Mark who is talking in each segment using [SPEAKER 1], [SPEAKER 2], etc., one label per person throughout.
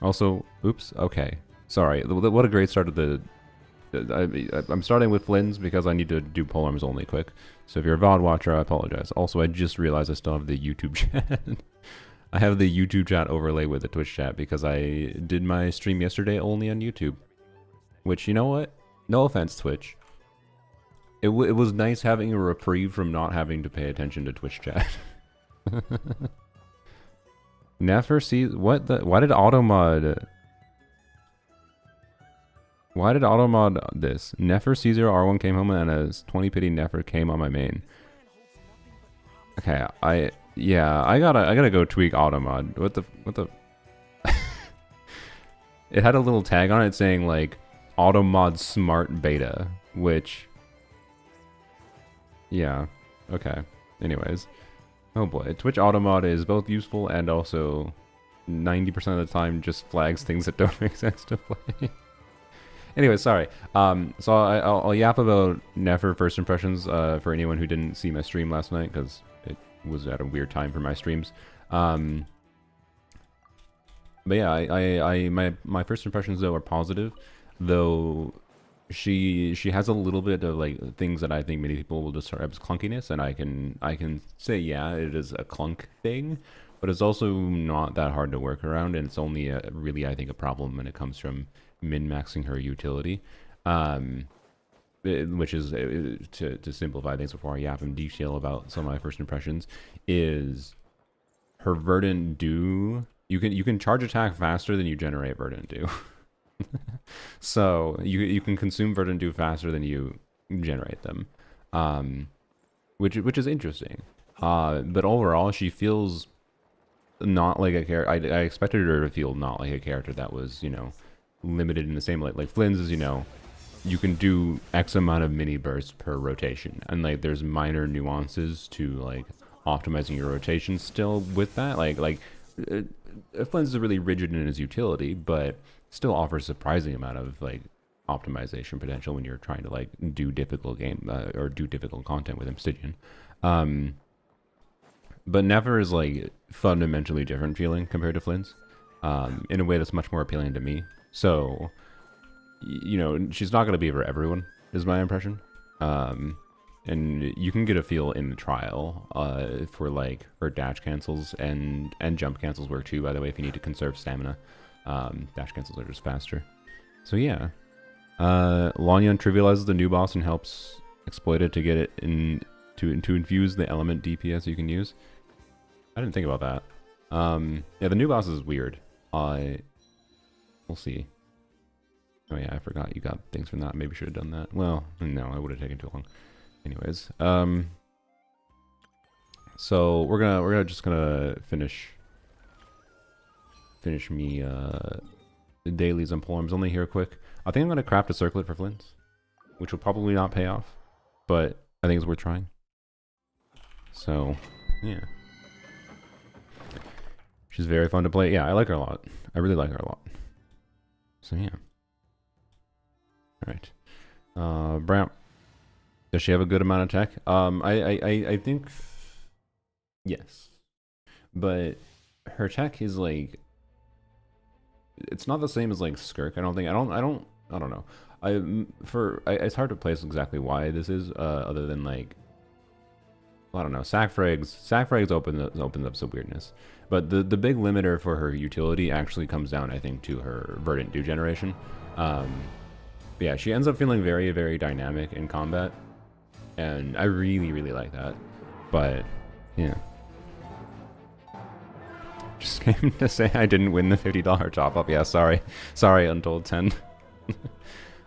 [SPEAKER 1] Also, oops, okay. Sorry, what a great start of the... I'm starting with Flynn's because I need to do polearms only quick. So if you're a VOD watcher, I apologize. Also, I just realized I still have the YouTube chat. I have the YouTube chat overlay with the Twitch chat because I did my stream yesterday only on YouTube. Which, you know what? No offense, Twitch. It was nice having a reprieve from not having to pay attention to Twitch chat. Nefer sees... What the... Why did automod... Why did automod this? Nefer C0R1 came home and a 20 pity Nefer came on my main. Okay, yeah, I gotta go tweak automod. What the It had a little tag on it saying like automod smart beta, which yeah, okay. Anyways. Oh boy, Twitch automod is both useful and also 90% of the time just flags things that don't make sense to play. Anyway, sorry. So I'll yap about Nefer first impressions for anyone who didn't see my stream last night because it was at a weird time for my streams. But yeah, my first impressions though are positive, though she has a little bit of like things that I think many people will describe as clunkiness, and I can say yeah, it is a clunk thing, but it's also not that hard to work around, and it's only really I think a problem when it comes from min-maxing her utility, which is to simplify things before I yap in detail about some of my first impressions, is her verdant do. You can charge attack faster than you generate verdant do. So you can consume verdant do faster than you generate them, which is interesting. But overall, she feels not like a character. I expected her to feel not like a character that was, you know, limited in the same like Flynn's is, you know, you can do X amount of mini bursts per rotation, and like there's minor nuances to like optimizing your rotation still with that. Flynn's is really rigid in his utility, but still offers surprising amount of like optimization potential when you're trying to like do difficult game or do difficult content with Obsidian. But Nefer is like fundamentally different feeling compared to Flynn's, in a way that's much more appealing to me. So, you know, she's not going to be for everyone, is my impression. And you can get a feel in the trial for like her dash cancels and jump cancels work too, by the way, if you need to conserve stamina. Dash cancels are just faster. So yeah. Lanyan trivializes the new boss and helps exploit it to get it in to infuse the element DPS you can use. I didn't think about that. Yeah, the new boss is weird. We'll see. Oh yeah, I forgot you got things from that. Maybe should have done that. Well, no, it would have taken too long. Anyways, so we're just gonna finish me the dailies and poems only here quick. I think I'm gonna craft a circlet for Flynn's, which will probably not pay off, but I think it's worth trying. So yeah, she's very fun to play. Yeah, I like her a lot. I really like her a lot. So yeah. All right, Brown. Does she have a good amount of tech? I think yes, but her tech is like, it's not the same as like Skirk. I don't know. It's hard to place exactly why this is, other than like, I don't know. Sack frags opens up some weirdness, but the big limiter for her utility actually comes down, I think, to her verdant do generation. Yeah, she ends up feeling very, very dynamic in combat, and I really, really like that. But yeah, just came to say I didn't win the $50 top up. Yeah, sorry, Untold 10.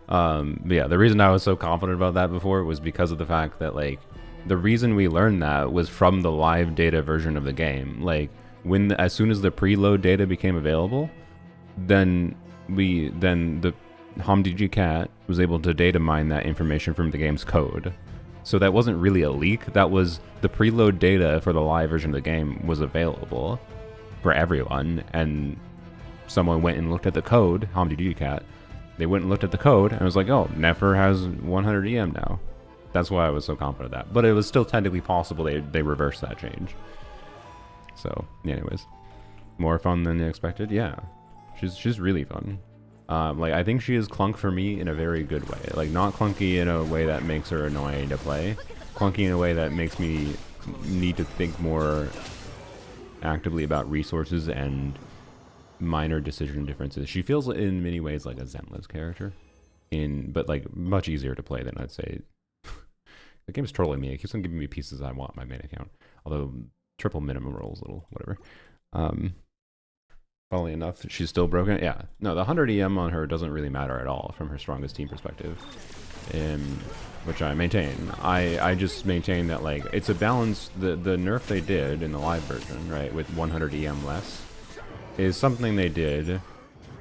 [SPEAKER 1] But yeah, the reason I was so confident about that before was because of the fact that like the reason we learned that was from the live data version of the game. Like as soon as the preload data became available, then the HomDG Cat was able to data mine that information from the game's code. So that wasn't really a leak. That was the preload data for the live version of the game was available for everyone, and someone went and looked at the code, HomDG Cat. They went and looked at the code and was like, oh, Nefer has 100 EM now. That's why I was so confident of that. But it was still technically possible they reversed that change. So, anyways, more fun than expected, yeah. She's really fun. Like, I think she is clunk for me in a very good way. Like, not clunky in a way that makes her annoying to play. Clunky in a way that makes me need to think more actively about resources and minor decision differences. She feels in many ways like a Zenless character, but like much easier to play than I'd say. The game's trolling me. It keeps on giving me pieces I want in my main account. Although triple minimum rolls, little whatever. Funnily enough, she's still broken. Yeah, no, the 100 EM on her doesn't really matter at all from her strongest team perspective, which I maintain. I just maintain that, like, it's a balance. The nerf they did in the live version, right, with 100 EM less, is something they did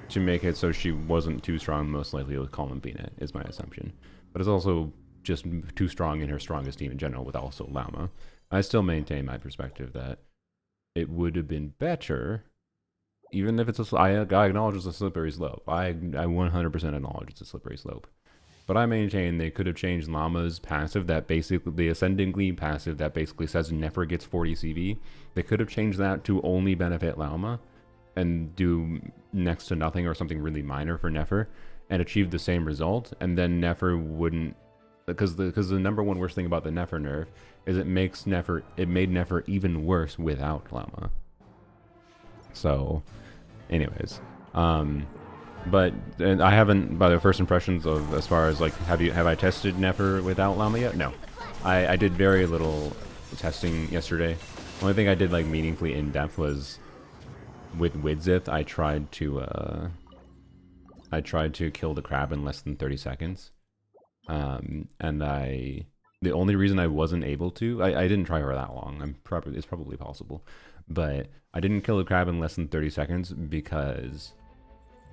[SPEAKER 1] to make it so she wasn't too strong, most likely with Calm and Beat, is my assumption. But it's also just too strong in her strongest team in general with also Llama. I still maintain my perspective that it would have been better, even if it's I acknowledge it's a slippery slope. I 100% acknowledge it's a slippery slope. But I maintain they could have changed Llama's passive, that basically, the Ascending Gleam passive that basically says Nefer gets 40 CV. They could have changed that to only benefit Llama and do next to nothing or something really minor for Nefer and achieve the same result. And then Nefer wouldn't, because the number one worst thing about the Nefer nerf is it made Nefer even worse without Llama. So, anyways, but and I haven't, by the first impressions of, as far as like, have I tested Nefer without Llama yet? No, I did very little testing yesterday. The only thing I did like meaningfully in depth was with Widzith. I tried to kill the crab in less than 30 seconds, and the only reason I wasn't able to, I didn't try for that long. It's probably possible. But I didn't kill the crab in less than 30 seconds because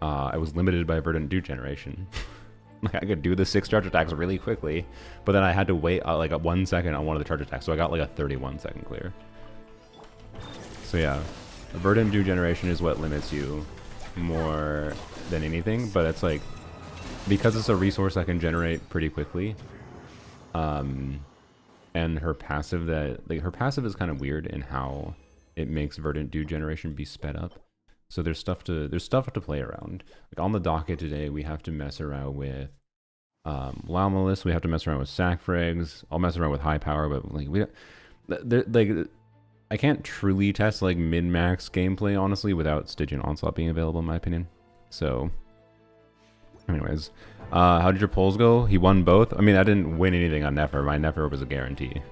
[SPEAKER 1] I was limited by verdant dew generation. Like, I could do the 6 charge attacks really quickly, but then I had to wait like 1 second on one of the charge attacks, so I got like a 31-second clear. So yeah, verdant dew generation is what limits you more than anything, but it's like, because it's a resource I can generate pretty quickly, and her passive her passive is kind of weird in how it makes verdant dew generation be sped up. So there's stuff to play around. Like on the docket today, we have to mess around with Llama-less. We have to mess around with sack frags. I'll mess around with high power, but like I can't truly test like min-max gameplay honestly without Stygian Onslaught being available, in my opinion. So, anyways, how did your polls go? He won both. I mean, I didn't win anything on Nefer. My Nefer was a guarantee.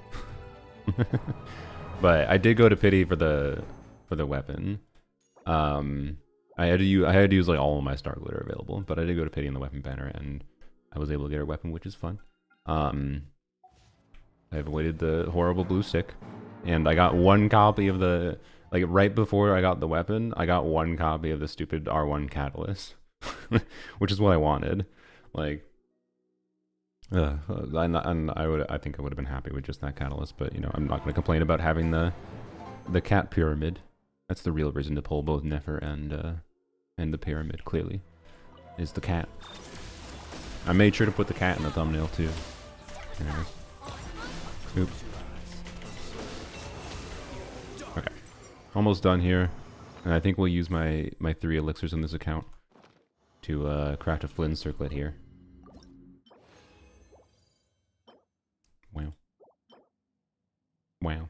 [SPEAKER 1] But I did go to pity for the weapon. I had to use like all of my star glitter available, but I did go to pity in the weapon banner, and I was able to get her weapon, which is fun. I avoided the horrible blue stick, and I got one copy of the, like right before I got the weapon, I got one copy of the stupid R1 catalyst, which is what I wanted. Like, I think I would have been happy with just that catalyst, but you know, I'm not going to complain about having the cat pyramid. That's the real reason to pull both Nefer and the pyramid, clearly, is the cat. I made sure to put the cat in the thumbnail too. Anyways. Oops. Okay. Almost done here. And I think we'll use my 3 elixirs in this account to craft a Flynn circlet here. Wow. Wow.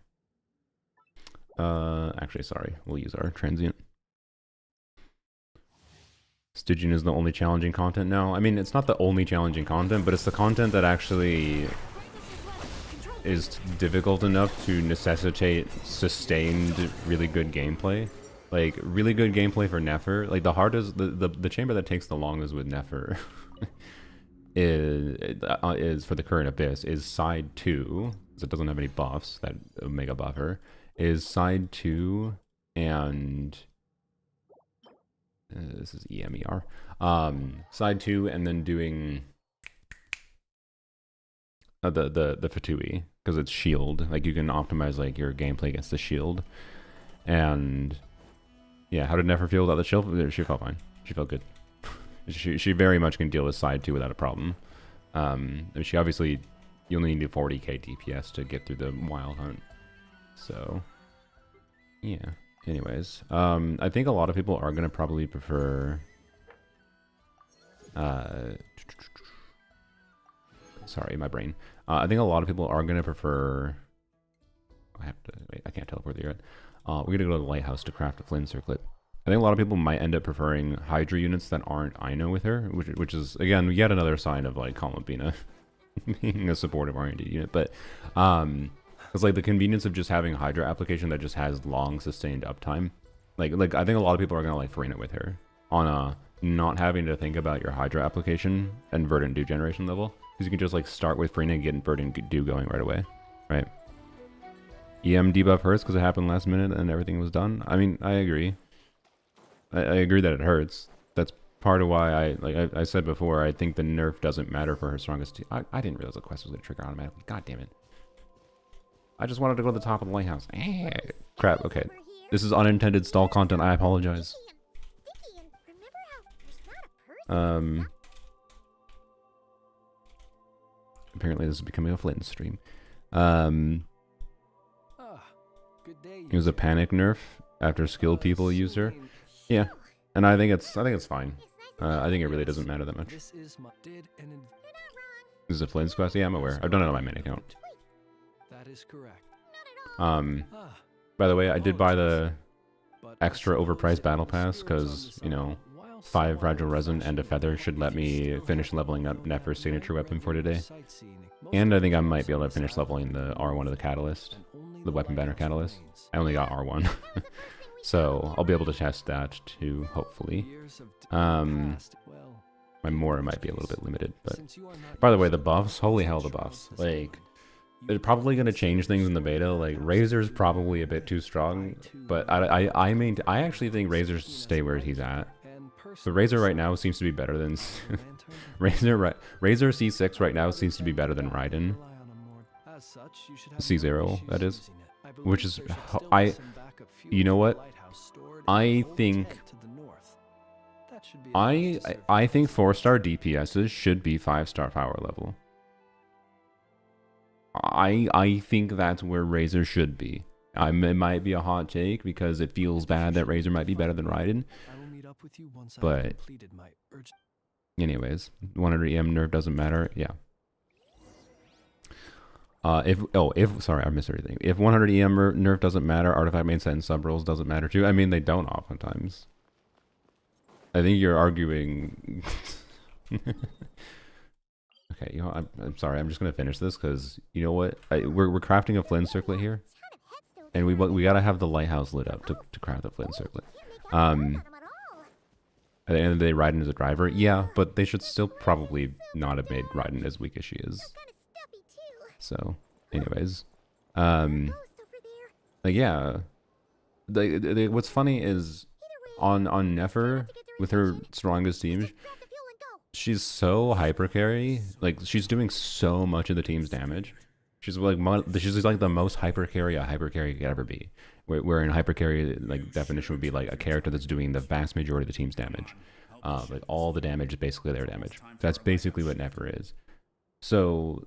[SPEAKER 1] Actually, sorry. We'll use our transient. Stygian is the only challenging content now. I mean, it's not the only challenging content, but it's the content that actually is difficult enough to necessitate sustained, really good gameplay. Like, really good gameplay for Nefer. Like, the hardest, the chamber that takes the longest with Nefer is for the current Abyss, is side 2, because it doesn't have any buffs, that Omega buffer, is side 2 and this is EMER. Side 2 and then doing the Fatui, because it's shield. Like, you can optimize like your gameplay against the shield. And yeah, how did Nefer feel about the shield? She felt fine. She felt good. She very much can deal with side 2 without a problem. I mean, she obviously, you only need 40k DPS to get through the wild hunt. So, yeah. Anyways, I think a lot of people are gonna probably prefer. Sorry, my brain. I think a lot of people are gonna prefer. I have to wait. I can't teleport there yet. We're gonna go to the lighthouse to craft a flint circlet. I think a lot of people might end up preferring Hydra units that aren't Ino with her, which is again yet another sign of like Columbina being a supportive R&D unit. But it's like the convenience of just having a Hydra application that just has long sustained uptime. Like I think a lot of people are gonna like Farina with her on a not having to think about your Hydra application and verdant dew generation level, because you can just like start with Farina and get verdant dew going right away, right? EM debuff hurts because it happened last minute and everything was done. I mean, I agree. I agree that it hurts. That's part of why I said before, I think the nerf doesn't matter for her strongest team. I didn't realize the quest was going to trigger automatically. God damn it. I just wanted to go to the top of the lighthouse. Crap, okay. This is unintended stall content. I apologize. Apparently this is becoming a Flint stream. It was a panic nerf after skilled people used her. Yeah, and I think it's fine. I think it really doesn't matter that much. This is a Flint's quest. Yeah, I'm aware. I've done it on my main account.
[SPEAKER 2] That is correct.
[SPEAKER 1] By the way, I did buy the extra overpriced battle pass because, you know, 5 fragile resin and a feather should let me finish leveling up Nefer's signature weapon for today. And I think I might be able to finish leveling the R1 of the catalyst, the weapon banner catalyst. I only got R1. So I'll be able to test that too, hopefully. My Mora might be a little bit limited, but by the way, the buffs, holy hell, the buffs. Like, they're probably going to change things in the beta. Like, Razor's probably a bit too strong, but I actually think Razor stay where he's at. The Razor right now seems to be better than Razor C6 right now seems to be better than Raiden. C0, that is. Which is, you know what? I think 4-star DPSs should be 5-star power level. I think that's where Razor should be. It might be a hot take because it feels bad that Razor might be better than Raiden. But anyways, 100 EM nerf doesn't matter. Yeah. Sorry, I missed everything. If 100 EM nerf doesn't matter, artifact main set and sub rolls doesn't matter too. I mean, they don't oftentimes. I think you're arguing. Okay, you know, I'm sorry. I'm just gonna finish this because you know what? We're crafting a flint circlet here, and we gotta have the lighthouse lit up to craft the flint circlet. At the end of the day, Raiden is a driver. Yeah, but they should still probably not have made Raiden as weak as she is. So, anyways, like yeah, what's funny is on Nefer with her strongest team, she's so hyper carry. Like she's doing so much of the team's damage. She's like the most hyper carry a hyper carry could ever be. Where in hyper carry, like definition would be like a character that's doing the vast majority of the team's damage. Like all the damage is basically their damage. That's basically what Nefer is. So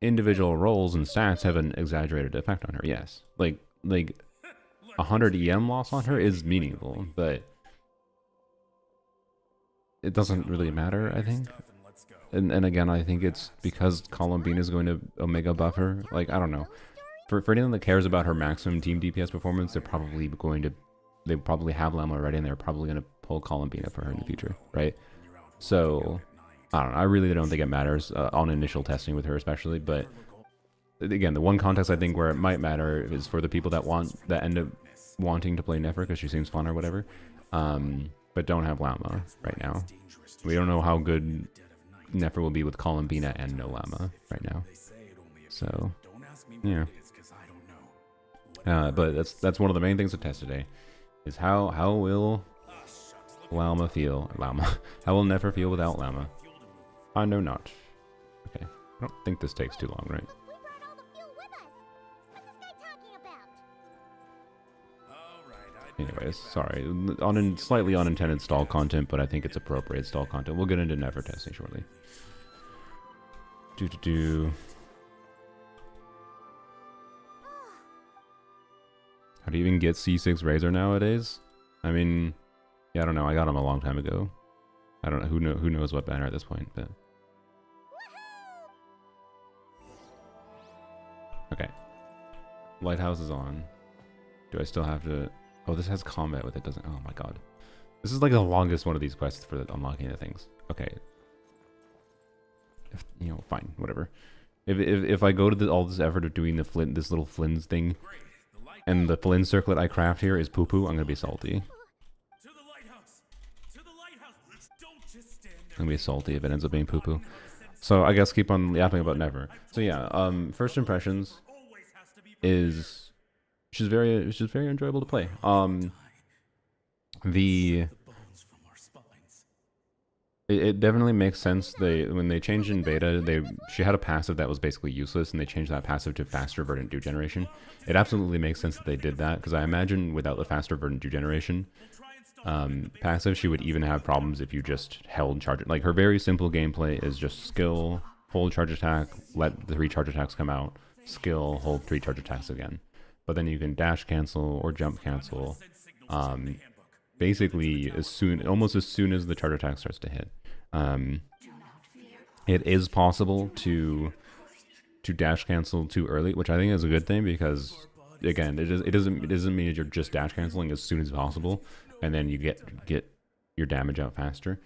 [SPEAKER 1] individual roles and stats have an exaggerated effect on her. Yes, like 100 EM loss on her is meaningful, but it doesn't really matter, I think. And again, I think it's because Columbine is going to Omega buff her. Like, I don't know. For anyone that cares about her maximum team DPS performance, they probably have Llama already, and they're probably going to pull Columbina for her in the future, right? So, I don't know. I really don't think it matters on initial testing with her, especially. But again, the one context I think where it might matter is for the people that end up wanting to play Nefer because she seems fun or whatever, but don't have Llama right now. We don't know how good Nefer will be with Columbina and no Llama right now. So, yeah. But that's one of the main things to test today, is how will Llama feel? How will Nefer feel without Llama? I know not. Okay, I don't think this takes too long, right? Anyways, sorry, slightly unintended stall content, but I think it's appropriate stall content. We'll get into Nefer testing shortly. How do you even get C6 Razor nowadays? I mean, yeah, I don't know. I got him a long time ago. I don't know. Who knows what banner at this point, but... Okay. Lighthouse is on. Do I still have to... Oh, this has combat with it, doesn't... Oh my god. This is like the longest one of these quests for unlocking the things. Okay. You know, fine, whatever. If I go to all this effort of doing the this little Flynn's thing, and the Flynn circlet I craft here is poo-poo, I'm gonna be salty. I'm gonna be salty if it ends up being poo-poo. So I guess keep on yapping about Nefer. So yeah, first impressions is she's very enjoyable to play. It definitely makes sense. When they changed in beta, she had a passive that was basically useless, and they changed that passive to faster verdant dew generation. It absolutely makes sense that they did that, because I imagine without the faster verdant dew generation passive, she would even have problems if you just held charge. Like, her very simple gameplay is just skill, hold charge attack, let the 3 charge attacks come out, skill, hold 3 charge attacks again. But then you can dash cancel or jump cancel. Basically, almost as soon as the charge attack starts to hit. It is possible to dash cancel too early, which I think is a good thing, because again, it doesn't mean you're just dash canceling as soon as possible, and then you get your damage out faster.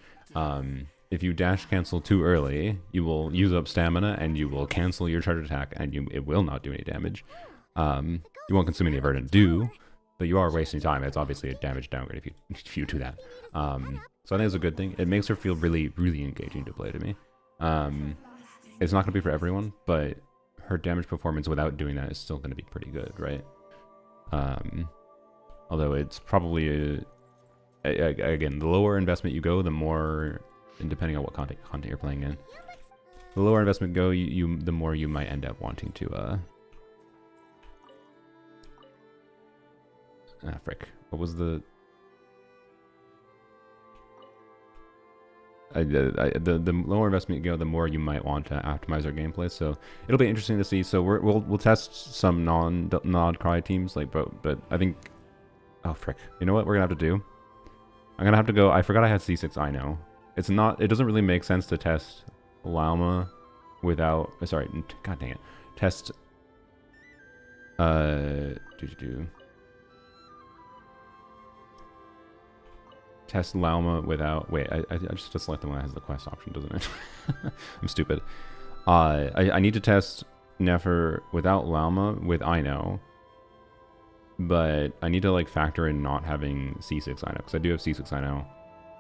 [SPEAKER 1] If you dash cancel too early, you will use up stamina and you will cancel your charge attack, and it will not do any damage. You won't consume any verdant dew, but you are wasting time. It's obviously a damage downgrade if you do that. So I think it's a good thing. It makes her feel really, really engaging to play to me. It's not going to be for everyone, but her damage performance without doing that is still going to be pretty good, right? Although it's probably, again, the lower investment you go, the more, and depending on what content you're playing in, the lower investment go, the more you might end up wanting to, frick. What was the... the lower investment you go, the more you might want to optimize our gameplay. So it'll be interesting to see. So we'll test some non cry teams, like, but I think... Oh, frick. You know what we're gonna have to do? I'm gonna have to go... I forgot I had C6, I know. It doesn't really make sense to test Llama without... Sorry, god dang it. Test... Test Llama without... Wait, I just select the one that has the quest option, doesn't it? I'm stupid. I need to test Nefer without Llama with Ino, but I need to like factor in not having C6 Ino, because I do have C6 Ino,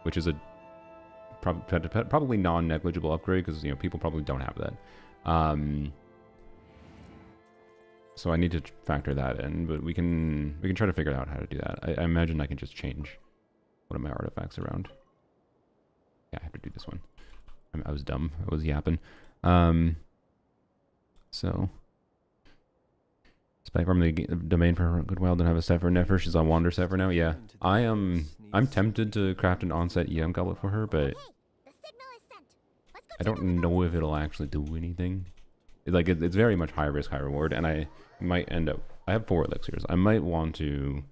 [SPEAKER 1] which is a probably non-negligible upgrade, because people probably don't have that. So I need to factor that in, but we can try to figure out how to do that. I imagine I can just change one of my artifacts around. Yeah, I have to do this one. I was dumb. I was yapping. So spec from the domain for Goodwill. Don't have a set for Nefer. She's on Wander set for now. Yeah, I'm tempted to craft an onset EM goblet for her, but I don't know if it'll actually do anything. It's very much high risk, high reward, and I might end up... I have 4 elixirs. I might want to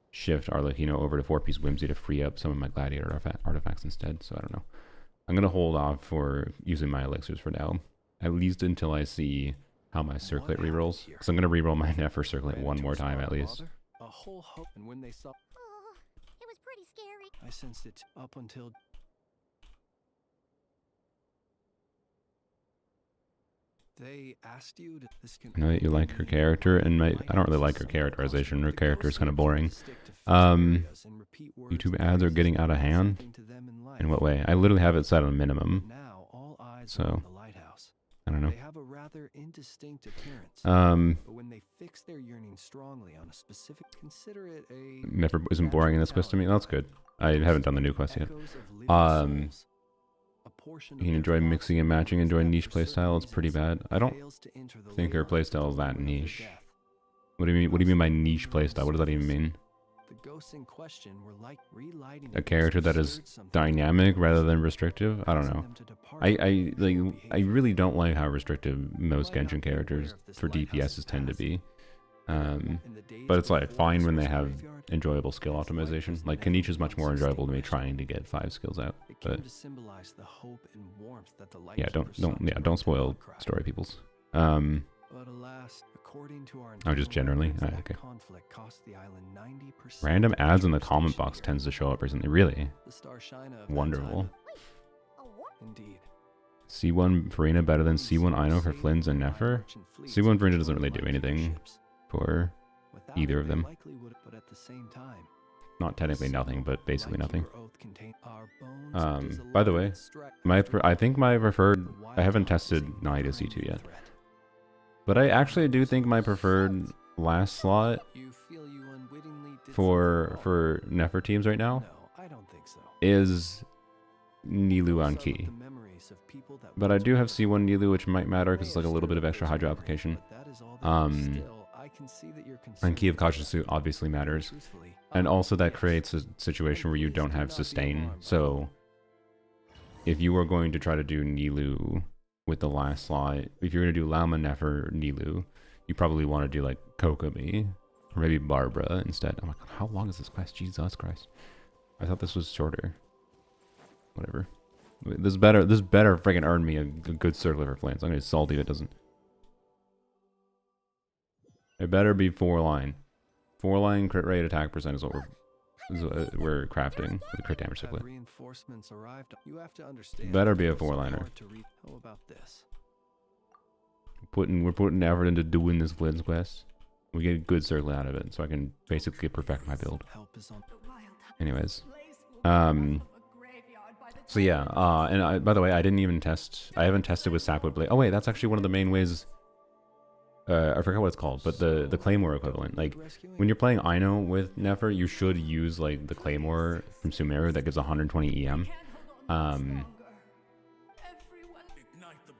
[SPEAKER 1] shift Arlecchino over to 4-piece Whimsy to free up some of my Gladiator artifacts instead, so I don't know. I'm going to hold off for using my elixirs for now, at least until I see how my circlet rerolls. So I'm going to reroll my Nefer circlet one more time at least.
[SPEAKER 2] A whole hope, and when they saw...
[SPEAKER 3] It was pretty scary.
[SPEAKER 2] I sensed it up until... They asked you to... This can...
[SPEAKER 1] I know that you like her character, and I don't really like her characterization. Her character is kind of boring. YouTube ads are getting out of hand? In what way? I literally have it set on minimum. So, I don't know.
[SPEAKER 2] They have a rather indistinct appearance. But when they fix their yearning strongly on a specific, consider it a...
[SPEAKER 1] Never isn't boring in this quest to me. That's good. I haven't done the new quest yet. You can enjoy mixing and matching, enjoy niche playstyle. It's pretty bad. I don't think her playstyle is that niche. What do you mean? What do you mean by niche playstyle? What does that even mean? A character that is dynamic rather than restrictive? I don't know. I really don't like how restrictive most Genshin characters for DPSs tend to be. But it's like fine when they have enjoyable skill optimization. Like Kanish is much more enjoyable to me trying to get 5 skills out. But yeah, don't spoil story peoples.
[SPEAKER 2] But alas, according to our
[SPEAKER 1] just generally?
[SPEAKER 2] that
[SPEAKER 1] Okay.
[SPEAKER 2] conflict cost the island 90%
[SPEAKER 1] Random
[SPEAKER 2] of
[SPEAKER 1] ads in the
[SPEAKER 2] its
[SPEAKER 1] comment
[SPEAKER 2] population
[SPEAKER 1] box
[SPEAKER 2] each
[SPEAKER 1] tends to
[SPEAKER 2] year.
[SPEAKER 1] show up recently. Really?
[SPEAKER 2] The star Shina of that
[SPEAKER 1] Wonderful.
[SPEAKER 2] time-
[SPEAKER 3] A what?
[SPEAKER 2] Indeed.
[SPEAKER 1] C1 Farina better than C1 Ino for Flynn's and Nefer? C1 Farina doesn't really do anything for
[SPEAKER 2] Without
[SPEAKER 1] either
[SPEAKER 2] it,
[SPEAKER 1] of
[SPEAKER 2] they
[SPEAKER 1] them.
[SPEAKER 2] likely would- but at the same time,
[SPEAKER 1] Not technically nothing, but basically nothing.
[SPEAKER 2] Lightkeeper oath contain our bones
[SPEAKER 1] By the way,
[SPEAKER 2] dissolve
[SPEAKER 1] I think my preferred,
[SPEAKER 2] the
[SPEAKER 1] I haven't
[SPEAKER 2] wild
[SPEAKER 1] tested
[SPEAKER 2] opposite
[SPEAKER 1] Nida
[SPEAKER 2] primary
[SPEAKER 1] C2 yet,
[SPEAKER 2] threat.
[SPEAKER 1] but I actually do think my preferred last slot
[SPEAKER 2] You feel you unwittingly did
[SPEAKER 1] for
[SPEAKER 2] something wrong.
[SPEAKER 1] Nefer teams right now
[SPEAKER 2] No, I don't think so.
[SPEAKER 1] is Nilu on
[SPEAKER 2] Some of
[SPEAKER 1] key.
[SPEAKER 2] the memories of people that
[SPEAKER 1] But I
[SPEAKER 2] once
[SPEAKER 1] do
[SPEAKER 2] were
[SPEAKER 1] have C1 Nilu, which might matter
[SPEAKER 2] may
[SPEAKER 1] because it's
[SPEAKER 2] have
[SPEAKER 1] like a little bit of
[SPEAKER 2] shared
[SPEAKER 1] extra
[SPEAKER 2] those
[SPEAKER 1] hydro
[SPEAKER 2] memories,
[SPEAKER 1] application.
[SPEAKER 2] but that is all they know.
[SPEAKER 1] Um,
[SPEAKER 2] Still, I can see that you're
[SPEAKER 1] And
[SPEAKER 2] concerned
[SPEAKER 1] key of
[SPEAKER 2] about
[SPEAKER 1] cautious
[SPEAKER 2] that.
[SPEAKER 1] suit obviously matters.
[SPEAKER 2] Truthfully,
[SPEAKER 1] And also that
[SPEAKER 2] yes.
[SPEAKER 1] creates a situation where you don't have sustain. So if you are going to try to do Nilu with the last slot, if you're going to do Llama, Nefer, Nilu, you probably want to do like Kokomi or maybe Barbara instead. Oh my god, how long is this quest? Jesus Christ. I thought this was shorter. Whatever. This better freaking earn me a good circler for Flans. I'm going to be salty if it doesn't. It better be 4-line. 4-line crit rate attack percent is what we're crafting with the crit damage
[SPEAKER 2] Have
[SPEAKER 1] circlet.
[SPEAKER 2] reinforcements arrived? You have to understand.
[SPEAKER 1] Better
[SPEAKER 2] that
[SPEAKER 1] be a
[SPEAKER 2] it's so
[SPEAKER 1] 4-liner.
[SPEAKER 2] hard to read. How about this?
[SPEAKER 1] We're putting effort into doing this Flint's quest. We get a good circle out of it, so I can basically perfect my build.
[SPEAKER 2] Help is on.
[SPEAKER 1] Anyways, so yeah, and by the way, I haven't tested with Sapwood Blade. Oh wait, that's actually one of the main ways. I forgot what it's called, but the Claymore equivalent. Like when you're playing Ino with Nefer, you should use like the Claymore from Sumeru that gives 120 EM. I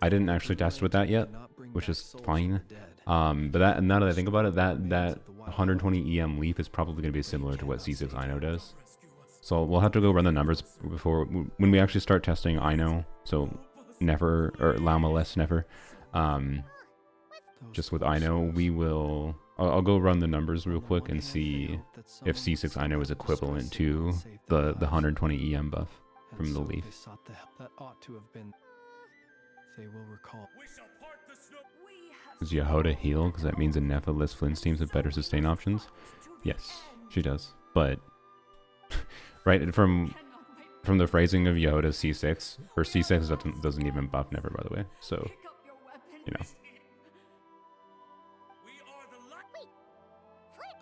[SPEAKER 1] didn't actually test with that yet, which is fine. But that, now that I think about it, that 120 EM leaf is probably going to be similar to what C6 Ino does. So we'll have to go run the numbers before when we actually start testing Ino. So Nefer or Llama-less Nefer. Just with Ino, we will. I'll go run the numbers real quick and see if C6 Ino is equivalent to the 120 EM buff from the leaf.
[SPEAKER 2] That ought to have been. They will recall.
[SPEAKER 1] Does Yehoda heal? Because that means a Nefa-less Flynn's teams have better sustain options. Yes, she does. But right from the phrasing of Yehoda C6, or C6 doesn't even buff Nefer, by the way. So you know.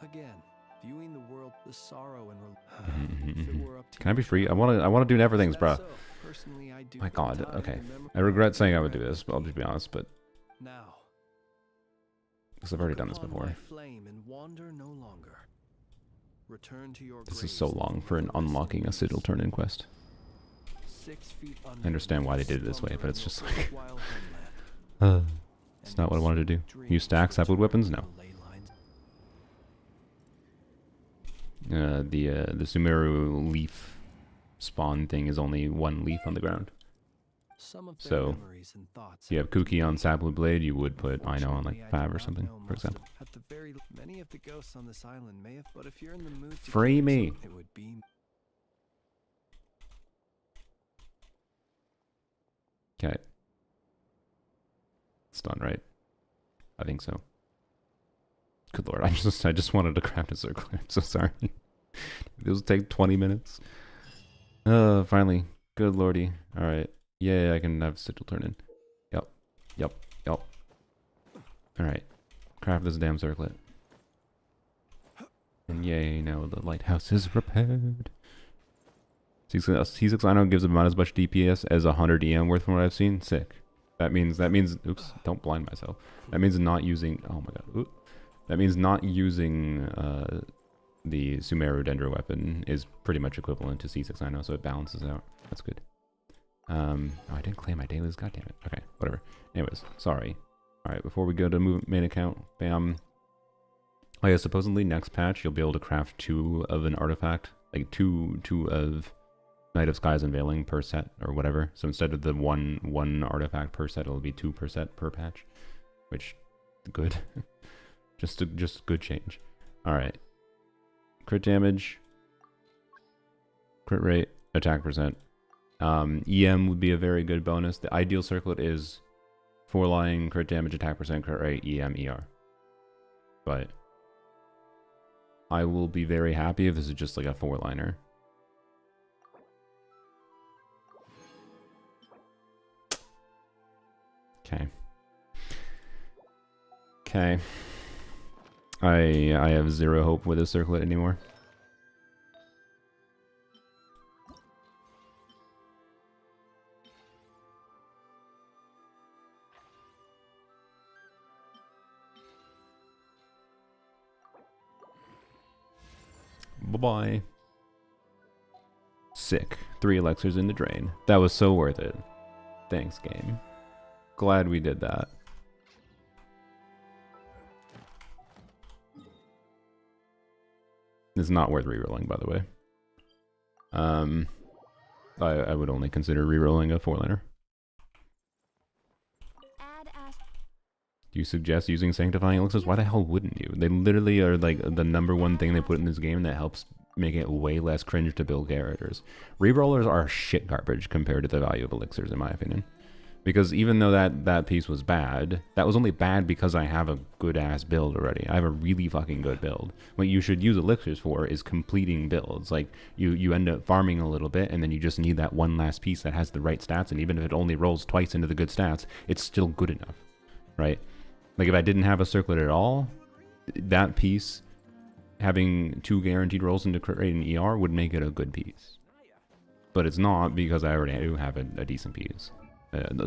[SPEAKER 2] Again, viewing the world, the sorrow and if it were up to
[SPEAKER 1] Can I be free? I want to do Nefer things, bruh.
[SPEAKER 2] So, personally, I do
[SPEAKER 1] My
[SPEAKER 2] take
[SPEAKER 1] god,
[SPEAKER 2] time to
[SPEAKER 1] okay.
[SPEAKER 2] remember-
[SPEAKER 1] I regret saying I would do this, but I'll just be honest, but
[SPEAKER 2] Now,
[SPEAKER 1] because I've already
[SPEAKER 2] look
[SPEAKER 1] done this
[SPEAKER 2] upon
[SPEAKER 1] before.
[SPEAKER 2] my flame and wander no longer. Return to your
[SPEAKER 1] This is
[SPEAKER 2] graves
[SPEAKER 1] so long for an
[SPEAKER 2] with the rest
[SPEAKER 1] unlocking a
[SPEAKER 2] of
[SPEAKER 1] sigil
[SPEAKER 2] these.
[SPEAKER 1] turn-in quest.
[SPEAKER 2] 6 feet
[SPEAKER 1] I understand why they did it this way,
[SPEAKER 2] slumber
[SPEAKER 1] but it's
[SPEAKER 2] in
[SPEAKER 1] just
[SPEAKER 2] your
[SPEAKER 1] like
[SPEAKER 2] wild homeland.
[SPEAKER 1] it's not what I wanted to do.
[SPEAKER 2] Dreams
[SPEAKER 1] Use stacks, sapwood weapons? No.
[SPEAKER 2] ley lines.
[SPEAKER 1] The Sumeru leaf spawn thing is only 1 leaf on the ground.
[SPEAKER 2] Some of their
[SPEAKER 1] So,
[SPEAKER 2] memories and thoughts
[SPEAKER 1] if you have Kuki on sapwood blade, you would put Ino on
[SPEAKER 2] Unfortunately,
[SPEAKER 1] like
[SPEAKER 2] I
[SPEAKER 1] 5
[SPEAKER 2] do
[SPEAKER 1] or
[SPEAKER 2] not
[SPEAKER 1] something,
[SPEAKER 2] know
[SPEAKER 1] for
[SPEAKER 2] most of-
[SPEAKER 1] example.
[SPEAKER 2] At the very many of the ghosts on this island may have, but if you're in the mood to
[SPEAKER 1] Free
[SPEAKER 2] keep
[SPEAKER 1] me.
[SPEAKER 2] some, it would be
[SPEAKER 1] Okay. It's done, right? I think so. Good lord, I just wanted to craft a circle. I'm so sorry. This will take 20 minutes. Finally. Good lordy. Alright. Yeah, I can have sigil turn in. Yep. Alright. Craft this damn circlet. And yay, now the lighthouse is repaired. C6 Ino gives about as much DPS as 100 EM worth from what I've seen. Sick. That means, oops, don't blind myself. That means not using, oh my god. Oop. That means not using the Sumeru Dendro weapon is pretty much equivalent to C6 Ino, so it balances out. That's good. Oh, I didn't claim my dailies. God damn it. Okay, whatever. Anyways, sorry. All right, before we go to main account, bam. Oh yeah, supposedly next patch you'll be able to craft 2 of an artifact, like two of Night of Skies Unveiling per set or whatever. So instead of the one artifact per set, it'll be 2 per set per patch, which good. Just a good change. Alright. Crit damage. Crit rate. Attack percent. EM would be a very good bonus. The ideal circlet is 4-line crit damage, attack percent, crit rate, EM, ER. But I will be very happy if this is just like a 4-liner. Okay. Okay. I have zero hope with this circlet anymore. Bye-bye. Sick. 3 elixirs in the drain. That was so worth it. Thanks, game. Glad we did that. It's not worth rerolling, by the way. I would only consider rerolling a 4-liner. Do you suggest using Sanctifying Elixirs? Why the hell wouldn't you? They literally are like the #1 thing they put in this game that helps make it way less cringe to build characters. Rerollers are shit garbage compared to the value of elixirs, in my opinion. Because even though that piece was bad, that was only bad because I have a good-ass build already. I have a really fucking good build. What you should use elixirs for is completing builds. Like, you end up farming a little bit, and then you just need that one last piece that has the right stats, and even if it only rolls twice into the good stats, it's still good enough, right? Like, if I didn't have a circlet at all, that piece, having 2 guaranteed rolls into crit rate and ER would make it a good piece. But it's not, because I already do have a decent piece.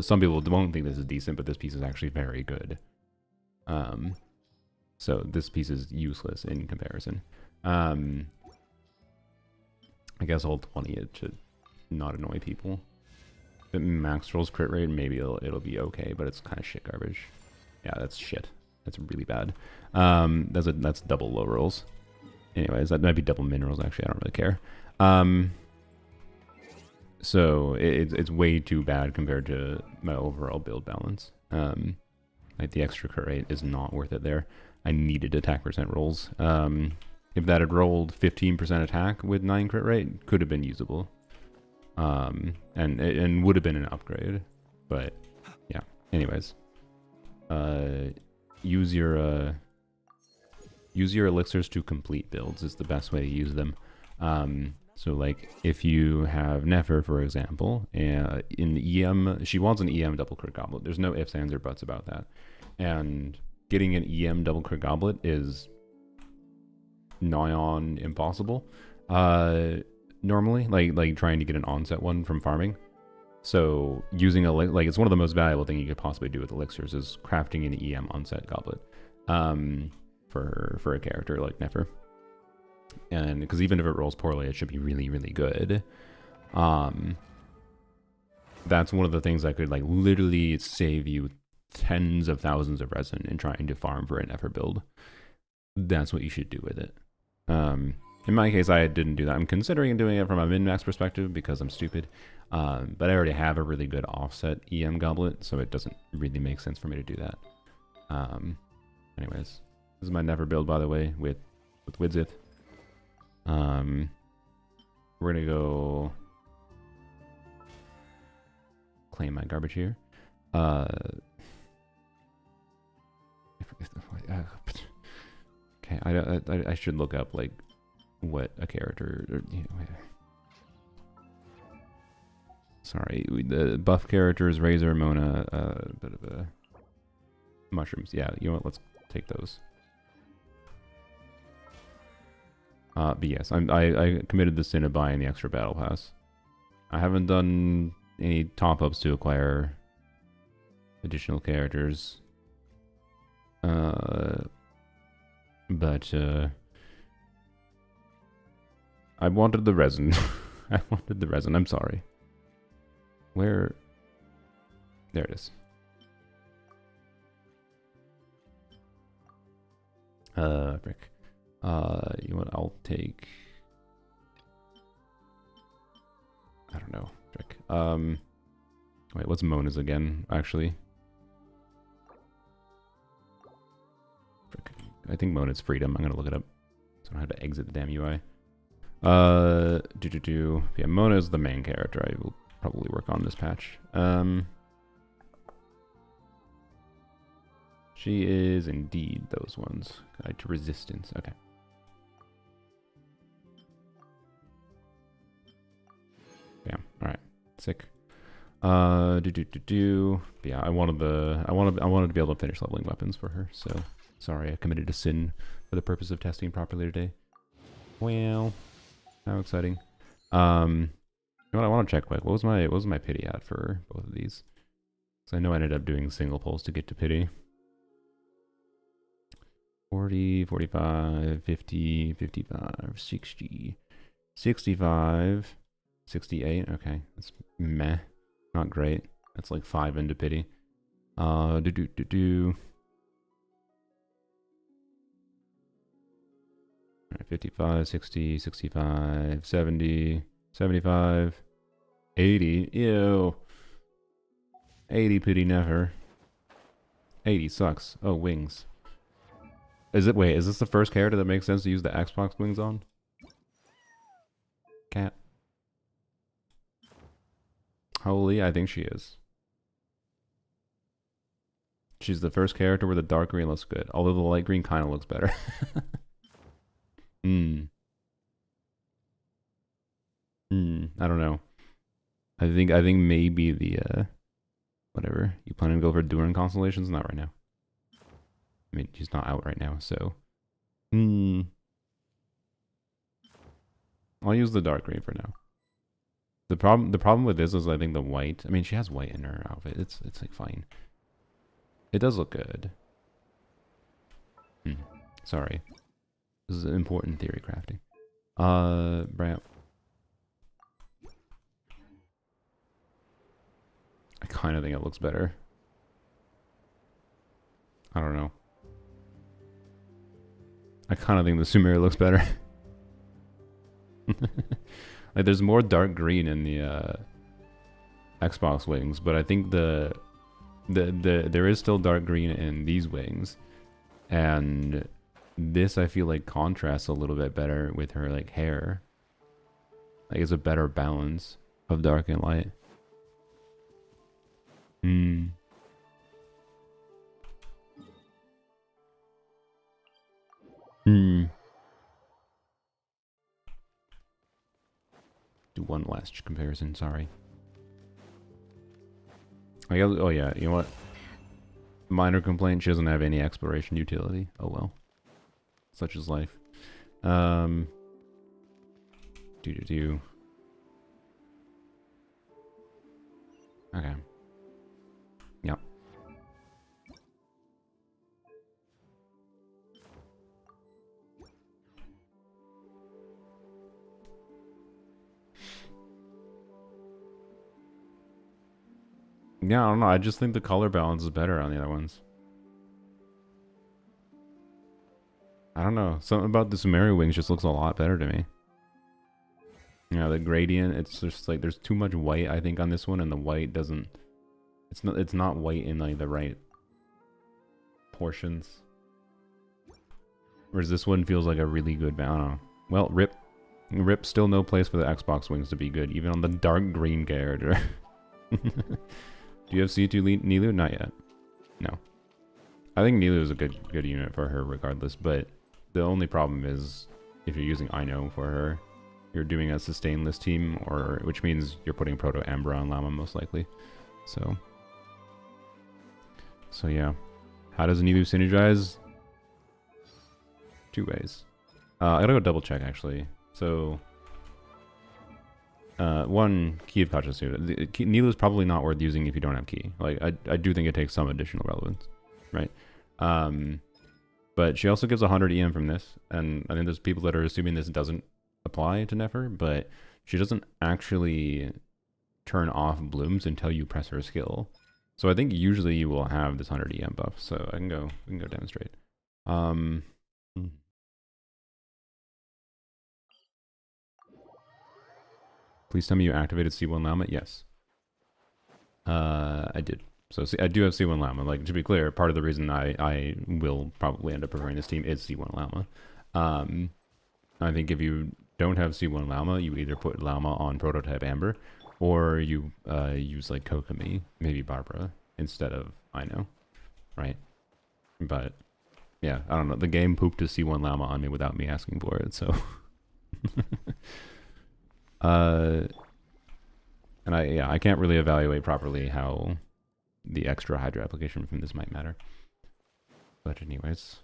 [SPEAKER 1] Some people won't think this is decent, but this piece is actually very good. So this piece is useless in comparison. I guess I'll 20 it to not annoy people. If it max rolls crit rate, maybe it'll be okay, but it's kind of shit garbage. Yeah, that's shit. That's really bad. That's double low rolls. Anyways, that might be double min rolls, actually. I don't really care. So it's way too bad compared to my overall build balance. Like the extra crit rate is not worth it there. I needed attack percent rolls. If that had rolled 15% attack with 9 crit rate, could have been usable. And would have been an upgrade. But yeah. Anyways. Use your elixirs to complete builds is the best way to use them. So like if you have Nefer, for example, in the EM, she wants an EM double crit goblet. There's no ifs, ands, or buts about that. And getting an EM double crit goblet is nigh on impossible. Normally, like trying to get an onset one from farming. So using it's one of the most valuable things you could possibly do with elixirs is crafting an EM onset goblet for a character like Nefer. And because even if it rolls poorly, it should be really, really good. That's one of the things that could like literally save you tens of thousands of resin in trying to farm for a Nefer build. That's what you should do with it. In my case, I didn't do that. I'm considering doing it from a min-max perspective because I'm stupid. But I already have a really good offset EM goblet, so it doesn't really make sense for me to do that. Anyways, this is my Nefer build, by the way, with Widzith. We're gonna go claim my garbage here. Okay, I should look up like what a character. Or, you know, sorry, the buff characters, Razor, Mona, a bit of a mushrooms. Yeah, you know what? Let's take those. But yes, I committed the sin of buying the extra battle pass. I haven't done any top-ups to acquire additional characters. But I wanted the resin. I wanted the resin. I'm sorry. Where? There it is. Frick. You know what? I'll take. I don't know. Frick. Wait, what's Mona's again? Actually. Frick. I think mode is freedom. I'm gonna look it up, so I don't have to exit the damn UI. Yeah, Mona is the main character. I will probably work on this patch. She is indeed those ones. Guide to resistance. Okay. Bam. All right. Sick. Yeah, I wanted to be able to finish leveling weapons for her. So sorry, I committed a sin for the purpose of testing properly today. Well, how exciting. You know what, I want to check quick. What was my pity at for both of these? Because I know I ended up doing single pulls to get to pity. 40, 45, 50, 55, 60, 65, 68. Okay, that's meh. Not great. That's like 5 into pity. Alright, 55, 60, 65, 70, 75, 80. Ew. 80 pity Nefer. 80 sucks. Oh, wings. Wait, is this the first character that makes sense to use the Xbox wings on? Cat. Holy, I think she is. She's the first character where the dark green looks good, although the light green kind of looks better. I don't know. I think maybe the whatever. You planning to go for Duran constellations? Not right now. I mean, she's not out right now, so I'll use the dark green for now. The problem with this is I think the white. I mean, she has white in her outfit. It's like fine. It does look good. Sorry. This is important theory crafting. Bram. I kind of think it looks better. I don't know. I kind of think the Sumeria looks better. Like, there's more dark green in the Xbox wings, but I think there is still dark green in these wings, and this I feel like contrasts a little bit better with her like hair. Like, it's a better balance of dark and light. Do one last comparison, sorry. Oh yeah, you know what? Minor complaint, she doesn't have any exploration utility. Oh well. Such is life. Okay. Yep. Yeah, I don't know. I just think the color balance is better on the other ones. I don't know. Something about the Sumeria wings just looks a lot better to me. Yeah, the gradient, it's just like there's too much white, I think, on this one, and the white doesn't... It's not white in like the right portions. Whereas this one feels like a really good balance. I don't know. Well, RIP still no place for the Xbox wings to be good, even on the dark green character. Do you have C2 Nilu? Not yet. No. I think Nilu is a good unit for her regardless, but the only problem is if you're using Ino for her, you're doing a sustainless team, which means you're putting Proto Amber on Llama most likely. So yeah. How does Nilu synergize? 2 ways. I gotta go double check actually. So one, key of conscious unit. Nilu is probably not worth using if you don't have key. Like, I do think it takes some additional relevance, right? But she also gives 100 EM from this, and I think there's people that are assuming this doesn't apply to Nefer, but she doesn't actually turn off blooms until you press her skill. So I think usually you will have this 100 EM buff. So we can go demonstrate. Please tell me you activated C1 Llama. Yes. I did. So I do have C1 Llama. Like, to be clear, part of the reason I will probably end up preferring this team is C1 Llama. I think if you don't have C1 Llama, you either put Llama on Prototype Amber, or you use like Kokomi, maybe Barbara, instead of Ino, right? But yeah, I don't know. The game pooped a C1 Llama on me without me asking for it, so. And I can't really evaluate properly how the extra Hydra application from this might matter. But anyways,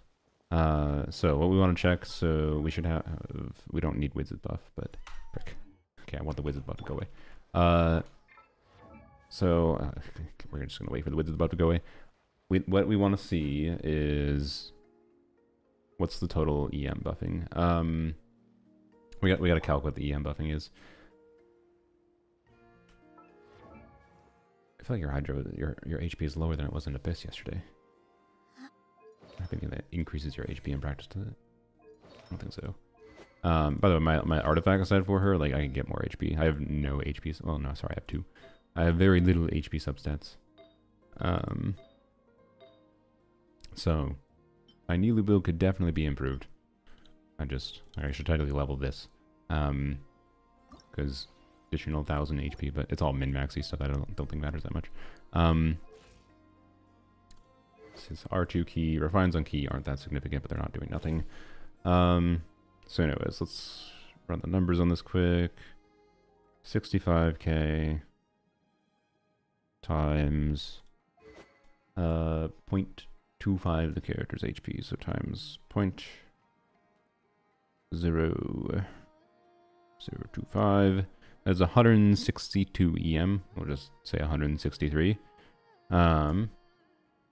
[SPEAKER 1] so what we want to check, so we should have, we don't need Wizard buff, but frick. Okay, I want the Wizard buff to go away. We're just gonna wait for the Wizard buff to go away. What we want to see is what's the total EM buffing. We got to calc what the EM buffing is. I feel like your Hydra, your HP is lower than it was in Abyss yesterday. I think that increases your HP in practice, does it? I don't think so. By the way, my artifact aside for her, like I can get more HP. I have no HP. Well, no, sorry, I have 2. I have very little HP substats. So my Nilu build could definitely be improved. I should totally level this, because additional 1000 HP, but it's all min-maxy stuff. I don't think matters that much. This is R2 key. Refines on key aren't that significant, but they're not doing nothing. So anyways, let's run the numbers on this quick. 65k times 0.25 the character's HP, so times 0.0025. That's 162 EM. We'll just say 163.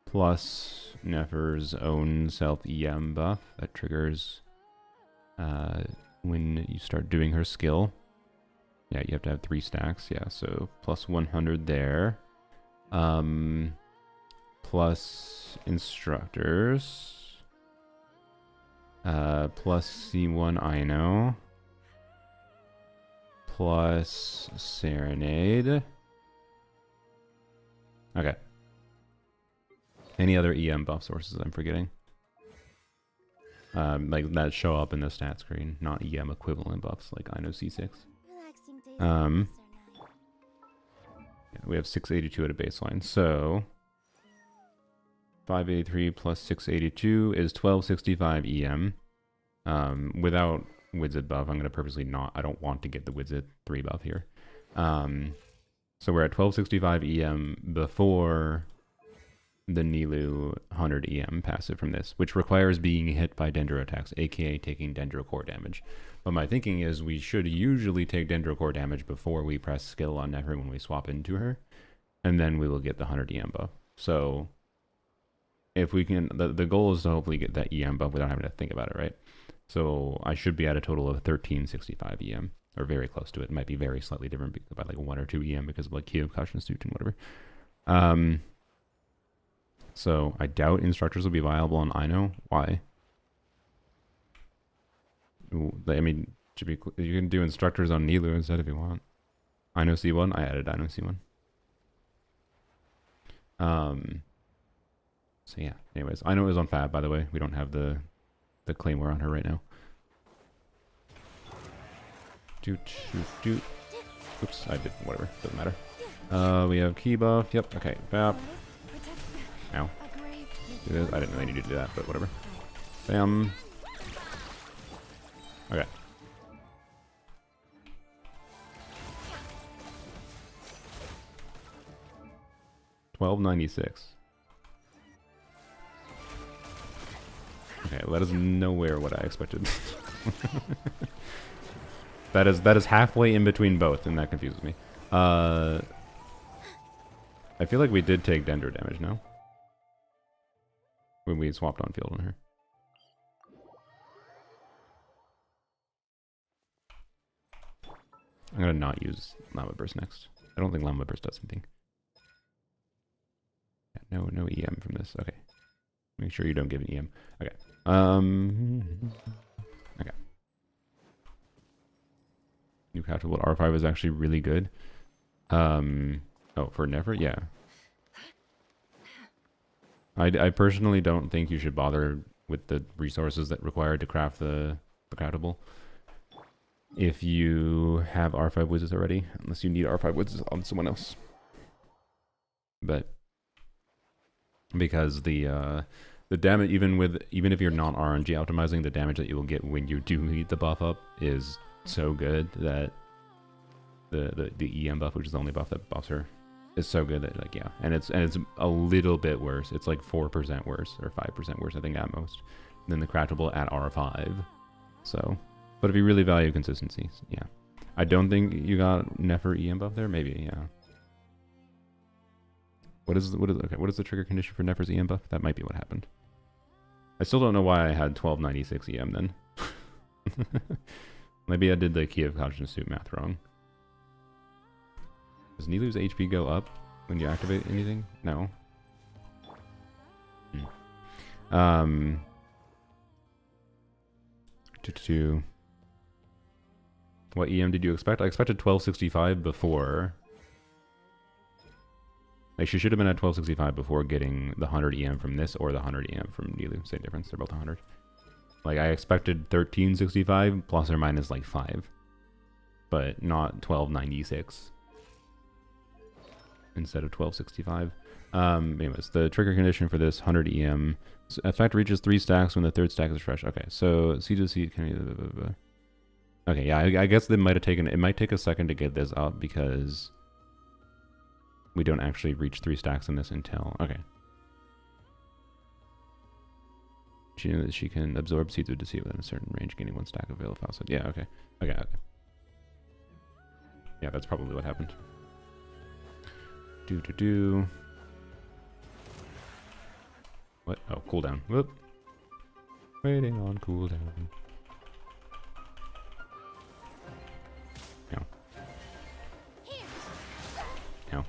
[SPEAKER 1] Plus Nefer's own self EM buff that triggers when you start doing her skill. Yeah, you have to have 3 stacks. Yeah, so plus 100 there. Plus instructors. Plus C1 Ino. Plus Serenade. Okay. Any other EM buff sources I'm forgetting? Like that show up in the stat screen, not EM equivalent buffs like Ino C6. Yeah, we have 682 at a baseline, so 583 plus 682 is 1265 EM. Without Wizard buff, I'm going to purposely not, I don't want to get the Wizard 3 buff here. So we're at 1265 EM before the Nilu 100 EM passive from this, which requires being hit by Dendro attacks, aka taking Dendro core damage. But my thinking is we should usually take Dendro core damage before we press skill on Nefer when we swap into her, and then we will get the 100 EM buff. So if we can, the goal is to hopefully get that EM buff without having to think about it, right? So I should be at a total of 1365 EM, or very close to it. It might be very slightly different by like 1 or 2 EM because of like key of caution suit and whatever. So I doubt instructors will be viable on Ino. Why? I mean, you can do instructors on Nilu instead if you want. Ino C1. I added Ino C1. So yeah. Anyways, Ino is on Fab, by the way. We don't have the Claymore on her right now. Doot. Oops, I did whatever. Doesn't matter. We have key buff. Yep. Okay. Fab. Ow. Do this. I didn't really need to do that, but whatever. Bam. Okay. $12.96. Okay, that is nowhere what I expected. That is halfway in between both, and that confuses me. I feel like we did take Dendro damage, no? When we swapped on field on her. I'm gonna not use Llama Burst next. I don't think Llama Burst does anything. Yeah, no EM from this. Okay. Make sure you don't give an EM. Okay. Okay. New catchable R5 is actually really good. Oh, for Nefer? Yeah. I personally don't think you should bother with the resources that required to craft the craftable if you have R5 wizards already, unless you need R5 wizards on someone else. But because the damage, even if you're not RNG optimizing, the damage that you will get when you do heat the buff up is so good that the EM buff, which is the only buff that buffs her, is so good that, like, yeah, and it's a little bit worse. It's like 4% worse or 5% worse, I think, at most, than the craftable at R5. So, but if you really value consistency, yeah, I don't think you got Nefer EM buff there. Maybe, yeah. What is the trigger condition for Nefer's EM buff? That might be what happened. I still don't know why I had 1296 EM then. Maybe I did the key of conscience suit math wrong. Does Nilu's HP go up when you activate anything? No. What EM did you expect? I expected 1265 before. Like, she should have been at 1265 before getting the 100 EM from this or the 100 EM from Nilu. Same difference. They're both 100. Like, I expected 1365 plus or minus like 5. But not 1296 instead of 1265. Anyways, the trigger condition for this 100 EM effect reaches 3 stacks when the 3rd stack is fresh. Okay, so C to C can. Okay, yeah, I guess it might take a second to get this up because we don't actually reach 3 stacks in this until, okay. She knew that she can absorb seeds of deceit within a certain range, gaining 1 stack of veil of falsehood. Yeah, okay. Okay. Yeah, that's probably what happened. What? Oh, cooldown. Whoop. Waiting on cooldown. No. No.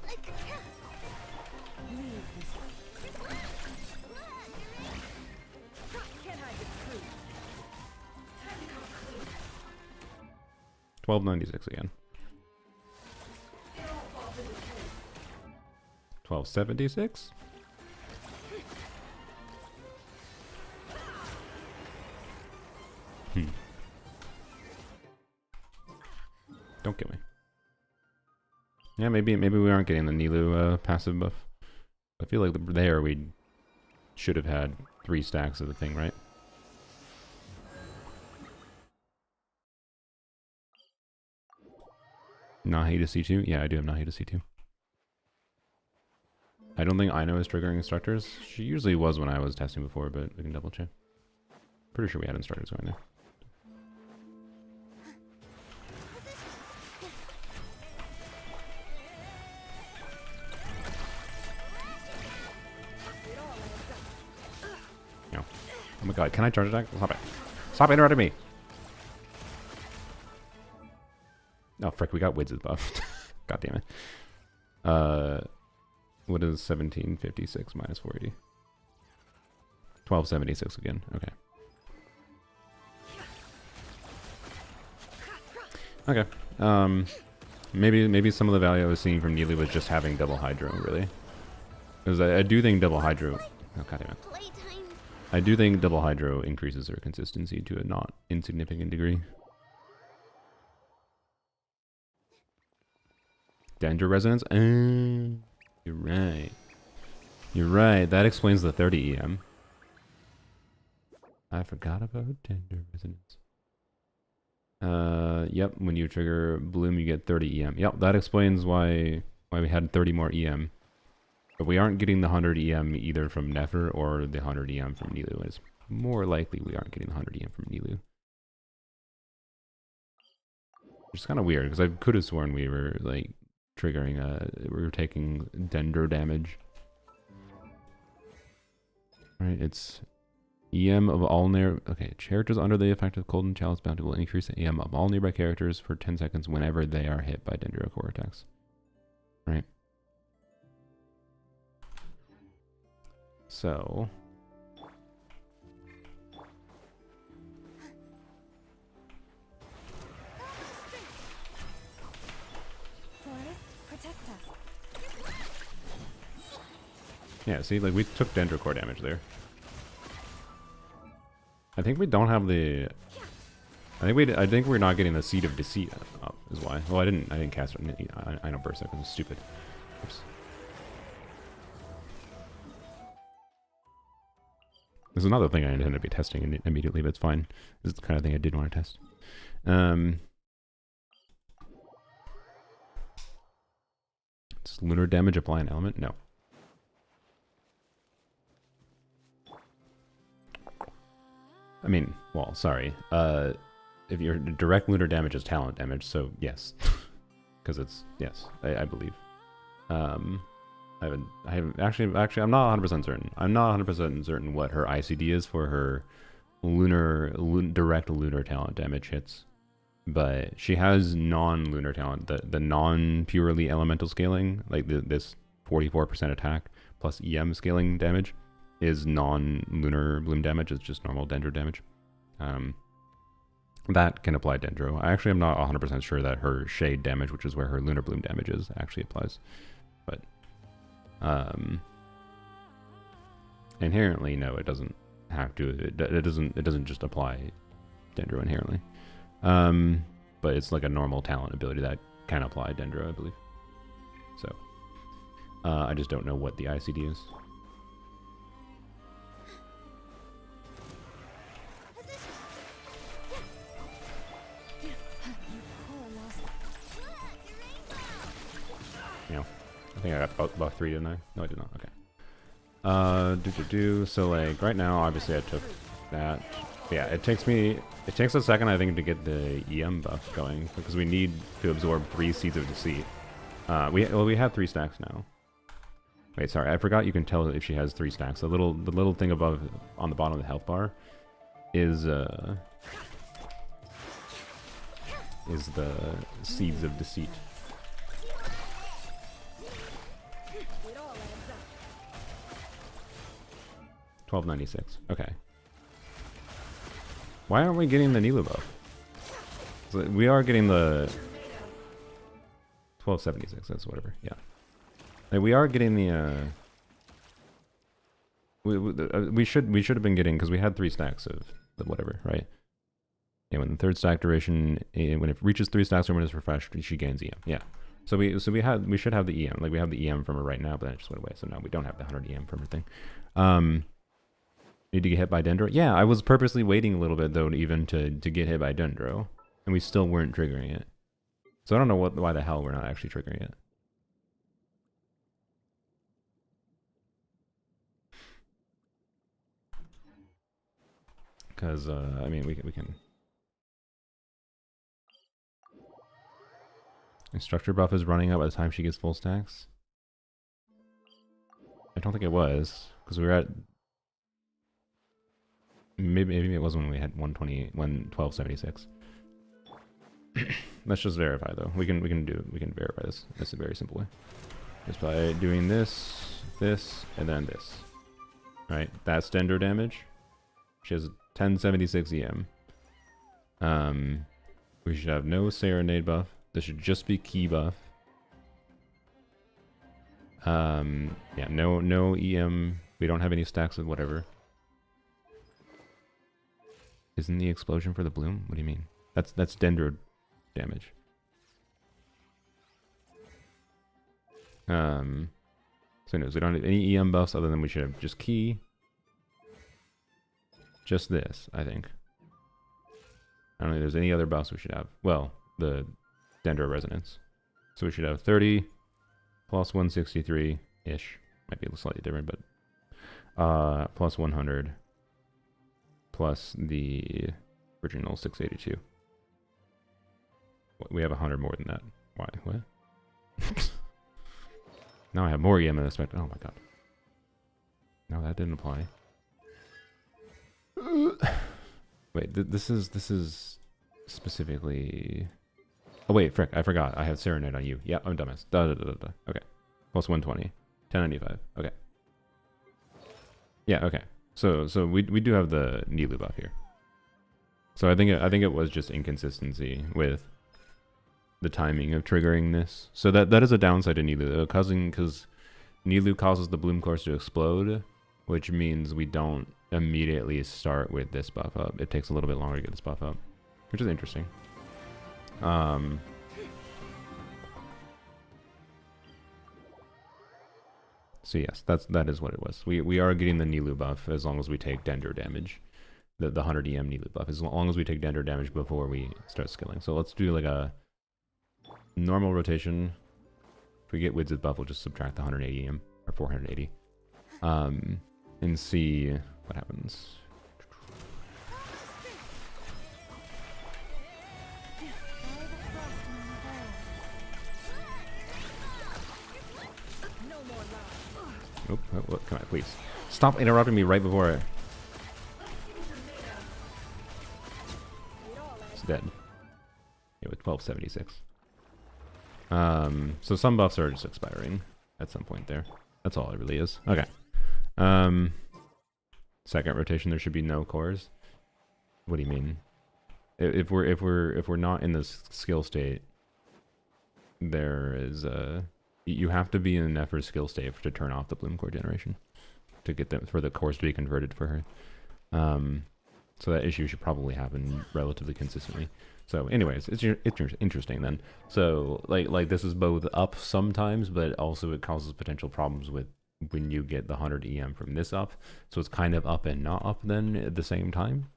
[SPEAKER 1] 1296 again. 1276? Don't kill me. Yeah, maybe we aren't getting the Nilu passive buff. I feel like there we should have had 3 stacks of the thing, right? Nahi to C2? Yeah, I do have Nahi to C2. I don't think Ino is triggering instructors. She usually was when I was testing before, but we can double check. Pretty sure we had instructors going there. No. Oh my god, can I charge attack? Stop it. Stop interrupting me! Oh frick, we got Wids' buff. God damn it. What is 1756 minus 480? 1276 again. Okay. Okay. Maybe some of the value I was seeing from Nilu was just having double hydro, really. Because I do think double hydro. Oh god damn it. I do think double hydro increases her consistency to a not insignificant degree. Dendro resonance? You're right. You're right. That explains the 30 EM. I forgot about Dendro resonance. Yep. When you trigger Bloom, you get 30 EM. Yep. That explains why we had 30 more EM. But we aren't getting the 100 EM either from Nefer or the 100 EM from Nilu. It's more likely we aren't getting the 100 EM from Nilu. Which is kind of weird because I could have sworn we were like triggering we were taking Dendro damage. Alright, it's EM of all near. Okay, characters under the effect of Cold and Chalice Bounty will increase the EM of all nearby characters for 10 seconds whenever they are hit by Dendro core attacks. Right. So Yeah, see, like, we took Dendro core damage there. I think we don't have the... I think we're not getting the Seed of Deceit up, is why. Well, I didn't cast it. I know Burst, because it's stupid. Oops. There's another thing I intended to be testing immediately, but it's fine. This is the kind of thing I did want to test. Does lunar damage apply an element? No. I mean, well, sorry. If your direct lunar damage is talent damage, so yes. Because it's, yes, I believe. Actually, I'm not 100% certain. I'm not 100% certain what her ICD is for her direct lunar talent damage hits. But she has non-lunar talent, the non-purely elemental scaling, like this 44% attack plus EM scaling damage is non-lunar bloom damage. It's just normal Dendro damage. That can apply Dendro. I actually am not 100% sure that her shade damage, which is where her lunar bloom damage is, actually applies. But inherently, no, it doesn't have to. It doesn't just apply Dendro inherently. But it's like a normal talent ability that can apply Dendro, I believe. So I just don't know what the ICD is. I think I got buff 3, didn't I? No, I did not. Okay. So like right now, obviously I took that. Yeah, it takes a second, I think, to get the EM buff going because we need to absorb 3 Seeds of Deceit. We have 3 stacks now. Wait, sorry, I forgot you can tell if she has 3 stacks. The little thing above on the bottom of the health bar is the Seeds of Deceit. $12.96. Okay. Why aren't we getting the Nilu buff? So we are getting the $12.76. That's whatever. Yeah. Like we are getting the. We should have been getting because we had 3 stacks of the whatever, right? Yeah. When the 3rd stack duration, when it reaches 3 stacks or when it's refreshed, she gains EM. Yeah. So we should have the EM. Like we have the EM from her right now, but then it just went away. So now we don't have the 100 EM from her thing. Need to get hit by Dendro? Yeah, I was purposely waiting a little bit though, to get hit by Dendro, and we still weren't triggering it. So I don't know why the hell we're not actually triggering it. Because I mean, we can. Instructor buff is running out by the time she gets full stacks. I don't think it was because we were at. Maybe it was when we had 1276. Let's just verify though. We can verify this. This is a very simple way. Just by doing this, and then this. Right? That's Dendro damage. She has 1076 EM. We should have no Serenade buff. This should just be key buff. Yeah, no EM. We don't have any stacks of whatever. Isn't the explosion for the bloom? What do you mean? That's Dendro damage. So anyways, we don't have any EM buffs other than we should have just key. Just this, I think. I don't think there's any other buffs we should have. Well, the Dendro resonance. So we should have 30 plus 163-ish. Might be slightly different, but plus 100 plus the original 682. We have 100 more than that. Why? What? Now I have more EM than expected. Oh my god. No, that didn't apply. Wait, this is specifically. Oh wait, frick! I forgot. I have Serenade on you. Yeah, I'm dumbass. Okay, plus 120, 1095. Okay. Yeah. Okay. So we do have the Nilu buff here. So I think it was just inconsistency with the timing of triggering this. So that is a downside to Nilu, because Nilu causes the bloom cores to explode, which means we don't immediately start with this buff up. It takes a little bit longer to get this buff up, which is interesting. So yes, that is what it was. We are getting the Nilu buff as long as we take Dender damage. The 100 EM Nilu buff, as long as we take Dender damage before we start skilling. So let's do like a normal rotation. If we get Widz's buff, we'll just subtract the 180 EM, or 480. And see what happens. Oop, oh, come on, please. Stop interrupting me right before I... It's dead. Yeah, with 1276. So some buffs are just expiring at some point there. That's all it really is. Okay. Second rotation, there should be no cores. What do you mean? If we're not in this skill state, there is you have to be in the Nefer skill state to turn off the bloom core generation to get them for the cores to be converted for her. So that issue should probably happen relatively consistently. So anyways, it's interesting then. So like this is both up sometimes, but also it causes potential problems with when you get the 100 EM from this up. So it's kind of up and not up then at the same time.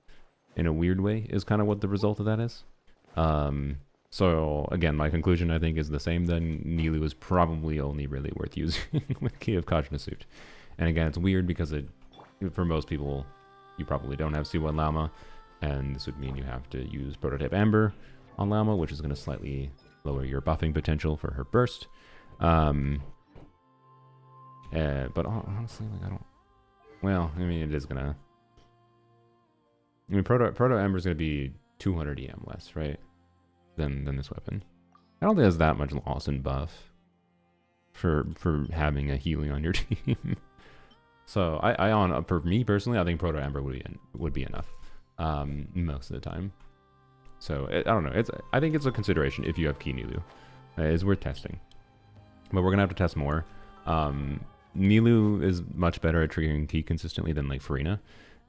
[SPEAKER 1] In a weird way is kind of what the result of that is. So again, my conclusion I think is the same then. Nilu is probably only really worth using with Key of Kajna suit. And again, it's weird because for most people, you probably don't have C1 Llama, and this would mean you have to use Prototype Amber on Llama, which is going to slightly lower your buffing potential for her burst. But honestly, like I don't... Well, I mean, it is going to... I mean, Proto Amber is going to be 200 EM less, right? Than this weapon. I don't think there's that much loss in buff for having a healing on your team. So for me personally, I think Proto Amber would be enough most of the time. So I don't know. I think it's a consideration if you have Key Nilu. It's worth testing, but we're gonna have to test more. Nilu is much better at triggering Key consistently than like Farina.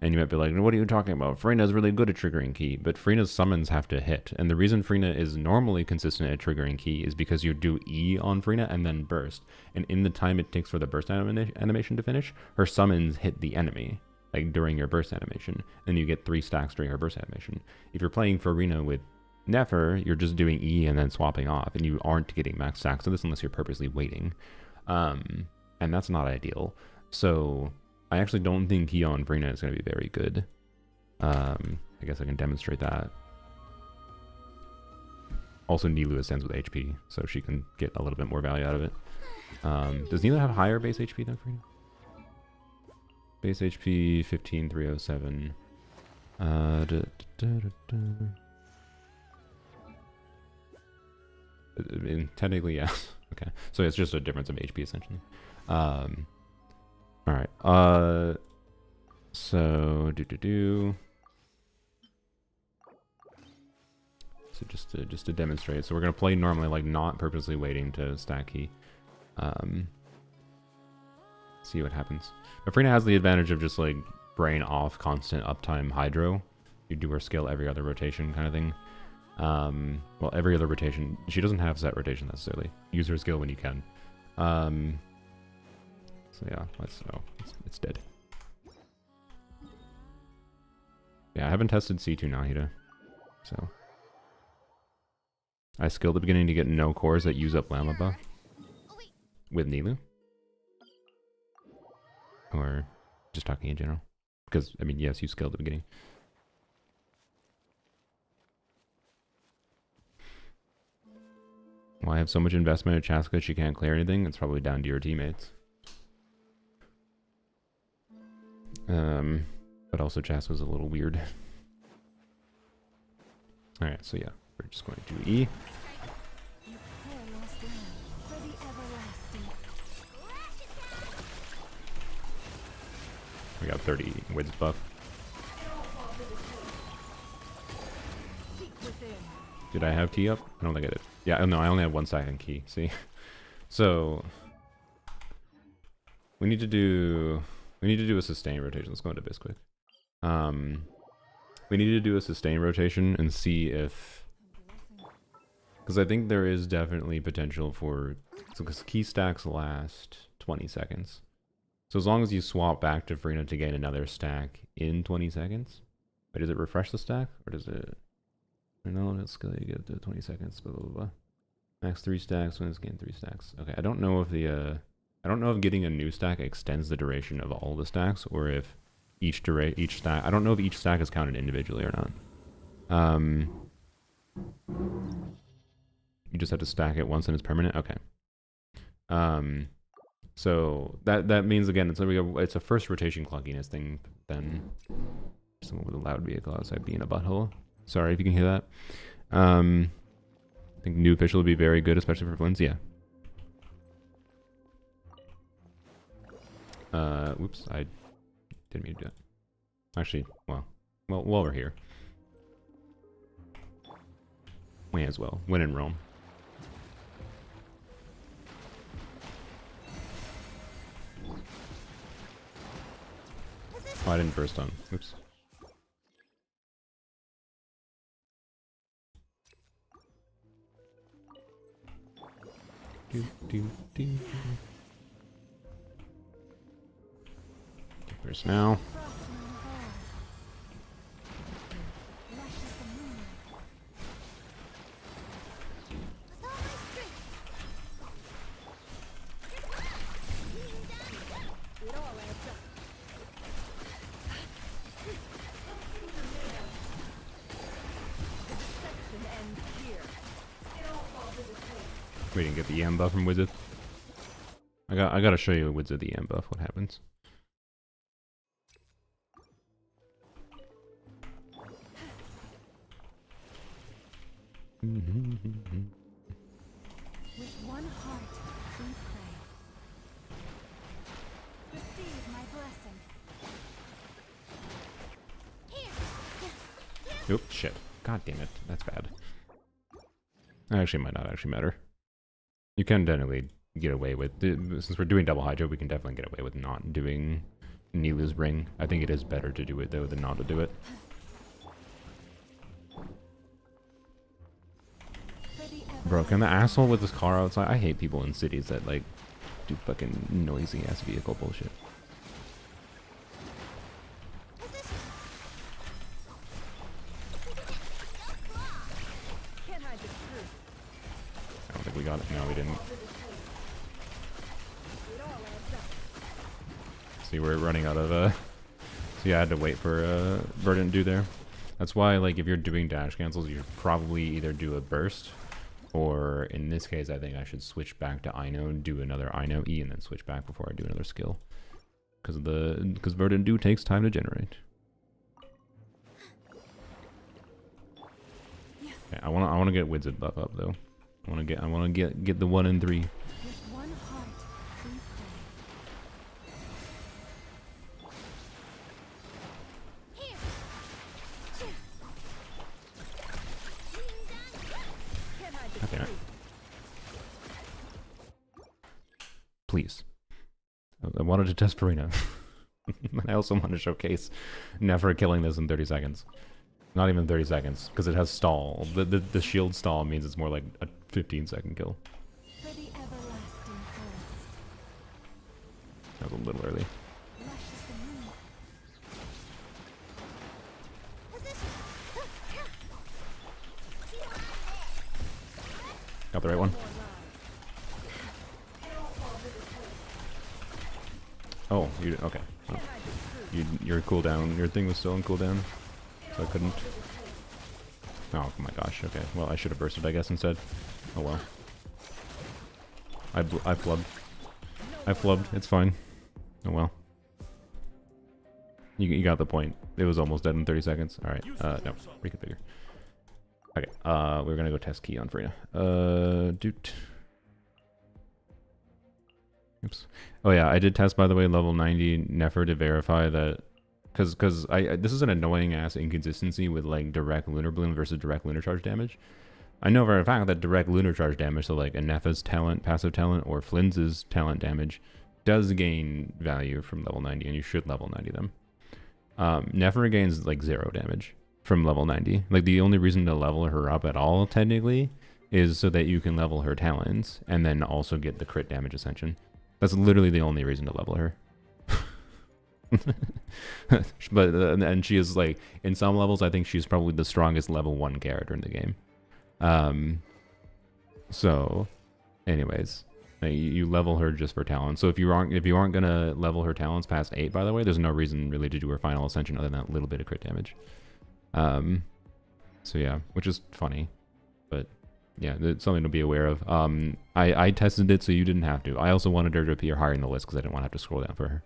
[SPEAKER 1] And you might be like, what are you talking about? Farina is really good at triggering Key, but Farina's summons have to hit. And the reason Farina is normally consistent at triggering Key is because you do E on Farina and then burst. And in the time it takes for the burst animation to finish, her summons hit the enemy, like during your burst animation. And you get 3 stacks during her burst animation. If you're playing Farina with Nefer, you're just doing E and then swapping off, and you aren't getting max stacks of this unless you're purposely waiting. And that's not ideal. So... I actually don't think Key on Farina is going to be very good. I guess I can demonstrate that. Also, Nilu ascends with HP, so she can get a little bit more value out of it. Does Nilu have higher base HP than Farina? Base HP 15,307. Technically, yes. Okay, so it's just a difference of HP essentially. All right. So So just to demonstrate, so we're gonna play normally, like not purposely waiting to stack Key. See what happens. But Farina has the advantage of just like brain off, constant uptime hydro. You do her skill every other rotation kind of thing. Well, every other rotation. She doesn't have set rotation necessarily. Use her skill when you can. So yeah, it's dead. Yeah, I haven't tested C2 Nahida, so I skilled at the beginning to get no cores that use up Llama buff with Nilu, or just talking in general, because I mean, yes, you skilled at the beginning. Why have so much investment in Chaska? She can't clear anything. It's probably down to your teammates. But also Chaska's a little weird. Alright, so yeah, we're just going to E. We got 30 Wids buff. Did I have Key up? I don't think I did. Yeah, no, I only have 1 stack on Key, see? So We need to do a sustain rotation. Let's go into Bisquick. We need to do a sustain rotation and see if, because I think there is definitely potential for, because key stacks last 20 seconds. So as long as you swap back to Farina to gain another stack in 20 seconds, wait, does it refresh the stack or does it? No, it's gonna get to 20 seconds. Blah blah blah. Max 3 stacks when it's gained 3 stacks. Okay, I don't know if I don't know if getting a new stack extends the duration of all the stacks, or if each stack. I don't know if each stack is counted individually or not. You just have to stack it once and it's permanent. Okay. So that means again it's a first rotation clunkiness thing. Then someone with a loud vehicle outside being a butthole. Sorry if you can hear that. I think new official would be very good, especially for Flynn's. Yeah. Whoops, I didn't mean to do that. Actually, well, while we're here, may as well win in Rome. Oh, I didn't burst on. Oops. Burst now. We didn't get the EM buff from Wizard. I gotta show you Wizard the EM buff. What happens?
[SPEAKER 3] With one heart, we pray. Receive my blessing.
[SPEAKER 1] Oop, shit. God damn it. That's bad. Actually, might not actually matter. You can definitely get away with, since we're doing double hydro, we can definitely get away with not doing Nilu's ring. I think it is better to do it though than not to do it. Bro, can the asshole with his car outside? I hate people in cities that like do fucking noisy ass vehicle bullshit. I don't think we got it. No, we didn't. See, we're running out of so yeah, I had to wait for verdant to do there. That's why, like, if you're doing dash cancels, you should probably either do a burst, or in this case, I think I should switch back to Ino and do another Ino E, and then switch back before I do another skill, because verdant do takes time to generate. Okay, I wanna get Wizard buff up though. I wanna get the 1 and 3. Okay. Please. I wanted to test Farina. I also want to showcase Nefer killing this in 30 seconds. Not even 30 seconds, because it has stall. The shield stall means it's more like a 15-second kill. That was a little early. Got the right one. Oh, you okay? Oh. Your cooldown, your thing was still on cooldown, so I couldn't. Oh my gosh. Okay. Well, I should have bursted, I guess, instead. Oh well. I flubbed. I flubbed. It's fine. Oh well. You got the point. It was almost dead in 30 seconds. All right. No. Reconfigure. Okay, we're gonna go test key on Farina. Dude. Oops. Oh yeah, I did test, by the way, level 90 Nefer to verify that, because this is an annoying ass inconsistency with like direct lunar bloom versus direct lunar charge damage. I know for a fact that direct lunar charge damage, so like a Nefa's talent, passive talent, or Flynn's talent damage, does gain value from level 90, and you should level 90 them. Nefer gains like 0 damage from level 90. Like the only reason to level her up at all, technically, is so that you can level her talents and then also get the crit damage Ascension. That's literally the only reason to level her. But and she is like, in some levels, I think she's probably the strongest level 1 character in the game. So, anyways, you level her just for talents. So if you aren't gonna level her talents past 8, by the way, there's no reason really to do her final Ascension other than that little bit of crit damage. So yeah, which is funny, but yeah, it's something to be aware of. I tested it so you didn't have to. I also wanted her to appear higher in the list because I didn't want to have to scroll down for her,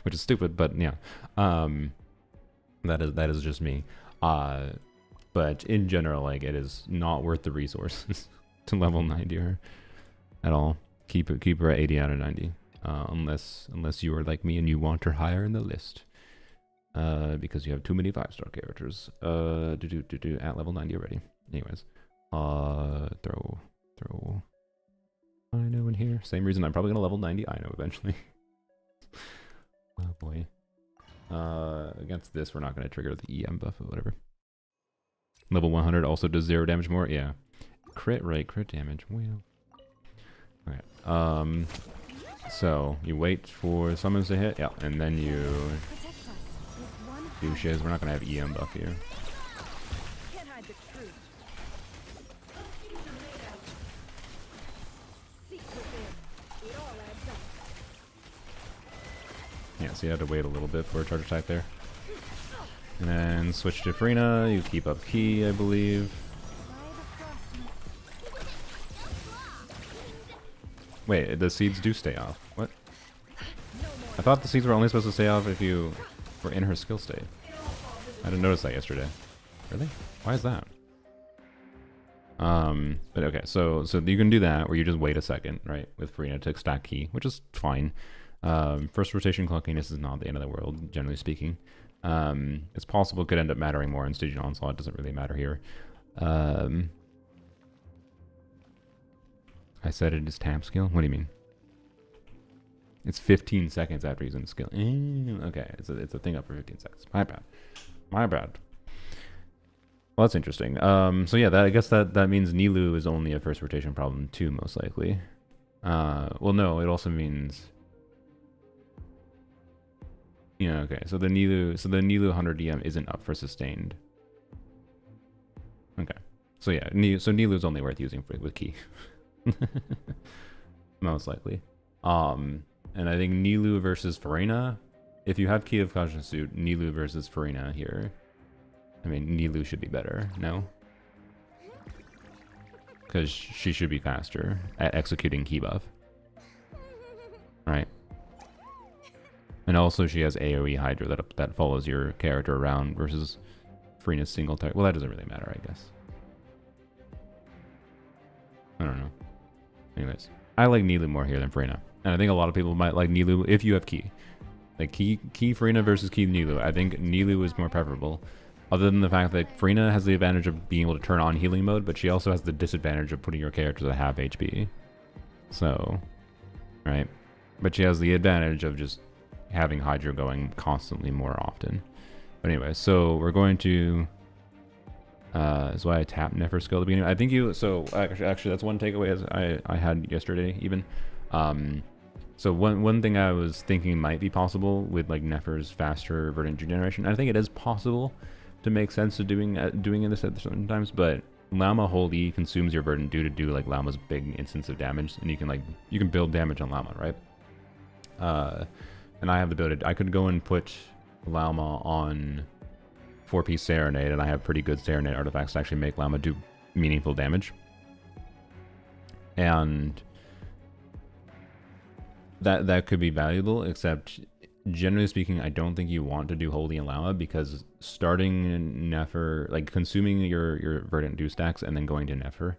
[SPEAKER 1] which is stupid, but yeah, that is just me. But in general, like, it is not worth the resources to level 90 her at all. Keep her at 80 out of 90, unless you are like me and you want her higher in the list. Because you have too many 5-star characters at level 90 already. Anyways, throw I know in here. Same reason I'm probably gonna level 90 I know eventually. Oh boy. Against this, we're not gonna trigger the EM buff or whatever. Level 100 also does 0 damage more. Yeah. Crit rate, crit damage. Well. Okay. So you wait for summons to hit. Yeah, and then you do shiz. We're not gonna have EM buff here.
[SPEAKER 3] Can't hide the truth. Seek within. It all adds up.
[SPEAKER 1] Yeah, so you had to wait a little bit for a charge attack there. And then switch to Farina. You keep up key, I believe. Wait, the seeds do stay off. What? I thought the seeds were only supposed to stay off if you were in her skill state. I didn't notice that yesterday. Really? Why is that? But okay, so you can do that where you just wait a second, right, with Farina to stack key, which is fine. First rotation clunkiness is not the end of the world, generally speaking. It's possible it could end up mattering more in Stygian Onslaught. It doesn't really matter here. I said it is tab skill? What do you mean? It's 15 seconds after using the skill. Okay, it's a thing up for 15 seconds. My bad. My bad. Well, that's interesting. So yeah, I guess that means Nilou is only a first rotation problem too, most likely. Well, no, it also means... Yeah, okay. So the Nilou 100 DM isn't up for sustained. Okay. So yeah, Nilou is only worth using with key. Most likely. And I think Nilou versus Farina, if you have Key of Conscience Suit, Nilou versus Farina here. I mean, Nilou should be better, no? Because she should be faster at executing key buff. Right? And also she has AoE Hydra that follows your character around versus Farina's single target. Well, that doesn't really matter, I guess. I don't know. Anyways, I like Nilou more here than Farina. And I think a lot of people might like Nilou if you have Key. Like Key Farina versus Key Nilou. I think Nilou is more preferable. Other than the fact that Farina has the advantage of being able to turn on healing mode, but she also has the disadvantage of putting your characters at half HP. So, right? But she has the advantage of just having Hydra going constantly more often. But anyway, so we're going to... is why I tapped Nefer skill at the beginning. I think you... So, actually that's one takeaway as I had yesterday, even. So one thing I was thinking might be possible with like Nefer's faster verdant regeneration. I think it is possible to make sense of doing this at certain times, but Llama Hold E consumes your verdant due to do like Llama's big instance of damage, and you can build damage on Llama, right? And I have the ability. I could go and put Llama on 4-piece Serenade, and I have pretty good Serenade artifacts to actually make Llama do meaningful damage. And that could be valuable, except generally speaking, I don't think you want to do Holy and Llama, because starting Nefer, like consuming your verdant do stacks and then going to Nefer,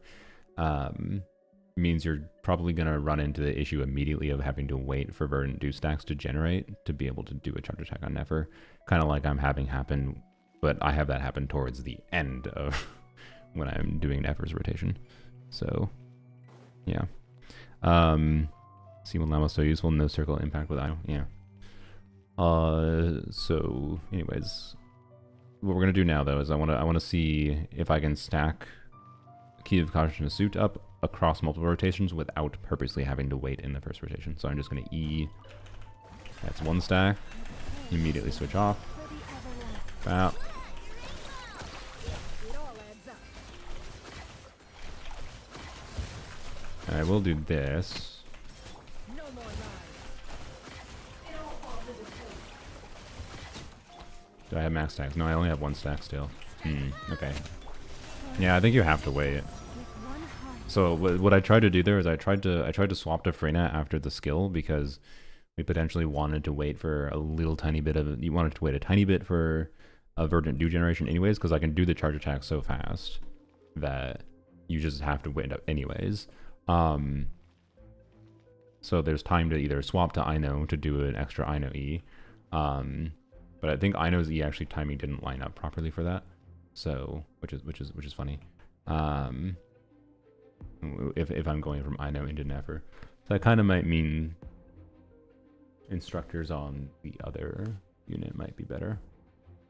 [SPEAKER 1] means you're probably going to run into the issue immediately of having to wait for verdant do stacks to generate to be able to do a charge attack on Nefer. Kind of like I'm having happen, but I have that happen towards the end of when I'm doing Nefer's rotation. So, yeah. See when Llama so useful, no circle impact with IO. Yeah. So anyways, what we're gonna do now though is I wanna see if I can stack Key of Caution Suit up across multiple rotations without purposely having to wait in the first rotation. So I'm just gonna E. That's one stack. Immediately switch off. Bap.
[SPEAKER 3] It all adds up.
[SPEAKER 1] I will do this.
[SPEAKER 3] No more lies.
[SPEAKER 1] Do I have max stacks? No, I only have one stack still. Okay. Yeah, I think you have to wait. So what I tried to do there is I tried to swap to Freyna after the skill because we potentially wanted to wait for a little tiny bit of you wanted to wait a tiny bit for a verdant dew generation anyways, because I can do the charge attack so fast that you just have to wait up anyways. So there's time to either swap to Ino to do an extra Ino E. But I think Ino's E actually timing didn't line up properly for that. So which is funny. If I'm going from Ino into Nefer. So that kind of might mean instructors on the other unit might be better.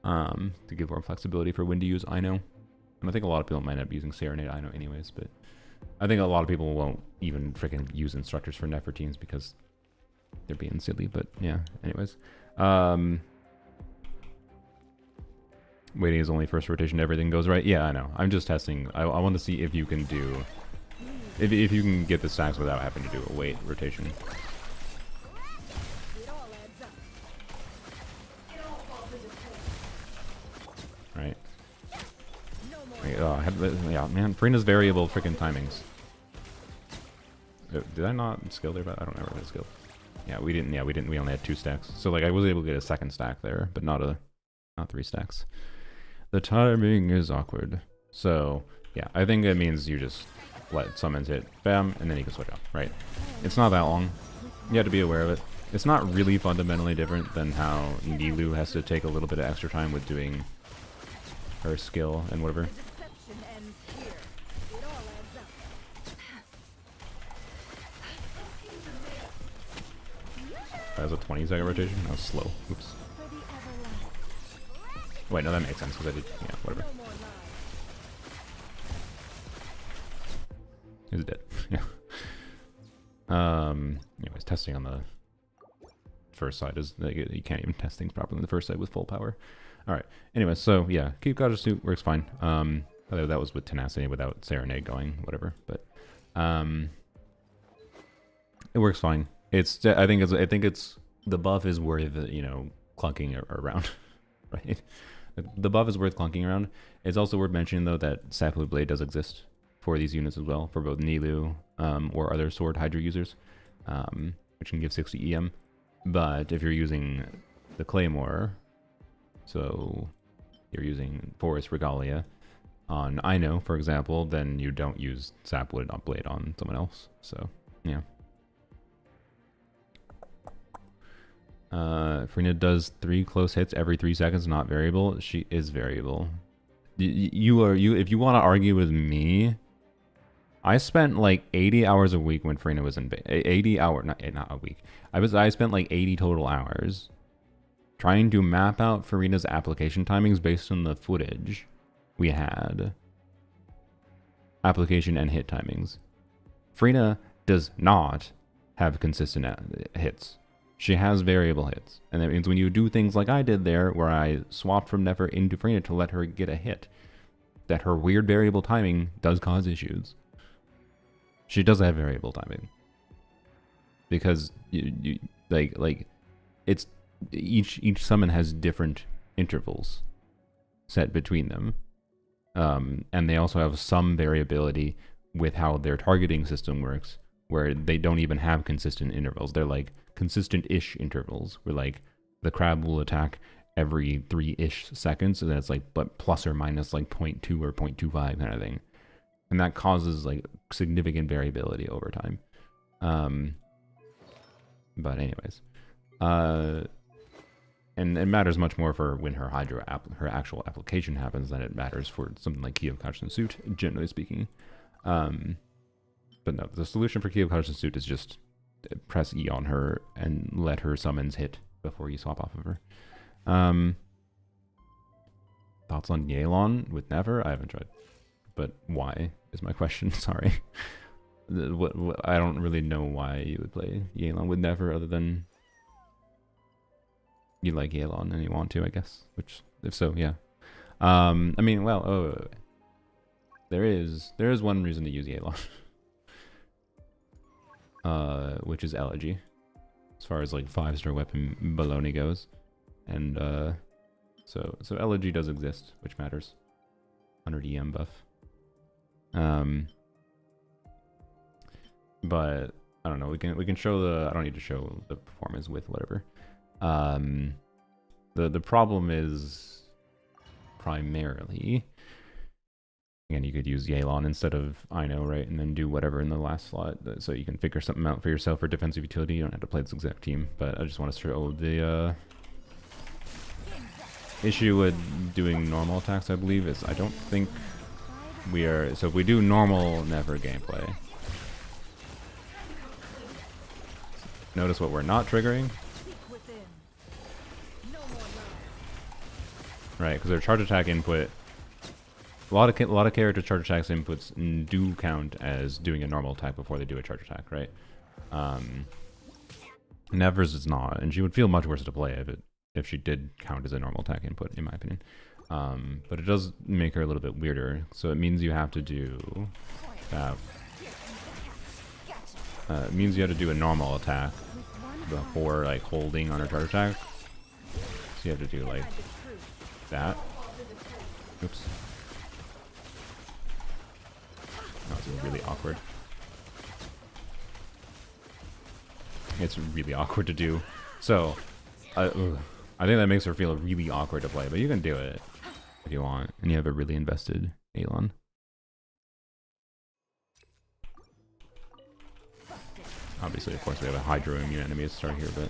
[SPEAKER 1] To give more flexibility for when to use Ino. And I think a lot of people might end up using Serenade Ino anyways, but I think a lot of people won't even freaking use instructors for Nefer teams because they're being silly, but yeah, anyways. Waiting is only first rotation, everything goes right. Yeah, I know. I'm just testing. I want to see if you can do... If you can get the stacks without having to do a wait rotation.
[SPEAKER 3] It all adds up.
[SPEAKER 1] Right.
[SPEAKER 3] No more.
[SPEAKER 1] Yeah, man. Freena's variable freaking timings. Did I not skill there? But I don't know where to skill. Yeah, we didn't. Yeah, we didn't. We only had 2 stacks. So like I was able to get a second stack there, but not 3 stacks. The timing is awkward. So yeah, I think it means you just let summons hit, bam, and then you can switch off. Right. It's not that long. You have to be aware of it. It's not really fundamentally different than how Nilu has to take a little bit of extra time with doing her skill and whatever.
[SPEAKER 3] Deception ends here. It all adds up.
[SPEAKER 1] That was a 20-second rotation. That was slow. Oops.
[SPEAKER 3] For the everlasting.
[SPEAKER 1] Wait, no, that makes sense because I did. Yeah, whatever.
[SPEAKER 3] No more lies.
[SPEAKER 1] He's dead. Yeah. Anyways, testing on the first side is like, you can't even test things properly on the first side with full power. All right. Anyways, so yeah, keep Goddess Suit works fine. That was with tenacity without Serenade going, whatever. But it works fine. It's I think it's the buff is worth clunking around, right? The buff is worth clunking around. It's also worth mentioning though that Sapling Blade does exist for these units as well, for both Nilu or other Sword Hydra users, which can give 60 EM. But if you're using the Claymore, so you're using Forest Regalia on Ino, for example, then you don't use Sapwood Blade on someone else. So, yeah. Frina does 3 close hits every 3 seconds, not variable. She is variable. If you want to argue with me, I spent like 80 hours a week when Frina was in 80 hours, not a week. I spent like 80 total hours trying to map out Frina's application timings based on the footage we had. Application and hit timings. Frina does not have consistent hits. She has variable hits. And that means when you do things like I did there, where I swapped from Nefer into Frina to let her get a hit, that her weird variable timing does cause issues. She does have variable timing. Because you it's each summon has different intervals set between them. And they also have some variability with how their targeting system works, where they don't even have consistent intervals. They're like consistent-ish intervals, where like the crab will attack every 3-ish seconds, and that's like but plus or minus like 0.2 or 0.25 kind of thing. And that causes like significant variability over time. But anyways, and it matters much more for when her her actual application happens than it matters for something like Key of Conscience Suit, generally speaking. But no, the solution for Key of Conscience Suit is just press E on her and let her summons hit before you swap off of her. Thoughts on Yelan with Nefer? I haven't tried. But why is my question. Sorry. I don't really know why you would play Yelan with Nefer other than you like Yelan and you want to, I guess. Which, if so, yeah. I mean, well, wait. There is one reason to use Yelan. Which is Elegy. As far as like 5-star weapon baloney goes. And so Elegy does exist, which matters. 100 EM buff. But I don't know, we can show the, I don't need to show the performance with whatever. The problem is primarily, again, you could use Yelan instead of Ino, right? And then do whatever in the last slot, so you can figure something out for yourself for defensive utility. You don't have to play this exact team, but I just want to show the issue with doing normal attacks, I believe, is I don't think we are, so if we do normal Nefer gameplay, notice what we're not triggering. Right, because their charge attack input, a lot of character charge attacks inputs do count as doing a normal attack before they do a charge attack, right? Never's is not, and she would feel much worse to play if she did count as a normal attack input, in my opinion. But it does make her a little bit weirder, so it means you have to do that. It means you have to do a normal attack before like holding on her charge attack. So you have to do like that. Oops. That was really awkward. It's really awkward to do. So, I think that makes her feel really awkward to play, but you can do it if you want, and you have a really invested Alon. Obviously, of course, we have a Hydro immune enemy to start here, but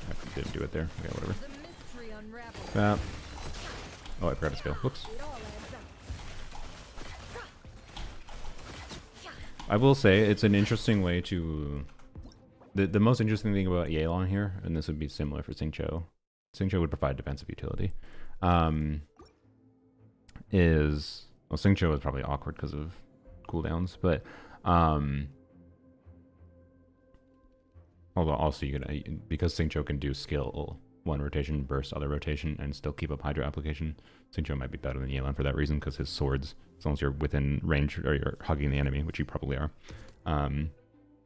[SPEAKER 1] I didn't do it there. Okay, whatever. Oh, I forgot to skill. Whoops. I will say it's an interesting way to. The most interesting thing about Yelan here, and this would be similar for Xingqiu. Xingqiu would provide defensive utility. Is well, Xingqiu is probably awkward because of cooldowns, but although also you can, because Xingqiu can do skill 1 rotation, burst other rotation, and still keep up Hydro application, Xingqiu might be better than Yelan for that reason, because his swords, as long as you're within range or you're hugging the enemy, which you probably are,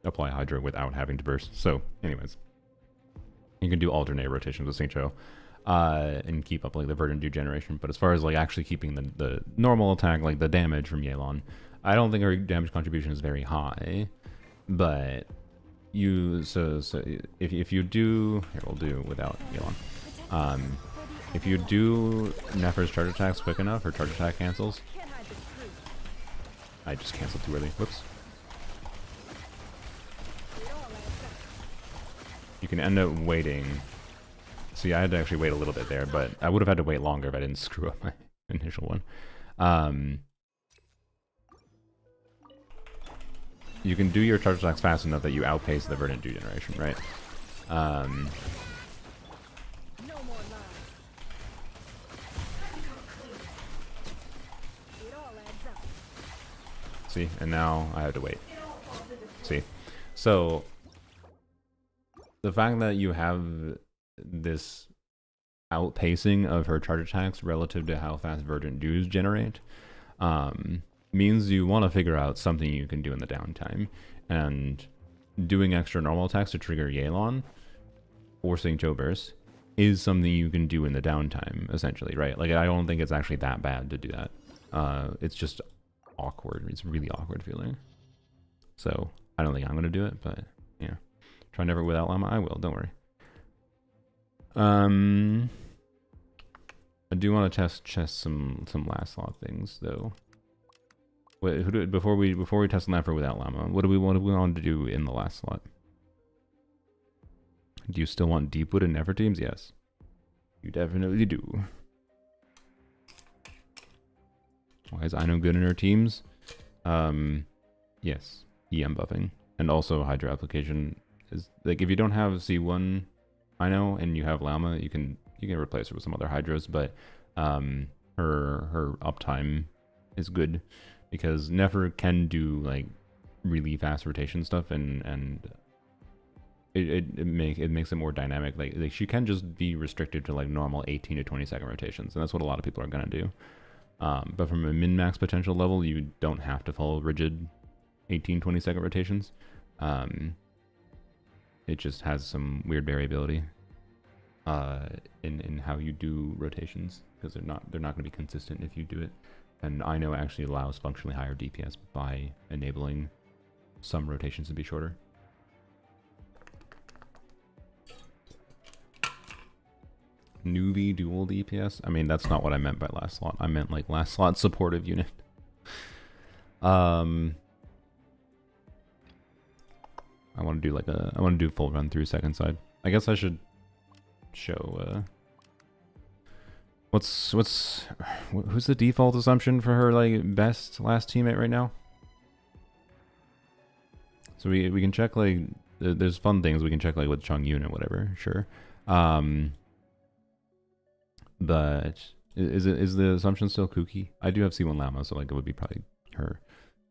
[SPEAKER 1] apply Hydro without having to burst. So, anyways, you can do alternate rotations with Xingqiu and keep up like the verdant generation. But as far as like actually keeping the normal attack, like the damage from Yelan, I don't think her damage contribution is very high. But you so if you do here, we'll do without Yelan. If you do Nefer's charge attacks quick enough, her charge attack cancels. I just canceled too early. Whoops. You can end up waiting. See, I had to actually wait a little bit there, but I would have had to wait longer if I didn't screw up my initial one. You can do your charge attacks fast enough that you outpace the verdant generation, right? See, and now I have to wait. See, so the fact that you have this outpacing of her charge attacks relative to how fast verdant dues generate means you want to figure out something you can do in the downtime, and doing extra normal attacks to trigger Yelan or Xingqiu burst is something you can do in the downtime, essentially, right? Like, I don't think it's actually that bad to do that. It's just awkward. It's really awkward feeling. So I don't think I'm gonna do it, but yeah, try Never without Llama. I will, don't worry. I do want to test some last slot things though. Wait, before we test Nefer without Llama, what do we want to do in the last slot? Do you still want Deepwood and Nefer teams? Yes, you definitely do. Why is Ino good in her teams? Yes, EM buffing. And also Hydra application is like if you don't have C1 Ino and you have Llama, you can replace her with some other Hydras, but her uptime is good because Nefer can do like really fast rotation stuff and it makes it more dynamic. Like she can just be restricted to like normal 18 to 20 second rotations, and that's what a lot of people are gonna do. But from a min-max potential level, you don't have to follow rigid 18-20 second rotations. It just has some weird variability in how you do rotations because they're not going to be consistent if you do it. And I know actually allows functionally higher DPS by enabling some rotations to be shorter. Newbie dual DPS. I mean, that's not what I meant by last slot. I meant like last slot supportive unit. I want to do like I want to do full run through second side. I guess I should show who's the default assumption for her like best last teammate right now? So we can check like there's fun things we can check like with Chung Yun and whatever, sure. But is the assumption still kooky? I do have C1 Llama, so like it would be probably her.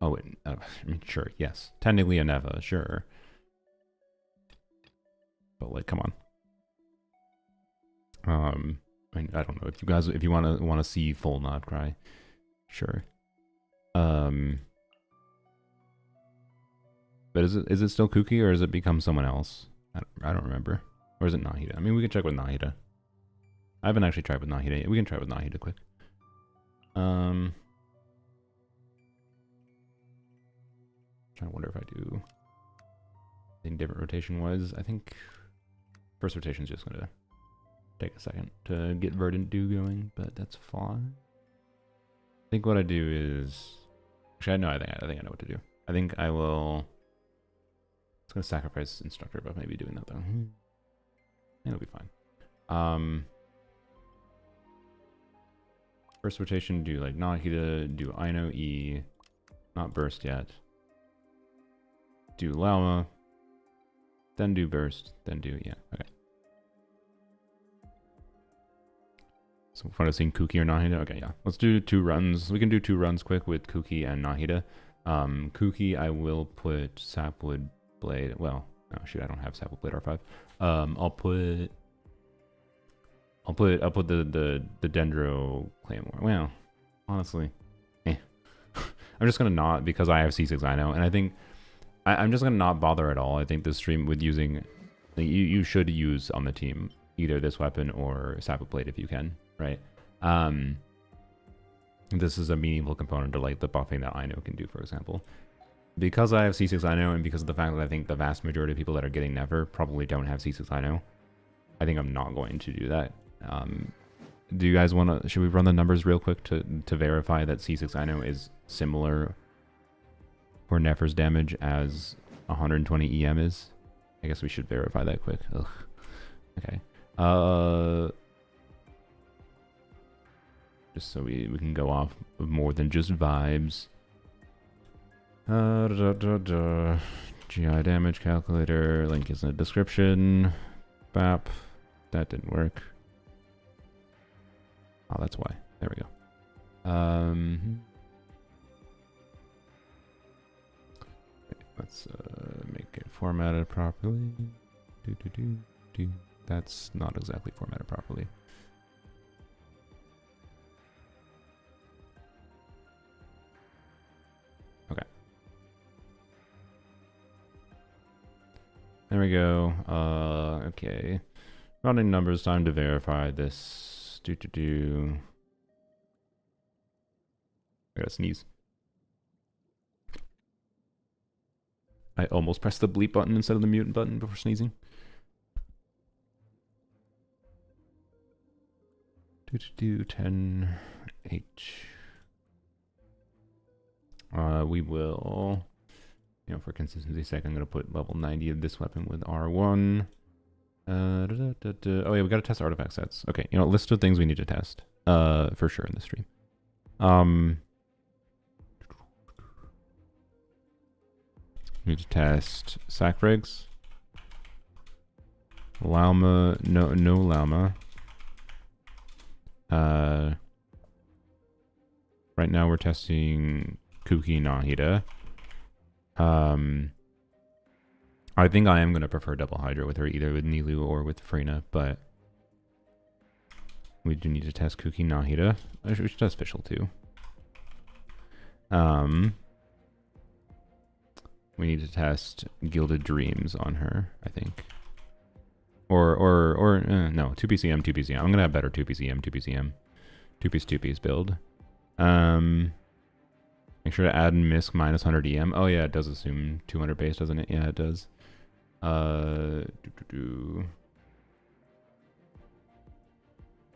[SPEAKER 1] Oh wait, I mean sure, yes, technically a Neva, sure. But like, come on. I mean, I don't know if you guys if you want to see full nod cry, sure. But is it still kooky or has it become someone else? I don't remember. Or is it Nahida? I mean, we can check with Nahida. I haven't actually tried with Nahida yet. We can try with Nahida quick. Trying to wonder if I do anything different rotation wise. I think first rotation is just gonna take a second to get verdant dew going, but that's fine. I think what I do is actually I think I know what to do. I think I will. It's gonna sacrifice Instructor, but maybe doing that though. It'll be fine. First rotation, do like Nahida, do Ino E, not burst yet. Do Llama, then do burst, then do yeah. Okay. So fun of seeing Kuki or Nahida. Okay, yeah. Let's do 2 runs. We can do 2 runs quick with Kuki and Nahida. Kuki, I will put Sapwood Blade. Well, oh shoot, I don't have Sapwood Blade R5. I'll put the Dendro Claymore. Well, honestly, I'm just gonna not because I have C6 Ino, and I think I'm just gonna not bother at all. I think this stream with using, like, you should use on the team either this weapon or Sapwood Blade if you can, right? This is a meaningful component to like the buffing that Ino can do, for example. Because I have C6 Ino, and because of the fact that I think the vast majority of people that are getting Nefer probably don't have C6 Ino, I think I'm not going to do that. Do you guys want to, should we run the numbers real quick to verify that C6 Ino is similar for Nefer's damage as 120 EM is? I guess we should verify that quick. Ugh. Okay. Just so we can go off of more than just vibes. GI damage calculator, link is in the description. Bap. That didn't work. Oh, that's why. There we go. Let's make it formatted properly. That's not exactly formatted properly. Okay. There we go. Okay. Running numbers, time to verify this. I gotta sneeze. I almost pressed the bleep button instead of the mute button before sneezing. 10 H. We will, you know, for consistency's sake, I'm gonna put level 90 of this weapon with R1. Oh yeah, we gotta test artifact sets. Okay, you know, list of things we need to test. For sure in the stream. We need to test Sacrigs. Llama, no Llama. Right now we're testing Kuki Nahida. I think I am going to prefer double Hydra with her, either with Nilu or with Freyna, but we do need to test Kuki Nahida. We should test Fischl too. We need to test Gilded Dreams on her, I think. Or no, 2PCM, 2PCM. I'm going to have better 2PCM, 2PCM. 2-piece, 2-piece build. Make sure to add and misc minus 100 EM. Oh yeah, it does assume 200 base, doesn't it? Yeah, it does.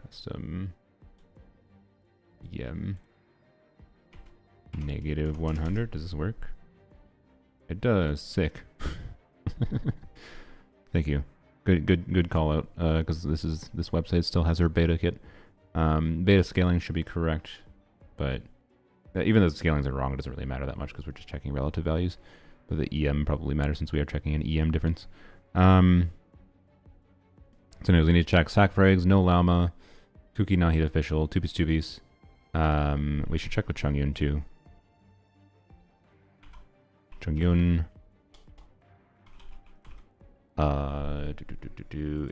[SPEAKER 1] Custom EM negative 100. Does this work? It does. Sick. Thank you. Good call out. Because this website still has her beta kit. Beta scaling should be correct, but even though the scalings are wrong, it doesn't really matter that much because we're just checking relative values. But the EM probably matters since we are checking an EM difference. So anyways, we need to check Sacrigs, no Llama, Kuki Nahida Fischl, 2-piece, 2-piece. We should check with Chongyun too. Chongyun.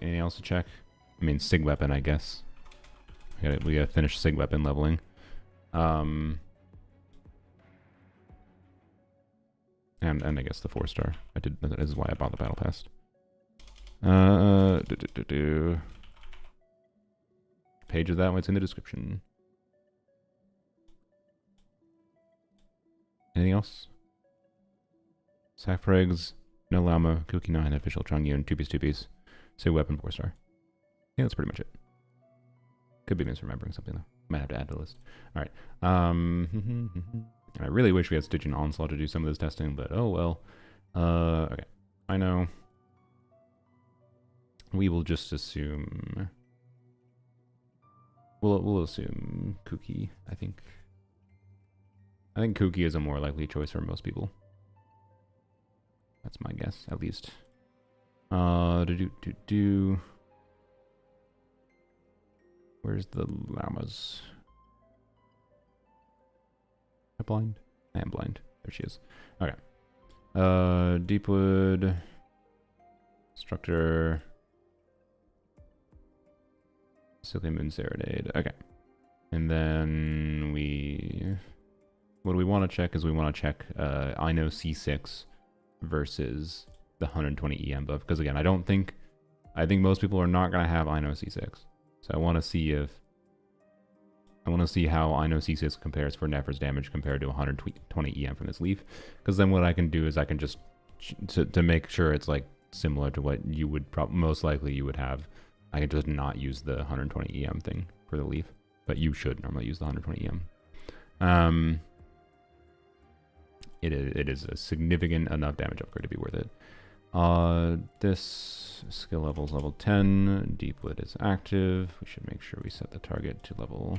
[SPEAKER 1] Anything else to check? I mean, Sig Weapon, I guess. We gotta finish Sig Weapon leveling. And I guess the 4-star. That is why I bought the battle pass. Page of that one, it's in the description. Anything else? Sacrigs, no Llama, Kuki Nahida Fischl, Chongyun, 2-piece, 2-piece. Say weapon 4-star. Yeah, that's pretty much it. Could be misremembering something though. Might have to add to the list. Alright. I really wish we had Stitch and Onslaught to do some of this testing, but oh well. Okay. I know. We will just assume... We'll assume Kuki, I think. I think Kuki is a more likely choice for most people. That's my guess, at least. Where's the llamas? Am I blind? I am blind. There she is. Okay. Deepwood. Instructor. Silky Moon Serenade. Okay. And then what we want to check is we want to check Ino C6 versus the 120 EM buff. Because again, I think most people are not going to have Ino C6. So I want to see how Ino C6 compares for Nefer's damage compared to 120 EM from this leaf. Because then what I can do is I can just, to make sure it's like similar to what you would most likely you would have, I can just not use the 120 EM thing for the leaf. But you should normally use the 120 EM. It is a significant enough damage upgrade to be worth it. This skill level is level 10. Deepwood is active. We should make sure we set the target to level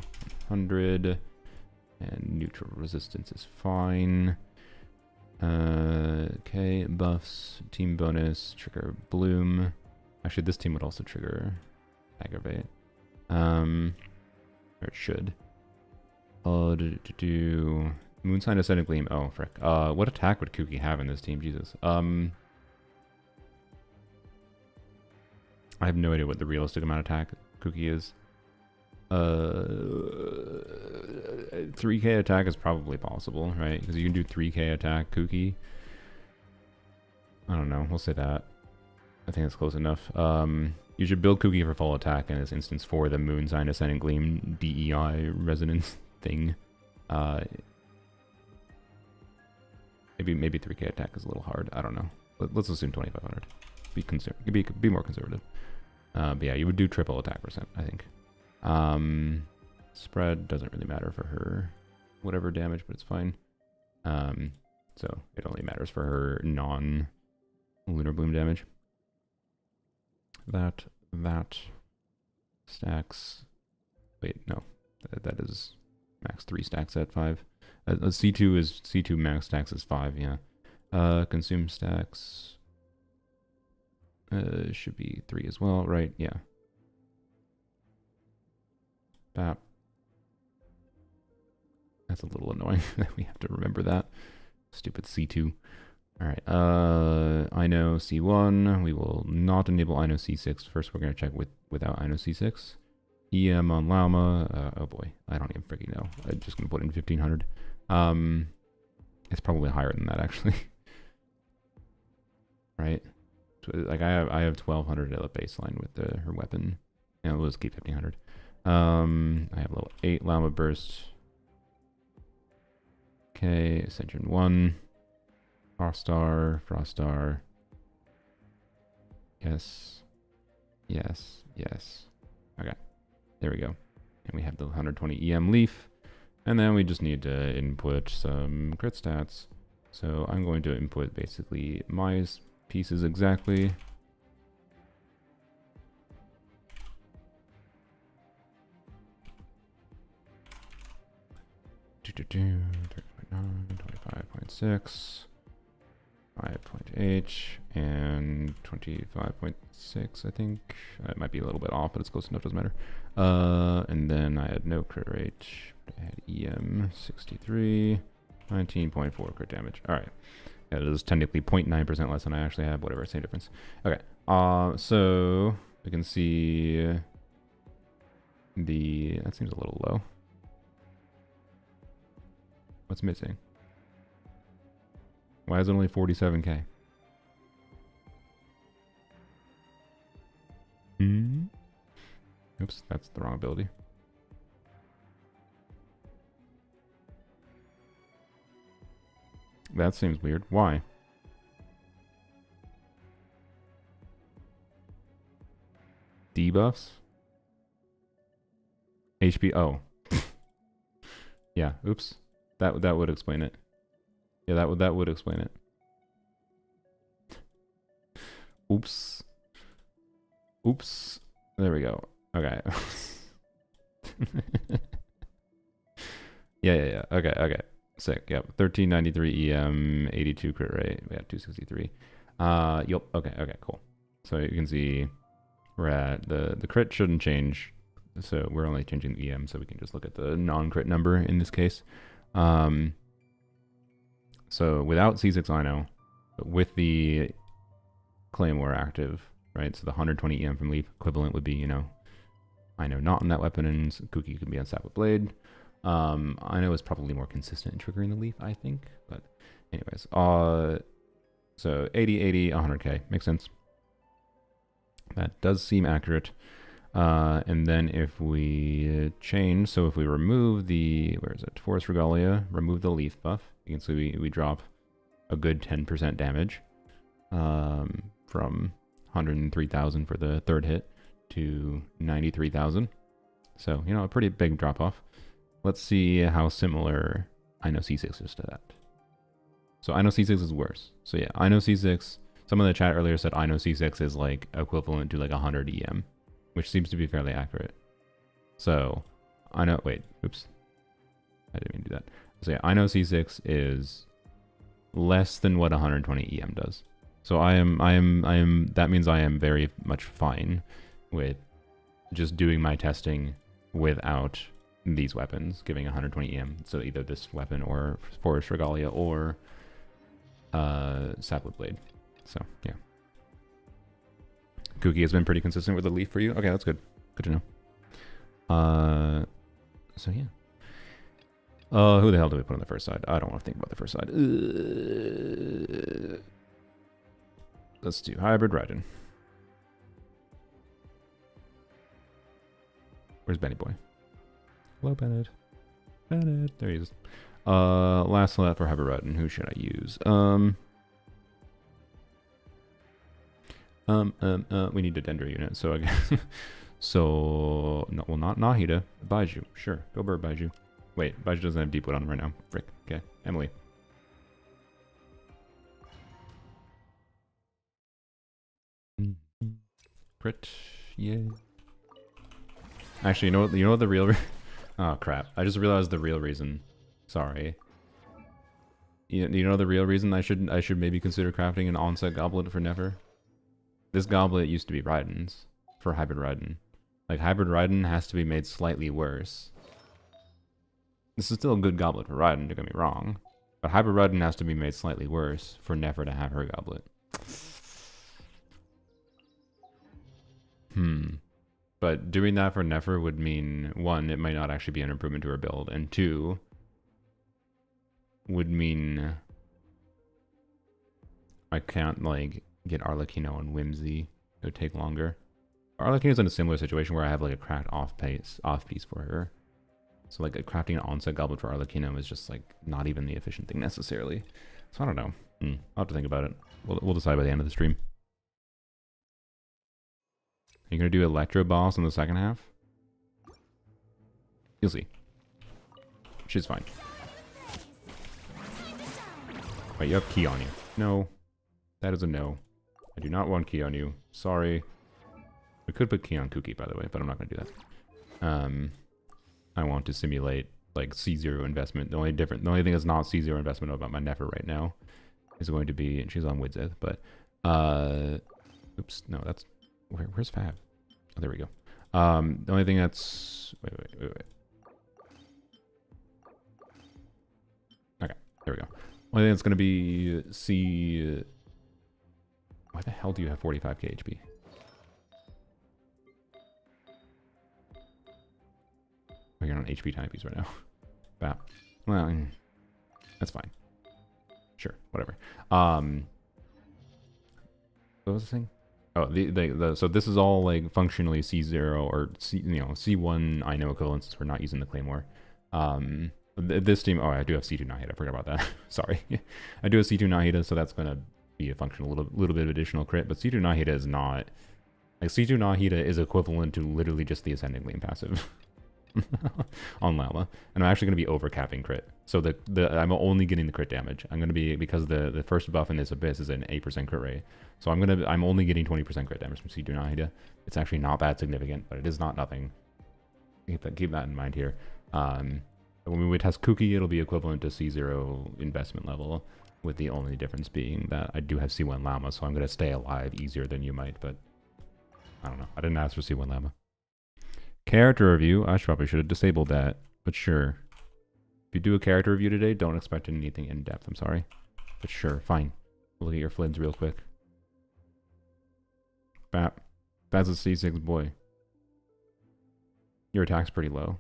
[SPEAKER 1] 100. And neutral resistance is fine. Okay, buffs, team bonus, trigger bloom. Actually, this team would also trigger aggravate. Or it should. Moonsign Ascendant Gleam. Oh, frick. What attack would Kuki have in this team? Jesus. I have no idea what the realistic amount of attack Kuki is. 3k attack is probably possible, right? Because you can do 3k attack Kuki. I don't know. We'll say that. I think that's close enough. You should build Kuki for full attack in this instance for the Moonsign Ascendant Gleam DEI resonance thing. Maybe 3k attack is a little hard. I don't know. Let's assume 2500. Be more conservative. But yeah, you would do triple attack percent, I think. Spread doesn't really matter for her whatever damage, but it's fine. So it only matters for her non-lunar bloom damage. That stacks. Wait, no, that is max 3 stacks at 5. C2 max stacks is 5. Yeah. Consume stacks. Should be 3 as well, right? Yeah. Bap. That's a little annoying that we have to remember that. Stupid C2. Alright, I know C1. We will not enable I know C6. First, we're going to check without I know C6. EM on Llama. Oh boy, I don't even freaking know. I'm just going to put in 1500. It's probably higher than that, actually. Right? Like, I have 1200 at the baseline with her weapon. And we'll just keep 1500. I have level 8 Llama Burst. Okay, Ascension 1. Frostar, Frostar. Yes. Yes. Yes. Okay. There we go. And we have the 120 EM leaf. And then we just need to input some crit stats. So I'm going to input basically my pieces exactly. Do 30.9, 25.6. 5.8 and 25.6, I think. It might be a little bit off, but it's close enough, doesn't matter. And then I had no crit rate. I had EM 63, 19.4 crit damage. All right. Yeah, it is technically 0.9% less than I actually have. Whatever, same difference. Okay. So we can see that seems a little low. What's missing? Why is it only 47k? Oops, that's the wrong ability. That seems weird. Why? Debuffs? HP. Oh. Yeah, oops. That would explain it. Yeah, that would explain it. Oops. Oops. There we go. Okay. Yeah. Okay. Sick. Yep. 1393 EM, 82 crit rate. We have 263. Yep. Okay. Cool. So you can see we're at the crit shouldn't change. So we're only changing the EM, so we can just look at the non-crit number in this case. So without C6 Ino, but with the Claymore active, right? So the 120 EM from Leaf equivalent would be, Ino not on that weapon, and Kuki could be on Sap with Blade. Ino is probably more consistent in triggering the Leaf, I think. But anyways, so 80, 100k. Makes sense. That does seem accurate. And then if we change, so if we remove the, where is it? Forest Regalia, remove the leaf buff, you can see we drop a good 10% damage from 103,000 for the third hit to 93,000. So, a pretty big drop off. Let's see how similar I know C6 is to that. So I know C6 is worse. So yeah, I know C6. Someone in the chat earlier said I know C6 is like equivalent to like 100 EM. Which seems to be fairly accurate. So, I know, wait, oops. I didn't mean to do that. So yeah, I know C6 is less than what 120 EM does. So that means I am very much fine with just doing my testing without these weapons, giving 120 EM. So either this weapon or Forest Regalia or Sapwood Blade. So, yeah. Kuki has been pretty consistent with the leaf for you. Okay, that's good. Good to know. So yeah. Who the hell do we put on the first side? I don't want to think about the first side. Let's do Hybrid Raiden. Where's Benny Boy? Hello, Bennett. Bennett. There he is. Last slot for Hybrid Raiden. Who should I use? We need a Dendro unit, so I guess. So, no, well, not Nahida. Baiju. Sure. Go Bird Baiju. Wait, Baiju doesn't have Deep Wood on him right now. Frick. Okay. Emily. Crit. Yay. Actually, you know what the real oh, crap. I just realized the real reason. Sorry. You know the real reason I should maybe consider crafting an onset goblet for Nefer? This goblet used to be Raiden's for hybrid Raiden. Like hybrid Raiden has to be made slightly worse. This is still a good goblet for Raiden, don't get me wrong. But hybrid Raiden has to be made slightly worse for Nefer to have her goblet. But doing that for Nefer would mean, one, it might not actually be an improvement to her build, and two, would mean I can't, like, get Arlecchino and Whimsy. It would take longer. Arlecchino's in a similar situation where I have, like, a cracked off piece for her. So, like, crafting an onset goblet for Arlecchino is just, like, not even the efficient thing necessarily. So, I don't know. I'll have to think about it. We'll decide by the end of the stream. Are you going to do Electro Boss in the second half? You'll see. She's fine. Wait, you have key on you. No. That is a no. I do not want key on you. Sorry. We could put key on Kuki, by the way, but I'm not going to do that. I want to simulate, like, C0 investment. The only thing that's not C0 investment about my Nefer right now is going to be, and she's on Widzeth, but, oops, no, that's, where's Fab? Oh, there we go. The only thing that's, wait. Okay, there we go. Only thing that's going to be C... Why the hell do you have 45k HP? Oh, you're on HP timepiece right now. Wow. Well, that's fine. Sure, whatever. What was the thing? Oh, so this is all like functionally C0 or C1 I know equivalents since we're not using the Claymore. This team, oh, I do have C2 Nahida. I forgot about that. Sorry. I do have C2 Nahida, so that's going to be a functional little bit of additional crit, but C2 Nahida is not... Like, C2 Nahida is equivalent to literally just the Ascending Gleam passive on Llama. And I'm actually going to be overcapping crit. So I'm only getting the crit damage. I'm going to be, because the first buff in this Abyss is an 8% crit rate. So I'm only getting 20% crit damage from C2 Nahida. It's actually not that significant, but it is not nothing. Keep that in mind here. When we test Kuki, it'll be equivalent to C0 investment level, with the only difference being that I do have C1 Llama, so I'm going to stay alive easier than you might, but I don't know. I didn't ask for C1 Llama. Character review, I probably should have disabled that, but sure. If you do a character review today, don't expect anything in depth, I'm sorry. But sure, fine. We'll look at your Flins real quick. Bap. That's a C6 boy. Your attack's pretty low.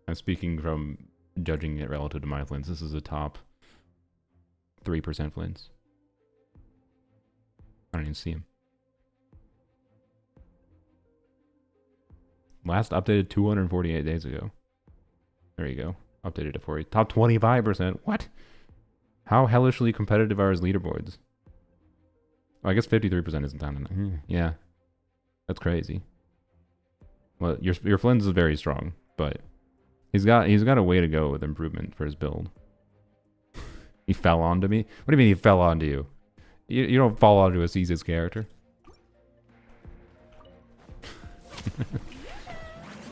[SPEAKER 1] I'm speaking from judging it relative to my Flins. This is a top 3% Flins. I don't even see him. Last updated 248 days ago. There you go. Updated to 40. Top 25%. What? How hellishly competitive are his leaderboards? Oh, I guess 53% isn't down enough. Yeah. That's crazy. Well, your Flins is very strong, but he's got a way to go with improvement for his build. He fell onto me? What do you mean he fell onto you? You don't fall onto a C6 character.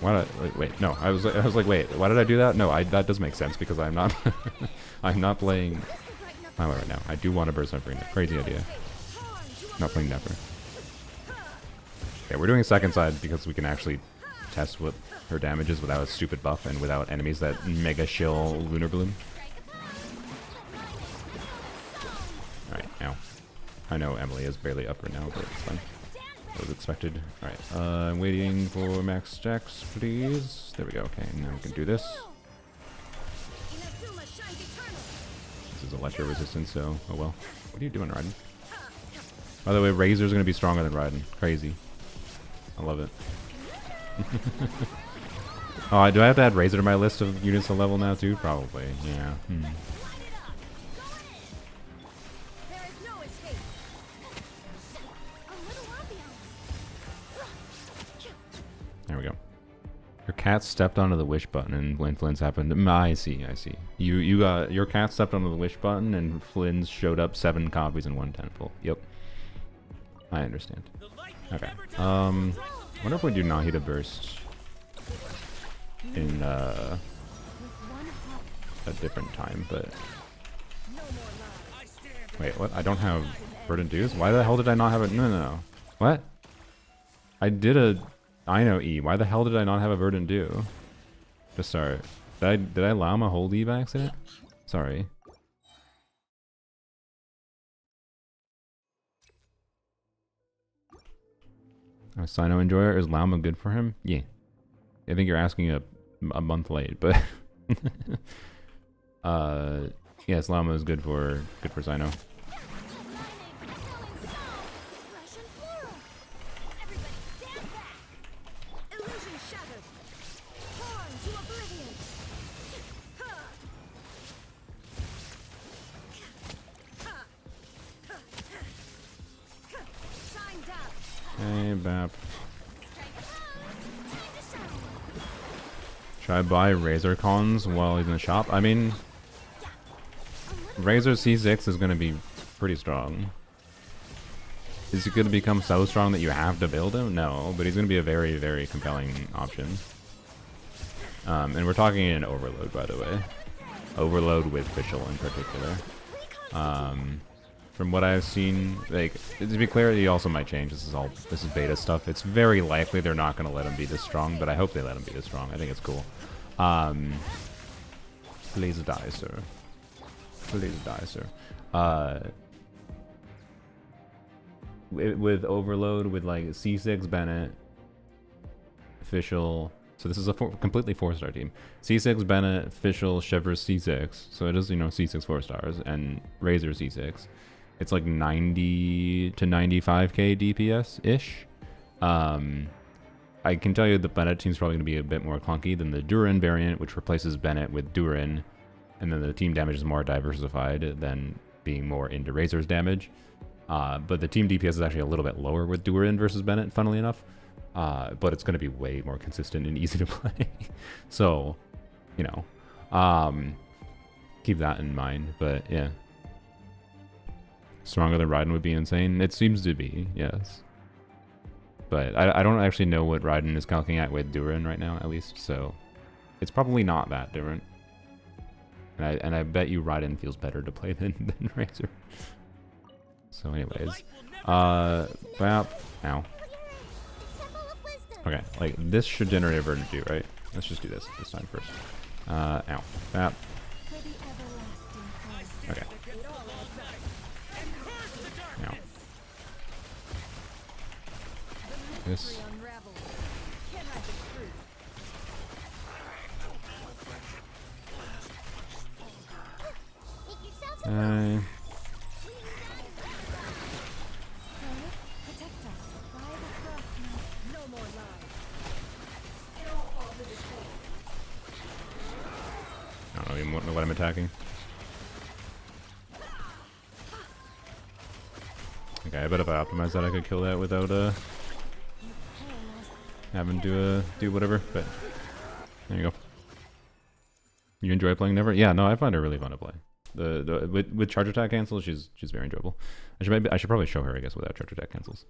[SPEAKER 1] Wait, no. I was like, wait, why did I do that? No, that does make sense because I'm not I'm not playing Llama right now. I do want to burst up Arena. Crazy idea. Not playing Nefer. Okay, we're doing a second side because we can actually test what her damage is without a stupid buff and without enemies that mega shill Lunar Bloom. Alright, now. I know Emily is barely up right now, but it's fine. That was expected. Alright, I'm waiting for max stacks, please. There we go, okay, now we can do this. This is electro resistant, so, oh well. What are you doing, Raiden? By the way, Razor's gonna be stronger than Raiden. Crazy. I love it. Oh, do I have to add Razor to my list of units to level now too? Probably, yeah. There we go. Your cat stepped onto the wish button and when Flins happened, I see. You got, your cat stepped onto the wish button and Flins showed up 7 copies in 1 temple. Yep. I understand. Okay. Wonder if we do Nahida burst in a different time, but...
[SPEAKER 3] No more lies.
[SPEAKER 1] Wait, what? I don't have verdant dews? Why the hell did I not have it? No, no, no. What? I did a Ino E. Why the hell did I not have a verdant dew? To start. Did I llama hold E by accident? Sorry. A Sino enjoyer, is llama good for him? Yeah. I think you're asking a month late, but yes, llama is good for Sino. Hey, Bap. Should I buy Razor cons while he's in the shop? I mean, Razor C6 is going to be pretty strong. Is he going to become so strong that you have to build him? No, but he's going to be a very, very compelling option. And we're talking in Overload, by the way. Overload with Fischl in particular. From what I've seen, like, to be clear, he also might change. This is beta stuff. It's very likely they're not going to let him be this strong, but I hope they let him be this strong. I think it's cool. Please die, sir. Please die, sir. With Overload, with like C6 Bennett, Fischl. So this is a completely 4-star team. C6 Bennett, Fischl, Shivers C6. So it is, you know, C6 4-stars and Razor C6. It's like 90 to 95k DPS-ish. I can tell you the Bennett team's probably going to be a bit more clunky than the Durin variant, which replaces Bennett with Durin. And then the team damage is more diversified than being more into Razor's damage. But the team DPS is actually a little bit lower with Durin versus Bennett, funnily enough. But it's going to be way more consistent and easy to play. So, you know, keep that in mind. But yeah. Stronger than Raiden would be insane. It seems to be, yes. But I don't actually know what Raiden is calculating at with Durin right now, at least. So it's probably not that different. And I bet you Raiden feels better to play than Razor. So anyways. Bap. Ow. Okay, like this should generate a verdant dew, right? Let's just do this time first. Ow. Bap. Okay. Ow. This. I don't even know what I'm attacking. Okay, I bet if I optimize that I could kill that without having to do whatever, but there you go. You enjoy playing Nefer? Yeah, no, I find her really fun to play. With charge attack cancels, she's very enjoyable. I should probably show her, I guess, without charge attack cancels.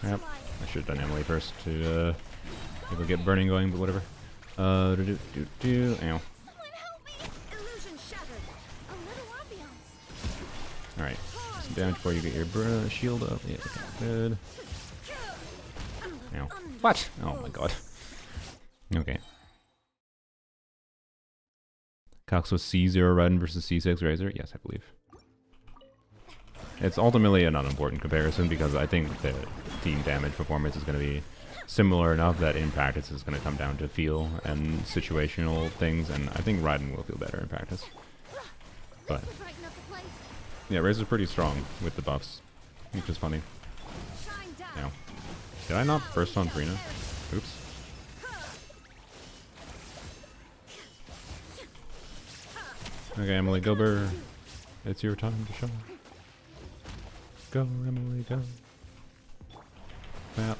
[SPEAKER 1] Yep, I should have done Emily first to maybe get burning going, but whatever. Ow. Alright, some damage before you get your shield up. Yeah, good. Ow. What? Oh my god. Okay. Cox was C0 Raiden versus C6 Razor? Yes, I believe. It's ultimately an unimportant comparison because I think the team damage performance is going to be similar enough that in practice it's going to come down to feel and situational things, and I think Raiden will feel better in practice. But yeah, Razor's pretty strong with the buffs, which is funny. Now, did I not burst on Frina? Oops. Okay, Emily, go burr. It's your time to shine. Go, Emily, go. Map.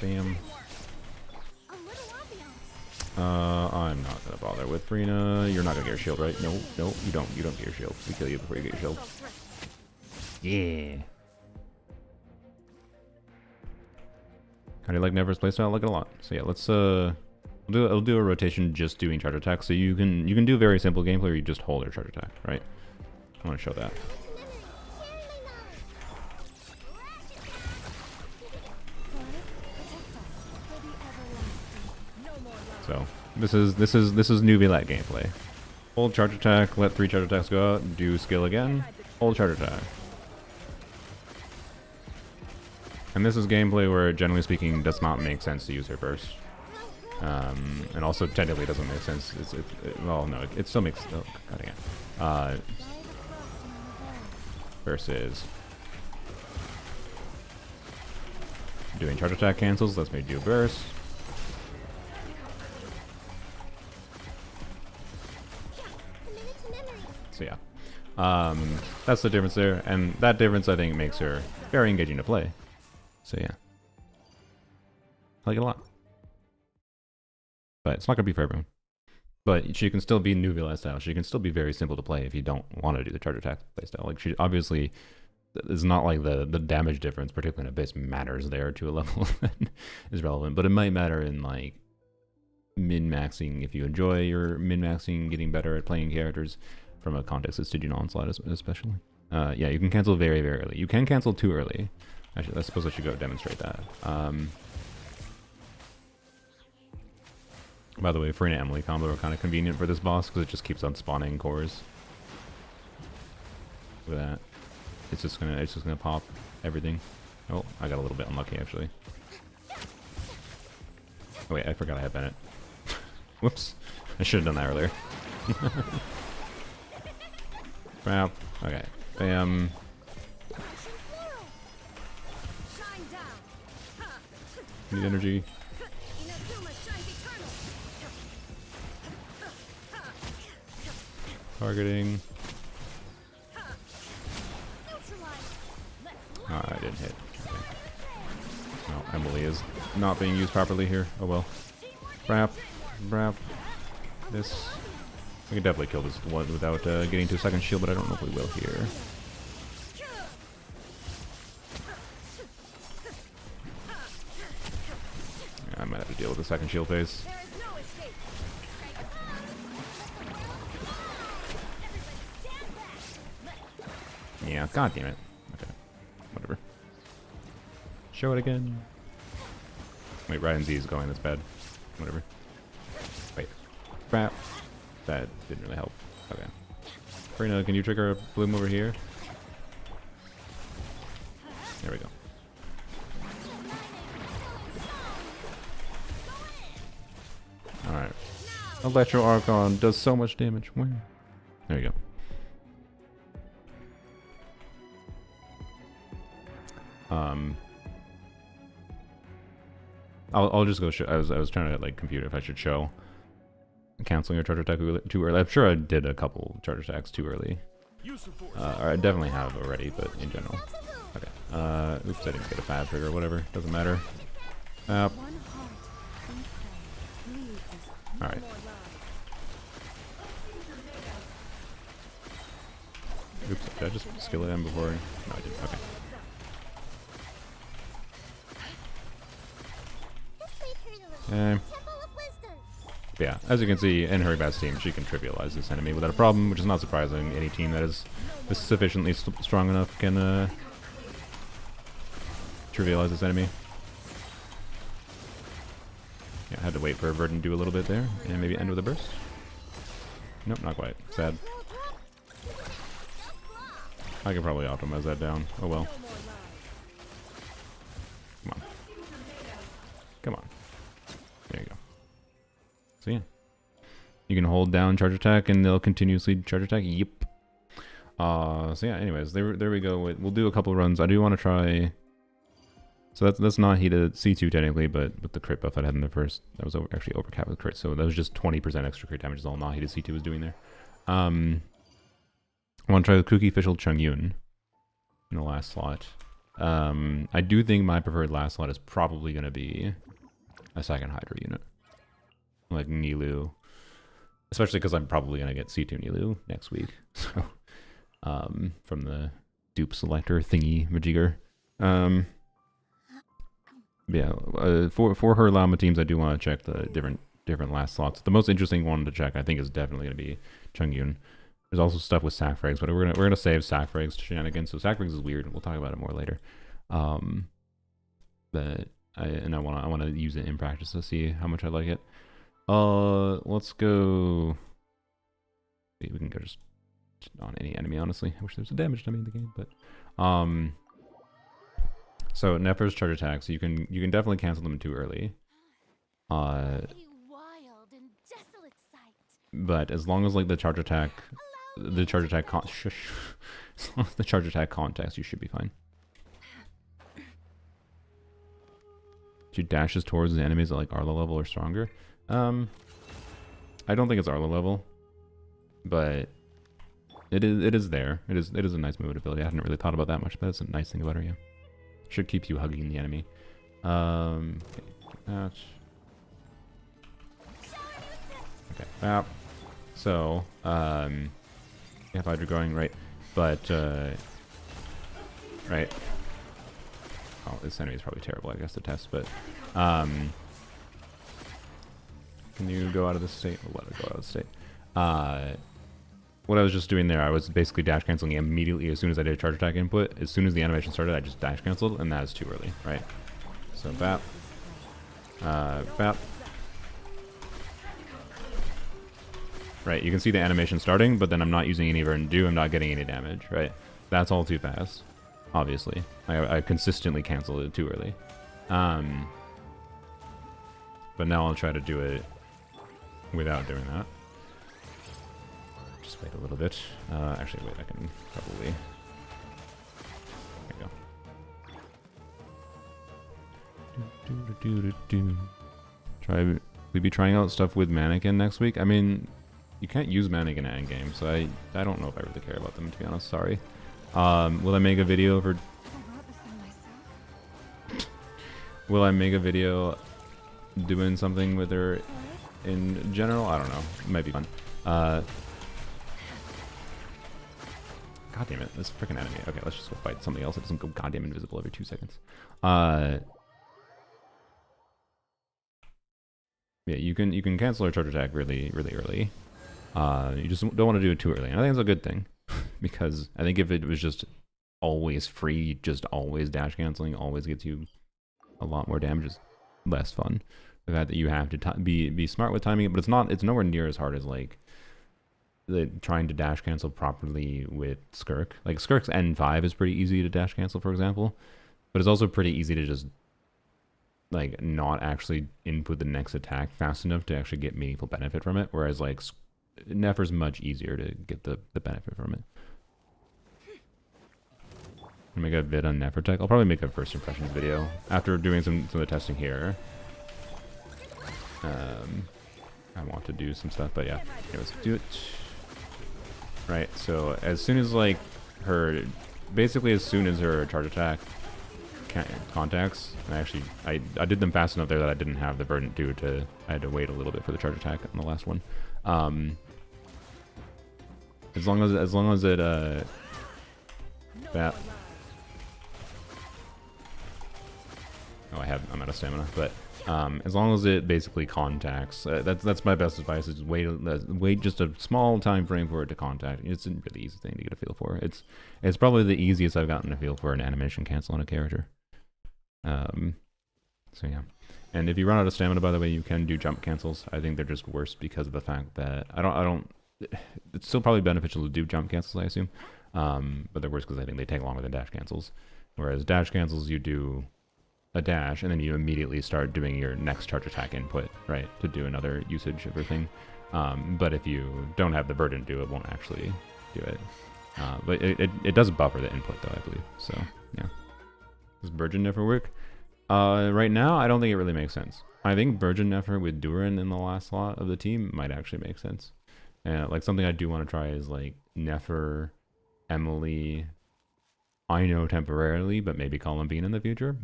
[SPEAKER 1] Bam. I'm not gonna bother with Frina. You're not gonna get your shield, right? No, no, you don't. You don't get your shield. We kill you before you get your shield. Yeah. How do you like Never's playstyle? I like it a lot. So yeah, let's I'll do a rotation just doing charge attack. So you can do very simple gameplay where you just hold your charge attack, right? I want to show that. So this is new Villet gameplay. Hold charge attack, let 3 charge attacks go out, do skill again, hold charge attack. And this is gameplay where, generally speaking, does not make sense to use her burst. And also technically doesn't make sense. Well, no, it still makes. Oh, God dang it. Versus doing charge attack cancels. Let's me do burst. So yeah, that's the difference there, and that difference I think makes her very engaging to play. So yeah, I like it a lot. But it's not gonna be for everyone. But she can still be new Villet style. She can still be very simple to play if you don't want to do the charge attack playstyle. Like she obviously, it's not like the damage difference, particularly in Abyss, matters there to a level that is relevant. But it might matter in like min-maxing if you enjoy your min-maxing, getting better at playing characters from a context of Stygian Onslaught especially. Yeah, you can cancel very, very early. You can cancel too early. Actually, I suppose I should go demonstrate that. By the way, Free and Emily combo are kind of convenient for this boss because it just keeps on spawning cores. Look at that. It's just gonna pop everything. Oh, I got a little bit unlucky actually. Oh wait, I forgot I had Bennett. Whoops. I should have done that earlier. Wow. Okay. Bam. Need energy. Targeting. Oh, I didn't hit. Okay. No, Emily is not being used properly here. Oh well. Brap. Brap. This. We can definitely kill this one without getting to a second shield, but I don't know if we will here. Yeah, I might have to deal with the second shield phase. Yeah, god damn it. Okay. Whatever. Show it again. Wait, Ryan Z is going, that's bad. Whatever. Wait. Crap. That didn't really help. Okay. Karina, can you trigger a bloom over here? There we go. Alright. Electro Archon does so much damage. Where? There you go. I'll just go show. I was trying to like compute if I should show canceling your charge attack too early. I'm sure I did a couple charge attacks too early. Or I definitely have already, but in general. Okay. Oops, I didn't get a fab trigger. Whatever, doesn't matter. All right. Oops, did I just skill it in before? No, I didn't. Okay. Yeah, as you can see, in her best team, she can trivialize this enemy without a problem, which is not surprising. Any team that is sufficiently strong enough can trivialize this enemy. Yeah, I had to wait for a verdant to do a little bit there, and maybe end with a burst. Nope, not quite. Sad. I can probably optimize that down. Oh well. Come on. Come on. There you go. So yeah. You can hold down charge attack and they'll continuously charge attack. Yep. So yeah, anyways, there we go. We'll do a couple runs. I do want to try. So that's not heated C2 technically, but with the crit buff I had in the first, that was actually overcapped with crit. So that was just 20% extra crit damage is all not heated C2 was doing there. I want to try the Cookie Official Chung Yun in the last slot. I do think my preferred last slot is probably going to be a second Hydra unit. Like Nilu. Especially because I'm probably going to get C2 Nilu next week. So, from the dupe selector thingy majigger. Yeah, for her Llama teams, I do want to check the different last slots. The most interesting one to check, I think, is definitely going to be Chungyun. There's also stuff with sack frags, but we're gonna save sack frags to shenanigans. So sack frags is weird. We'll talk about it more later. But I wanna use it in practice to see how much I like it. Let's go. We can go just on any enemy. Honestly, I wish there was a damage enemy in the game, but So Nefer's charge attacks, you can definitely cancel them too early.
[SPEAKER 3] A wild and desolate sight.
[SPEAKER 1] But as long as like the charge attack context, you should be fine. She dashes towards the enemies at like Arla level or stronger. I don't think it's Arla level, but it is there. It is a nice movement ability. I hadn't really thought about that much, but that's a nice thing about her. Yeah, should keep you hugging the enemy. Okay, okay. So if I'd be going right, but right. Oh, this enemy is probably terrible, I guess, to test, but can you go out of the state? We'll let it go out of the state. What I was just doing there, I was basically dash canceling immediately as soon as I did a charge attack input. As soon as the animation started, I just dash canceled, and that is too early, right? So bap, bap. Right, you can see the animation starting, but then I'm not using any verdant dew, I'm not getting any damage, right? That's all too fast, obviously. I consistently canceled it too early. But now I'll try to do it without doing that. Just wait a little bit. Actually, wait, I can probably... There you go. We'd be trying out stuff with Mannequin next week. I mean, you can't use Mannequin at endgame, so I don't know if I really care about them, to be honest. Sorry. Will I make a video for... Will I make a video doing something with her in general? I don't know. It might be fun. God damn it. This freaking enemy. Okay, let's just go fight something else that doesn't go goddamn invisible every 2 seconds. Yeah, you can cancel her charge attack really early. You just don't want to do it too early. And I think it's a good thing. Because I think if it was just always free, just always dash canceling, always gets you a lot more damage, is less fun. The fact that you have to be smart with timing it, but it's nowhere near as hard as like trying to dash cancel properly with Skirk. Like Skirk's N5 is pretty easy to dash cancel, for example, but it's also pretty easy to just like not actually input the next attack fast enough to actually get meaningful benefit from it. Whereas like Nefer's much easier to get the benefit from it. I'll make a vid on Nefer tech. I'll probably make a first impressions video after doing some of the testing here. I want to do some stuff, but yeah. Anyways, do it. Right, so as soon as like basically as soon as her charge attack contacts, I did them fast enough there that I didn't have the verdant dew I had to wait a little bit for the charge attack on the last one. As long as it that I'm out of stamina, but as long as it basically contacts, that's my best advice, is wait just a small time frame for it to contact. It's a really easy thing to get a feel for. It's probably the easiest I've gotten a feel for an animation cancel on a character. So yeah, and if you run out of stamina, by the way, you can do jump cancels. I think they're just worse because of the fact that it's still probably beneficial to do jump cancels, I assume, but they're worse because I think they take longer than dash cancels. Whereas dash cancels, you do a dash and then you immediately start doing your next charge attack input, right, to do another usage of your thing. But if you don't have the verdant dew, it won't actually do it. But it does buffer the input though, I believe. So yeah. Does Virgin Nefer work? Right now, I don't think it really makes sense. I think Virgin Nefer with Durin in the last slot of the team might actually make sense. Like something I do want to try is like Nefer, Emily, I know temporarily, but maybe Columbine in the future.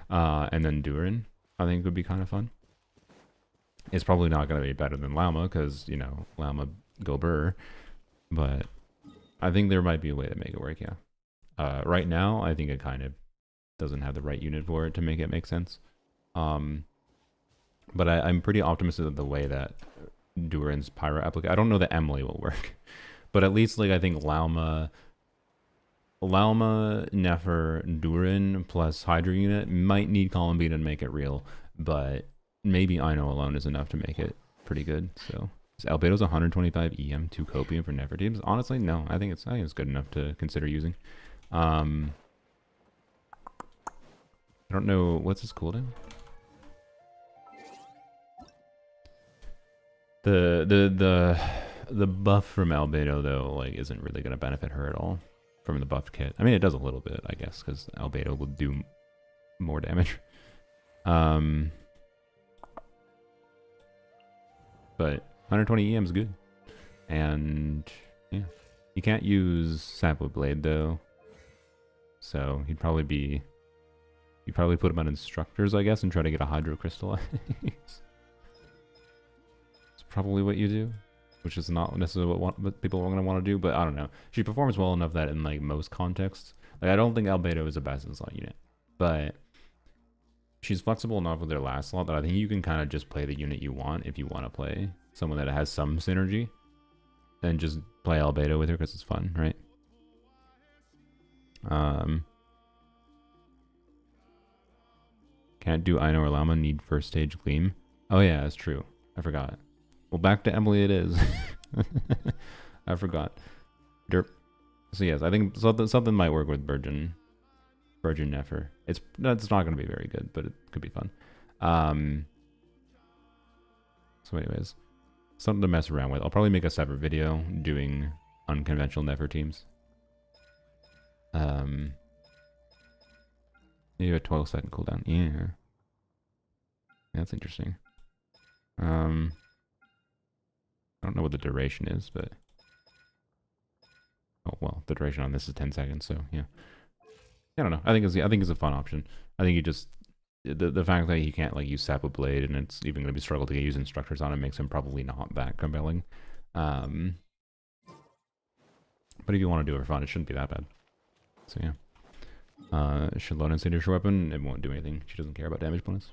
[SPEAKER 1] And then Durin, I think would be kind of fun. It's probably not going to be better than Llama because, you know, Llama go burr. But I think there might be a way to make it work, yeah. Right now, I think it kind of doesn't have the right unit for it to make it make sense. But I'm pretty optimistic of the way that Durin's Pyro application. I don't know that Emily will work, but at least like I think Llama, Nefer, Durin plus Hydra unit might need Column B to make it real, but maybe Ino alone is enough to make it pretty good. So Albedo's 125 EM, 2 copium for Nefer teams. Honestly, no, I think it's good enough to consider using. I don't know what's his cooldown. The buff from Albedo though like isn't really gonna benefit her at all from the buff kit. I mean it does a little bit I guess because Albedo will do more damage. But 120 EM is good, and yeah, you can't use Sapwood Blade though, so you'd probably put him on Instructors I guess and try to get a Hydro Crystallize. Probably what you do, which is not necessarily what people are going to want to do, but I don't know. She performs well enough that in like most contexts, like I don't think Albedo is a best in slot unit, but she's flexible enough with her last slot that I think you can kind of just play the unit you want if you want to play someone that has some synergy, then just play Albedo with her because it's fun, right? Can't do Ino or Llama, need first stage Gleam. Oh yeah, that's true. I forgot. Well, back to Emily it is. I forgot. Derp. So yes, I think something might work with Virgin Nefer. It's not going to be very good, but it could be fun. So anyways, something to mess around with. I'll probably make a separate video doing unconventional Nefer teams. Maybe a 12-second cooldown. Yeah. That's interesting. I don't know what the duration is, but oh well, the duration on this is 10 seconds, so yeah. I don't know. I think it's a fun option. I think you just the fact that he can't like use Sapwood Blade and it's even going to be struggle to get use Instructors on it makes him probably not that compelling. But if you want to do it for fun, it shouldn't be that bad. So yeah. Should load in signature weapon. It won't do anything. She doesn't care about damage bonus.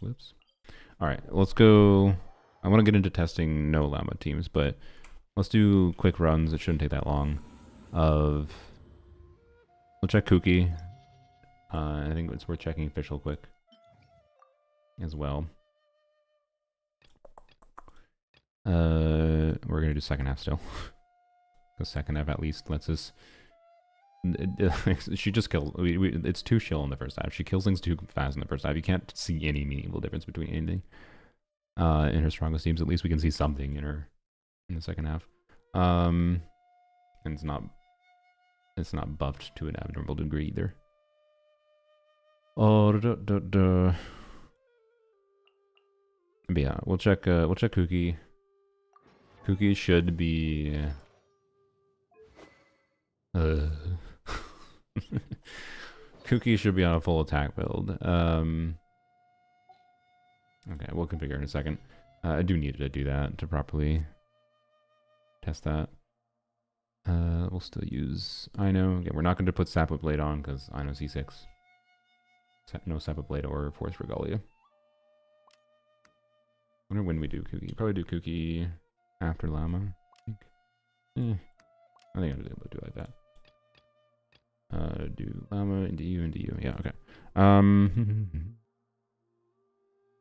[SPEAKER 1] Whoops. Alright, let's go. I want to get into testing no Llama teams, but let's do quick runs. It shouldn't take that long. We'll check Kuki. I think it's worth checking Official quick as well. We're going to do second half still. The second half at least lets us... she just kills. It's too chill in the first half. She kills things too fast in the first half. You can't see any meaningful difference between anything. In her strongest teams, at least we can see something in her in the second half. And it's not buffed to an abnormal degree either. But yeah, we'll check Kuki. Kuki should be Kuki should be on a full attack build. Okay, we'll configure in a second. I do need to do that to properly test that. We'll still use Ino. Again, we're not going to put Sapwood Blade on because Ino C6. No Sapwood Blade or Force Regalia. I wonder when we do Kuki. Probably do Kuki after Llama, I think. I think I'll be able to do it like that. Do Llama into you. Yeah, okay.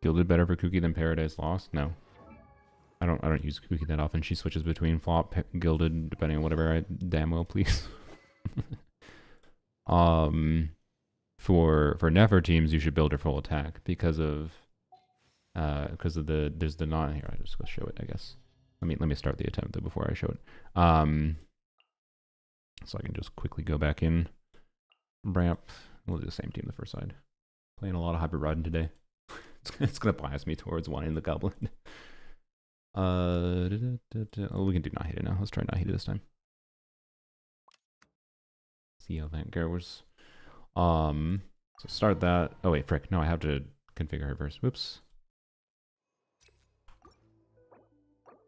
[SPEAKER 1] Gilded better for Kuki than Paradise Lost? No. I don't use Kuki that often. She switches between flop, gilded, depending on whatever I damn well please. For Nefer teams, you should build her full attack because of there's the non here. I just go show it, I guess. Let me start the attempt though before I show it. So I can just quickly go back in. Ramp. We'll do the same team the first side. Playing a lot of Hybrid Riding today. It's gonna bias me towards wanting the Goblin. Oh, we can do not hit it now. Let's try not hit it this time. See how that goes. So start that. Oh wait, frick. No, I have to configure her first. Whoops.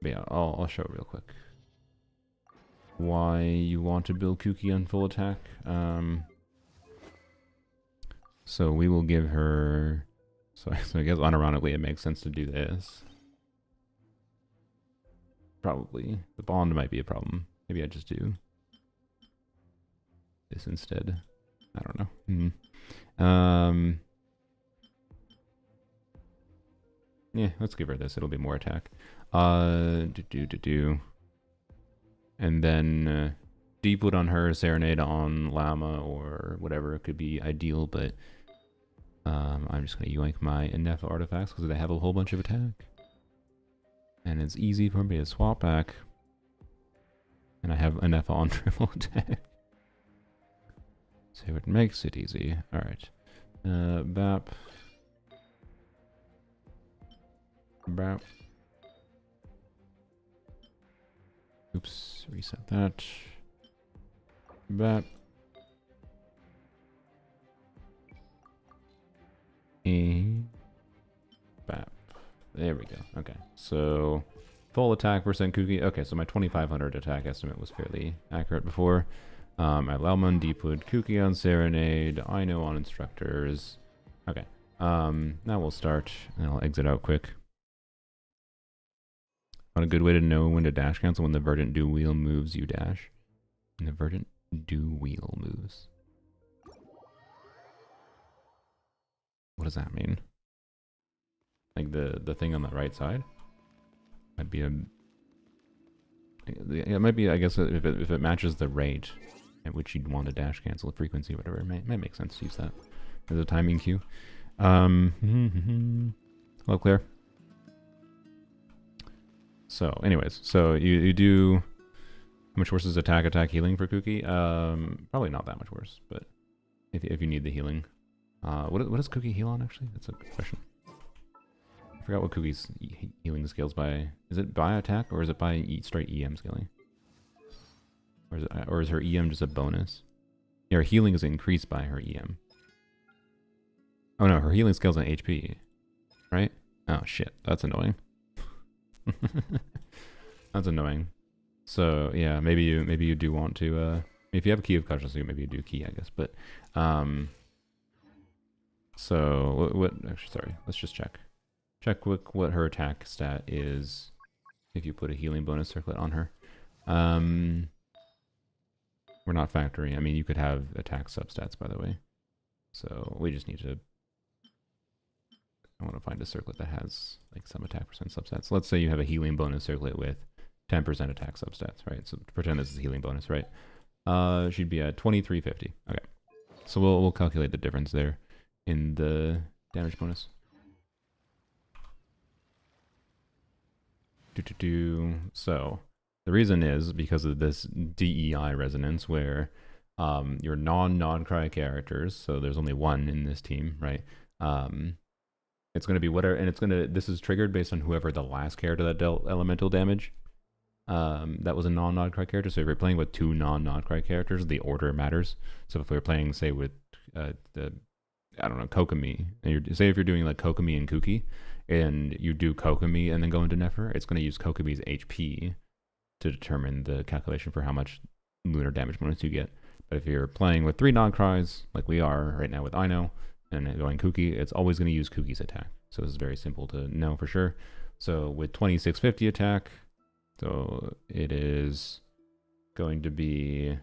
[SPEAKER 1] But yeah, I'll show it real quick. Why you want to build Kuki on full attack. So we will give her... So I guess unironically it makes sense to do this. Probably. The bond might be a problem. Maybe I just do this instead. I don't know. Yeah, let's give her this. It'll be more attack. And then Deepwood on her, Serenade on Llama, or whatever. It could be ideal, but I'm just going to yoink my Nefer artifacts because they have a whole bunch of attack. And it's easy for me to swap back. And I have Nefer on triple attack. So it makes it easy. Alright. Bap. Bap. Oops, reset that. Bap. Bap. There we go. Okay, so full attack for Senkuki. Okay, so my 2,500 attack estimate was fairly accurate before. I have Llama on Deepwood, Kuki on Serenade, Aino on Instructors. Okay, now we'll start, and I'll exit out quick. Not a good way to know when to dash cancel when the verdant do wheel moves, you dash. And the verdant do wheel moves. What does that mean? Like the thing on the right side? Might be a... It might be, I guess, if it matches the rate at which you'd want to dash cancel frequency, whatever, it might make sense to use that as a timing cue. Hello, Claire. So, anyways, so you do... How much worse is attack healing for Kuki? Probably not that much worse, but if you need the healing. What does Kuki heal on, actually? That's a good question. I forgot what Kuki's healing scales by. Is it by attack, or is it by straight EM scaling? Or is her EM just a bonus? Yeah, her healing is increased by her EM. Oh no, her healing scales on HP. Right? Oh shit, that's annoying. That's annoying. So yeah, maybe you do want to if you have a key of consciousness, maybe you do key, I guess. But so what actually, sorry, let's just check what her attack stat is if you put a healing bonus circlet on her. We're not factoring. I mean, you could have attack substats, by the way. So we just need to... I want to find a circlet that has like some attack percent substats. So let's say you have a healing bonus circlet with 10% attack substats, right? So pretend this is a healing bonus, right? She'd be at 2350. Okay. So we'll calculate the difference there in the damage bonus. So the reason is because of this DEI resonance where your non-cry characters, so there's only one in this team, right? It's going to be whatever, and this is triggered based on whoever the last character that dealt elemental damage. That was a non-cry character. So if you're playing with two non-cry characters, the order matters. So if we're playing, say, with Kokomi, and say if you're doing like Kokomi and Kuki, and you do Kokomi and then go into Nefer, it's going to use Kokomi's HP to determine the calculation for how much lunar damage bonus you get. But if you're playing with three non-cries, like we are right now with Aino, and going Kuki, it's always going to use Kuki's attack. So this is very simple to know for sure. So with 2650 attack, so it is going to be,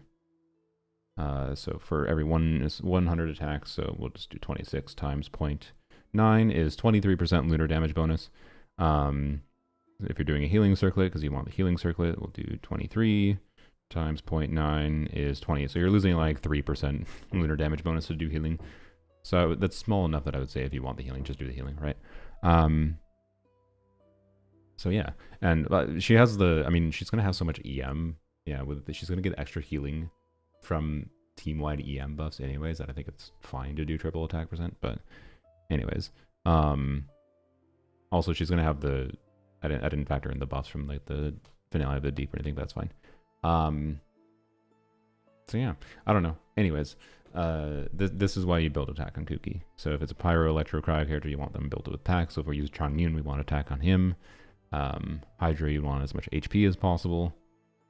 [SPEAKER 1] so for every 100 attacks, so we'll just do 26 times 0.9 is 23% lunar damage bonus. If you're doing a healing circlet, because you want the healing circlet, we'll do 23 times 0.9 is 20. So you're losing like 3% lunar damage bonus to do healing. So that's small enough that I would say if you want the healing, just do the healing, right? So yeah, and she has she's going to have so much EM. Yeah, she's going to get extra healing from team-wide EM buffs anyways, that I think it's fine to do triple attack percent. But anyways, also she's going to have I didn't factor in the buffs from like the finale of the deep or anything, but that's fine. So yeah, I don't know. Anyways, this is why you build attack on Kuki. So if it's a pyro electro cryo character, you want them built with attack. So if we use Changyun, we want attack on him. Hydra, you want as much HP as possible.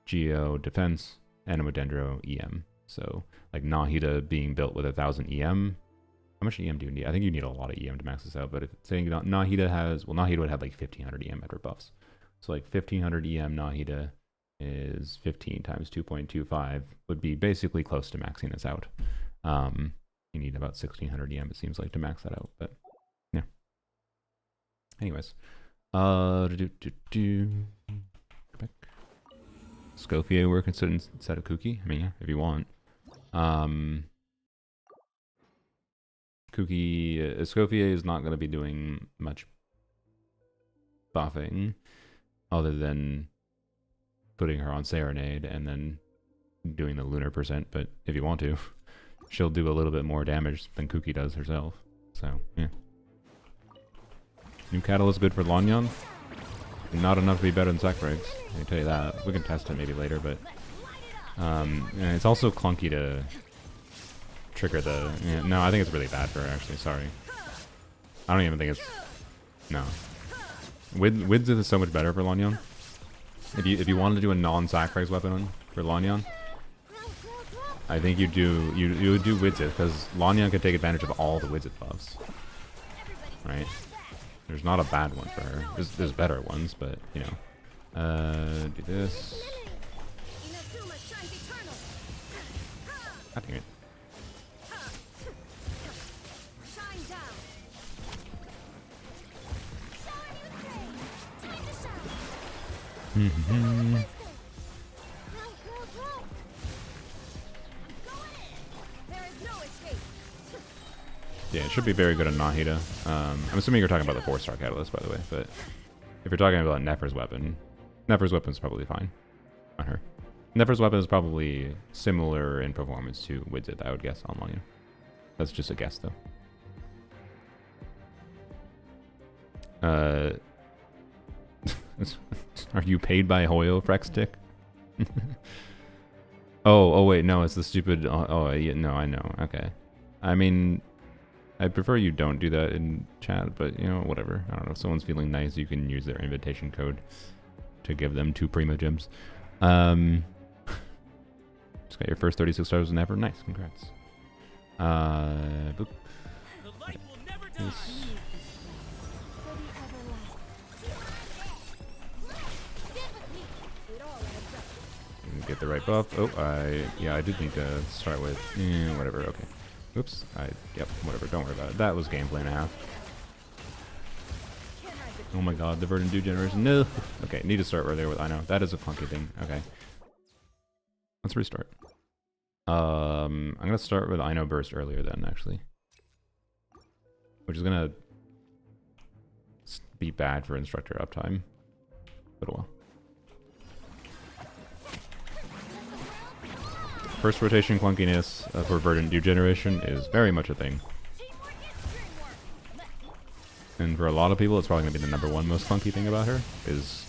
[SPEAKER 1] Geo, defense, Anomodendro, EM. So like Nahida being built with 1000 EM. How much EM do you need? I think you need a lot of EM to max this out, but if saying Nahida has, well, Nahida would have like 1500 EM after buffs. So like 1500 EM Nahida is 15 times 2.25 would be basically close to maxing this out. You need about 1600 EM, it seems like, to max that out, but yeah. Anyways, Scofier work instead of Kuki. I mean, yeah, if you want. Kuki, Scofier is not going to be doing much buffing other than putting her on Serenade and then doing the lunar percent, but if you want to, she'll do a little bit more damage than Kuki does herself. So, yeah. New Catalyst good for Lanyan. Not enough to be better than Sacrilegious, I can tell you that. We can test it maybe later, but and it's also clunky to trigger the... Yeah, no, I think it's really bad for her, actually. Sorry. I don't even think it's... No. Wids is so much better for Lanyan. If you wanted to do a non-sacrifice weapon for Lanyan, I think you would do Widzith, because Lanyan can take advantage of all the Widzith buffs. Right? There's not a bad one for her. There's better ones, but, you know. Do this. God dang it. Yeah, it should be very good on Nahida. I'm assuming you're talking about the 4-star Catalyst, by the way, but if you're talking about Nefer's weapon is probably fine on her. Nefer's weapon is probably similar in performance to Widzith, I would guess, on Lanyan. That's just a guess, though. Are you paid by Hoyo, Frextick? oh, wait, no, it's the stupid... yeah, no, I know. Okay. I mean... I prefer you don't do that in chat, but, you know, whatever. I don't know. If someone's feeling nice, you can use their invitation code to give them 2 Prima Gems. Just got your first 36 stars in Nefer. Nice. Congrats. Boop. Yes. Get the right buff. Oh, I did need to start with... whatever, okay. Oops. Yep, whatever, don't worry about it. That was gameplay and a half. Oh my god, the Verdant Dew generation. No! Okay, need to start right there with Ino. That is a clunky thing. Okay. Let's restart. I'm gonna start with Ino Burst earlier then, actually. Which is gonna be bad for Instructor uptime. But well. First rotation clunkiness for Verdant Dew generation is very much a thing. And for a lot of people, it's probably going to be the #1 most clunky thing about her, is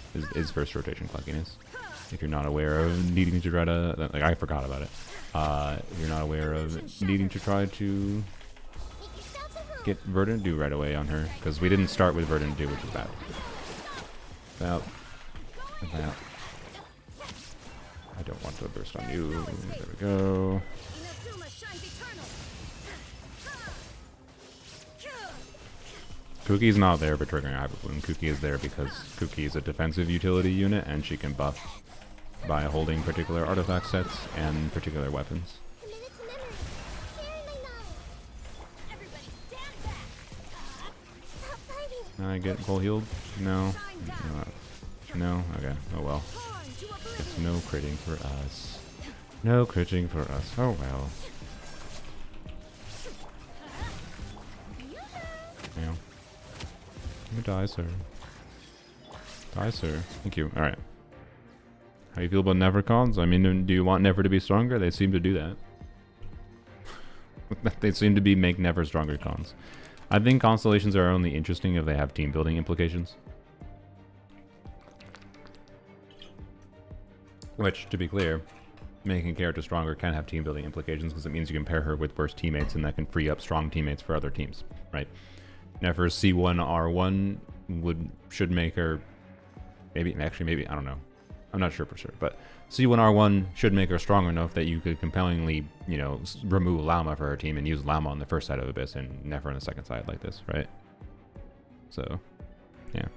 [SPEAKER 1] first rotation clunkiness. If you're not aware of needing to try to... Like, I forgot about it. If you're not aware of needing to try to get Verdant Dew right away on her, because we didn't start with Verdant Dew, which is bad. About. I don't want to burst on you. There we go. Kuki's not there for triggering Hyper Bloom. Kuki is there because Kuki is a defensive utility unit and she can buff by holding particular artifact sets and particular weapons. I get full healed? No. No? Okay. Oh well. It's no critting for us. No critting for us. Oh well. Yeah. You die, sir. Die, sir. Thank you. Alright. How you feel about Nefer cons? I mean, do you want Nefer to be stronger? They seem to do that. They seem to make Nefer stronger cons. I think constellations are only interesting if they have team building implications. Which, to be clear, making a character stronger can have team building implications because it means you can pair her with worse teammates and that can free up strong teammates for other teams, right? Nefer's C1 R1 should make her Maybe, I don't know. I'm not sure for sure, but C1R1 should make her strong enough that you could compellingly, you know, remove Llama for her team and use Llama on the first side of Abyss and Nefer on the second side like this, right? So, yeah.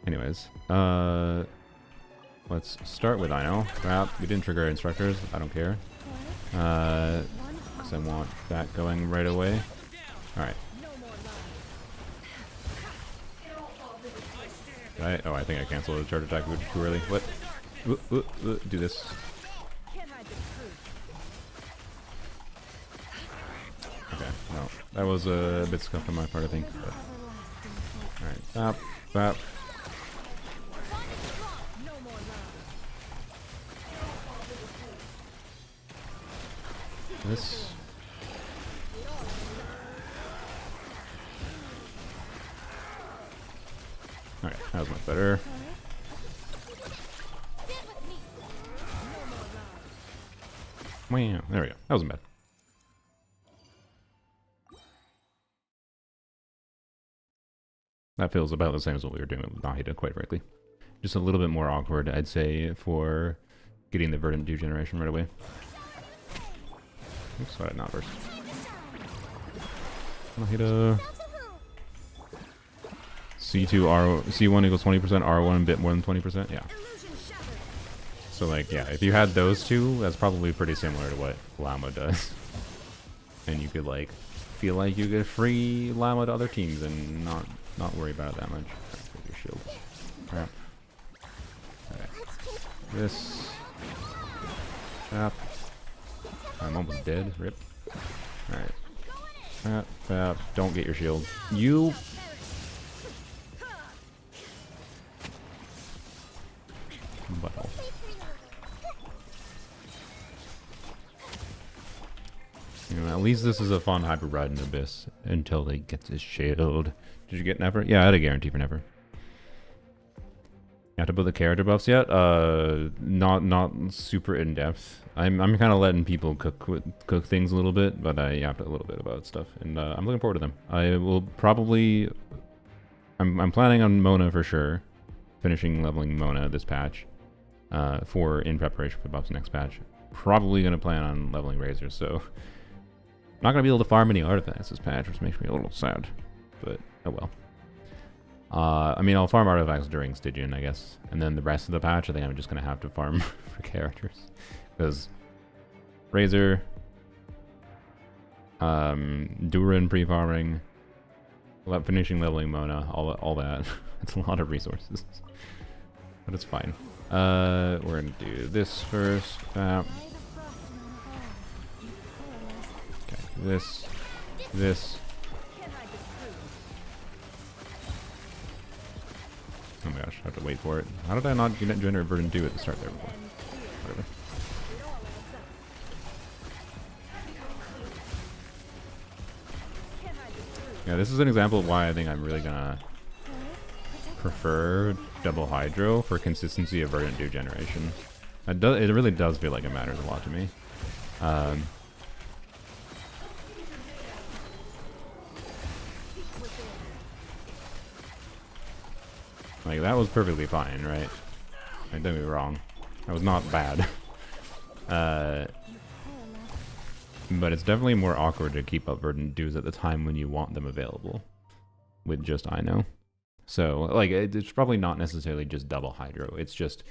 [SPEAKER 1] Anyways, let's start with Ino. Crap, we didn't trigger instructors. I don't care. Because I want that going right away. Alright. Right? Oh, I think I canceled the charge attack too early. What? Do this. Okay, well, that was a bit scuffed on my part, I think. Alright, stop, stop. This. Alright, that was much better. Wow, there we go. That wasn't bad. That feels about the same as what we were doing with Nahida, quite frankly. Just a little bit more awkward, I'd say, for getting the verdant degeneration right away. Oops, why did I not burst? Nahida. C1 equals 20%, R1 a bit more than 20%, yeah. So like, yeah, if you had those two, that's probably pretty similar to what Llama does. And you could like, feel like you could free Llama to other teams and not worry about it that much. Right, your shield. Crap. Alright. This. Crap. I'm almost dead. Rip. Alright. Crap. Don't get your shield. You. Butthole. You know, at least this is a fun hybrid ride in Abyss until he gets his shield. Did you get Nefer? Yeah, I had a guarantee for Nefer. You have to put the character buffs yet? Not super in depth. I'm kind of letting people cook things a little bit, but I yapped a little bit about stuff, and I'm looking forward to them. I will probably. I'm planning on Mona for sure, finishing leveling Mona this patch, in preparation for buffs next patch. Probably gonna plan on leveling Razor, so. Not going to be able to farm any artifacts this patch, which makes me a little sad. But, oh well. I mean, I'll farm artifacts during Stygian, I guess. And then the rest of the patch, I think I'm just going to have to farm for characters. Because Razor, Durin pre-farming, finishing leveling Mona, all that. It's a lot of resources. But it's fine. We're going to do this first. This. Oh my gosh, I have to wait for it. How did I not generate verdant do at the start there before? Whatever. Yeah, this is an example of why I think I'm really gonna prefer double hydro for consistency of verdant dew generation. It really does feel like it matters a lot to me. Like, that was perfectly fine, right? Like, don't get me wrong. That was not bad. But it's definitely more awkward to keep up verdant dews at the time when you want them available. With just Ino. So, like, it's probably not necessarily just double hydro. It's just...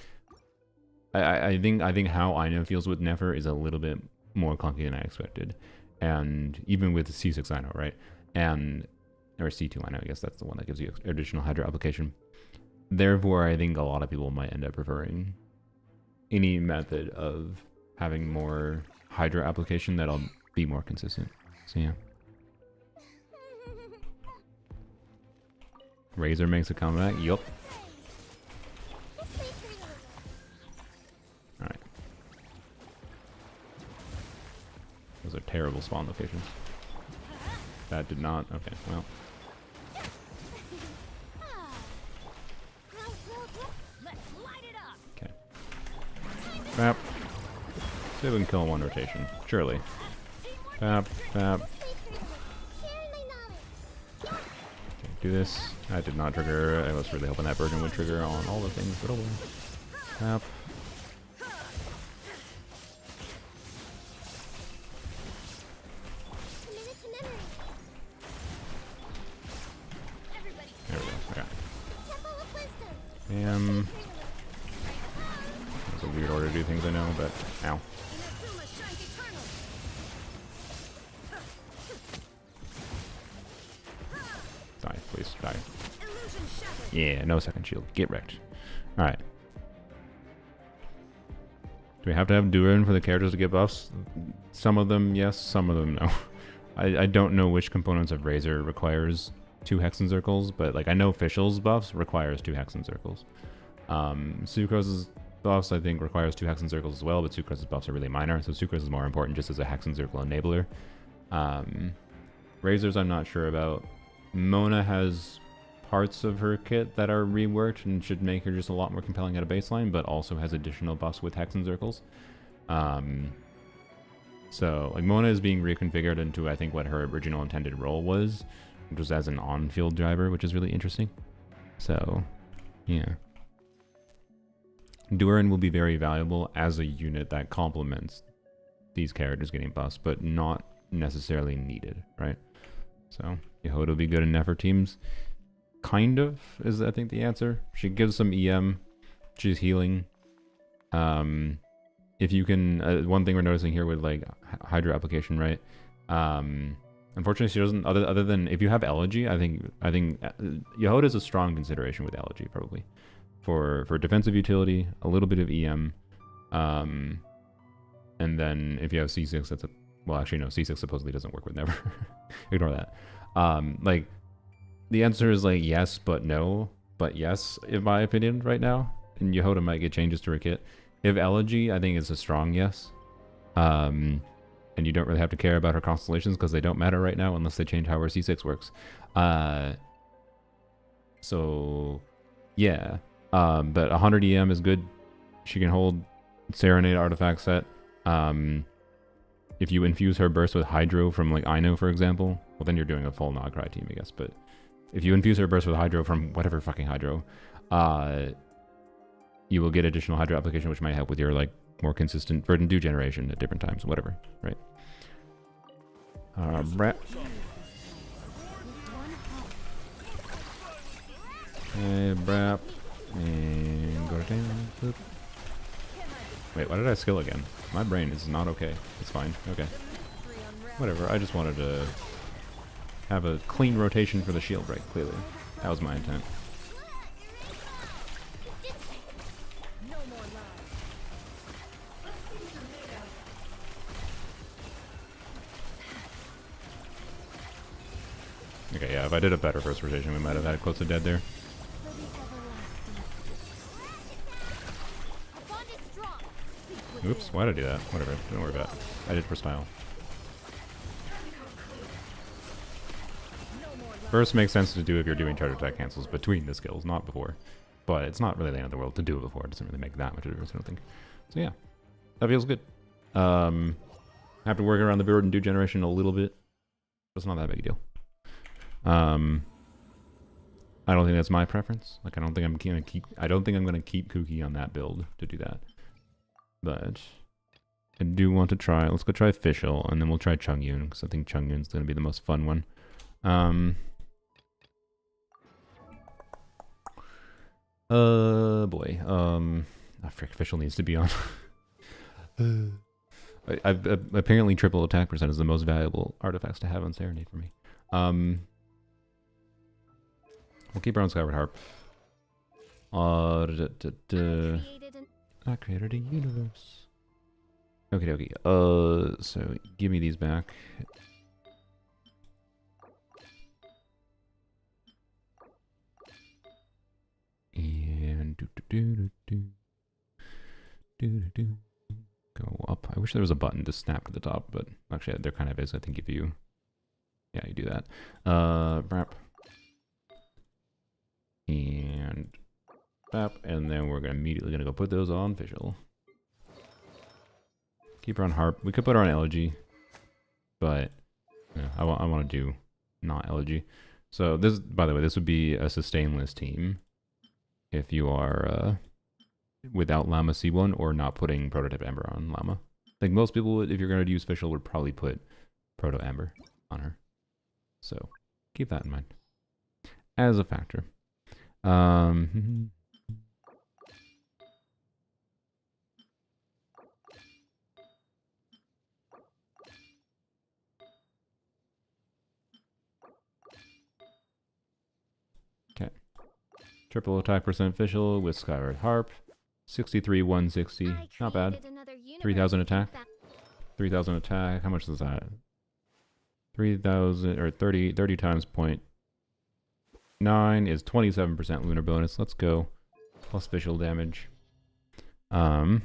[SPEAKER 1] I think how Ino feels with Nefer is a little bit more clunky than I expected. And even with C6 Ino, right? Or C2 Ino, I guess that's the one that gives you additional hydro application. Therefore, I think a lot of people might end up preferring any method of having more hydro application that'll be more consistent. So yeah. Razor makes a comeback. Yup. Alright. Those are terrible spawn locations. That did not. Okay, well. Bap. See if we can kill in one rotation. Surely. Bap, bap. Okay, do this. I did not trigger. I was really hoping that Virgin would trigger on all the things, but oh well. Tap. There we go. Okay. That's a weird order to do things, I know, but ow. Die, please, die. Yeah, no second shield. Get wrecked. Alright. Do we have to have Durin for the characters to get buffs? Some of them, yes. Some of them, no. I don't know which components of Razor requires 2 Hexen Circles, but like I know Fischl's buffs requires 2 Hexen Circles. Sucrose's buffs I think requires 2 Hexen Circles as well, but Sucrose's buffs are really minor, so Sucrose is more important just as a Hexen Circle enabler. Razor's I'm not sure about. Mona has parts of her kit that are reworked and should make her just a lot more compelling at a baseline, but also has additional buffs with Hexen Circles. So like Mona is being reconfigured into I think what her original intended role was, which was as an on-field driver, which is really interesting. So, yeah. Durin will be very valuable as a unit that complements these characters getting buffs, but not necessarily needed, right? So, Yehoda will be good in Nefer teams. Kind of, is I think the answer. She gives some EM. She's healing. If you can, one thing we're noticing here with like Hydra application, right? Unfortunately, she doesn't. Other than if you have Elegy, I think Yehoda is a strong consideration with Elegy probably for defensive utility, a little bit of EM, and then if you have C6, that's a well. Actually, no, C6 supposedly doesn't work with Never. Ignore that. Like the answer is like yes, but no, but yes, in my opinion, right now. And Yehoda might get changes to her kit. If Elegy, I think it's a strong yes. And you don't really have to care about her constellations because they don't matter right now unless they change how her C6 works. So, yeah. But 100 EM is good. She can hold Serenade artifact set. If you infuse her burst with Hydro from like Ino, for example, well then you're doing a full Nogcry team, I guess. But if you infuse her burst with Hydro from whatever fucking Hydro, you will get additional Hydro application, which might help with your like more consistent Verdant Dew generation at different times, whatever, right? Brat. Hey, Brap. And go down. Boop. Wait, why did I skill again? My brain is not okay. It's fine. Okay. Whatever, I just wanted to have a clean rotation for the shield break, clearly. That was my intent. Okay, yeah, if I did a better first rotation, we might have had close to dead there. Oops, why did I do that? Whatever, don't worry about it. I did for style. First makes sense to do if you're doing charge attack cancels between the skills, not before. But it's not really the end of the world to do it before. It doesn't really make that much of a difference, I don't think. So yeah, that feels good. Have to work around the Verdant Dew generation a little bit. But it's not that big a deal. I don't think that's my preference. Like, I don't think I'm gonna keep Kooky on that build to do that. But I do want to try. Let's go try Fischl, and then we'll try Chungyun because I think Chungyun's gonna be the most fun one. Boy. Frick, Fischl needs to be on. Apparently, triple attack percent is the most valuable artifacts to have on Serenade for me. We'll keep her on Skyward Harp. I created a universe. Okay, okay. So give me these back. And go up. I wish there was a button to snap to the top, but actually there kind of is. I think if you, yeah, you do that. Brap. And bap, and then we're immediately gonna go put those on Fischl. Keep her on Harp. We could put her on Elegy, but yeah, I want to do not Elegy. So this, by the way, this would be a sustainless team if you are without Llama C1 or not putting Prototype Amber on Llama. Like most people would, if you're going to use Fischl, would probably put Proto Amber on her. So keep that in mind as a factor. Okay. Triple attack percent Fischl with Skyward Harp. 63, 160. Not bad. 3,000 attack. 3,000 attack. How much is that? 3,000 or 30 times 0.9 is 27% lunar bonus. Let's go. Plus Fischl damage. Nefer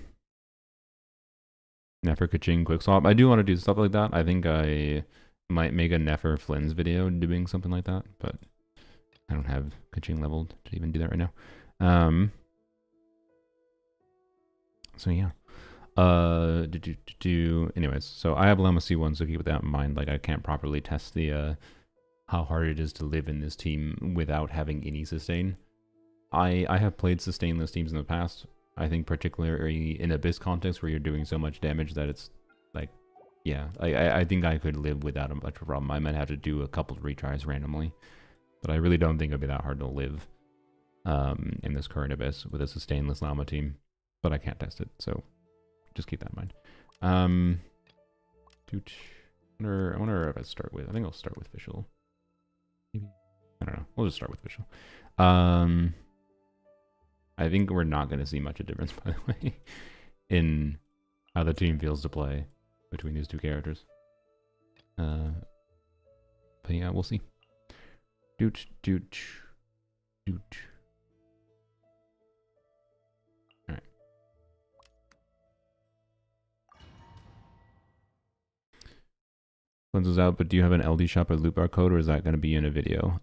[SPEAKER 1] Kaching quick swap. I do want to do stuff like that. I think I might make a Nefer Flynn's video doing something like that, but I don't have Kaching leveled to even do that right now. So yeah. Anyways, so I have Llama C1, so keep that in mind. Like I can't properly test the how hard it is to live in this team without having any sustain. I have played sustainless teams in the past. I think particularly in Abyss context where you're doing so much damage that it's like, yeah, I think I could live without much of a problem. I might have to do a couple of retries randomly, but I really don't think it'd be that hard to live in this current Abyss with a sustainless Llama team. But I can't test it, so just keep that in mind. I wonder if I start with. I think I'll start with Fischl. Maybe, I don't know. We'll just start with Fischl. I think we're not going to see much of a difference, by the way, in how the team feels to play between these two characters. But yeah, we'll see. Doot. Alright. Cleanses out, but do you have an LD shop or loot bar code, or is that going to be in a video?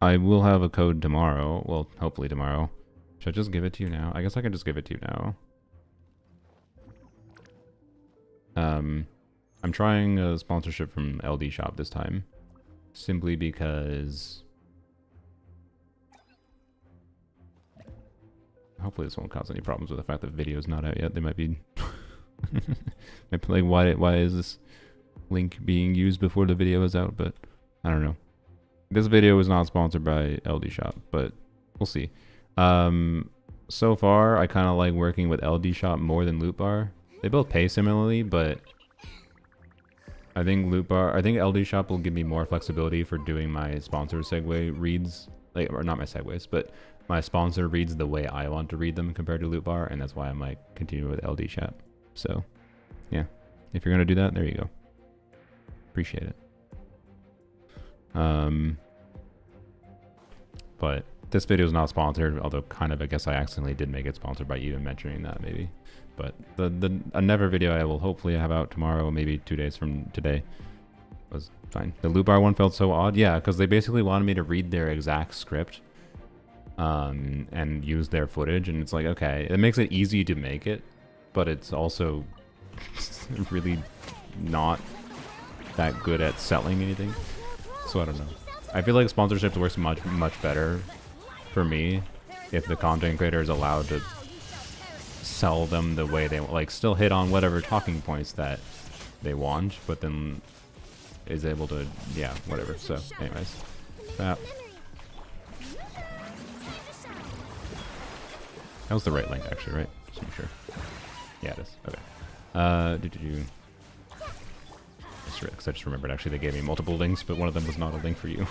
[SPEAKER 1] I will have a code tomorrow. Well, hopefully tomorrow. Should I just give it to you now? I guess I can just give it to you now. I'm trying a sponsorship from LD Shop this time. Simply because... Hopefully this won't cause any problems with the fact that the video's not out yet. They might be... like, why is this link being used before the video is out? But I don't know. This video is not sponsored by LD Shop, but we'll see. So far, I kind of like working with LD Shop more than Loot Bar. They both pay similarly, but I think LD Shop will give me more flexibility for doing my sponsor segue reads, like, or not my segues, but my sponsor reads the way I want to read them compared to Loot Bar, and that's why I might continue with LD Shop. So, yeah, if you're gonna do that, there you go. Appreciate it. But this video is not sponsored, although kind of, I guess I accidentally did make it sponsored by even mentioning that, maybe. But a Never video I will hopefully have out tomorrow, maybe 2 days from today, was fine. The Loot Bar one felt so odd. Yeah, because they basically wanted me to read their exact script and use their footage, and it's like, okay, it makes it easy to make it, but it's also really not that good at selling anything. So I don't know. I feel like sponsorships works much better for me if the content creator is allowed to sell them the way they like, still hit on whatever talking points that they want, but then is able to, yeah, whatever. So anyways, that was the right link actually, right? Just to make sure. Yeah, it is. Okay. Because I just remembered actually they gave me multiple links, but one of them was not a link for you.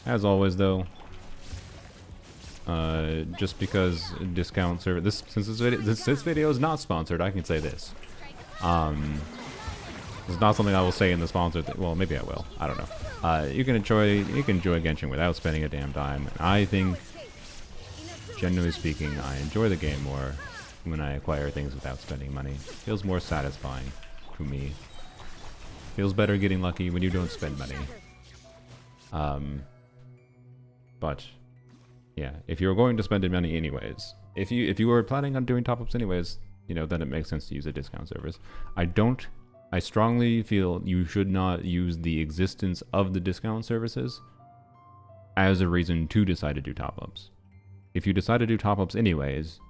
[SPEAKER 1] As always, though, just because discount server, since this video is not sponsored, I can say this. It's not something I will say in the sponsored thing. Well, maybe I will. I don't know. You can enjoy Genshin without spending a damn dime. And I think, generally speaking, I enjoy the game more when I acquire things without spending money. Feels more satisfying to me. Feels better getting lucky when you don't spend money. But yeah, if you're going to spend money anyways, if you were planning on doing top-ups anyways, you know, then it makes sense to use a discount service. I strongly feel you should not use the existence of the discount services as a reason to decide to do top-ups. If you decide to do top-ups anyways,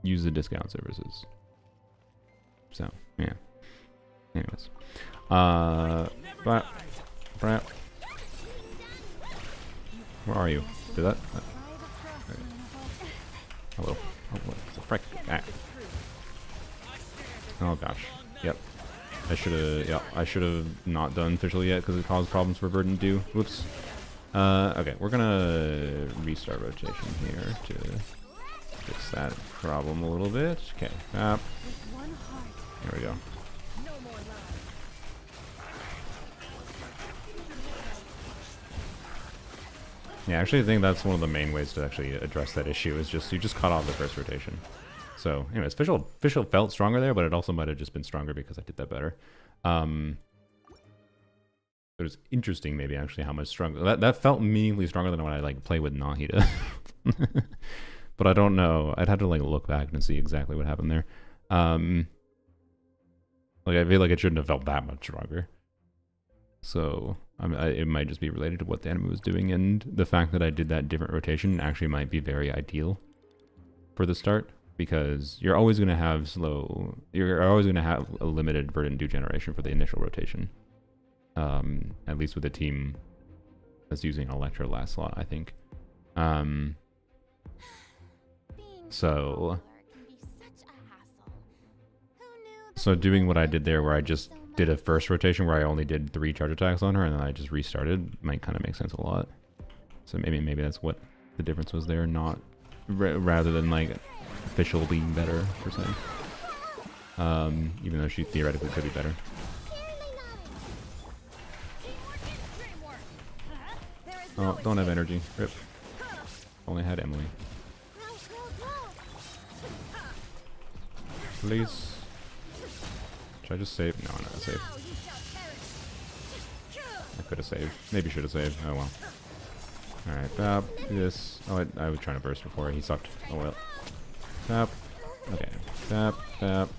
[SPEAKER 1] use the discount services. So, yeah. Anyways. Brap. Where are you? Did that? Hello. Oh, what the frick? Ah. Oh gosh. Yep. I should have not done official yet because it caused problems for verdant do. Whoops. Okay, we're gonna restart rotation here to fix that problem a little bit. Okay. There we go. Yeah, actually I think that's one of the main ways to actually address that issue is just you just cut off the first rotation. So anyways, official felt stronger there, but it also might have just been stronger because I did that better. It was interesting maybe actually how much stronger that felt meaningfully stronger than when I like play with Nahida. But I don't know. I'd have to like look back and see exactly what happened there. Like I feel like it shouldn't have felt that much stronger. So it might just be related to what the enemy was doing, and the fact that I did that different rotation actually might be very ideal for the start, because you're always going to have you're always going to have a limited verdant dew generation for the initial rotation. At least with a team that's using an Electro last slot, I think. So doing what I did there, where I just did a first rotation where I only did 3 charge attacks on her and then I just restarted, might kind of make sense a lot. So maybe that's what the difference was there, not rather than like official being better per se. Even though she theoretically could be better. Oh, don't have energy. Rip. Only had Emily. Please. Should I just save? No, I'm not gonna save. I could have saved. Maybe should have saved. Oh well. Alright, Bap. Do this. Oh, I was trying to burst before. He sucked. Oh well. Bap. Okay. Bap. Bap.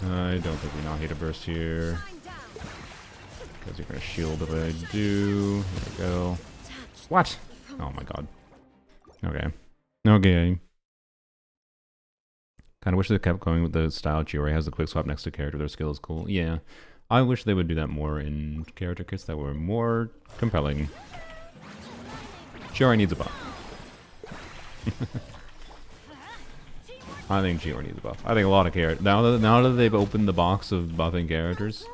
[SPEAKER 1] I don't think we not hit a burst here. Because you're gonna shield if I do. Here we go. What? Oh my god. Okay. Okay. Kind of wish they kept going with the style Chiori has the quick swap next to character. Their skill is cool. Yeah. I wish they would do that more in character kits that were more compelling. Chiori needs a buff. I think Chiori needs a buff. I think a lot of characters. Now that they've opened the box of buffing characters,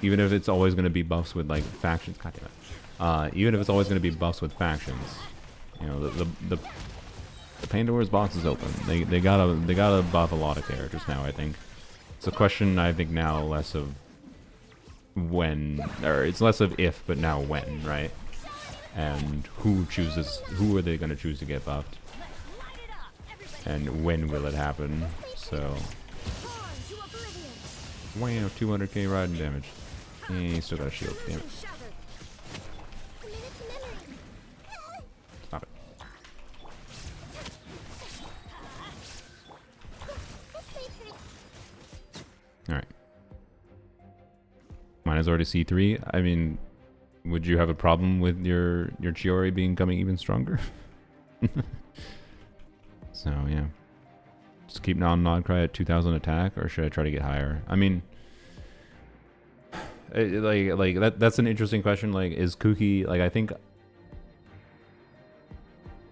[SPEAKER 1] even if it's always going to be buffs with like factions, god damn it. Even if it's always going to be buffs with factions, you know, the Pandora's box is open. They gotta buff a lot of characters now. I think it's a question. I think now less of when, or it's less of if, but now when, right? And who are they going to choose to get buffed? And when will it happen? So, wow, 200k riding damage. He still got a shield. Damn it. Stop it. Alright. Mine is already C3. I mean, would you have a problem with your Chiori becoming even stronger? So, yeah. Just keep non-Nodcry at 2000 attack, or should I try to get higher? I mean, that's an interesting question. Like, is Kuki, like, I think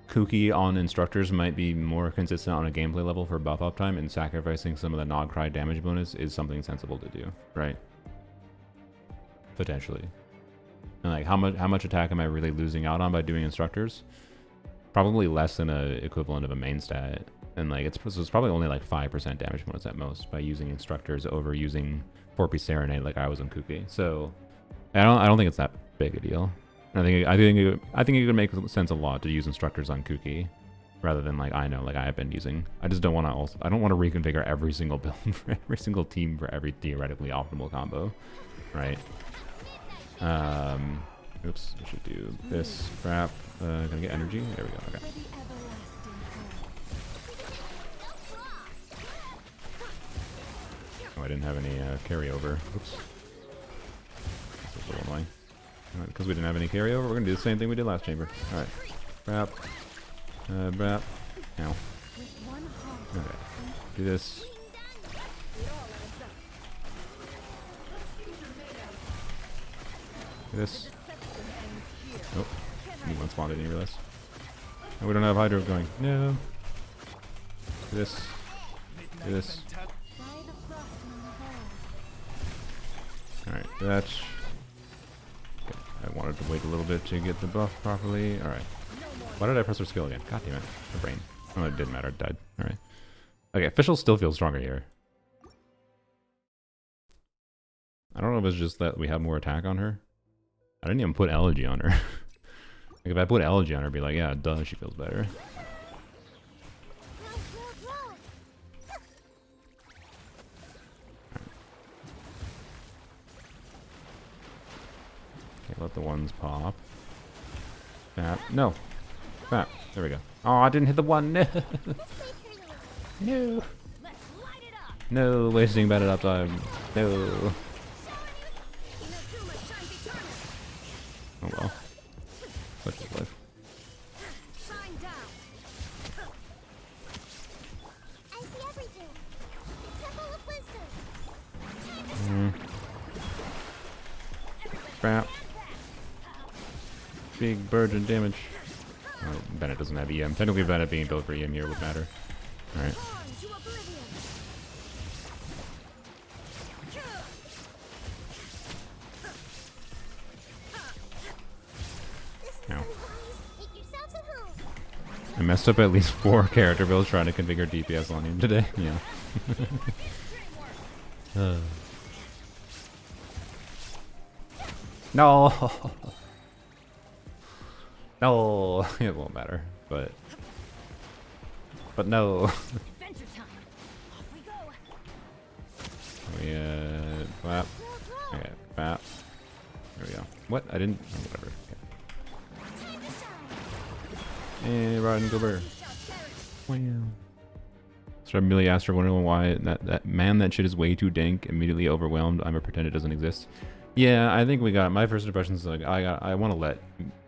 [SPEAKER 1] Kuki on Instructors might be more consistent on a gameplay level for buff uptime, and sacrificing some of the Nodcry damage bonus is something sensible to do, right? Potentially. And like, how much attack am I really losing out on by doing Instructors? Probably less than a equivalent of a main stat, and like it's probably only like 5% damage bonus at most by using Instructors over using 4-piece Serenade like I was on Kuki. So I don't think it's that big a deal. I think it would make sense a lot to use Instructors on Kuki rather than like I have been using. I just don't want to I don't want to reconfigure every single build for every single team for every theoretically optimal combo, right? Oops, I should do this crap. Gonna get energy. There we go. Okay. Oh, I didn't have any carryover. Oops. That's a little annoying. Because we didn't have any carryover, we're going to do the same thing we did last chamber. Alright. Brap. Brap. Ow. Okay. Do this. Do this. Nope. New one spawned, I didn't realize. Oh, we don't have Hydro going. No. Do this. Do this. Alright, that's... Okay. I wanted to wait a little bit to get the buff properly. Alright. Why did I press her skill again? God damn it. My brain. Oh, it didn't matter. It died. Alright. Okay, official still feels stronger here. I don't know if it's just that we have more attack on her. I didn't even put elegy on her. Like, if I put elegy on her, I'd be like, yeah, duh, she feels better. Okay, let the ones pop. Fat. No. Fat. There we go. Oh, I didn't hit the one. No. No. No, wasting bad up time. No. Oh well. Such is life. Crap. Big burden damage. Oh, Bennett doesn't have EM. Technically, Bennett being built for EM here would matter. Alright. Ow. I messed up at least 4 character builds trying to configure DPS on him today. Yeah. No. No. It won't matter, but no. We flap. Okay, flap. There we go. What? I didn't. Oh, whatever. Okay. Hey, Rod and Gilbert. Wow. So I really asked her wondering why that man, that shit is way too dank. Immediately overwhelmed. I'm a pretend it doesn't exist. Yeah, I think we got my first impressions. Like I want to let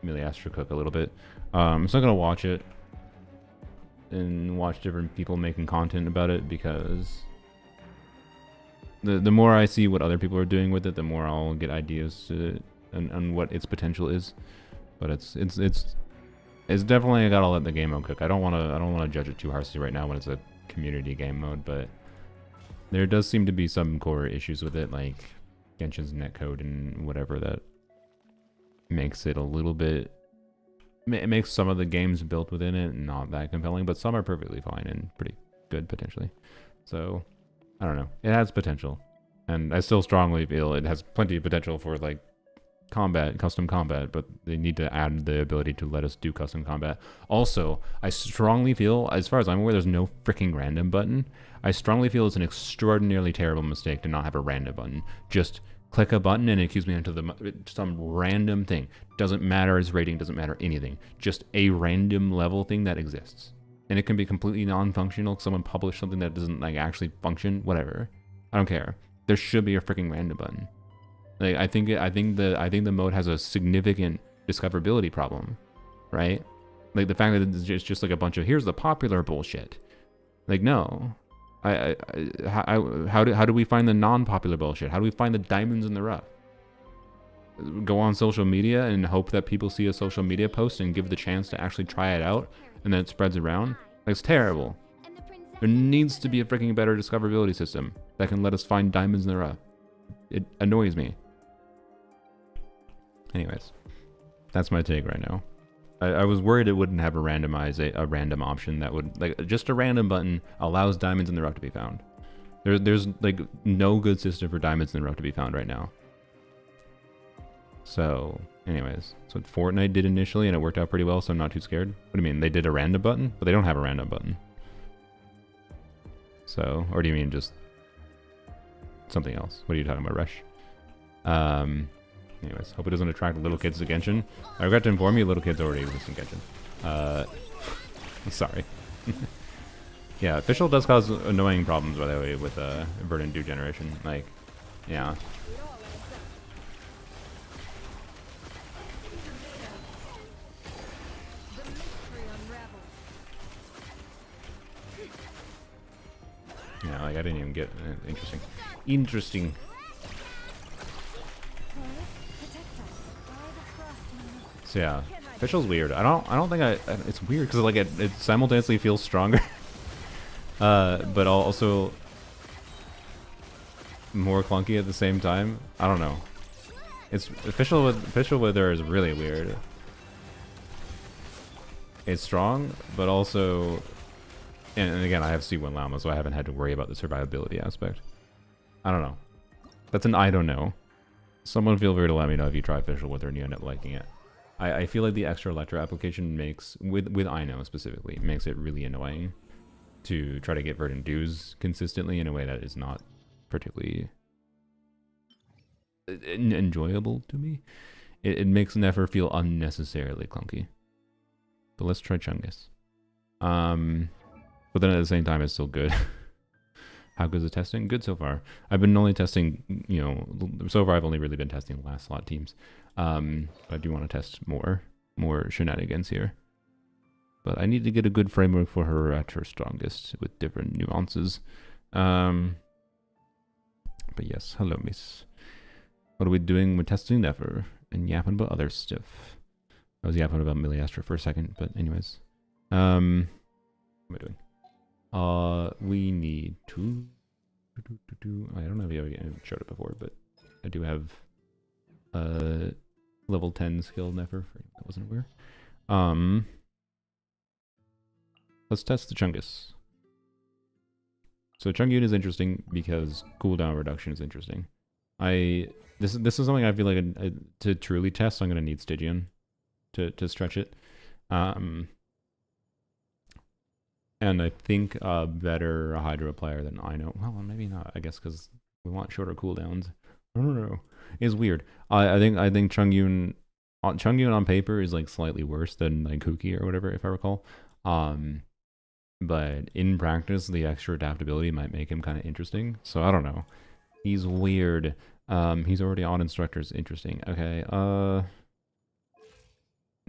[SPEAKER 1] Millie Astra cook a little bit. I'm still gonna watch it and watch different people making content about it, because the more I see what other people are doing with it, the more I'll get ideas to on what its potential is. But it's definitely, I gotta let the game mode cook. I don't wanna judge it too harshly right now when it's a community game mode, but there does seem to be some core issues with it, like Genshin's netcode and whatever, that makes it a little bit. It makes some of the games built within it not that compelling, but some are perfectly fine and pretty good potentially. So I don't know. It has potential, and I still strongly feel it has plenty of potential for like combat, custom combat, but they need to add the ability to let us do custom combat. Also, I strongly feel, as far as I'm aware, there's no freaking random button. I strongly feel it's an extraordinarily terrible mistake to not have a random button. Just click a button and it cues me into some random thing. Doesn't matter its rating, doesn't matter anything. Just a random level thing that exists. And it can be completely non-functional. Someone published something that doesn't like actually function, whatever. I don't care. There should be a freaking random button. Like I think the mode has a significant discoverability problem, right? Like the fact that it's just like a bunch of here's the popular bullshit. Like no, how do we find the non-popular bullshit? How do we find the diamonds in the rough? Go on social media and hope that people see a social media post and give the chance to actually try it out, and then it spreads around. Like it's terrible. There needs to be a freaking better discoverability system that can let us find diamonds in the rough. It annoys me. Anyways, that's my take right now. I was worried it wouldn't have a random option that would, like, just a random button allows diamonds in the rough to be found. There's like no good system for diamonds in the rough to be found right now. So anyways, that's what Fortnite did initially, and it worked out pretty well, so I'm not too scared. What do you mean? They did a random button? But they don't have a random button. So, or do you mean just something else? What are you talking about, Rush? Anyways, hope it doesn't attract little kids to Genshin. I regret to inform you, little kids already exist in Genshin. Sorry. Yeah, official does cause annoying problems, by the way, with verdant dew generation. Like, yeah. Yeah, like I didn't even get interesting. Interesting. So yeah, official's weird. I don't think it's weird because like it simultaneously feels stronger, but also more clunky at the same time. I don't know. It's official wither is really weird. It's strong, but also, and again, I have C1 Llama, so I haven't had to worry about the survivability aspect. I don't know. That's an I don't know. Someone feel free to let me know if you try official wither and you end up liking it. I feel like the extra Electro application makes, with I know specifically, makes it really annoying to try to get verdant dews consistently in a way that is not particularly enjoyable to me. It makes Nefer feel unnecessarily clunky. But let's try Chungus. But then at the same time, it's still good. How good is the testing? Good so far. I've been only testing, you know, so far I've only really been testing last slot teams. But I do want to test more shenanigans here. But I need to get a good framework for her at her strongest with different nuances. But yes, hello miss. What are we doing? We're testing Nefer and yapping about other stuff. I was yapping about Miliastra for a second, but anyways. What am I doing? We need to... I don't know if you showed it before, but I do have level 10 skill Nefer. I wasn't aware. Let's test the Chungus. So Chungyun is interesting because cooldown reduction is interesting. This is something I feel like to truly test, I'm gonna need Stygian to stretch it. And I think a better Hydra player than I know. Well, maybe not. I guess because we want shorter cooldowns. I don't know. It's weird. I think Chungyun on paper is like slightly worse than like Kuki or whatever, if I recall. But in practice, the extra adaptability might make him kind of interesting. So I don't know. He's weird. He's already on Instructors. Interesting. Okay. No,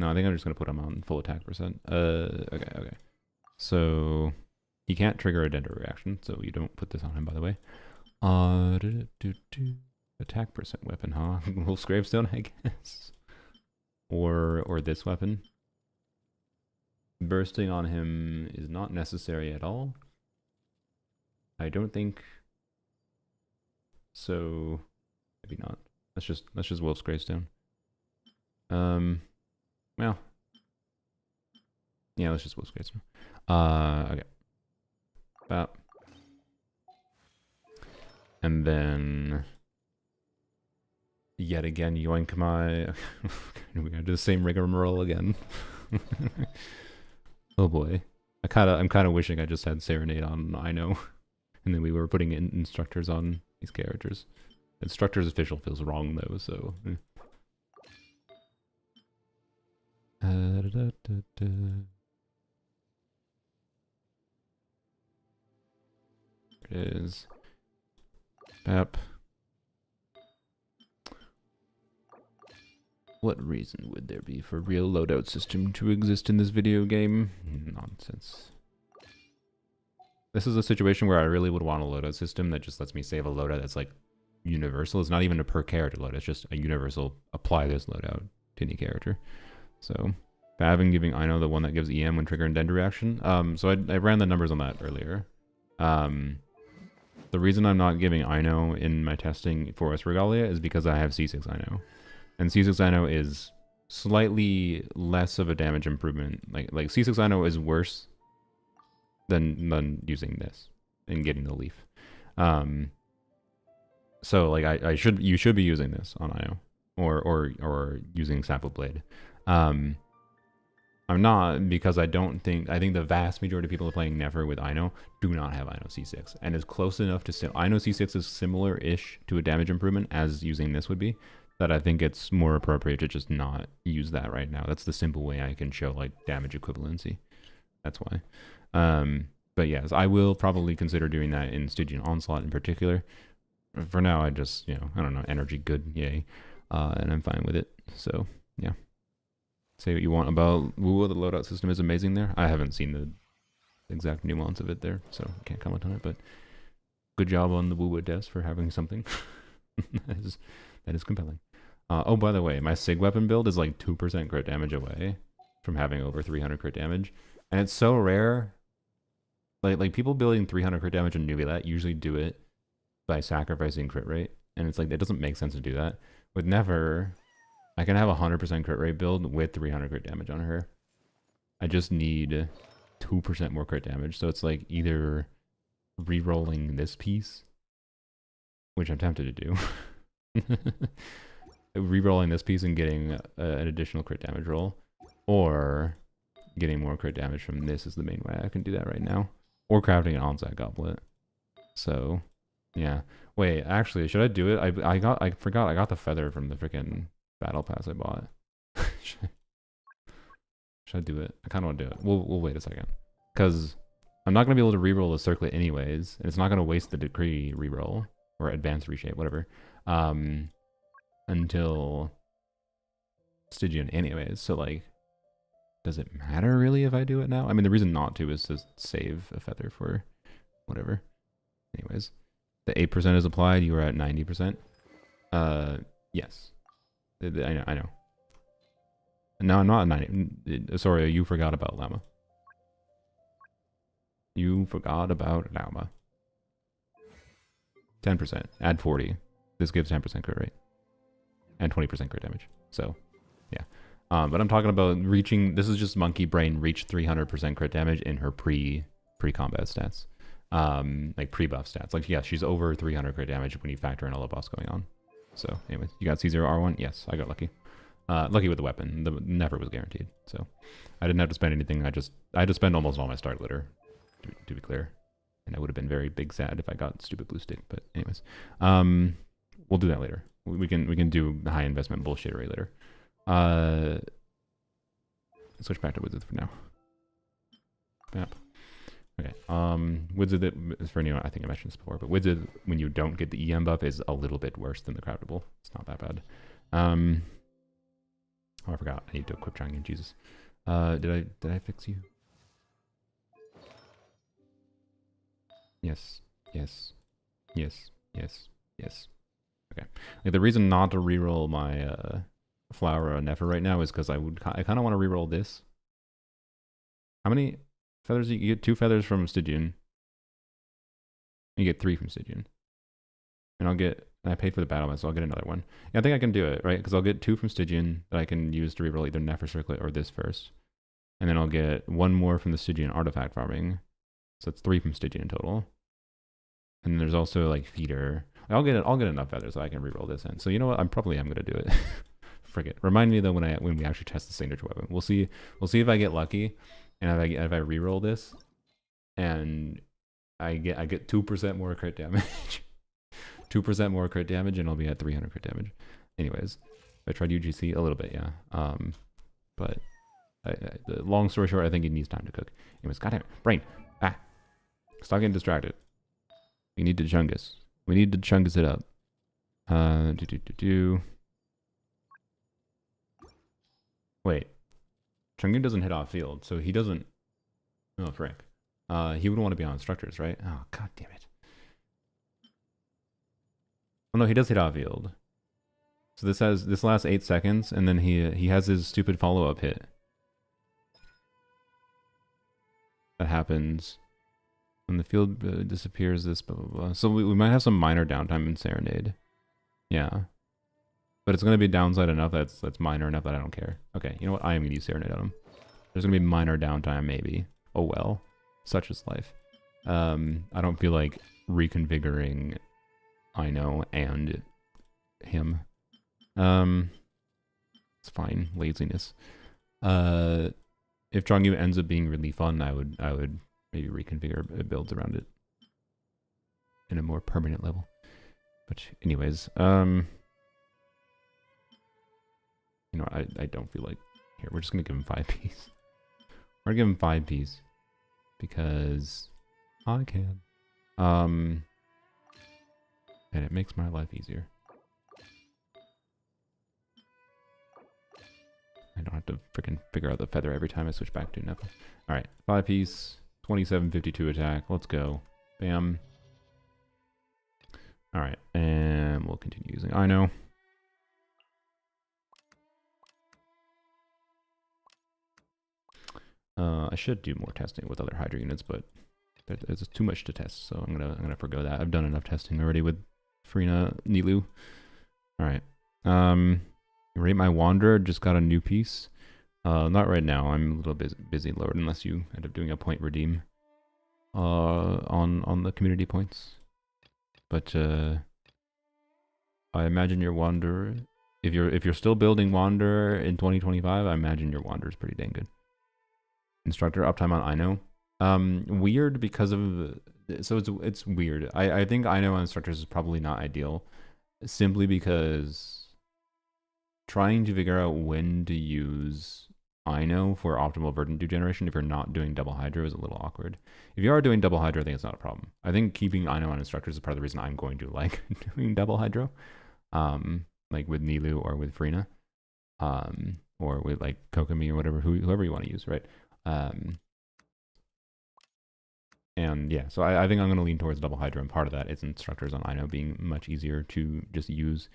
[SPEAKER 1] I think I'm just gonna put him on full attack %. Okay. So he can't trigger a dendro reaction, so you don't put this on him, by the way. Attack % weapon, huh? Wolf's Gravestone, I guess. Or this weapon. Bursting on him is not necessary at all. I don't think so. Maybe not. Let's just Wolf's Gravestone. Well. Yeah, let's just Wolf's Gravestone. Okay. About. And then yet again, yoink my. We're gonna do the same rigmarole again. Oh boy. I'm kinda wishing I just had Serenade on I know. And then we were putting in Instructors on these characters. Instructors official feels wrong though, so it is. Bap. What reason would there be for real loadout system to exist in this video game? Nonsense. This is a situation where I really would want a loadout system that just lets me save a loadout that's like universal. It's not even a per character loadout, it's just a universal apply this loadout to any character. So Favin giving I know the one that gives EM when triggering dendro reaction. So I ran the numbers on that earlier. The reason I'm not giving I know in my testing for West Regalia is because I have C6 I know. And C6 I know is slightly less of a damage improvement. Like C6 I know is worse than using this and getting the leaf. So like you should be using this on I know or using Sapple Blade. I'm not, because I think the vast majority of people who are playing Nefer with I know do not have I know C6, and is close enough to I know C6 is similar-ish to a damage improvement as using this would be, that I think it's more appropriate to just not use that right now. That's the simple way I can show like damage equivalency. That's why. But But yes, I will probably consider doing that in Stygian Onslaught in particular. For now, I just, you know, I don't know, energy good, yay. And I'm fine with it. So, yeah. Say what you want about Woo. The loadout system is amazing there. I haven't seen the exact nuance of it there, so I can't comment on it, but good job on the Woo devs for having something. that is compelling. Oh, by the way, my Sig weapon build is like 2% crit damage away from having over 300 crit damage. And it's so rare. Like people building 300 crit damage in Nubilat usually do it by sacrificing crit rate. And it's like, it doesn't make sense to do that. With Nefer, I can have a 100% crit rate build with 300 crit damage on her. I just need 2% more crit damage. So it's like either re-rolling this piece, which I'm tempted to do. Re-rolling this piece and getting an additional crit damage roll, or getting more crit damage from this is the main way I can do that right now. Or crafting an onset goblet. So, yeah. Wait, actually, should I do it? I forgot I got the feather from the freaking battle pass I bought. should I do it? I kind of want to do it. We'll wait a second, because I'm not gonna be able to reroll the circlet anyways, and it's not gonna waste the decree reroll or advanced reshape, whatever. Until Stygian anyways. So like, does it matter really if I do it now? I mean, the reason not to is to save a feather for whatever. Anyways, the 8% is applied. You are at 90%. Yes. I know. No, I'm not at 90. Sorry, you forgot about Llama. You forgot about Llama. 10%. Add 40. This gives 10% crit rate. And 20% crit damage. So, yeah. But I'm talking about reaching, this is just Monkey Brain reached 300% crit damage in her pre-combat stats. Like pre-buff stats. Like, yeah, she's over 300 crit damage when you factor in all the boss going on. So, anyways, you got C0R1? Yes, I got lucky. Lucky with the weapon. The Nefer was guaranteed. So, I didn't have to spend anything. I had to spend almost all my start litter, to be clear. And I would have been very big sad if I got stupid blue stick. But anyways, we'll do that later. We can do high investment bullshittery later. Switch back to wizards for now. Map. Okay. Wizard, for anyone, I think I mentioned this before, but wizard, when you don't get the EM buff, is a little bit worse than the craftable. It's not that bad. Oh, I forgot. I need to equip Chang'e. Jesus. Did I fix you? Yes. Yes. Yes. Yes. Yes. Okay. Like, the reason not to reroll my flower or Nefer right now is because I kind of want to reroll this. How many feathers? You get 2 feathers from Stygian. You get 3 from Stygian. And I paid for the battle, so I'll get another one. Yeah, I think I can do it, right? Because I'll get 2 from Stygian that I can use to reroll either Nefer Circlet or this first. And then I'll get 1 more from the Stygian artifact farming. So that's 3 from Stygian in total. And there's also like feeder. I'll get enough feathers so I can reroll this in. So you know what? I'm probably gonna do it. Frick it. Remind me though when we actually test the signature weapon. We'll see if I get lucky, and if I reroll this, and I get 2% more crit damage. 2% more crit damage, and I'll be at 300 crit damage. Anyways, I tried UGC a little bit, yeah. But the long story short, I think it needs time to cook. Anyways, goddamn it, brain. Stop getting distracted. We need to chungus. We need to chungus it up. Wait. Chungus doesn't hit off field, so he doesn't. Oh, frick. He would want to be on instructors, right? Oh, god damn it. Oh no, he does hit off field. So this lasts 8 seconds, and then he has his stupid follow-up hit. That happens when the field disappears. This blah blah blah. So we might have some minor downtime in Serenade. Yeah, but it's gonna be downside enough that's minor enough that I don't care. Okay, you know what? I am gonna use Serenade on him. There's gonna be minor downtime maybe. Oh well, such is life. I don't feel like reconfiguring I know and him. It's fine. Laziness. If Chang'e ends up being really fun, I would maybe reconfigure builds around it in a more permanent level. But anyways, you know, I don't feel like here. We're just gonna give him 5 piece. We're gonna give him 5 piece because I can. And it makes my life easier. I don't have to freaking figure out the feather every time I switch back to Nefer. Alright, 5 piece, 2752 attack. Let's go. Bam. Alright, and we'll continue using I know. I should do more testing with other Hydra units, but there's too much to test, so I'm gonna forgo that. I've done enough testing already with Frina Nilu. Alright. Rate my Wanderer, just got a new piece. Not right now, I'm a little busy lowered unless you end up doing a point redeem on the community points. But I imagine your Wanderer, if you're still building Wanderer in 2025, I imagine your Wanderer is pretty dang good. Instructor uptime on I know. Weird because of it's weird. I think I know on instructors is probably not ideal, simply because trying to figure out when to use I know for optimal verdant dew generation if you're not doing double hydro is a little awkward. If you are doing double hydro, I think it's not a problem. I think keeping I know on instructors is part of the reason I'm going to like doing double hydro, like with Nilu or with Frina, or with like Kokomi or whatever, whoever you want to use, right? And yeah, so I think I'm going to lean towards double hydro, and part of that is instructors on I know being much easier to just use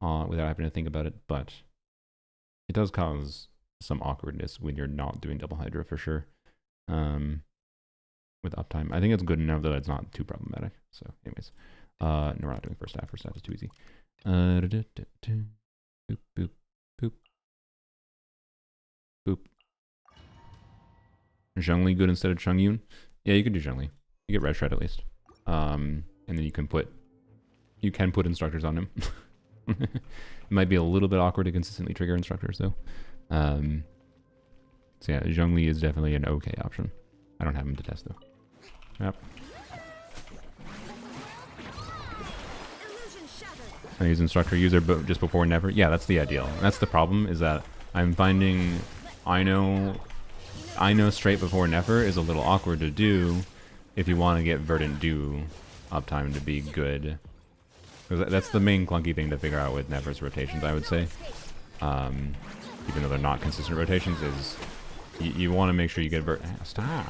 [SPEAKER 1] without having to think about it, but it does cause some awkwardness when you're not doing double hydro for sure. With uptime, I think it's good enough that it's not too problematic. So anyways, no, we're not doing first half is too easy. Boop, boop, boop, boop. Zhongli good instead of Chongyun? Yeah, you could do Zhongli. You get Red Shred at least. And then you can put instructors on him. It might be a little bit awkward to consistently trigger instructors though. So yeah, Zhongli is definitely an okay option. I don't have him to test though. Yep. I use instructor user just before Nefer. Yeah, that's the ideal. That's the problem, is that I'm finding I know straight before Nefer is a little awkward to do if you want to get verdant dew uptime to be good. Because that's the main clunky thing to figure out with Nefer's rotations, I would say. Even though they're not consistent rotations, is you want to make sure you get stop.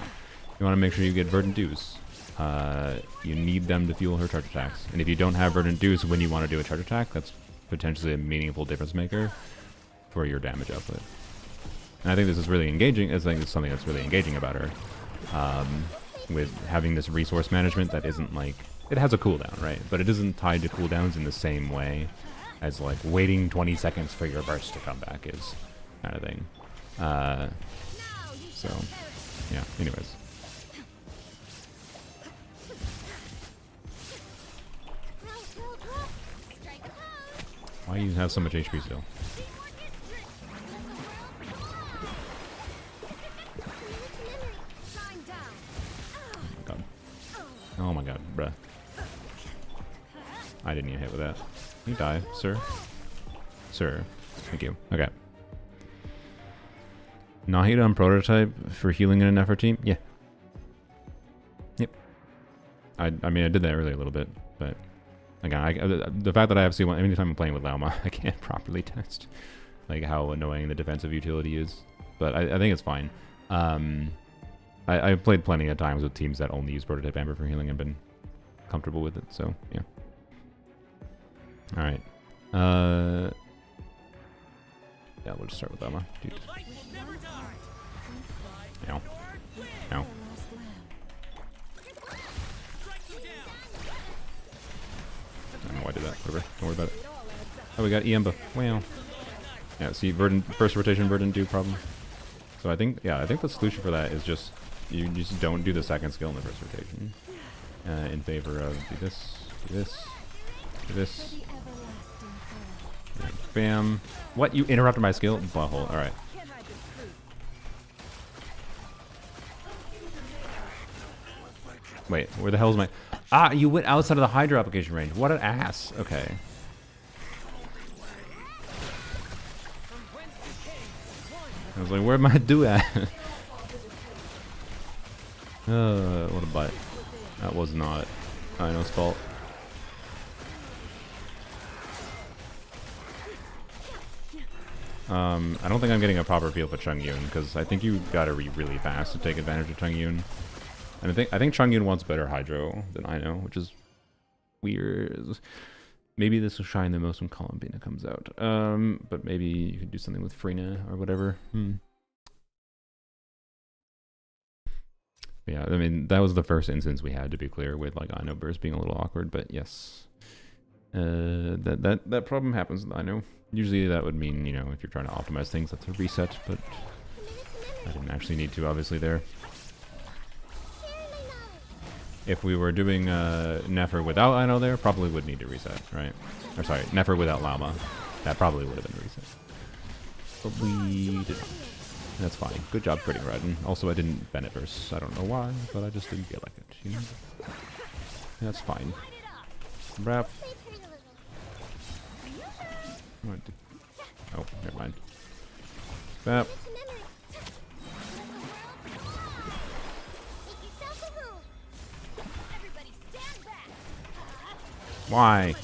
[SPEAKER 1] You want to make sure you get verdant dews. You need them to fuel her charge attacks. And if you don't have verdant dews when you want to do a charge attack, that's potentially a meaningful difference maker for your damage output. And I think this is really engaging. I think it's something that's really engaging about her. With having this resource management that isn't like, it has a cooldown, right? But it isn't tied to cooldowns in the same way as like waiting 20 seconds for your burst to come back is kind of thing. So yeah, anyways. Why do you have so much HP still? Oh my god, bruh. I didn't even hit with that. You die, sir. Sir. Thank you. Okay. Nahida on prototype for healing in an effort team? Yeah. Yep. I mean, I did that earlier a little bit, but again, the fact that I have C1, anytime I'm playing with Llama, I can't properly test like how annoying the defensive utility is. But I think it's fine. I've played plenty of times with teams that only use prototype Amber for healing and been comfortable with it, so yeah. Alright. Yeah, we'll just start with Llama. Dude. Ow. Ow. I don't know why I did that. Whatever. Don't worry about it. Oh, we got Iemba. Wow. Yeah, see, verdant, first rotation verdant dew problem. So I think the solution for that is just, you just don't do the second skill in the first rotation. In favor of do this, do this, do this. And bam. What? You interrupted my skill? Butthole. Alright. Wait, where the hell is my... Ah, you went outside of the Hydra application range. What an ass. Okay. I was like, where'd my do at? What a butt. That was not Ino's fault. I don't think I'm getting a proper feel for Chungyun, because I think you gotta be really fast to take advantage of Chungyun. And I think Chungyun wants better Hydro than Ino, which is weird. Maybe this will shine the most when Columbina comes out. But maybe you could do something with Freyna or whatever. Yeah, I mean, that was the first instance we had, to be clear, with like Ino burst being a little awkward, but yes. That problem happens with Ino. Usually that would mean, you know, if you're trying to optimize things, that's a reset, but I didn't actually need to, obviously, there. If we were doing Nefer without Ino there, probably would need to reset, right? Or sorry, Nefer without Llama. That probably would have been reset. But we didn't. That's fine. Good job critting Raiden. Also, I didn't Bennett verse. I don't know why, but I just didn't feel like it, you know? That's fine. Wrap. Oh, never mind. Bap. Why?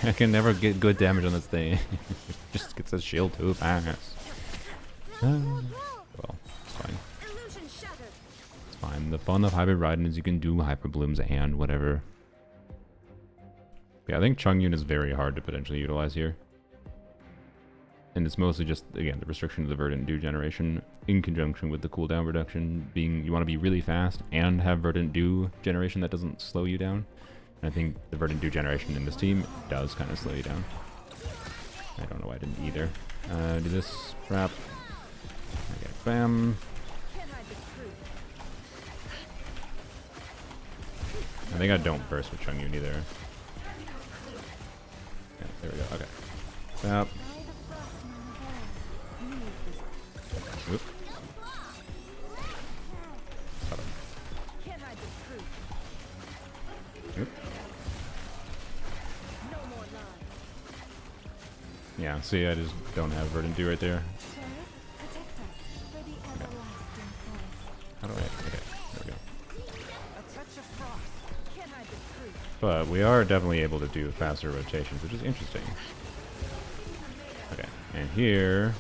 [SPEAKER 1] I can never get good damage on this thing. Just gets a shield too fast. Well, it's fine. It's fine. The fun of Hybrid Raiden is you can do Hyper Blooms and whatever. Yeah, I think Chungyun is very hard to potentially utilize here. And it's mostly just, again, the restriction of the Verdant Dew generation in conjunction with the cooldown reduction being you want to be really fast and have Verdant Dew generation that doesn't slow you down. And I think the Verdant Dew generation in this team does kind of slow you down. I don't know why I didn't either. Do this wrap. Okay, bam. I think I don't burst with Chungyun either. Yeah, there we go. Okay. Bap. Oop. Oop. Yeah, see, I just don't have Verdant Dew right there. Okay. How do I? Okay, there we go. But we are definitely able to do faster rotations, which is interesting. Okay, and here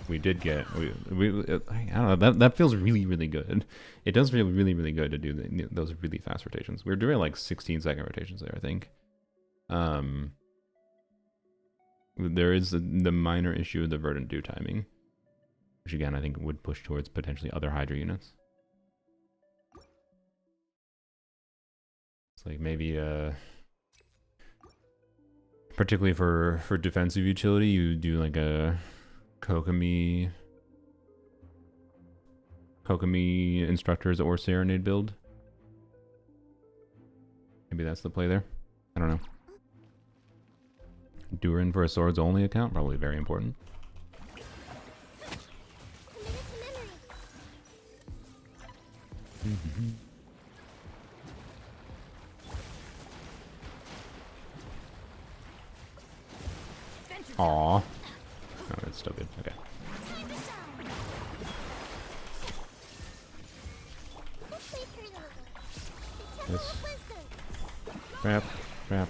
[SPEAKER 1] we did get I don't know, that feels really, really good. It does feel really, really good to do those really fast rotations. We're doing like 16-second rotations there, I think. There is the minor issue of the Verdant Dew timing, which again I think would push towards potentially other Hydra units. It's like maybe particularly for defensive utility, you do like a Kokomi Instructors or Serenade build. Maybe that's the play there. I don't know. Durin for a swords only account, probably very important. Aww. Oh, it's still good. Okay. This. Trap. Trap.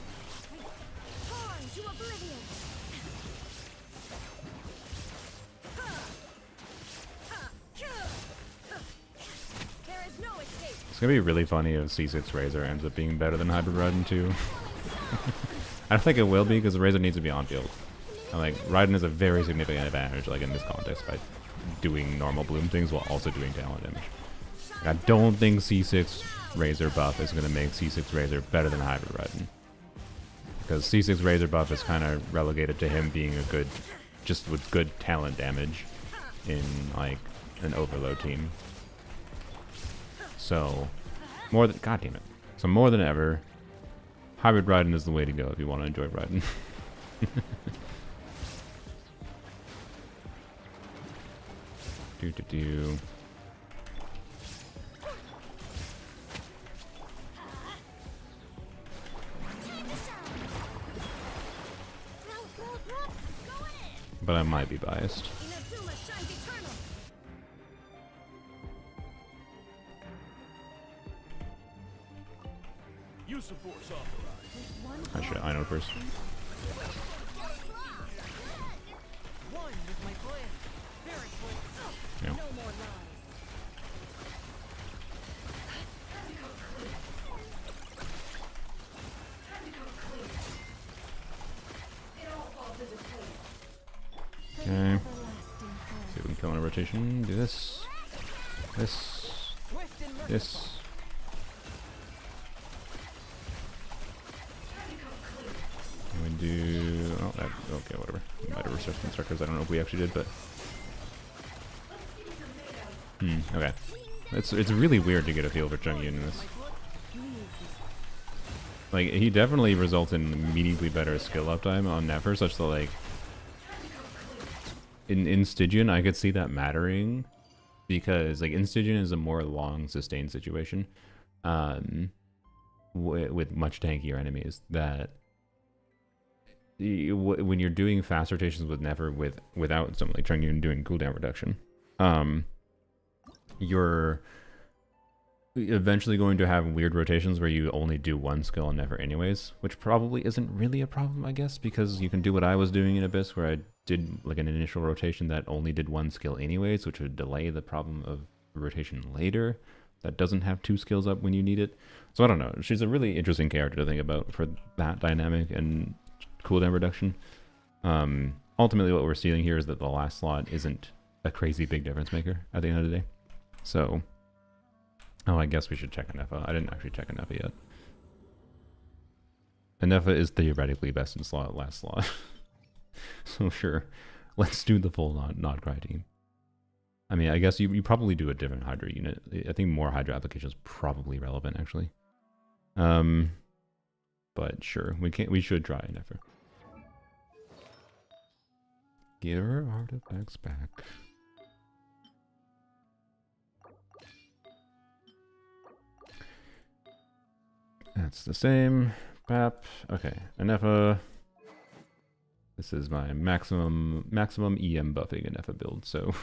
[SPEAKER 1] It's gonna be really funny if C6 Razor ends up being better than Hybrid Raiden 2. I don't think it will be, because the Razor needs to be on field. And, like, Raiden has a very significant advantage, like, in this context, by doing normal bloom things while also doing talent damage. I don't think C6 Razor buff is gonna make C6 Razor better than Hybrid Raiden. Because C6 Razor buff is kind of relegated to him being a good, just with good talent damage in, like, an overload team. So, more than, god damn it. So more than ever, Hybrid Raiden is the way to go if you want to enjoy Raiden. Do. But I might be biased. I should I know first. Yeah. Okay. See if we can kill in a rotation. Do this. This. And we do. Oh, that. Okay, whatever. We might have researched Instructors. I don't know if we actually did, but. Okay. It's really weird to get a feel for Chung Yun in this. Like, he definitely results in meaningfully better skill uptime on Nefer, such that, like, in Stygian, I could see that mattering, because, like, in Stygian is a more long, sustained situation, with much tankier enemies, that when you're doing fast rotations with Nefer without something like Chung Yun doing cooldown reduction, you're eventually going to have weird rotations where you only do one skill on Nefer anyways, which probably isn't really a problem, I guess, because you can do what I was doing in Abyss, where I did like an initial rotation that only did one skill anyways, which would delay the problem of rotation later that doesn't have two skills up when you need it. So I don't know. She's a really interesting character to think about for that dynamic and cooldown reduction. Ultimately, what we're seeing here is that the last slot isn't a crazy big difference maker at the end of the day. So, oh, I guess we should check Nefer. I didn't actually check Nefer yet. Nefer is theoretically best in slot, last slot. So sure, let's do the full not cry team. I mean, I guess you probably do a different Hydra unit. I think more Hydra application is probably relevant, actually. But sure, we should try Nefer. Give her artifacts back. That's the same. Pap. Okay. Nefer. This is my maximum EM buffing Nefer build, so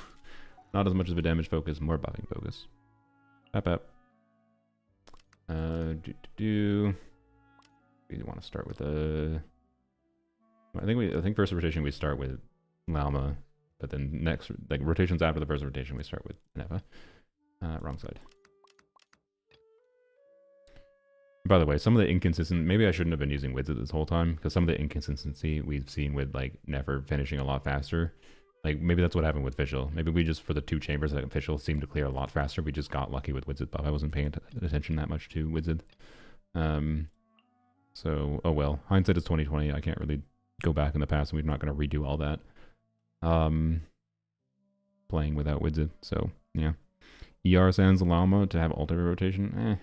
[SPEAKER 1] not as much of a damage focus, more buffing focus. Pap. We want to start with a. I think first rotation we start with Llama, but then next, like, rotations after the first rotation we start with Nefer. Wrong side. By the way, some of the inconsistent, maybe I shouldn't have been using Wizard this whole time, because some of the inconsistency we've seen with, like, Nefer finishing a lot faster, like, maybe that's what happened with Fischl. Maybe we just, for the two chambers that Fischl seemed to clear a lot faster, we just got lucky with Wizard buff. I wasn't paying attention that much to Wizard. So, oh well. Hindsight is 2020. I can't really go back in the past, and we're not going to redo all that. Playing without Wizard, so, yeah. ER Sans Llama to have alternate rotation,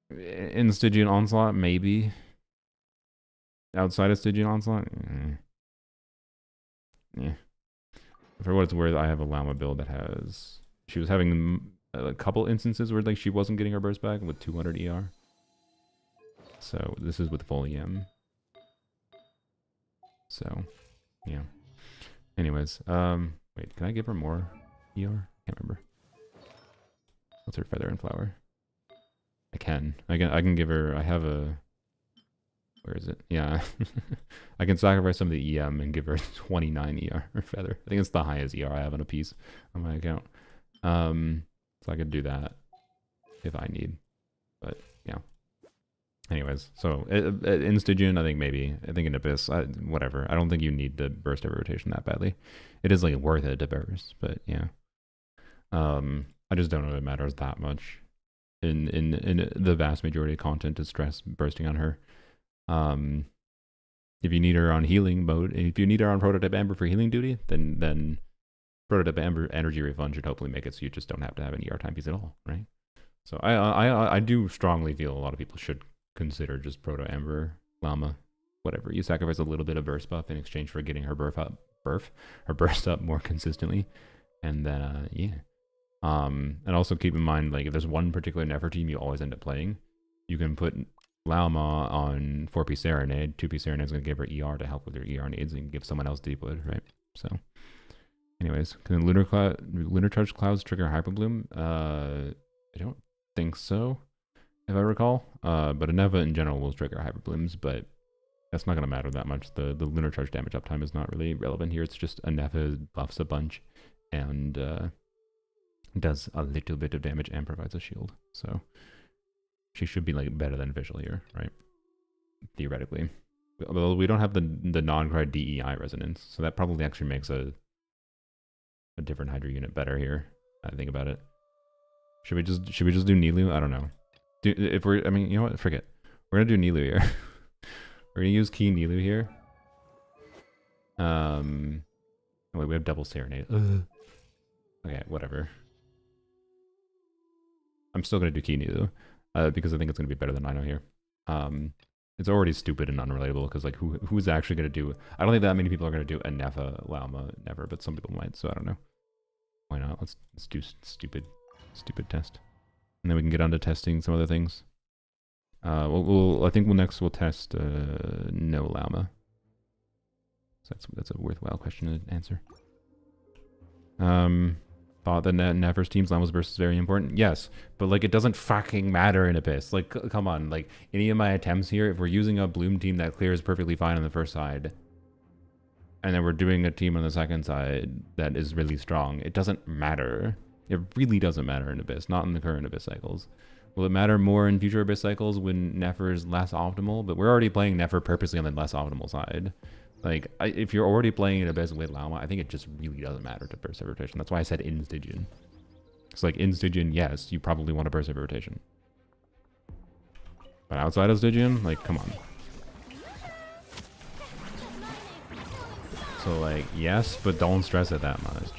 [SPEAKER 1] In Stygian Onslaught, maybe. Outside of Stygian Onslaught, yeah. For what it's worth, I have a Llama build that has. She was having a couple instances where, like, she wasn't getting her burst back with 200 ER. So this is with full EM. So, yeah. Anyways, wait, can I give her more ER? Can't remember. What's her feather and flower? I can give her, I have a, where is it? Yeah. I can sacrifice some of the EM and give her 29 ER or feather. I think it's the highest ER I have on a piece on my account. So I could do that if I need, but yeah. Anyways, so in Stygian, I think in Abyss, whatever. I don't think you need to burst every rotation that badly. It is, like, worth it to burst, but yeah. I just don't know if it matters that much. In the vast majority of content to stress bursting on her. If you need her on healing mode, if you need her on Prototype Amber for healing duty, then Prototype Amber energy refund should hopefully make it so you just don't have to have an ER timepiece at all, right? So I do strongly feel a lot of people should consider just Proto Amber Llama, whatever. You sacrifice a little bit of burst buff in exchange for getting her burst up more consistently, and then yeah. And also keep in mind, like, if there's one particular Nefer team you always end up playing, you can put Llama on 4-piece Serenade. 2-piece Serenade is going to give her ER to help with her ER needs, and give someone else Deepwood, right? So, anyways, can Lunar Charge Clouds trigger Hyperbloom? I don't think so. if I recall. But a Neva in general will trigger hyper blooms, but that's not going to matter that much. The lunar charge damage uptime is not really relevant here. It's just a Neva buffs a bunch and does a little bit of damage and provides a shield. So she should be like better than Visual here, right? Theoretically. Well, we don't have the non-card DEI resonance, so that probably actually makes a different Hydra unit better here. I think about it. Should we just do Nilu? I don't know. I mean, you know what? Forget. We're gonna do Nilu here. We're gonna use Key Nilu here. Wait, we have double Serenade. Okay, whatever. I'm still gonna do Key Nilu, because I think it's gonna be better than Ino here. It's already stupid and unrelatable because like who's actually gonna do? I don't think that many people are gonna do a Nefa Llama never, but some people might. So I don't know. Why not? Let's do stupid test, and then we can get on to testing some other things. I think next we'll test no Llama. So that's a worthwhile question to answer. Thought that Nefer's team's Llamas burst is very important. Yes, but like it doesn't fucking matter in Abyss. Like, come on, like any of my attempts here, if we're using a Bloom team that clears perfectly fine on the first side, and then we're doing a team on the second side that is really strong, it doesn't matter. It really doesn't matter in Abyss, not in the current Abyss cycles. Will it matter more in future Abyss cycles when Nefer is less optimal? But we're already playing Nefer purposely on the less optimal side. Like, if you're already playing an Abyss with Llama, I think it just really doesn't matter to burst every rotation. That's why I said in Stygian. It's like in Stygian, yes, you probably want to burst every rotation. But outside of Stygian, like, come on. So like, yes, but don't stress it that much.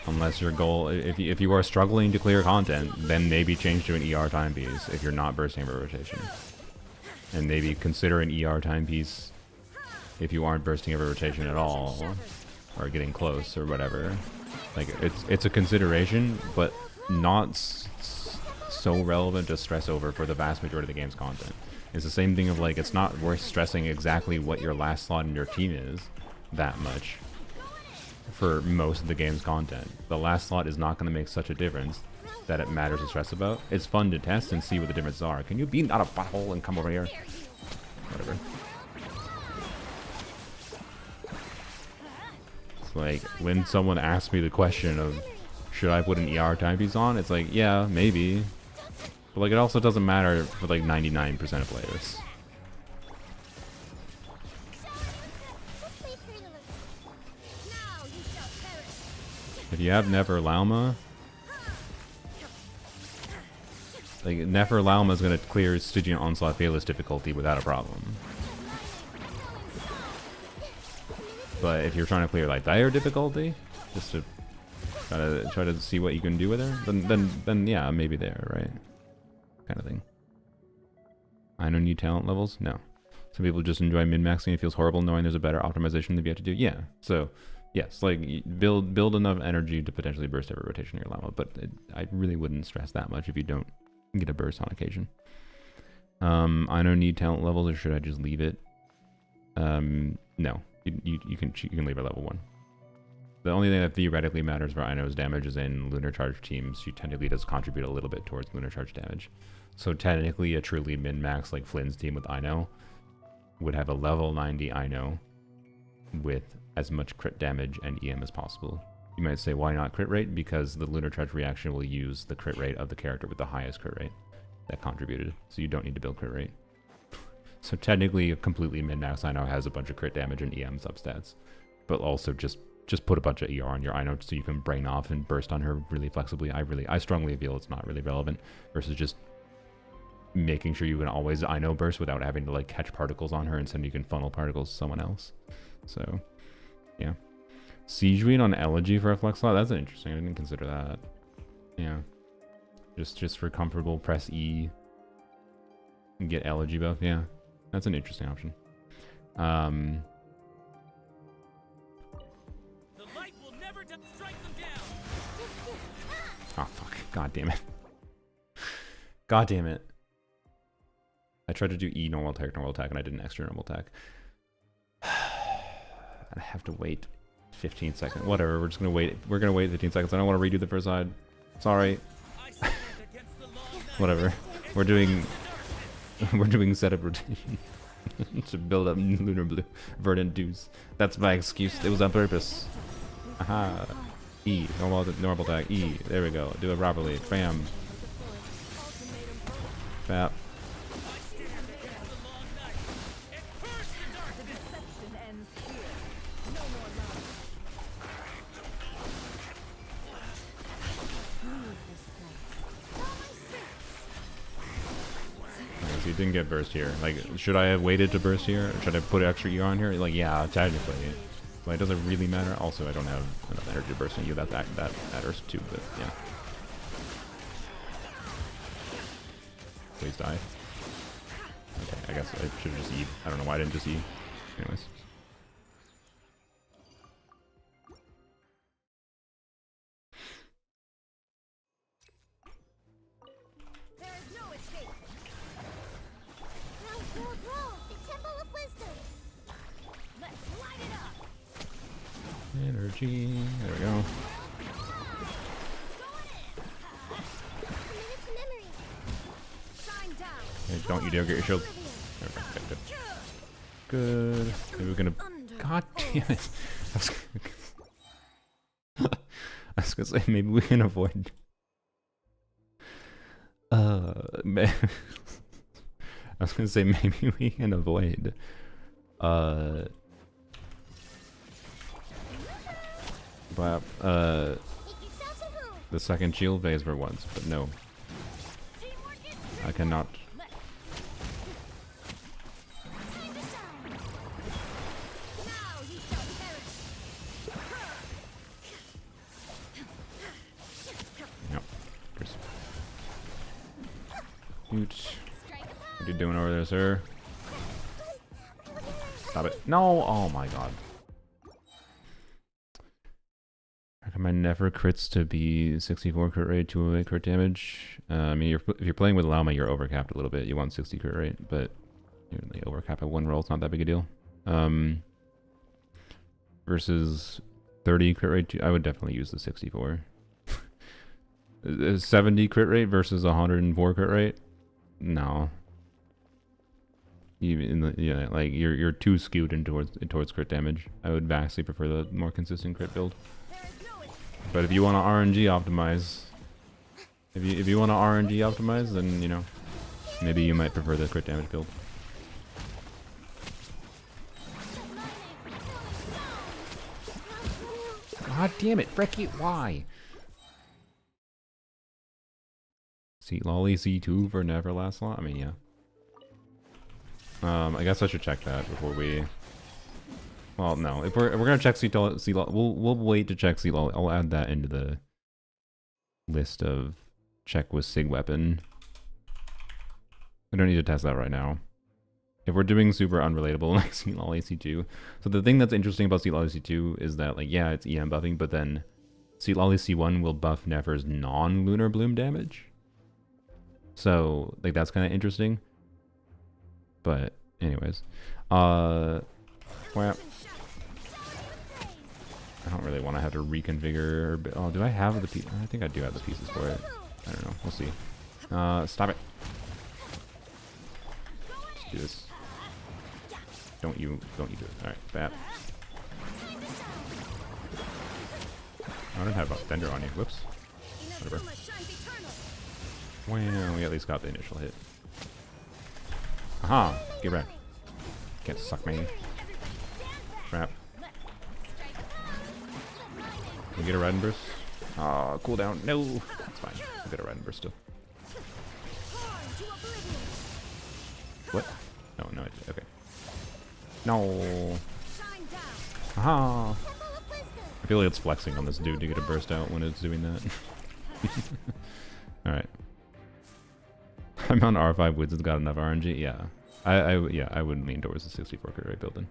[SPEAKER 1] Unless your goal, if you are struggling to clear content, then maybe change to an ER timepiece if you're not bursting every rotation. And maybe consider an ER timepiece if you aren't bursting every rotation at all, or getting close or whatever. Like it's a consideration, but not so relevant to stress over for the vast majority of the game's content. It's the same thing of like, it's not worth stressing exactly what your last slot in your team is that much for most of the game's content. The last slot is not going to make such a difference that it matters to stress about. It's fun to test and see what the differences are. Can you be not a butthole and come over here? Whatever. It's like when someone asks me the question of should I put an ER timepiece on, it's like, yeah, maybe. But like it also doesn't matter for like 99% of players. If you have Nefer Llama, like Nefer Llama is going to clear Stygian Onslaught Fearless difficulty without a problem. But if you're trying to clear like Dire difficulty, just to try to see what you can do with her, then yeah, maybe there, right? Kind of thing. I don't need talent levels. No. Some people just enjoy min-maxing. It feels horrible knowing there's a better optimization they've yet to do. Yeah. So yes, like build enough energy to potentially burst every rotation in your Llama, but I really wouldn't stress that much if you don't get a burst on occasion. I don't need talent levels, or should I just leave it? No, you can leave it level 1. The only thing that theoretically matters for Ino's damage is in Lunar Charge teams. She technically does contribute a little bit towards Lunar Charge damage. So technically a truly min-max like Flynn's team with Ino would have a level 90 Ino with as much crit damage and EM as possible. You might say, why not crit rate? Because the Lunar Charge reaction will use the crit rate of the character with the highest crit rate that contributed. So you don't need to build crit rate. So technically a completely min-max Ino has a bunch of crit damage and EM substats. But also just put a bunch of ER on your Ino so you can brain off and burst on her really flexibly. I strongly feel it's not really relevant versus just making sure you can always Ino burst without having to like catch particles on her, and so you can funnel particles to someone else. So yeah. Siege Read on Elegy for a flex slot? That's interesting. I didn't consider that. Yeah. Just for comfortable, press E and get Elegy buff. Yeah. That's an interesting option.
[SPEAKER 4] The light will never strike them down.
[SPEAKER 1] Oh fuck. God damn it. God damn it. I tried to do E normal attack, and I did an extra normal attack. I have to wait 15 seconds. Whatever, we're gonna wait 15 seconds. I don't want to redo the first side. Sorry.
[SPEAKER 4] I stand against the law now.
[SPEAKER 1] Whatever. We're doing setup rotation to build up lunar blue verdant dues. That's my excuse. It was on purpose. Aha. E. Normal attack. E. There we go. Do it properly. Bam. Bap. He didn't get burst here. Like, should I have waited to burst here? Or should I put extra E on here? Like, yeah, technically. But it doesn't really matter. Also, I don't have enough energy to burst on you. That matters too, but yeah. Please die. Okay, I guess I should have just E. I don't know why I didn't just E. Anyways. Energy. There we go. Hey, don't you dare get your shield. There we go. Okay, good. Good. Maybe we're gonna. God damn it. I was gonna say maybe we can avoid. I was gonna say maybe we can avoid. But the second shield phase for once, but no. I cannot. Yep. What are you doing over there, sir? Stop it. No! Oh my god. My Nefer crits to be 64 crit rate, 208 crit damage. I mean, if you're playing with Llama, you're overcapped a little bit. You want 60 crit rate, but you're really overcapped at one roll. It's not that big a deal. Versus 30 crit rate, I would definitely use the 64. 70 crit rate versus 104 crit rate? No. Yeah, like you're too skewed in towards crit damage. I would vastly prefer the more consistent crit build. But if you want to RNG optimize, if you want to RNG optimize, then you know maybe you might prefer the crit damage build. God damn it, frick it, why? Seat lolly C2 for Never last long? I mean, yeah. I guess I should check that before we. Well, no. If we're gonna check Seat lolly, we'll wait to check Seat lolly. I'll add that into the list of check with Sig weapon. We don't need to test that right now. If we're doing super unrelatable like Seat lolly C2, so the thing that's interesting about Seat lolly C2 is that like yeah, it's EM buffing, but then Seat lolly C1 will buff Nefer's non-lunar bloom damage. So like that's kind of interesting. But anyways, well, I don't really want to have to reconfigure. Oh, do I have the pieces? I think I do have the pieces for it. I don't know. We'll see. Stop it. Let's do this. Don't you do it. All right, bap. I don't have a fender on you. Whoops. Whatever. Well, we at least got the initial hit. Aha! Get back. Can't suck me. Crap. Can we get a riding burst? Oh, cooldown. No! It's fine. I'll get a riding burst still. What? No, no, okay. No! Aha! I feel like it's flexing on this dude to get a burst out when it's doing that. Alright. I'm on R5 Woods, it's got enough RNG, yeah. I would lean towards the 64 crit rate building.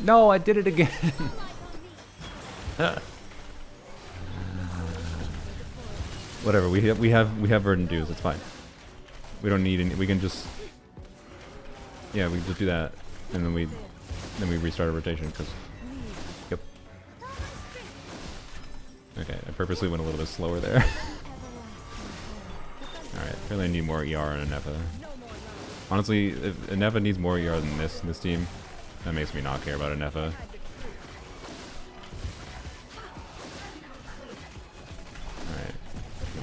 [SPEAKER 1] No, I did it again. Whatever, we have verdant dues, it's fine. We don't need any, we can just, yeah, we can just do that, and then we Then we restart a rotation because. Yep. Okay, I purposely went a little bit slower there. Alright, really need more ER in a Nefa. Honestly, if a Nefa needs more ER than this team, that makes me not care about a Nefa. Alright,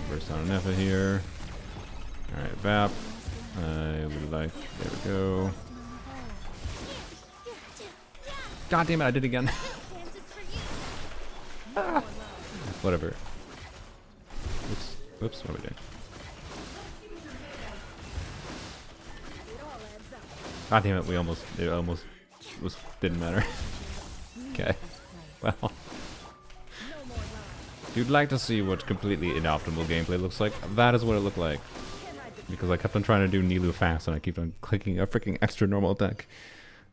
[SPEAKER 1] burst on a Nefa here. Alright, VAP. I would like, there we go. God damn it, I did it again. Ah, whatever. Oops, whoops, what are we doing? God damn it, it almost didn't matter. Okay, well. If you'd like to see what completely inoptimal gameplay looks like, that is what it looked like. Because I kept on trying to do Nilou fast and I keep on clicking a freaking extra normal attack.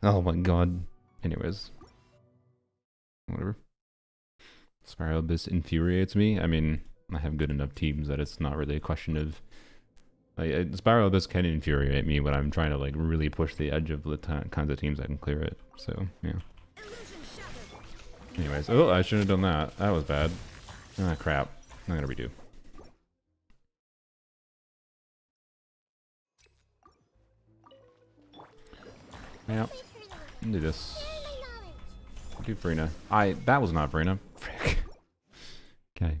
[SPEAKER 1] Oh my god. Anyways. Whatever. Spiral Abyss infuriates me. I mean, I have good enough teams that it's not really a question of... Like, Spiral Abyss can infuriate me when I'm trying to like really push the edge of the kinds of teams that can clear it. So, yeah. Anyways. Oh, I shouldn't have done that. That was bad. Ah, crap. I'm gonna redo. Yep. Do this. Do Brina. That was not Brina. Frick. Okay.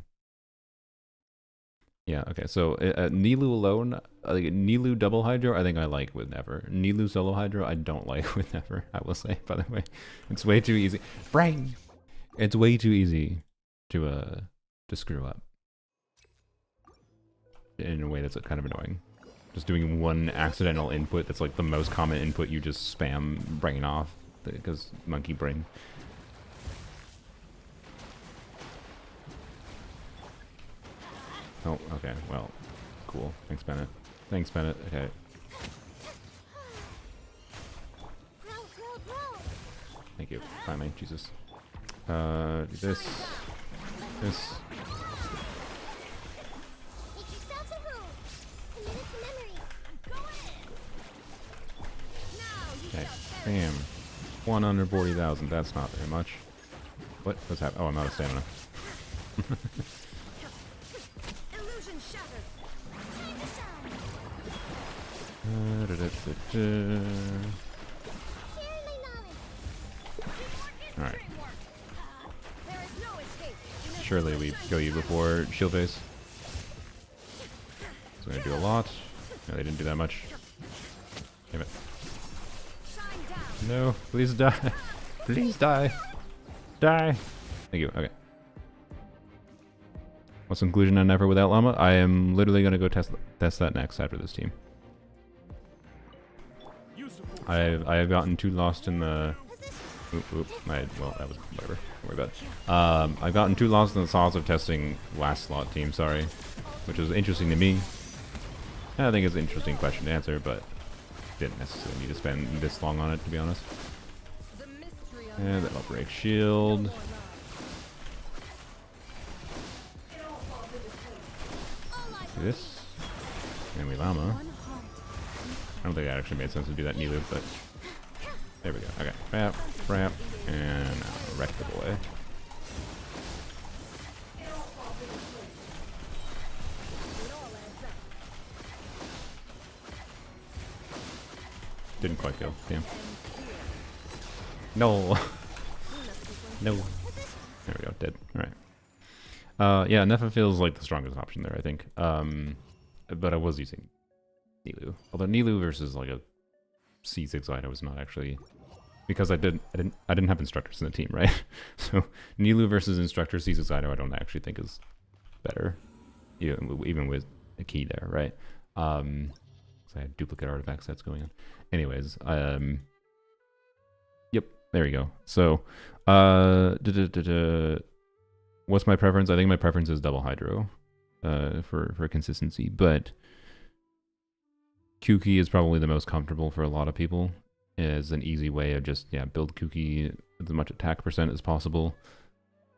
[SPEAKER 1] Yeah, okay, so Nilou alone, like Nilou double Hydro, I think I like with Nefer. Nilou solo Hydro, I don't like with Nefer, I will say, by the way. It's way too easy. Brain! It's way too easy to screw up. In a way that's kind of annoying. Just doing one accidental input that's like the most common input, you just spam brain off, because monkey brain. Oh, okay, well, cool. Thanks, Bennett. Thanks, Bennett. Okay. Thank you. Finally, Jesus. Do this. This. Okay. Bam. 140,000. That's not very much. What's happening? Oh, I'm out of stamina. Alright. Surely we kill you before shield base. It's gonna do a lot. No, they didn't do that much. Damn it. No, please die. Please die. Die. Thank you. Okay. What's the conclusion on Nefer without Llama? I am literally gonna go test that next after this team. I have gotten too lost in the... well, that was whatever. Don't worry about it. I've gotten too lost in the sauce of testing last slot team, sorry. Which was interesting to me. I think it's an interesting question to answer, but didn't necessarily need to spend this long on it, to be honest. And that'll break shield. Do this. And we Llama. I don't think that actually made sense to do that Nilou, but there we go. Okay, wrap, wrap, and wreck the boy. Didn't quite go. Damn. No. No. There we go. Dead. All right. Yeah, Nefa feels like the strongest option there, I think. But I was using Nilou. Although Nilou versus like a C6 Ida was not actually, because I didn't have instructors in the team, right? So Nilou versus Instructor C6 Ida I don't actually think is better, even with a key there, right? So I had duplicate artifact sets going on. Anyways, yep, there you go. So what's my preference? I think my preference is double Hydro for consistency, but Kuki is probably the most comfortable for a lot of people as an easy way of just, build Kuki with as much attack percent as possible.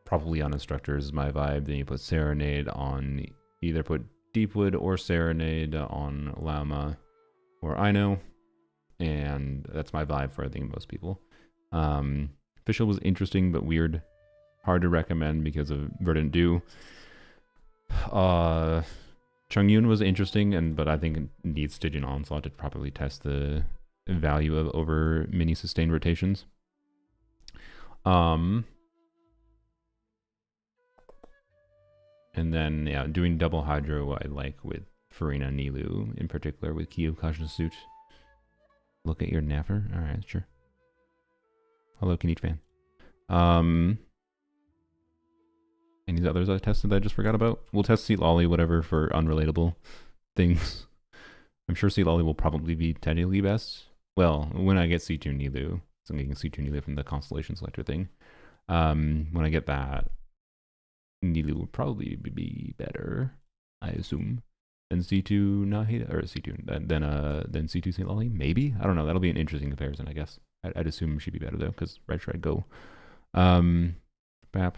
[SPEAKER 1] Probably on Instructor is my vibe. Then you put Serenade on, either put Deepwood or Serenade on Llama or Ino. And that's my vibe for, I think, most people. Official was interesting but weird. Hard to recommend because of Verdant Dew. Chungyun was interesting, but I think it needs Stygian Onslaught to properly test the value of over mini sustained rotations. And then, yeah, doing double hydro I like with Farina Nilu, in particular with Key of Cautious Suit. Look at your Nefer. Alright, sure. Hello, Kinich fan. Any others I tested that I just forgot about? We'll test Seat Lolly, whatever, for unrelatable things. I'm sure Seat Lolly will probably be technically best. Well, when I get C2 Nilu, so I'm getting C2 Nilu from the Constellation Selector thing. When I get that, Nilu will probably be better, I assume, than C2 Nahida, or C2, than C2 Seat Lolly, maybe? I don't know, that'll be an interesting comparison, I guess. I'd assume she'd be better though, because Red Shred go. Bap.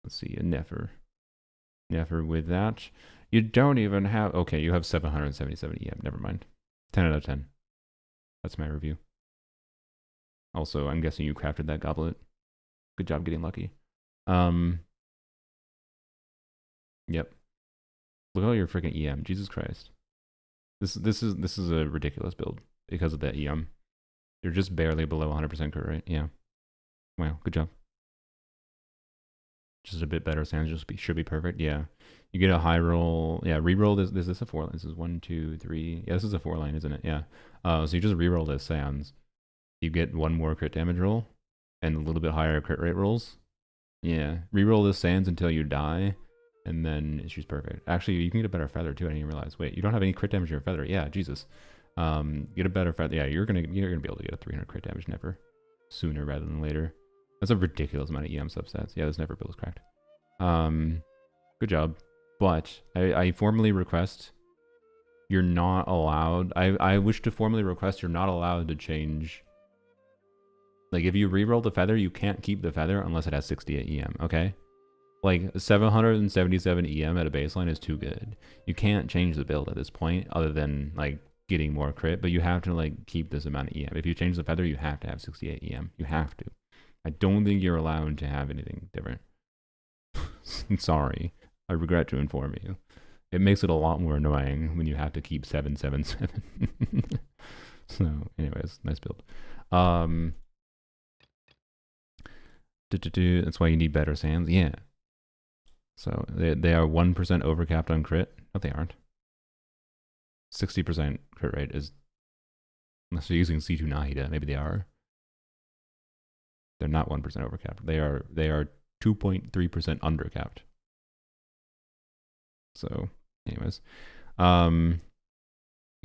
[SPEAKER 1] Let's see, a Nefer. Nefer with that. You don't even have... Okay, you have 777 EM. Never mind. 10 out of 10. That's my review. Also, I'm guessing you crafted that goblet. Good job getting lucky. Yep. Look at all your freaking EM. Jesus Christ. This is a ridiculous build because of that EM. You're just barely below 100% crit rate. Yeah. Wow. Good job. Just a bit better sounds should be perfect. Yeah, you get a high roll. Yeah, reroll this. Is this a 4 line? This is 1, 2, 3. Yeah, this is a 4 line, isn't it? Yeah. So you just reroll this sounds. You get 1 more crit damage roll and a little bit higher crit rate rolls. Yeah, reroll this sands until you die, and then she's perfect. Actually, you can get a better feather too. I didn't even realize. Wait, you don't have any crit damage in your feather. Yeah, Jesus. Get a better feather. Yeah, you're gonna be able to get a 300 crit damage Never sooner rather than later. That's a ridiculous amount of EM substats. Yeah, this Never build is cracked. Good job. But I formally request you're not allowed. I wish to formally request you're not allowed to change. Like, if you reroll the feather, you can't keep the feather unless it has 68 EM, okay? Like, 777 EM at a baseline is too good. You can't change the build at this point other than, like, getting more crit, but you have to, like, keep this amount of EM. If you change the feather, you have to have 68 EM. You have to. I don't think you're allowed to have anything different. Sorry. I regret to inform you. It makes it a lot more annoying when you have to keep 777. So, anyways, nice build. That's why you need better sands. Yeah. So, they are 1% overcapped on crit. No, they aren't. 60% crit rate is... Unless they're using C2 Nahida, maybe they are. They're not 1% overcapped. They are 2.3% undercapped. So, anyways. EM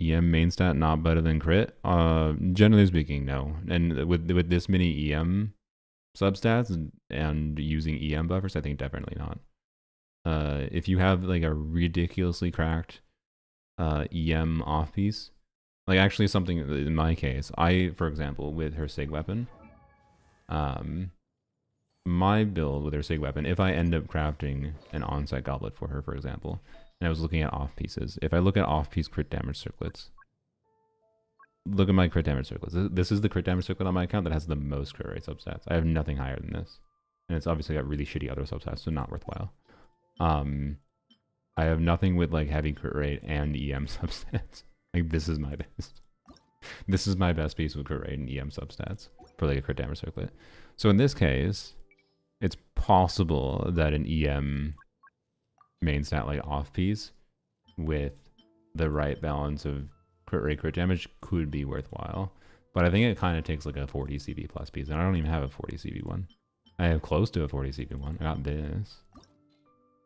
[SPEAKER 1] main stat not better than crit? Generally speaking, no. And with this many EM substats and using EM buffers, I think definitely not. If you have like a ridiculously cracked EM off piece, like actually something in my case, for example, with her SIG weapon, my build with her SIG weapon, if I end up crafting an on-site goblet for her, for example, and I was looking at off pieces, if I look at off piece crit damage circlets, look at my crit damage circlets. This is the crit damage circlet on my account that has the most crit rate substats. I have nothing higher than this, and it's obviously got really shitty other substats, so not worthwhile. I have nothing with like heavy crit rate and EM substats. Like, this is my best. This is my best piece with crit rate and EM substats for like a crit damage circlet. So in this case, it's possible that an EM main stat like off piece with the right balance of crit rate, crit damage could be worthwhile. But I think it kind of takes like a 40 CV plus piece, and I don't even have a 40 CV one. I have close to a 40 CV one. I got this.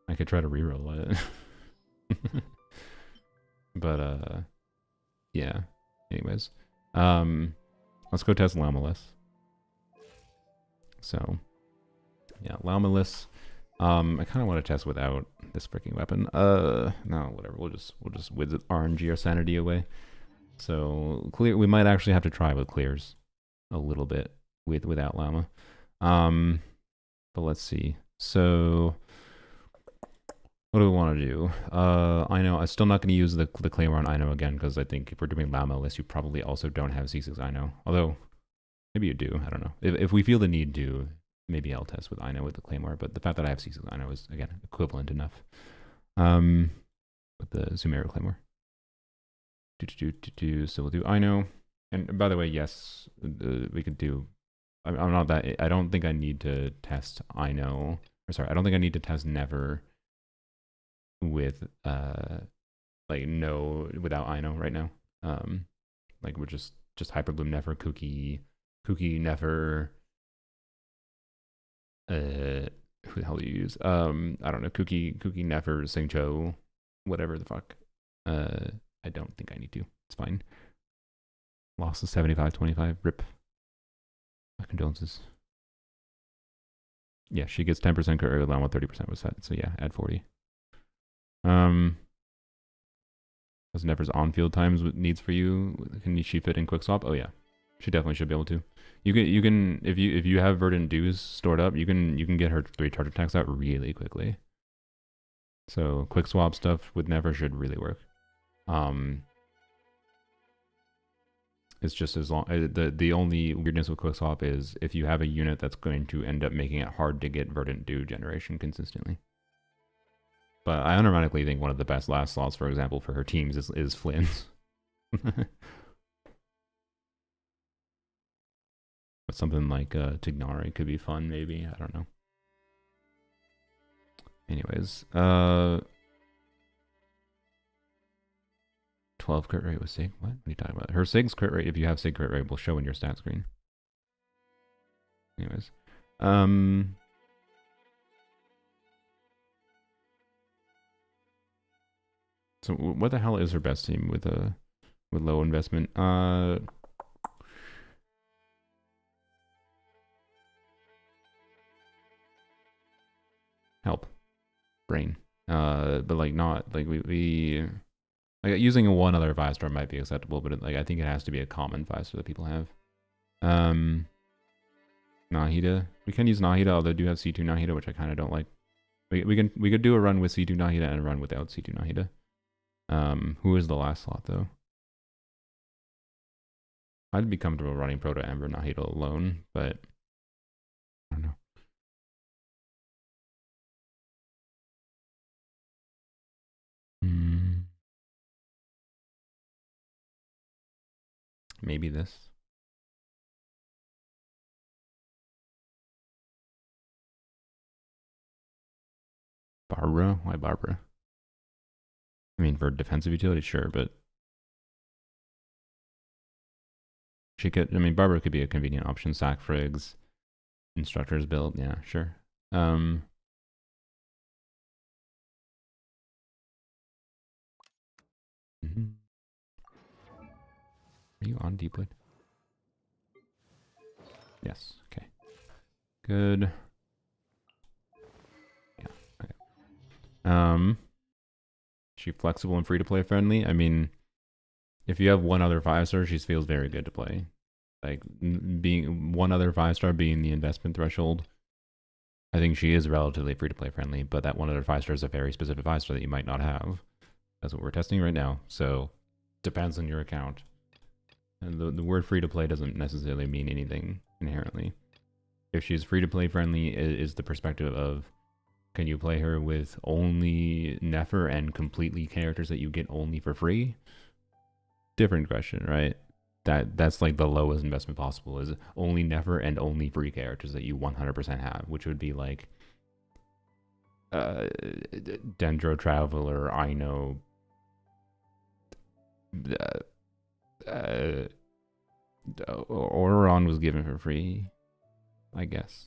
[SPEAKER 1] I could try to reroll it. But yeah. Anyways. Let's go test Llama-less. So yeah, Llama-less. I kind of want to test without this freaking weapon. No, whatever. We'll just with RNG our sanity away. So clear. We might actually have to try with clears a little bit without Llama. But let's see. So what do we want to do? I know I'm still not going to use the Claymore on I know again, because I think if we're doing Llama-less, you probably also don't have C6 I know. Although Maybe you do. I don't know. If we feel the need to, maybe I'll test with Ino with the Claymore. But the fact that I have C6 with Ino is, again, equivalent enough. With the Sumeru Claymore. So we'll do Ino. And by the way, yes, we could do... I'm not that... I don't think I need to test Ino. Or sorry, I don't think I need to test Never with... like, no... Without Ino right now. Like, we're just Hyperbloom Nefer, Kooky Nefer... who the hell do you use? I don't know, Kooky Nefer, Singcho, whatever the fuck. I don't think I need to. It's fine. Loss is 75-25. Rip. My condolences. Yeah, she gets 10% crit rate, Llama 30% was set. So yeah, add 40. As Never's on-field times needs for you, can she fit in quick swap? Oh yeah, she definitely should be able to. You can if you have verdant dues stored up, you can get her 3 charge attacks out really quickly. So quick swap stuff with Never should really work. It's just as long the only weirdness with quick swap is if you have a unit that's going to end up making it hard to get verdant due generation consistently. But I unironically think one of the best last slots, for example, for her teams is Flynn's. But something like Tignari could be fun, maybe. I don't know. Anyways, 12 crit rate with Sig. What are you talking about? Her Sig's crit rate, if you have Sig crit rate, will show in your stat screen. Anyways, so what the hell is her best team with low investment? Help. Brain. But like not like we like using one other 5-star might be acceptable, but like I think it has to be a common 5-star that people have. Nahida. We can use Nahida, although I do have C2 Nahida, which I kind of don't like. We could do a run with C2 Nahida and a run without C2 Nahida. Who is the last slot though? I'd be comfortable running Proto Ember Nahida alone, but I don't know. Maybe this. Barbara? Why Barbara? I mean, for defensive utility, sure, but she could. I mean, Barbara could be a convenient option. Sack Frigs, Instructor's build, yeah, sure. Are you on Deep Blade? Yes. Okay. Good. Yeah. Okay. Is she flexible and free to play friendly? I mean, if you have one other 5-star, she feels very good to play. Like being one other 5-star being the investment threshold, I think she is relatively free to play friendly. But that one other 5-star is a very specific 5-star that you might not have. That's what we're testing right now. So depends on your account. And the word free to play doesn't necessarily mean anything inherently. If she's free to play friendly, is the perspective of can you play her with only Nefer and completely characters that you get only for free? Different question, right? That's like the lowest investment possible is only Nefer and only free characters that you 100% have, which would be like Dendro Traveler, Ino, Oron was given for free, I guess.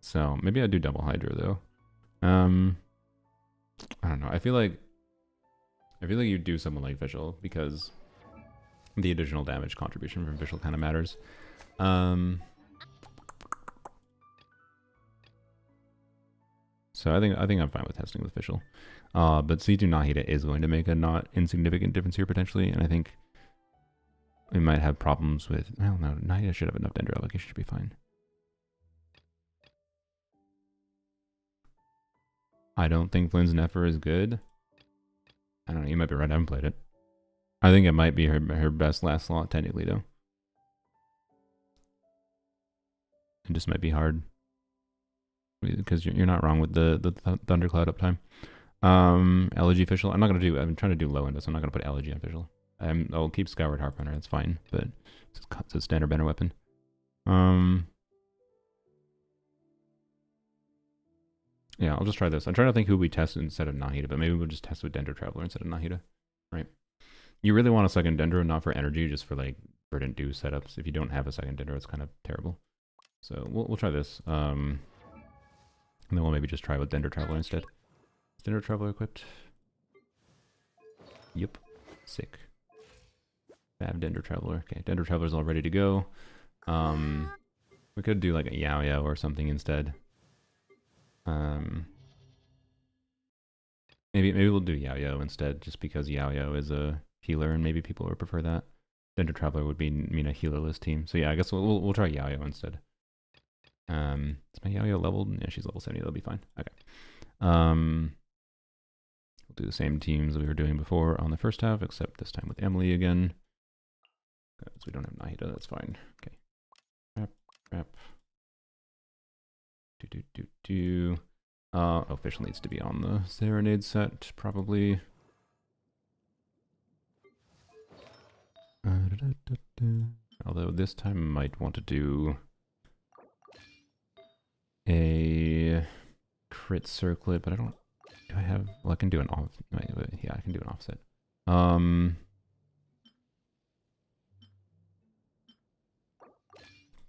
[SPEAKER 1] So maybe I'd do double Hydra though. I don't know. I feel like you do someone like Visual because the additional damage contribution from Visual kind of matters. So I think I'm fine with testing with Visual. But C2 Nahida is going to make a not insignificant difference here potentially, and I think we might have problems with. Well, no, Nahida should have enough Dendro allocation, should be fine. I don't think Flynn's Nefer is good. You might be right. I haven't played it. I think it might be her best last slot technically though. It just might be hard because you're not wrong with the thundercloud uptime. Elegy official. I'm trying to do low end, so I'm not gonna put elegy on official. I'll keep Skyward Harpunner. That's fine, but it's a standard banner weapon. Yeah, I'll just try this. I'm trying to think who we test instead of Nahida, but maybe we'll just test with Dendro Traveler instead of Nahida. Right. You really want a second Dendro, not for energy, just for like verdant dew setups. If you don't have a second Dendro, it's kind of terrible. So we'll try this. And then we'll maybe just try with Dendro Traveler instead. Is Dendro Traveler equipped? Yep. Sick. Fab Dendro Traveler. Okay, Dendro Traveler's all ready to go. We could do like a Yao Yao or something instead. Maybe we'll do Yao Yao instead, just because Yao Yao is a healer, and maybe people would prefer that. Dendro Traveler would mean a healerless team. So yeah, I guess we'll try Yao Yao instead. Is my Yao Yao leveled? Yeah, she's level 70. That'll be fine. Okay. We'll do the same teams that we were doing before on the first half, except this time with Emily again. So we don't have Nahida. That's fine. Okay. Wrap. Official needs to be on the Serenade set, probably. Although this time I might want to do a crit circlet, but I don't. Do I have? Well, I can do an off. Yeah, I can do an offset.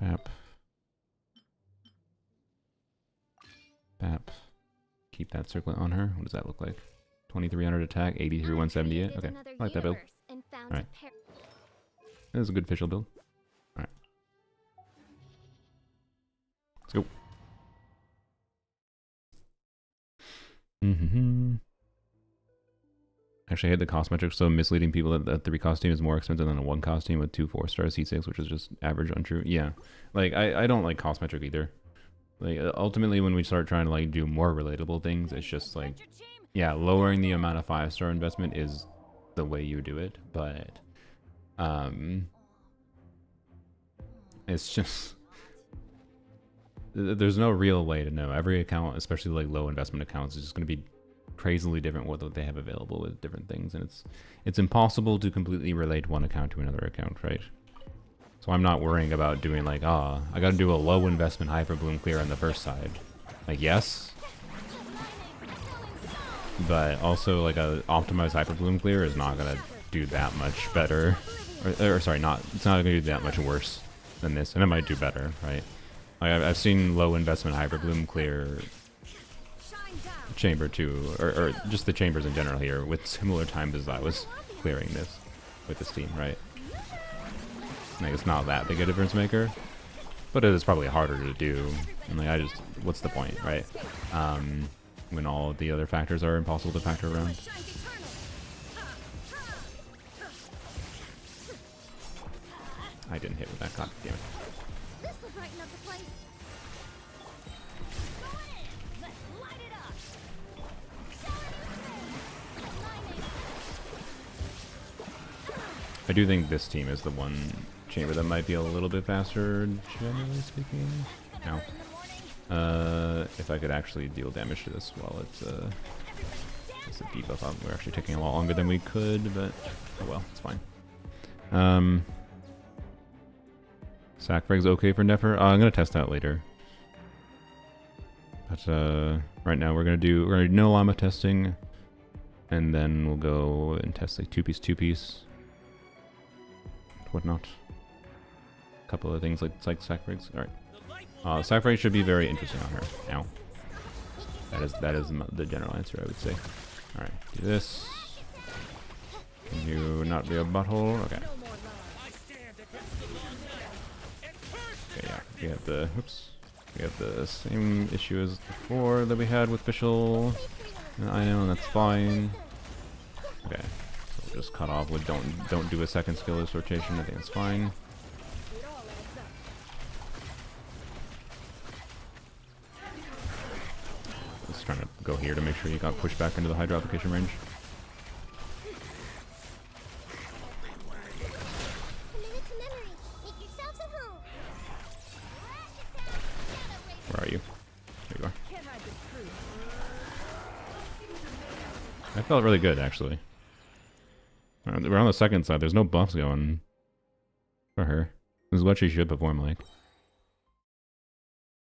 [SPEAKER 1] Bap. Keep that circlet on her. What does that look like? 2300 attack, 83 178. Okay, I like that build. Alright. That is a good official build. Alright. Let's go. Actually, I hate the cost metric, so misleading people that the 3 costume is more expensive than a 1 costume with 2 4-star C6, which is just average untrue. Yeah. Like, I don't like cost metric either. Like, ultimately, when we start trying to, like, do more relatable things, it's just, like, yeah, lowering the amount of 5-star investment is the way you do it, but, it's just, there's no real way to know. Every account, especially, like, low investment accounts, is just going to be crazily different what they have available with different things, and it's impossible to completely relate one account to another account, right? So I'm not worrying about doing like, I gotta do a low investment Hyper Bloom clear on the first side. Like, yes. But also, like, a optimized Hyper Bloom clear is not gonna do that much better. Or sorry, it's not gonna do that much worse than this. And it might do better, right? Like, I've seen low investment Hyper Bloom clear chamber too, or just the chambers in general here, with similar times as I was clearing this with this team, right? Like, it's not that big a difference maker, but it is probably harder to do. And like, what's the point, right? When all the other factors are impossible to factor around. I didn't hit with that. God damn it. I do think this team is the one chamber that might be a little bit faster, generally speaking. Now, if I could actually deal damage to this while it's a debuff up, we're actually taking a lot longer than we could, but oh well, it's fine. Sack frag's okay for Nefer. I'm gonna test that later. But right now we're gonna do no llama testing, and then we'll go and test like two piece. Whatnot. A couple of things like sack frags. All right. Sack frag should be very interesting on her. Now, that is the general answer, I would say. All right. Do this. Can you not be a butthole? Okay. Okay. Yeah. We have the same issue as before that we had with official. I know, and that's fine. Okay. Just cut off with don't do a second skillless rotation. I think it's fine. Just trying to go here to make sure you got pushed back into the hydro application range. I felt really good, actually. We're on the second side. There's no buffs going for her. This is what she should perform like.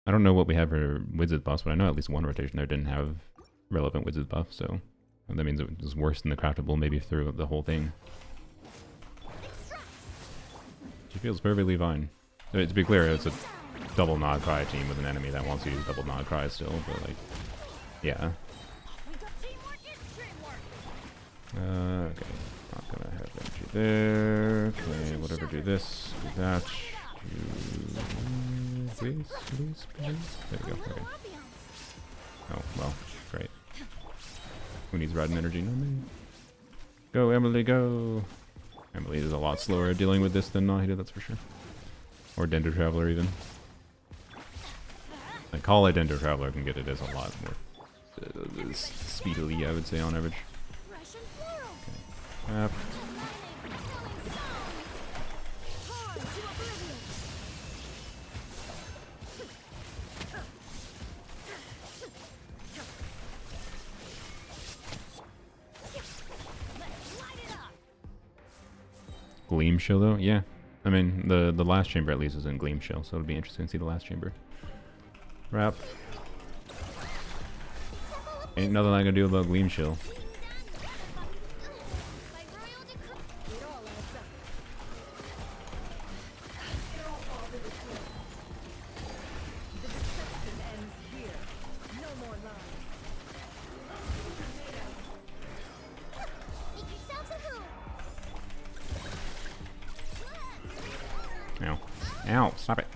[SPEAKER 1] I don't know what we have for wizard buffs, but I know at least one rotation there didn't have relevant wizard buff, so that means it was worse than the craftable maybe through the whole thing. She feels perfectly fine. To be clear, it's a double nod cry team with an enemy that wants to use double nod cry still, but like, yeah. Okay, not gonna have energy there. Okay, whatever, do this, do that, do please. There we go, okay. Oh, well, great. Who needs riding energy? Not me. Go, Emily, go! Emily is a lot slower at dealing with this than Nahida, that's for sure. Or Dendro Traveler, even. Like, Kale Dendro Traveler can get it as a lot more speedily, I would say, on average. Okay. Gleam Show though? Yeah. I mean, the last chamber at least is in Gleam Show, so it'll be interesting to see the last chamber. Wrap. Ain't nothing I can do about Gleam Show. Ow. Ow, stop it.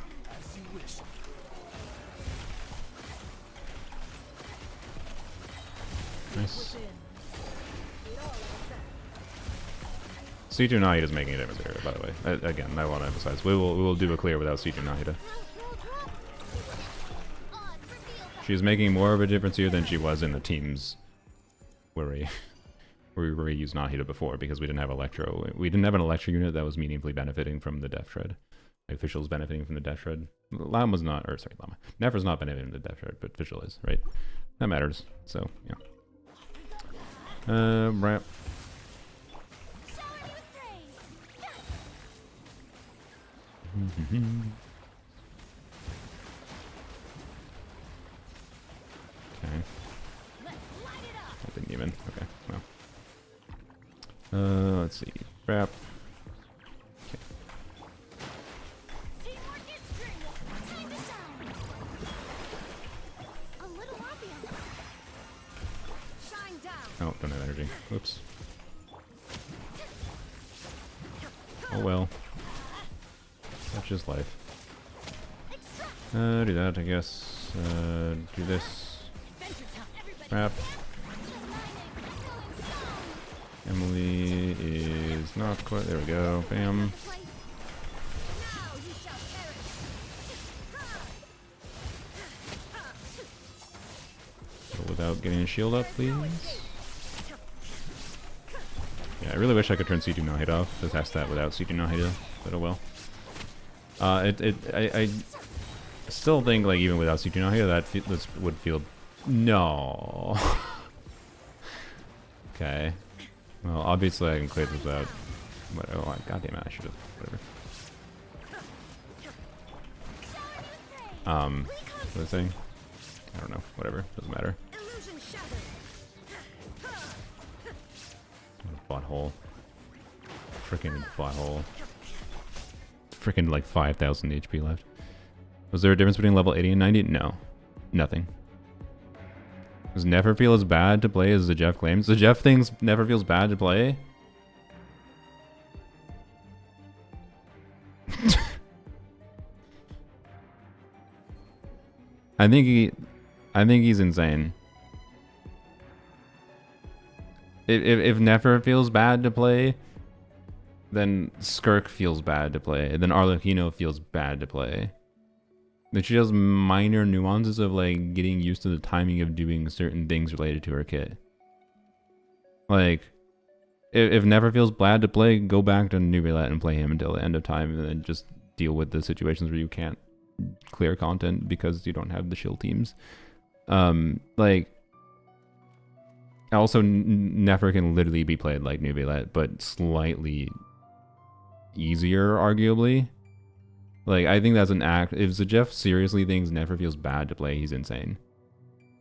[SPEAKER 1] Nice. C2 Nahida is making a difference here, by the way. Again, I want to emphasize. We will do a clear without C2 Nahida. She's making more of a difference here than she was in the teams where we used Nahida before, because we didn't have Electro. We didn't have an Electro unit that was meaningfully benefiting from the Death Shred. Official's benefiting from the Death Shred. Llama's not, or sorry, Llama. Nefer's not benefiting from the Death Shred, but Official is, right? That matters. So, yeah. Right. Okay. That didn't even. Okay, well. Let's see. Wrap. Okay. Oh, don't have energy. Whoops. Oh well. That's just life. Do that, I guess. Do this. Wrap. Emily is not quite. There we go. Bam. So without getting a shield up, please. Yeah, I really wish I could turn C2 Nahida off to test that without C2 Nahida, but oh well. I still think, like, even without C2 Nahida, that would feel... No. Okay. Well, obviously I can clear this out. But, oh, god damn it, I should have... Whatever. What was I saying? I don't know. Whatever. Doesn't matter. Butthole. Freaking butthole. Freaking like 5,000 HP left. Was there a difference between level 80 and 90? No. Nothing. Does Nefer feel as bad to play as the Jeff claims? The Jeff thinks Nefer feels bad to play? I think he's insane. If Nefer feels bad to play, then Skirk feels bad to play. Then Arlecchino feels bad to play. That she has minor nuances of like getting used to the timing of doing certain things related to her kit. Like, if Nefer feels bad to play, go back to New Roulette and play him until the end of time, and then just deal with the situations where you can't clear content because you don't have the shield teams. Like, Also, Nefer can literally be played like Nubilet, but slightly easier, arguably. Like, I think that's an act. If Zajef seriously thinks Nefer feels bad to play, he's insane.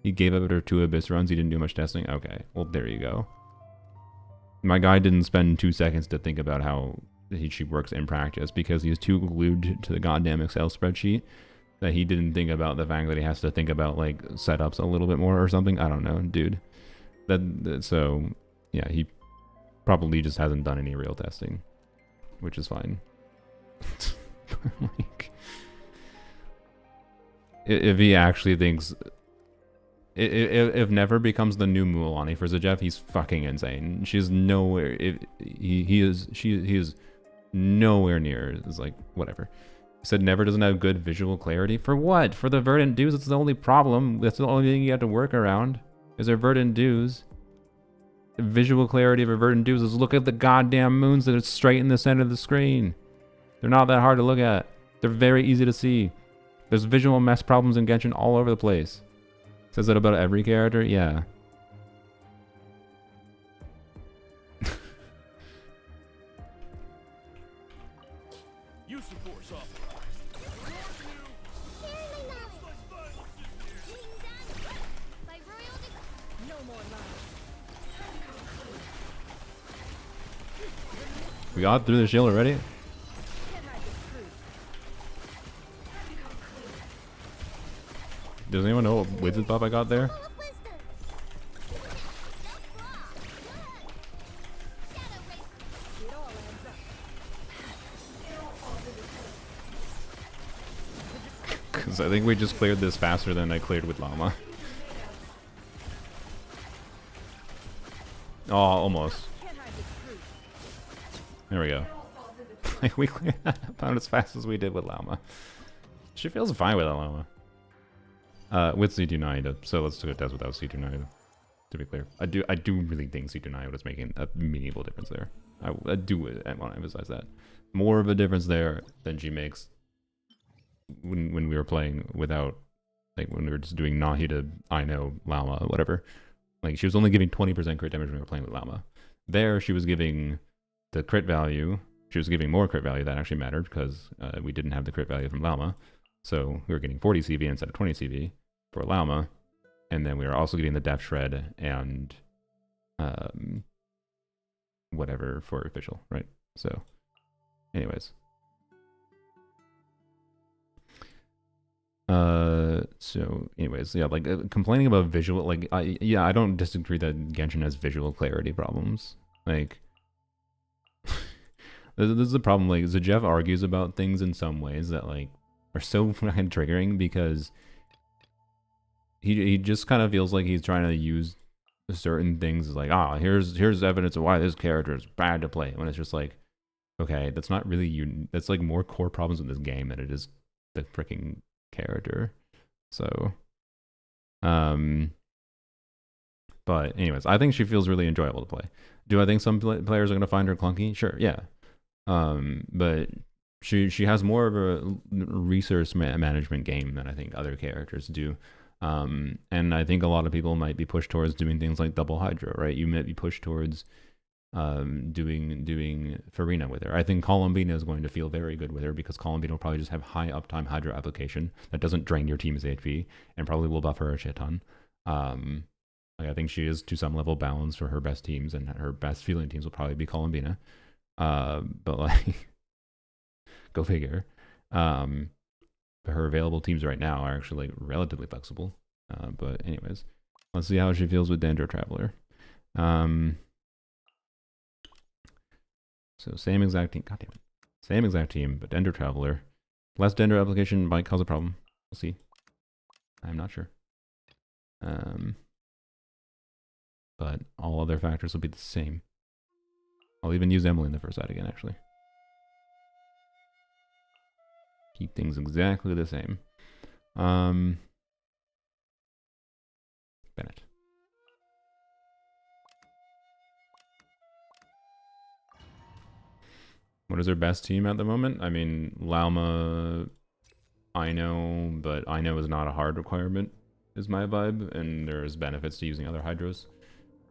[SPEAKER 1] He gave up her 2 Abyss runs. He didn't do much testing. Okay, well, there you go. My guy didn't spend 2 seconds to think about how she works in practice because he was too glued to the goddamn Excel spreadsheet that he didn't think about the fact that he has to think about, like, setups a little bit more or something. I don't know, dude. So, yeah, he probably just hasn't done any real testing, which is fine. Like, if he actually thinks, if Never becomes the new Mualani for Zajef, he's fucking insane. She's nowhere. He is nowhere near. It's like whatever. He said Never doesn't have good visual clarity. For what? For the verdant dews. That's the only problem. That's the only thing you have to work around. Is there verdant dews? The visual clarity of a verdant dews is look at the goddamn moons that are straight in the center of the screen. They're not that hard to look at. They're very easy to see. There's visual mess problems in Genshin all over the place. Says that about every character? Yeah.
[SPEAKER 4] Use the force off.
[SPEAKER 3] No more love.
[SPEAKER 1] We got through the shield already? Does anyone know what wizard buff I got there?
[SPEAKER 3] Full of wisdom. It all adds up.
[SPEAKER 1] Because I think we just cleared this faster than I cleared with Llama. Oh, almost. There we go. Like we cleared that about as fast as we did with Llama. She feels fine with that Llama. With C2 so let's do a test without C2 to be clear. I do really think C2 is making a meaningful difference there. I do want to emphasize that. More of a difference there than she makes when we were playing without, like when we were just doing Nahida, Llama, whatever. Like she was only giving 20% crit damage when we were playing with Llama. There she was giving the crit value. She was giving more crit value that actually mattered because we didn't have the crit value from Llama. So we were getting 40 CV instead of 20 CV for Llama, and then we were also getting the Death Shred and whatever for official, right? So, anyways. Yeah, like complaining about visual, like I don't disagree that Genshin has visual clarity problems. Like, this is the problem. Like, Zajef argues about things in some ways that like are so fucking triggering because he just kind of feels like he's trying to use certain things as like, here's evidence of why this character is bad to play. When it's just like, okay, that's not really that's like more core problems with this game than it is the freaking character. So, but anyways, I think she feels really enjoyable to play. Do I think some players are going to find her clunky? Sure, yeah. But she has more of a resource management game than I think other characters do. And I think a lot of people might be pushed towards doing things like double Hydra, right? You might be pushed towards doing Farina with her. I think Columbina is going to feel very good with her because Columbina will probably just have high uptime Hydra application that doesn't drain your team's HP and probably will buff her a shit ton. Like I think she is to some level balanced for her best teams, and her best feeling teams will probably be Columbina. But like, go figure. Her available teams right now are actually like relatively flexible. But anyways, let's see how she feels with Dendro Traveler. So same exact team. God damn it. Same exact team, but Dendro Traveler. Less Dendro application might cause a problem. We'll see. I'm not sure. But all other factors will be the same. I'll even use Emily in the first side again, actually. Keep things exactly the same. Bennett. What is their best team at the moment? I mean, Llama, Ino, but Ino is not a hard requirement, is my vibe, and there's benefits to using other Hydros.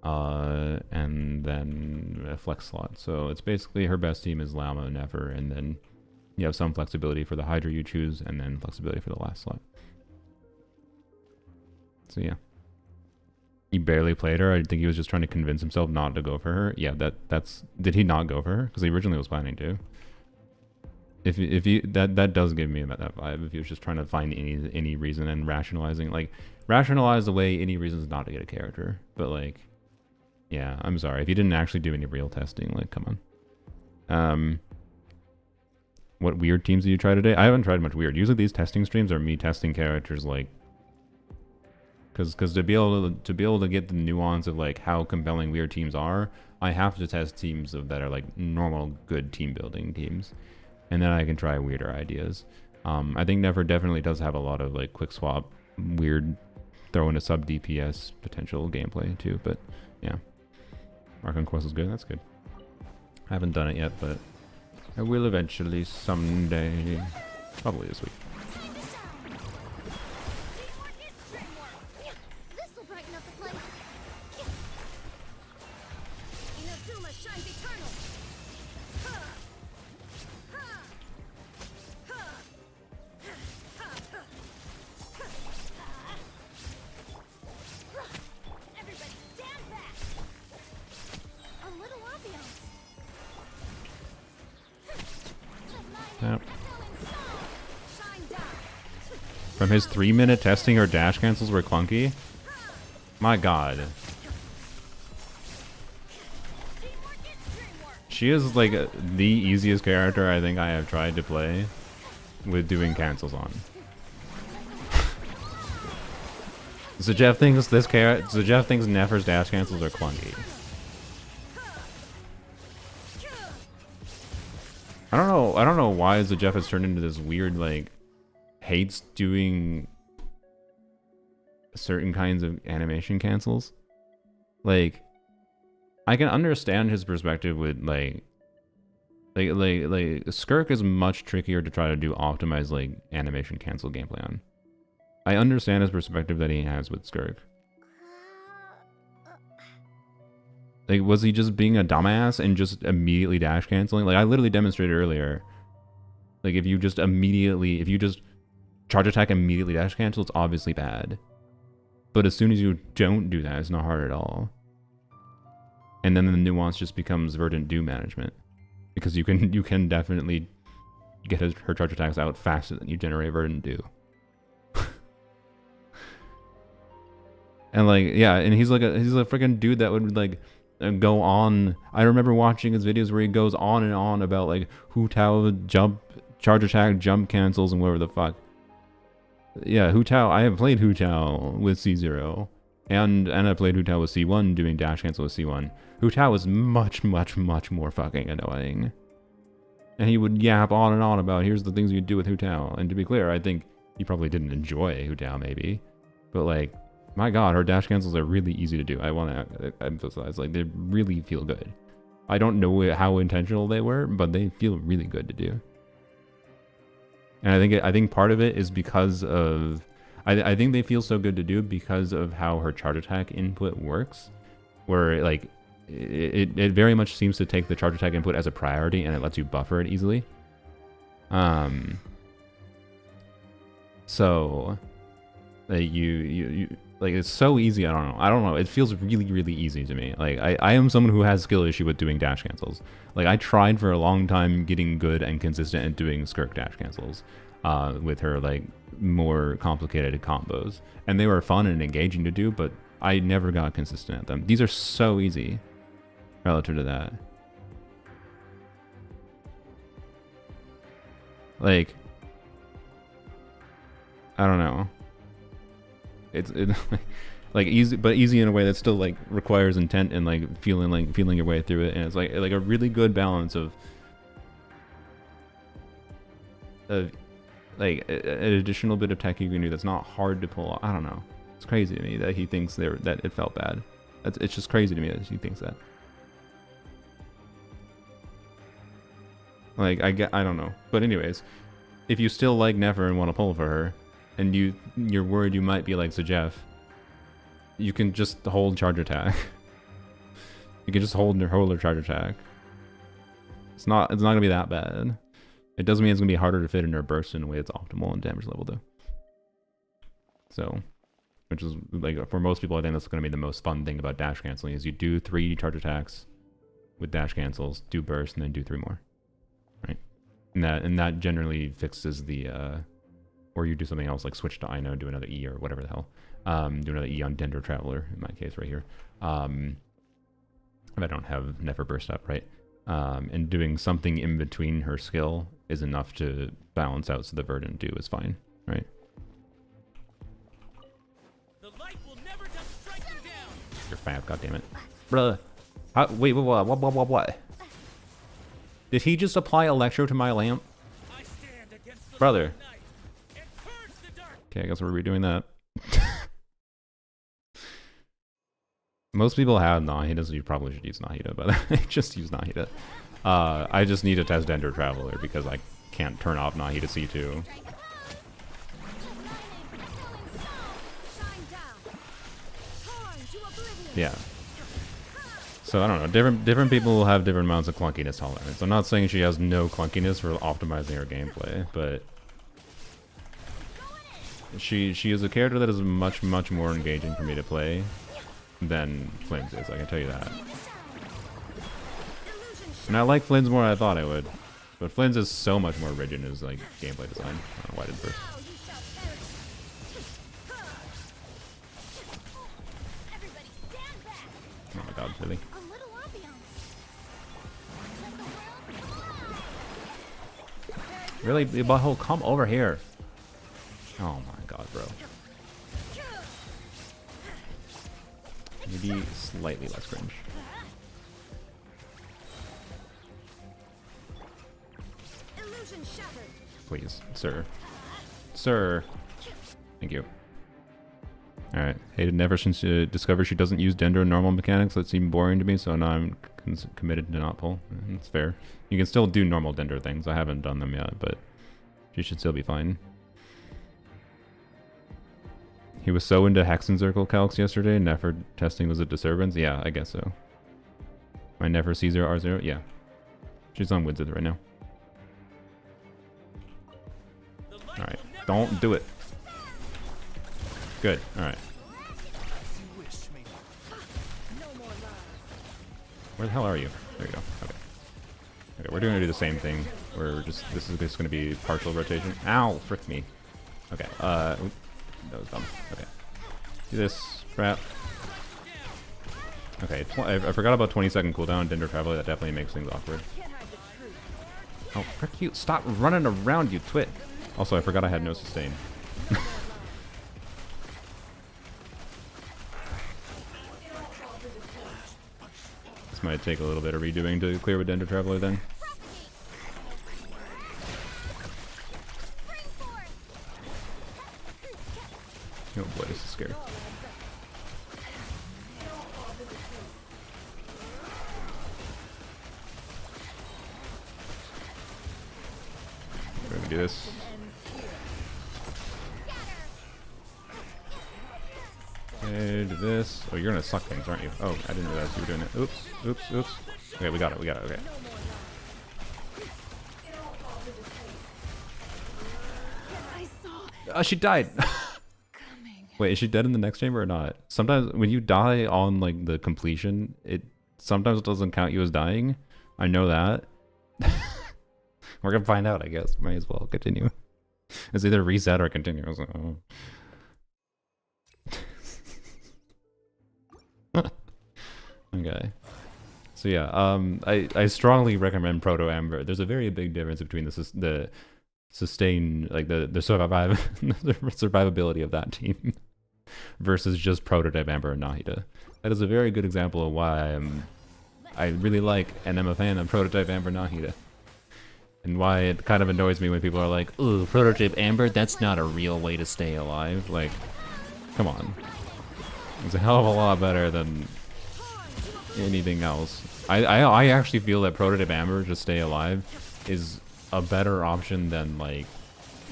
[SPEAKER 1] and then a flex slot. So it's basically her best team is Llama, Nefer, and then you have some flexibility for the Hydra you choose, and then flexibility for the last slot. So yeah. He barely played her. I think he was just trying to convince himself not to go for her. Yeah, that's... Did he not go for her? Because he originally was planning to. If you that does give me that vibe. If he was just trying to find any reason and rationalizing, like, rationalize away any reasons not to get a character. But, like, yeah, I'm sorry. If you didn't actually do any real testing, like, come on. What weird teams do you try today? I haven't tried much weird. Usually these testing streams are me testing characters, like... Because to be able to get the nuance of like how compelling weird teams are, I have to test teams that are like normal good team building teams, and then I can try weirder ideas. I think Nefer definitely does have a lot of like quick swap, weird, throw in a sub DPS potential gameplay too. But yeah, Archon Quest is good. That's good. I haven't done it yet, but I will eventually someday, probably this week.
[SPEAKER 3] This'll brighten up the place. Inazuma shines eternal. Ha! Ha! Ha! Everybody stand back. A little ambiance.
[SPEAKER 1] Yep.
[SPEAKER 3] Shine down.
[SPEAKER 1] From his 3-minute testing, her dash cancels were clunky. My god. She is like the easiest character I think I have tried to play with doing cancels on. So Jeff thinks Nefer's dash cancels are clunky. I don't know why Jeff has turned into this weird, like, hates doing certain kinds of animation cancels. Like, I can understand his perspective with like Skirk is much trickier to try to do optimized like animation cancel gameplay on. I understand his perspective that he has with Skirk. Like, was he just being a dumbass and just immediately dash canceling? Like, I literally demonstrated earlier. Like, if you just charge attack immediately dash cancel, it's obviously bad. But as soon as you don't do that, it's not hard at all. And then the nuance just becomes verdant do management. Because you can definitely get her charge attacks out faster than you generate verdant do. And like, yeah, and he's a freaking dude that would like go on. I remember watching his videos where he goes on and on about like Hu Tao charge attack jump cancels and whatever the fuck. Yeah, Hu Tao. I have played Hu Tao with C0, and I played Hu Tao with C1 doing dash cancel with C1. Hu Tao was much more fucking annoying, and he would yap on and on about here's the things you do with Hu Tao. And to be clear, I think he probably didn't enjoy Hu Tao maybe, but like, my god, her dash cancels are really easy to do. I want to emphasize, like, they really feel good. I don't know how intentional they were, but they feel really good to do. And I think part of it is because of... I think they feel so good to do because of how her charge attack input works. Where, like, it very much seems to take the charge attack input as a priority, and it lets you buffer it easily. So... like, you like, it's so easy. I don't know. It feels really easy to me. Like, I am someone who has skill issue with doing dash cancels. Like, I tried for a long time getting good and consistent at doing Skirk dash cancels with her, like, more complicated combos. And they were fun and engaging to do, but I never got consistent at them. These are so easy relative to that. Like, I don't know. It's like easy, but easy in a way that still like requires intent and like feeling your way through it, and it's like a really good balance of like an additional bit of tech you can do that's not hard to pull off. I don't know. It's crazy to me that he thinks that it felt bad. It's just crazy to me that he thinks that. Like, I don't know. But anyways, if you still like Nefer and want to pull for her, and you're worried you might be like Jeff, you can just hold charge attack You can just hold her charge attack. It's not gonna be that bad. It doesn't mean it's gonna be harder to fit in her burst in a way that's optimal and damage level though. So, which is like for most people, I think that's gonna be the most fun thing about dash canceling is you do 3 charge attacks with dash cancels, do burst, and then do 3 more, right? And that generally fixes the or you do something else like switch to Ino, do another E or whatever the hell, do another E on Dendro Traveler in my case right here. If I don't have Nefer burst up, right? And doing something in between her skill is enough to balance out so the verdant do is fine, right?
[SPEAKER 4] The light will never strike you down.
[SPEAKER 1] You're fab, goddammit. Bruh. Wait, what? Did he just apply electro to my lamp?
[SPEAKER 4] I stand against the
[SPEAKER 1] Brother.
[SPEAKER 4] night and purge the dark.
[SPEAKER 1] Okay, I guess we're redoing that. Most people have Nahida, so you probably should use Nahida, but I just use Nahida. I just need to test Dendro Traveler because I can't turn off Nahida C2. Yeah. So I don't know. Different people will have different amounts of clunkiness tolerance. I'm not saying she has no clunkiness for optimizing her gameplay, but she is a character that is much more engaging for me to play than Flynn's is, I can tell you that. And I like Flynn's more than I thought I would. But Flynn's is so much more rigid in his like gameplay design. I don't know why I didn't first. Oh my god, really? Really? The butthole, come over here. Oh my god, bro. Maybe slightly less cringe. Please, sir. Sir. Thank you. Alright. Hated Never since discovered she doesn't use Dendro normal mechanics. That seemed boring to me, so now I'm committed to not pull. That's fair. You can still do normal Dendro things. I haven't done them yet, but she should still be fine. He was so into Hexen Circle calcs yesterday, Nefer testing was a disturbance? Yeah, I guess so. My Nefer C0 R0? Yeah. She's on Wizard right now. Alright, don't do it. Good, alright. Where the hell are you? There you go, okay. Okay, we're gonna do the same thing. This is just gonna be partial rotation. Ow, frick me. Okay, that was dumb. Okay. Do this, crap. Okay, I forgot about 20-second cooldown, Dendro Traveler, that definitely makes things awkward. Oh, frick you, stop running around, you twit. Also, I forgot I had no sustain. This might take a little bit of redoing to clear with Dendro Traveler then. Oh boy, this is scary. We're gonna do this. Okay, do this. Oh, you're gonna suck things, aren't you? Oh, I didn't realize you were doing it. Oops, oops, oops. Okay, we got it, okay. She died! Wait, is she dead in the next chamber or not? Sometimes when you die on like the completion, it sometimes doesn't count you as dying. I know that. We're gonna find out, I guess. Might as well continue. It's either reset or continue. I was like, oh. Okay. So yeah, I strongly recommend Proto Amber. There's a very big difference between the sustain, like the survivability of that team versus just Prototype Amber and Nahida. That is a very good example of why I really like and am a fan of Prototype Amber Nahida. And why it kind of annoys me when people are like, ooh, Prototype Amber, that's not a real way to stay alive. Like, come on. It's a hell of a lot better than anything else. I actually feel that Prototype Amber, to stay alive, is a better option than, like,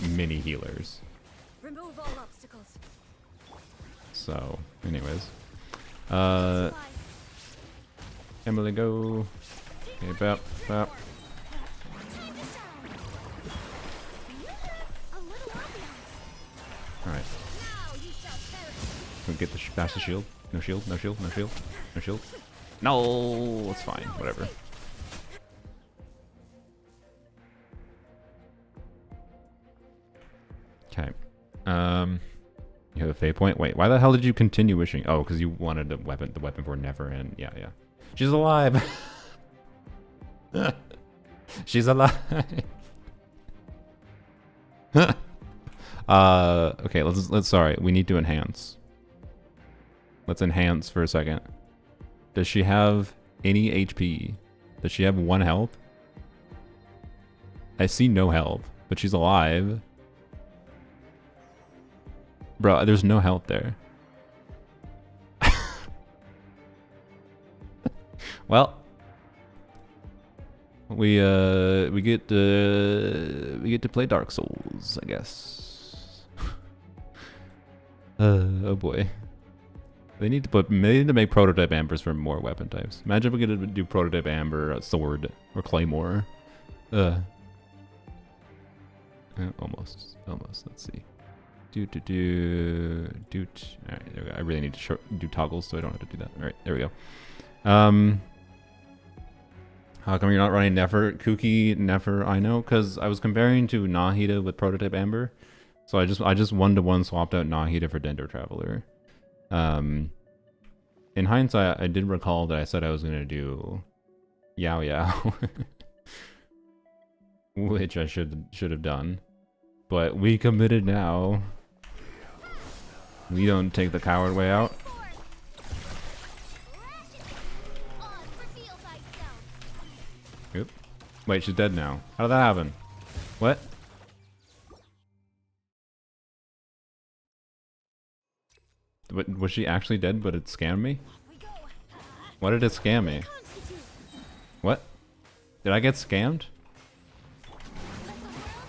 [SPEAKER 1] mini healers.
[SPEAKER 3] Remove all obstacles.
[SPEAKER 1] So, anyways. Yeah, Emily, go. Okay, bap, bap. Alright. Can we get the bash the shield? No shield, no shield, no shield, no shield. No, it's fine, whatever. Okay. You have a fate point? Wait, why the hell did you continue wishing? Oh, because you wanted the weapon for Nefer, and yeah. She's alive! She's alive! Okay, let's sorry, we need to enhance. Let's enhance for a second. Does she have any HP? Does she have 1 health? I see no health, but she's alive. Bro, there's no health there. Well, we get to play Dark Souls, I guess. Oh boy. They need to make prototype ambers for more weapon types. Imagine if we could do prototype amber, sword, or claymore. Almost. Let's see. Alright, there we go. I really need to do toggles, so I don't have to do that. Alright, there we go. How come you're not running Nefer? Kooky Nefer, I know, because I was comparing to Nahida with prototype amber. So I just one-to-one swapped out Nahida for Dendro Traveler. In hindsight, I did recall that I said I was gonna do Yao Yao. Which I should have done. But we committed now. We don't take the coward way out. Oop. Wait, she's dead now. How did that happen? What? Was she actually dead, but it scammed me? Why did it scam me? What? Did I get scammed?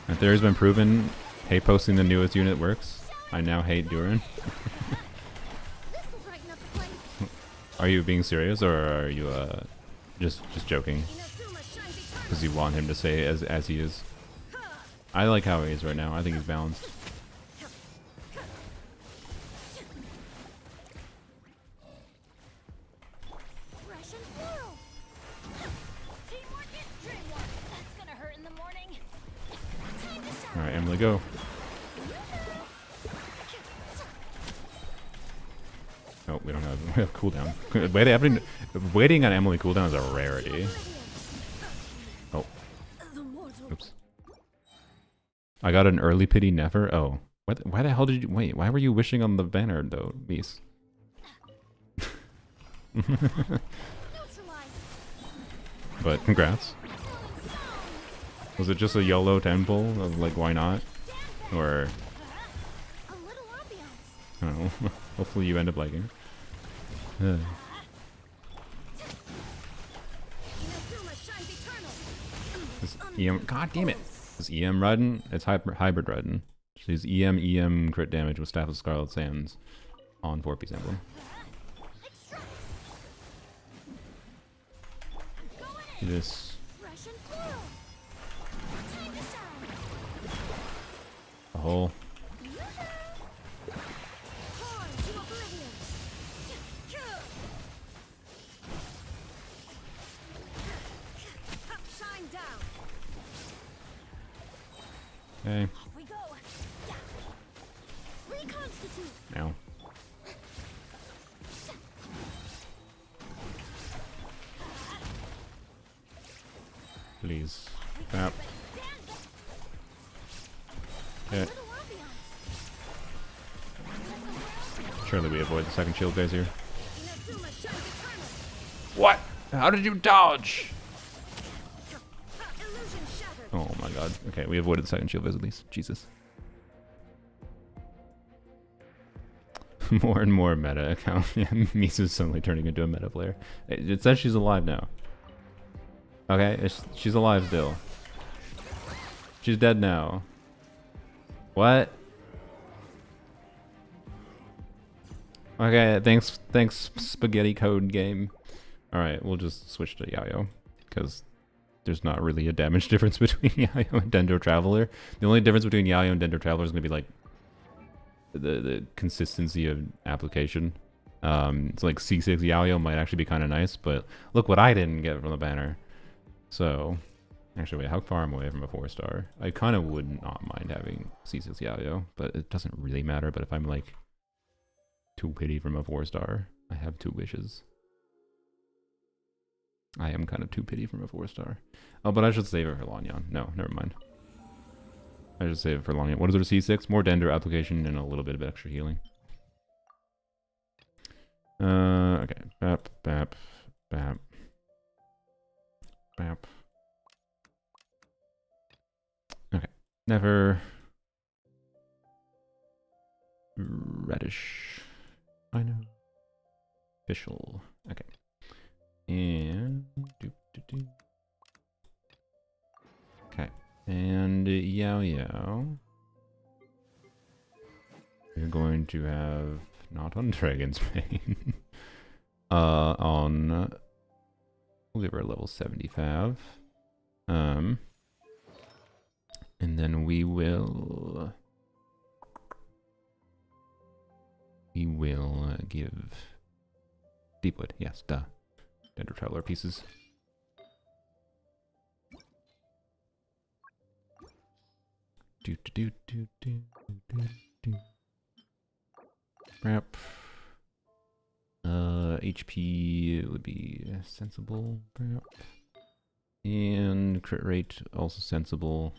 [SPEAKER 1] My theory's been proven. Hate posting the newest unit works. I now hate Durin. Are you being serious, or are you just joking? Because you want him to say as he is. I like how he is right now. I think he's balanced. Alright, Emily, go. Oh, we have cooldown. Waiting on Emily cooldown is a rarity. Oh. Oops. I got an early pity Nefer. Oh. Why the hell did you... Wait, why were you wishing on the banner, though, Beast? But, congrats. Was it just a YOLO temple of, like, why not? Or... I don't know. Hopefully you end up liking it. This EM... God damn it! This EM Rudden? It's hybrid Rudden. She's EM crit damage with Staff of Scarlet Sands on 4-piece emblem. This... A hole. Okay. Now. Please. Tap. Okay. Surely we avoid the second shield phase here. What? How did you dodge? Oh my god. Okay, we avoided the second shield phase at least. Jesus. More and more meta account. Yeah, Misa's suddenly turning into a meta player. It says she's alive now. Okay, she's alive still. She's dead now. What? Okay, thanks spaghetti code game. Alright, we'll just switch to Yayo. Because there's not really a damage difference between Yayo and Dendro Traveler. The only difference between Yayo and Dendro Traveler is going to be like the consistency of application. It's like C6 Yayo might actually be kind of nice, but look what I didn't get from the banner. So, actually wait, how far am I away from a 4-star? I kind of would not mind having C6 Yayo, but it doesn't really matter. But if I'm like 2 pity from a 4-star, I have 2 wishes. I am kind of 2 pity from a 4-star. Oh, but I should save it for Lanyan. No, never mind. I should save it for Lanyan. What is there, C6? More Dendro application and a little bit of extra healing. Okay. Bap, bap, bap. Bap. Okay. Never. Reddish. I know. Official. Okay. And okay, and Yao Yao. We're going to have not on Dragon's Bane. On we'll give her a level 75. And then we will give Deepwood, yes, duh. Dendro Traveler pieces. Do do do do do do do. Wrap. HP would be sensible, perhaps. And crit rate also sensible.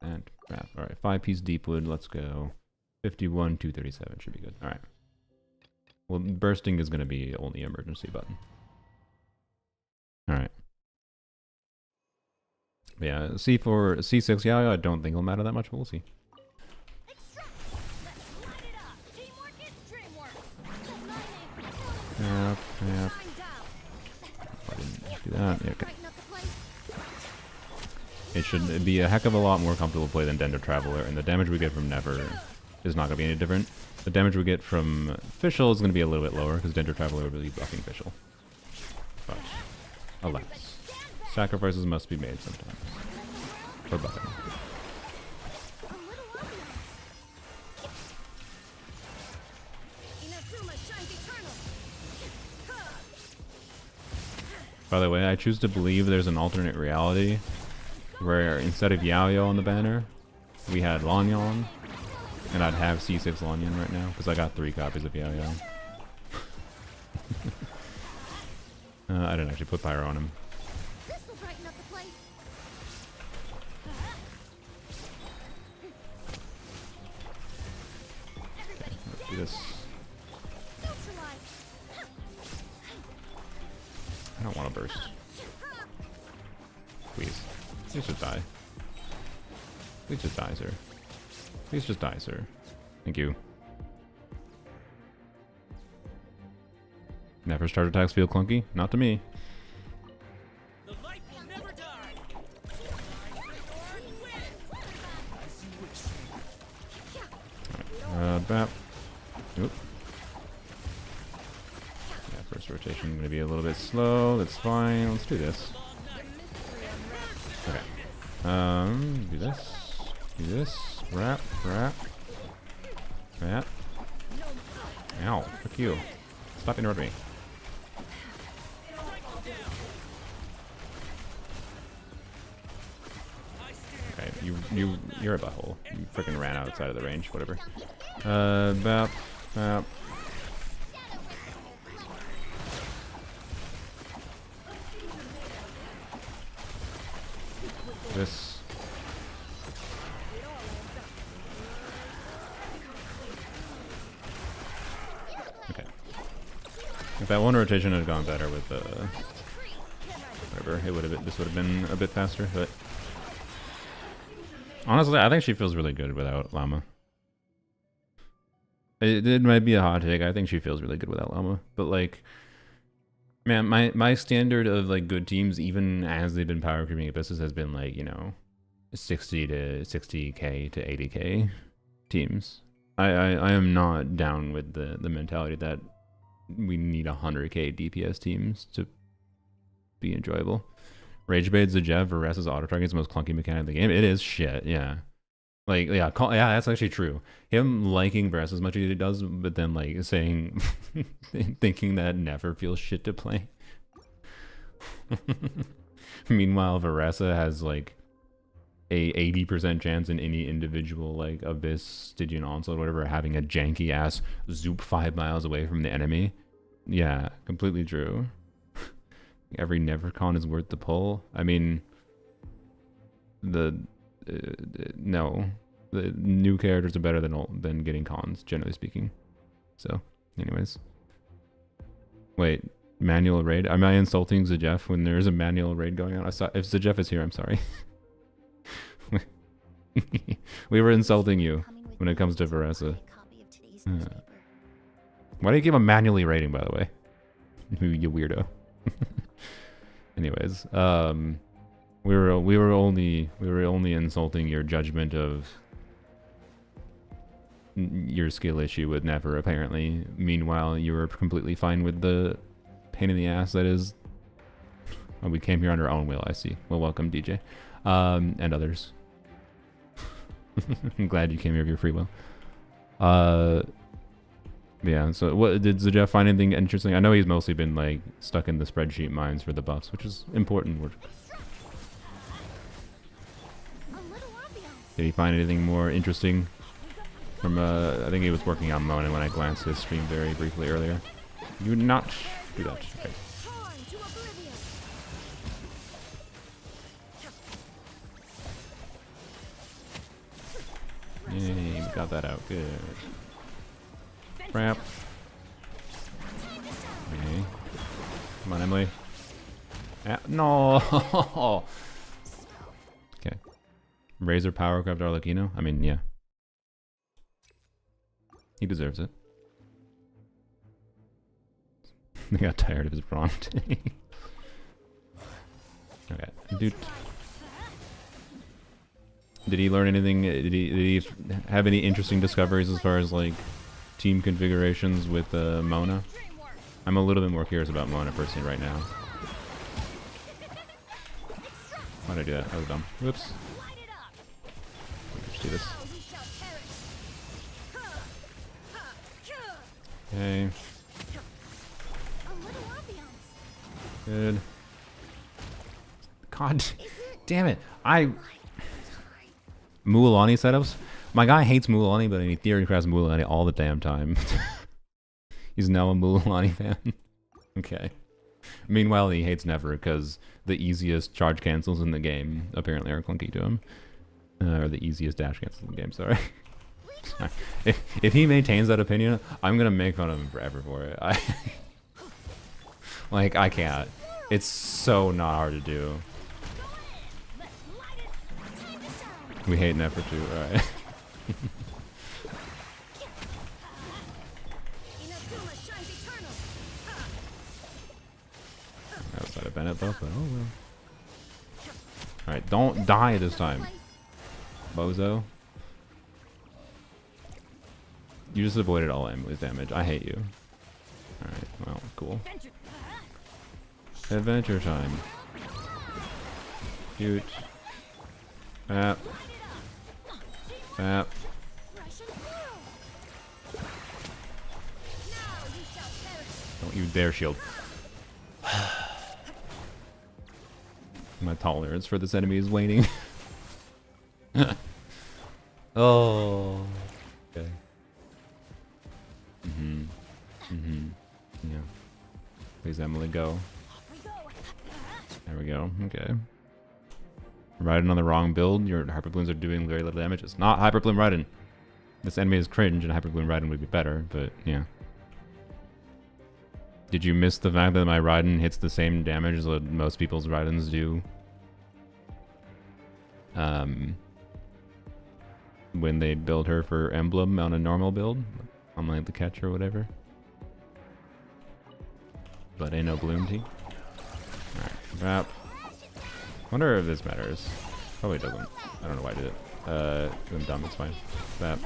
[SPEAKER 1] And wrap. All right, 5-piece Deepwood. Let's go. 51, 237 should be good. All right. Well, bursting is going to be only emergency button. All right. Yeah, C4, C6 Yayo, I don't think it'll matter that much, but we'll see. Yep, yep. I didn't do that. Yeah, okay. It should be a heck of a lot more comfortable play than Dendro Traveler, and the damage we get from Nefer is not going to be any different. The damage we get from Fischl is going to be a little bit lower, because Dendro Traveler will be buffing Fischl. But, alas. Sacrifices must be made sometimes. For buffing. By the way, I choose to believe there's an alternate reality where instead of Yayo on the banner, we had Lanyan, and I'd have C6 Lanyan right now, because I got 3 copies of Yayo. I didn't actually put Pyro on him. Okay, let's do this. I don't want to burst. Please. Please just die. Please just die, sir. Please just die, sir. Thank you. Never start attacks feel clunky? Not to me.
[SPEAKER 4] The light will never die.
[SPEAKER 1] Alright. Bap. Oop. Yeah, first rotation gonna be a little bit slow. That's fine. Let's do this. Okay. Do this. Do this. Wrap. Wrap. Wrap. Ow. Fuck you. Stop interrupting me. Okay, you're a butthole. You freaking ran outside of the range. Whatever. Bap. Bap. This. Okay. If that one rotation had gone better with whatever, it would have. This would have been a bit faster. But honestly, I think she feels really good without Llama. It might be a hot take. I think she feels really good without Llama. But like, man, my standard of like good teams, even as they've been power creeping Abysses, has been like, you know, 60 to 60k to 80k teams. I am not down with the mentality that we need 100k DPS teams to be enjoyable. Rage Bait Zajev Varessa's auto target is the most clunky mechanic in the game. It is shit, yeah. Like, yeah, that's actually true. Him liking Varessa as much as he does, but then like saying, thinking that Nefer feels shit to play. Meanwhile, Varessa has like a 80% chance in any individual like Abyss, Stygian Onslaught, whatever, having a janky ass zoop 5 miles away from the enemy. Yeah, completely true. Every Nevercon is worth the pull. I mean, no, the new characters are better than getting cons, generally speaking. So, anyways, wait, manual raid. Am I insulting Zajeff when there's a manual raid going on? If Zajeff is here, I'm sorry. We were insulting you when it comes to Varessa. Why do you give him manually rating, by the way? You weirdo. Anyways, we were only insulting your judgment of your skill issue with Nefer, apparently. Meanwhile, you were completely fine with the pain in the ass that is. Oh, we came here under our own will, I see. Well, welcome, DJ, and others. I'm glad you came here of your free will. Yeah, so what did Zajeff find anything interesting? I know he's mostly been like stuck in the spreadsheet mines for the buffs, which is important work. Did he find anything more interesting from I think he was working on Mona when I glanced at his stream very briefly earlier. You would not do that. Okay. Yay, we got that out. Good. Crap. Okay. Come on, Emily. Ah, no. Okay. Razor power grabbed Arlecchino. I mean, yeah. He deserves it. He got tired of his prompt. Okay. Dude. Did he learn anything? Did he have any interesting discoveries as far as like team configurations with Mona? I'm a little bit more curious about Mona personally right now. Why did I do that? That was dumb. Whoops. Let's do this. Okay. Good. God damn it. Mualani setups? My guy hates Mualani, but he theory crafts Mualani all the damn time. He's now a Mualani fan. Okay. Meanwhile, he hates Nefer because the easiest charge cancels in the game apparently are clunky to him. Or the easiest dash cancels in the game, sorry. If he maintains that opinion, I'm gonna make fun of him forever for it. Like, I can't. It's so not hard to do. We hate Nefer too, alright. Outside of Bennett buff, but oh well. Alright, don't die this time, bozo. You just avoided all Emily's damage. I hate you. Alright, well, cool. Adventure time. Cute. Bap. Bap. Don't you dare shield. My tolerance for this enemy is waning. Oh. Okay. Yeah. Please, Emily, go. There we go. Okay. Raiden on the wrong build. Your Hyper Balloons are doing very little damage. It's not Hyper Balloon Raiden. This enemy is cringe, and Hyper Balloon Raiden would be better, but yeah. Did you miss the fact that my Raiden hits the same damage as what most people's Raidens do? When they build her for Emblem on a normal build, on like the catch or whatever. But ain't no Bloom Tea. Alright, wrap. Wonder if this matters. Probably doesn't. I don't know why I did it. I'm dumb, it's fine. That.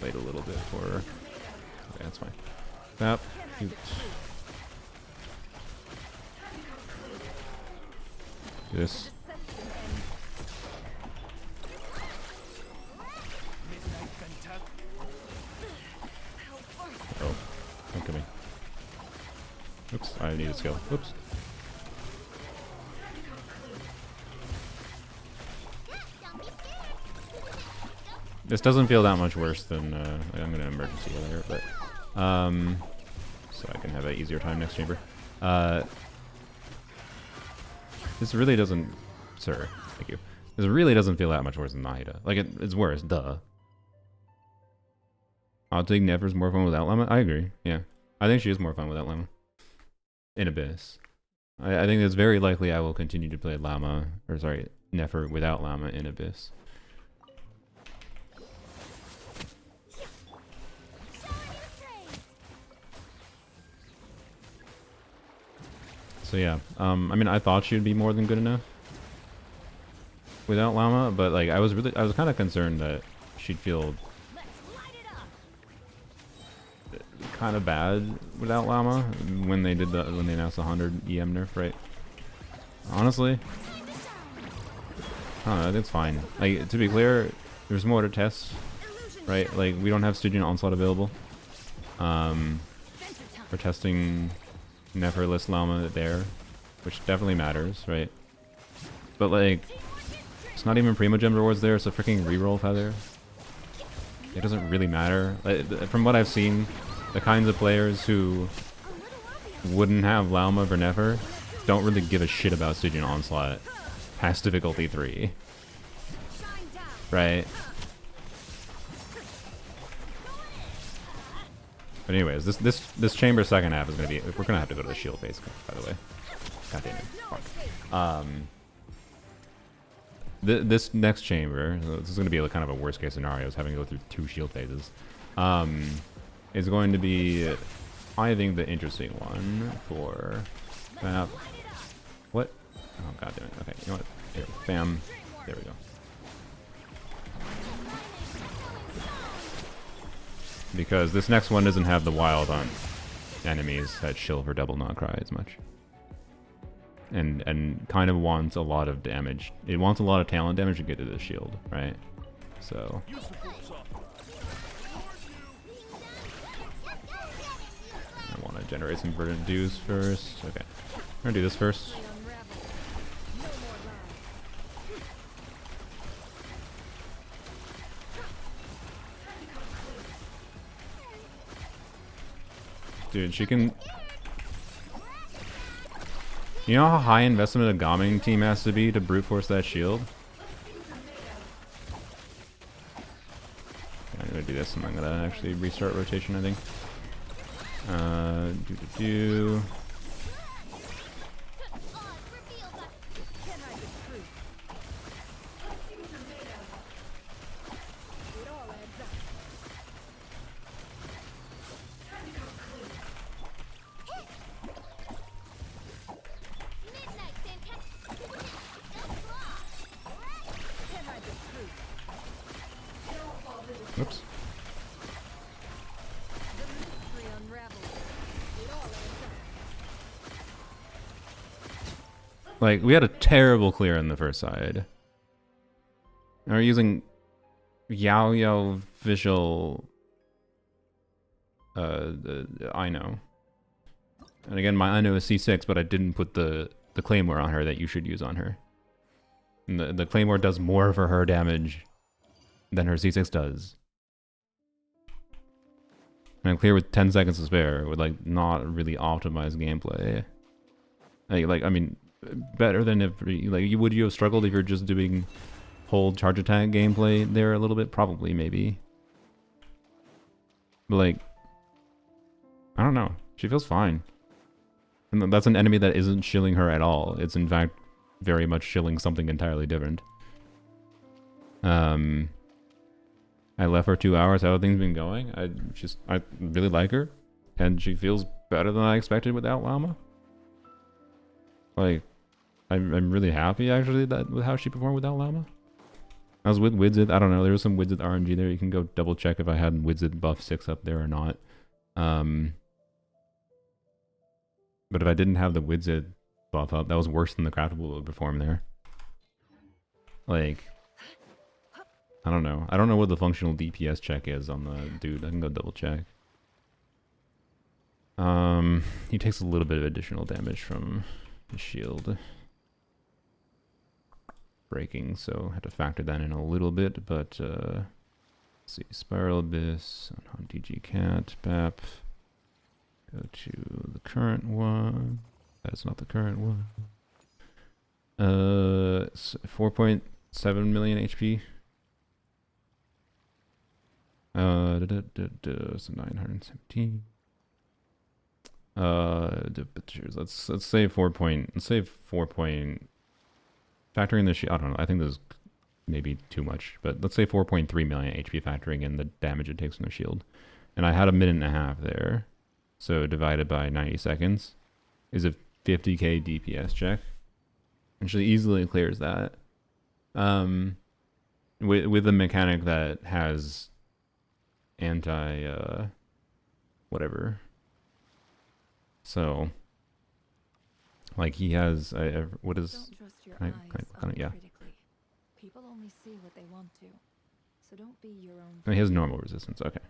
[SPEAKER 1] played a little bit for her. Okay, that's fine. Yep. This. Oh, don't kill me. Oops, I need a skill. Oops. This doesn't feel that much worse than I'm gonna emergency later, but so I can have an easier time next chamber. This really doesn't, sir. Thank you. This really doesn't feel that much worse than Nahida. Like it's worse, duh. I'll take Nefer's more fun without Llama. I agree. Yeah, I think she is more fun without Llama. In Abyss, I think it's very likely I will continue to play Llama, or sorry, Nefer without Llama in Abyss. So yeah, I mean, I thought she'd be more than good enough without Llama, but like I was kind of concerned that she'd feel kind of bad without Llama when they announced the 100 EM nerf, right? Honestly, I don't know, it's fine. Like, to be clear, there's more to test, right? Like, we don't have Stygian Onslaught available. We're testing Nefer-less Llama there, which definitely matters, right? But like, it's not even Primogem rewards there, it's a freaking reroll feather. It doesn't really matter. Like, from what I've seen, the kinds of players who wouldn't have Llama for Nefer don't really give a shit about Stygian Onslaught past difficulty 3. Right? But anyways, this chamber second half is gonna be, we're gonna have to go to the shield phase, by the way. God damn it. Fuck. This next chamber, this is gonna be kind of a worst case scenario, is having to go through 2 shield phases. Is going to be, I think, the interesting one for that. What? Oh, god damn it. Okay, you know what? Here, bam. There we go. Because this next one doesn't have the wild on enemies that chill for double not cry as much. And kind of wants a lot of damage. It wants a lot of talent damage to get to the shield, right? So I want to generate some verdant dues first. Okay, I'm gonna do this first. Dude, she can... You know how high investment a Gaming team has to be to brute force that shield? I'm gonna do this and I'm gonna actually restart rotation, I think. Oops. Like, we had a terrible clear on the first side. And we're using Yao visual I know. And again, my I know is C6, but I didn't put the claymore on her that you should use on her. And the claymore does more for her damage than her C6 does. And I'm clear with 10 seconds to spare with like not really optimized gameplay. Like I mean, better than if would you have struggled if you're just doing hold charge attack gameplay there a little bit? Probably, maybe. But like, I don't know. She feels fine. And that's an enemy that isn't shilling her at all. It's in fact very much shilling something entirely different. I left for 2 hours. How have things been going? I really like her, and she feels better than I expected without Llama. Like, I'm really happy actually with how she performed without Llama. I was with Widzith. I don't know. There was some Widzith RNG there. You can go double check if I had Widzith buff 6 up there or not. But if I didn't have the Widzith buff up, that was worse than the craftable would perform there. Like, I don't know. I don't know what the functional DPS check is on the dude. I can go double check. He takes a little bit of additional damage from his shield breaking, so I have to factor that in a little bit, but let's see, Spiral Abyss on DG Cat, BAP, go to the current one, that is not the current one, 4.7 million HP, so 917, let's say 4 point, factoring the shield, I don't know, I think this is maybe too much, but let's say 4.3 million HP factoring in the damage it takes from the shield. And I had a minute and a half there, so divided by 90 seconds is a 50k DPS check. And she easily clears that. With a mechanic that has anti, whatever. So, like he has, what is...
[SPEAKER 3] Don't trust your
[SPEAKER 1] Can I-
[SPEAKER 3] eyes
[SPEAKER 1] can I- yeah.
[SPEAKER 3] uncritically. People only see what they want to, so don't be your own.
[SPEAKER 1] He has normal resistance. Okay.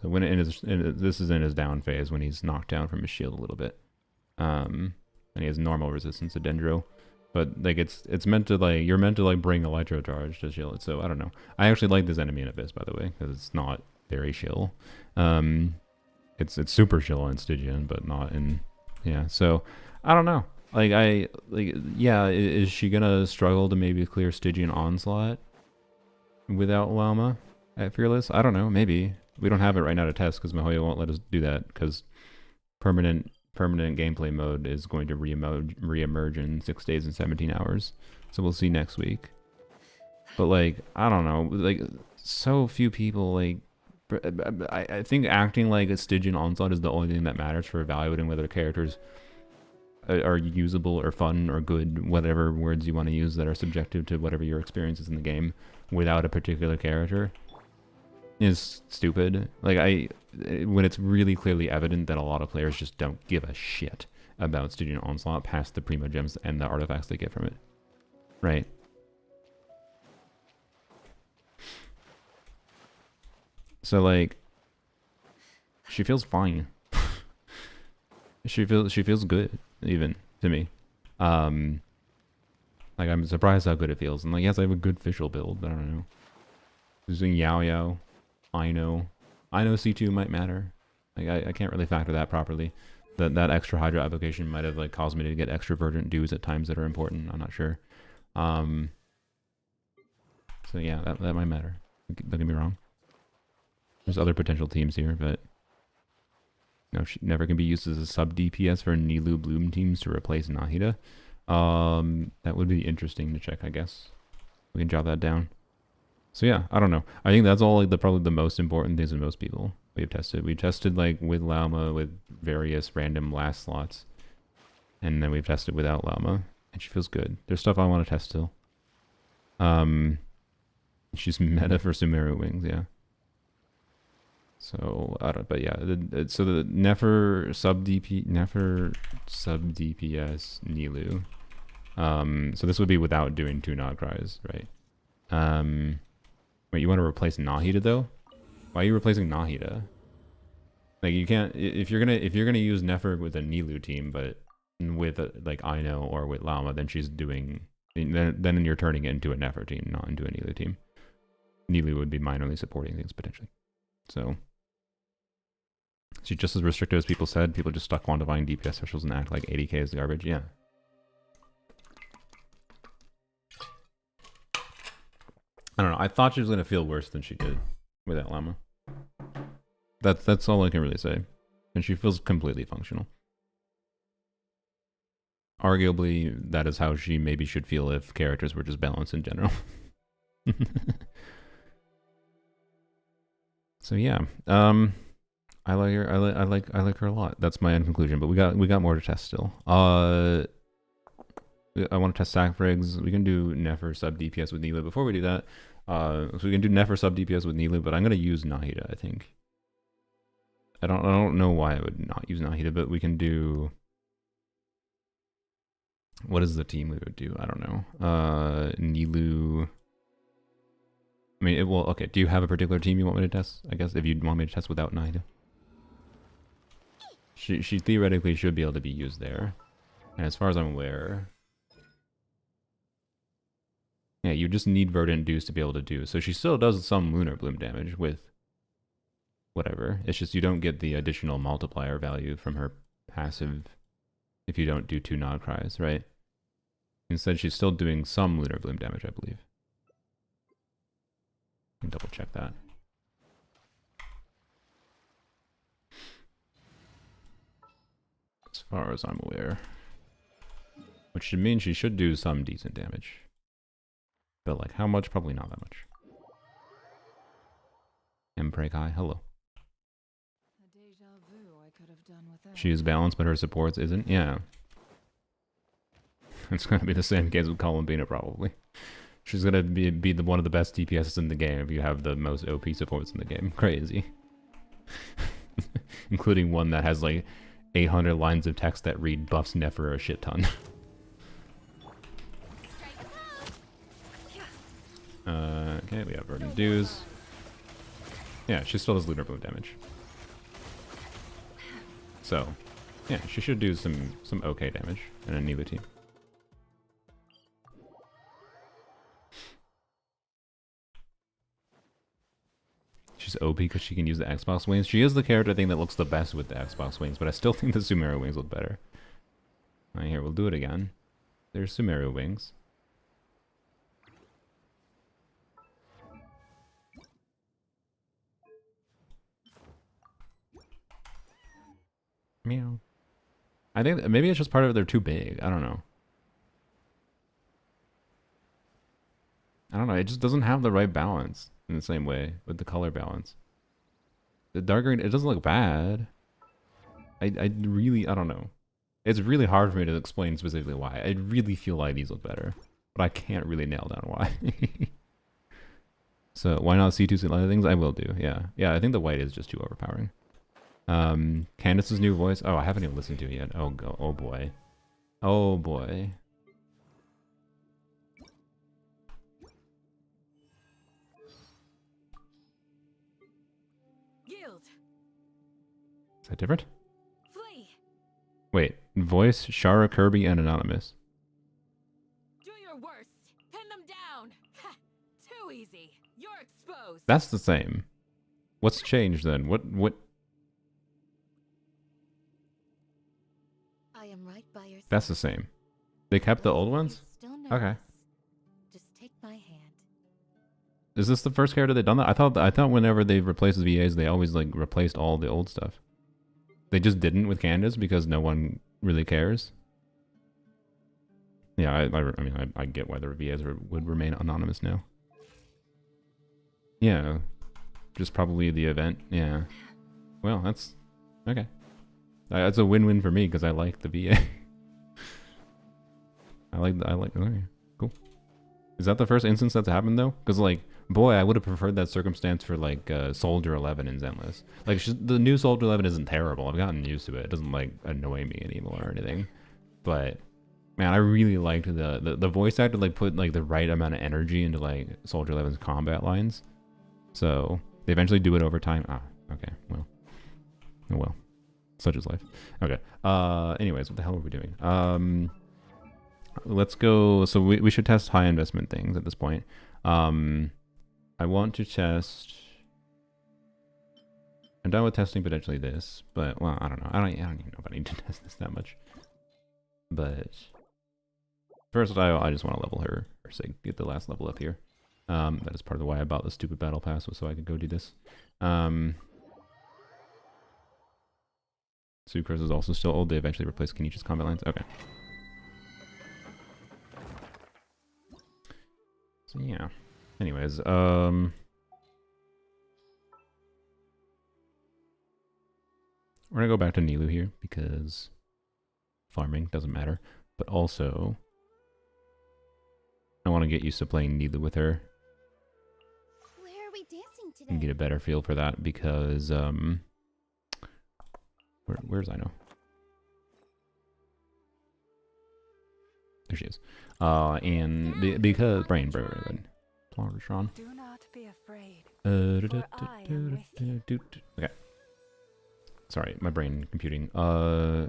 [SPEAKER 1] So when this is in his down phase, when he's knocked down from his shield a little bit, and he has normal resistance to Dendro, but like it's meant to like you're meant to like bring Electro Charge to shield it. So I don't know. I actually like this enemy in Abyss, by the way, because it's not very shill. It's super chill in Stygian, but not in, yeah. So I don't know. Like yeah. Is she gonna struggle to maybe clear Stygian Onslaught without Llama at Fearless? I don't know. Maybe we don't have it right now to test because Mahoya won't let us do that because permanent gameplay mode is going to reemerge in 6 days and 17 hours. So we'll see next week. But like I don't know. Like so few people like. I think acting like a Stygian Onslaught is the only thing that matters for evaluating whether characters are usable or fun or good, whatever words you want to use that are subjective to whatever your experience is in the game, without a particular character, is stupid. Like when it's really clearly evident that a lot of players just don't give a shit about Stygian Onslaught past the Primo Gems and the artifacts they get from it, right? So like, she feels fine. she feels good, even to me. Like I'm surprised how good it feels. And like, yes, I have a good official build, but I don't know. Using Yao Yao, I know C2 might matter. Like I can't really factor that properly. That extra Hydra application might have like caused me to get extra verdant dues at times that are important. I'm not sure. So yeah, that might matter. Don't get me wrong. There's other potential teams here, but you know, she never can be used as a sub DPS for Nilou Bloom teams to replace Nahida. That would be interesting to check, I guess. We can jot that down. So yeah, I don't know. I think that's all like probably the most important things with most people we've tested. We tested like with Llama with various random last slots, and then we've tested without Llama, and she feels good. There's stuff I want to test still. She's meta for Sumeru Wings, yeah. So I don't, but yeah. So the Nefer sub DPS Nilou. So this would be without doing 2 Nod Cries, right? Wait, you want to replace Nahida though? Why are you replacing Nahida? Like you can't if you're gonna use Nefer with a Nilou team, but with like Ino or with Llama, then she's doing then you're turning it into a Nefer team, not into a Nilou team. Nilou would be minorly supporting things potentially. So she's just as restrictive as people said. People just stuck quantifying DPS specials and act like 80k is garbage. Yeah. I don't know. I thought she was gonna feel worse than she did without Llama. That's all I can really say. And she feels completely functional. Arguably, that is how she maybe should feel if characters were just balanced in general. So yeah, I like her. I like her a lot. That's my end conclusion. But we got more to test still. I want to test sack frags. We can do Nefer sub DPS with Nilu. Before we do that, so we can do Nefer sub DPS with Nilu, but I'm gonna use Nahida, I think. I don't know why I would not use Nahida, but we can do. What is the team we would do? I don't know. Nilu. I mean, it will. Okay. Do you have a particular team you want me to test? I guess if you want me to test without Nahida, she theoretically should be able to be used there, and as far as I'm aware. Yeah, you just need verdant dues to be able to do. So she still does some lunar bloom damage with whatever. It's just you don't get the additional multiplier value from her passive if you don't do 2 nod cries, right? Instead, she's still doing some lunar bloom damage, I believe. I can double check that. As far as I'm aware. Which should mean she should do some decent damage. But like how much? Probably not that much. Mprekai, hello.
[SPEAKER 3] A déjà vu I could have done without.
[SPEAKER 1] She is balanced, but her supports isn't. Yeah. It's gonna be the same case with Columbina probably. She's gonna be one of the best DPSs in the game if you have the most OP supports in the game. Crazy. Including one that has like 800 lines of text that read buffs Nefer a shit ton. Okay, we have verdant dues. Yeah, she still does lunar bloom damage. So, yeah, she should do some okay damage in a Nilu team. She's OP because she can use the Xbox wings. She is the character I think that looks the best with the Xbox wings, but I still think the Sumeru wings look better. Alright, here, we'll do it again. There's Sumeru wings. Meow. I think maybe it's just part of it, they're too big. I don't know. It just doesn't have the right balance in the same way with the color balance. The dark green, it doesn't look bad. I don't know. It's really hard for me to explain specifically why. I really feel like these look better, but I can't really nail down why. So why not C2 C other things? I will do. Yeah. Yeah, I think the white is just too overpowering. Candace's new voice. Oh, I haven't even listened to it yet. Oh boy. Oh boy.
[SPEAKER 3] Yield.
[SPEAKER 1] Is that different?
[SPEAKER 3] Flee.
[SPEAKER 1] Wait, voice, Shara, Kirby, and Anonymous.
[SPEAKER 3] Do your worst. Pin them down. Ha! Too easy. You're exposed.
[SPEAKER 1] That's the same. What's changed then? What?
[SPEAKER 3] I am right by your side.
[SPEAKER 1] That's the same. They kept the old ones? Okay.
[SPEAKER 3] Just take my hand.
[SPEAKER 1] Is this the first character they've done that? I thought whenever they've replaced the VAs, they always like replaced all the old stuff. They just didn't with Candace because no one really cares. Yeah, I mean, I get why the VAs would remain anonymous now. Yeah, just probably the event. Yeah. Well, that's okay. That's a win-win for me because I like the VA. I like. Okay, cool. Is that the first instance that's happened though? Because like, boy, I would have preferred that circumstance for like Soldier 11 in Zenless. Like the new Soldier 11 isn't terrible. I've gotten used to it. It doesn't like annoy me anymore or anything. But man, I really liked the voice actor like put like the right amount of energy into like Soldier 11's combat lines. So they eventually do it over time. Ah, okay. Well, oh well. Such is life. Okay. Anyways, what the hell are we doing? Let's go. So we should test high investment things at this point. I want to test. I'm done with testing potentially this, but well, I don't know. I don't even know if I need to test this that much. But first, I just want to level her sig, get the last level up here. That is part of why I bought the stupid battle pass, was so I could go do this. Sucrose is also still old. They eventually replaced Kenichi's combat lines. Okay. So yeah. Anyways, we're gonna go back to Nilu here because farming doesn't matter. But also, I want to get used to playing Needle with her
[SPEAKER 5] Where are we dancing today?
[SPEAKER 1] and get a better feel for that because, where's Ino? There she is. And because brain. Plongertron.
[SPEAKER 3] Do not be afraid.
[SPEAKER 1] Okay. Sorry, my brain computing. Yeah,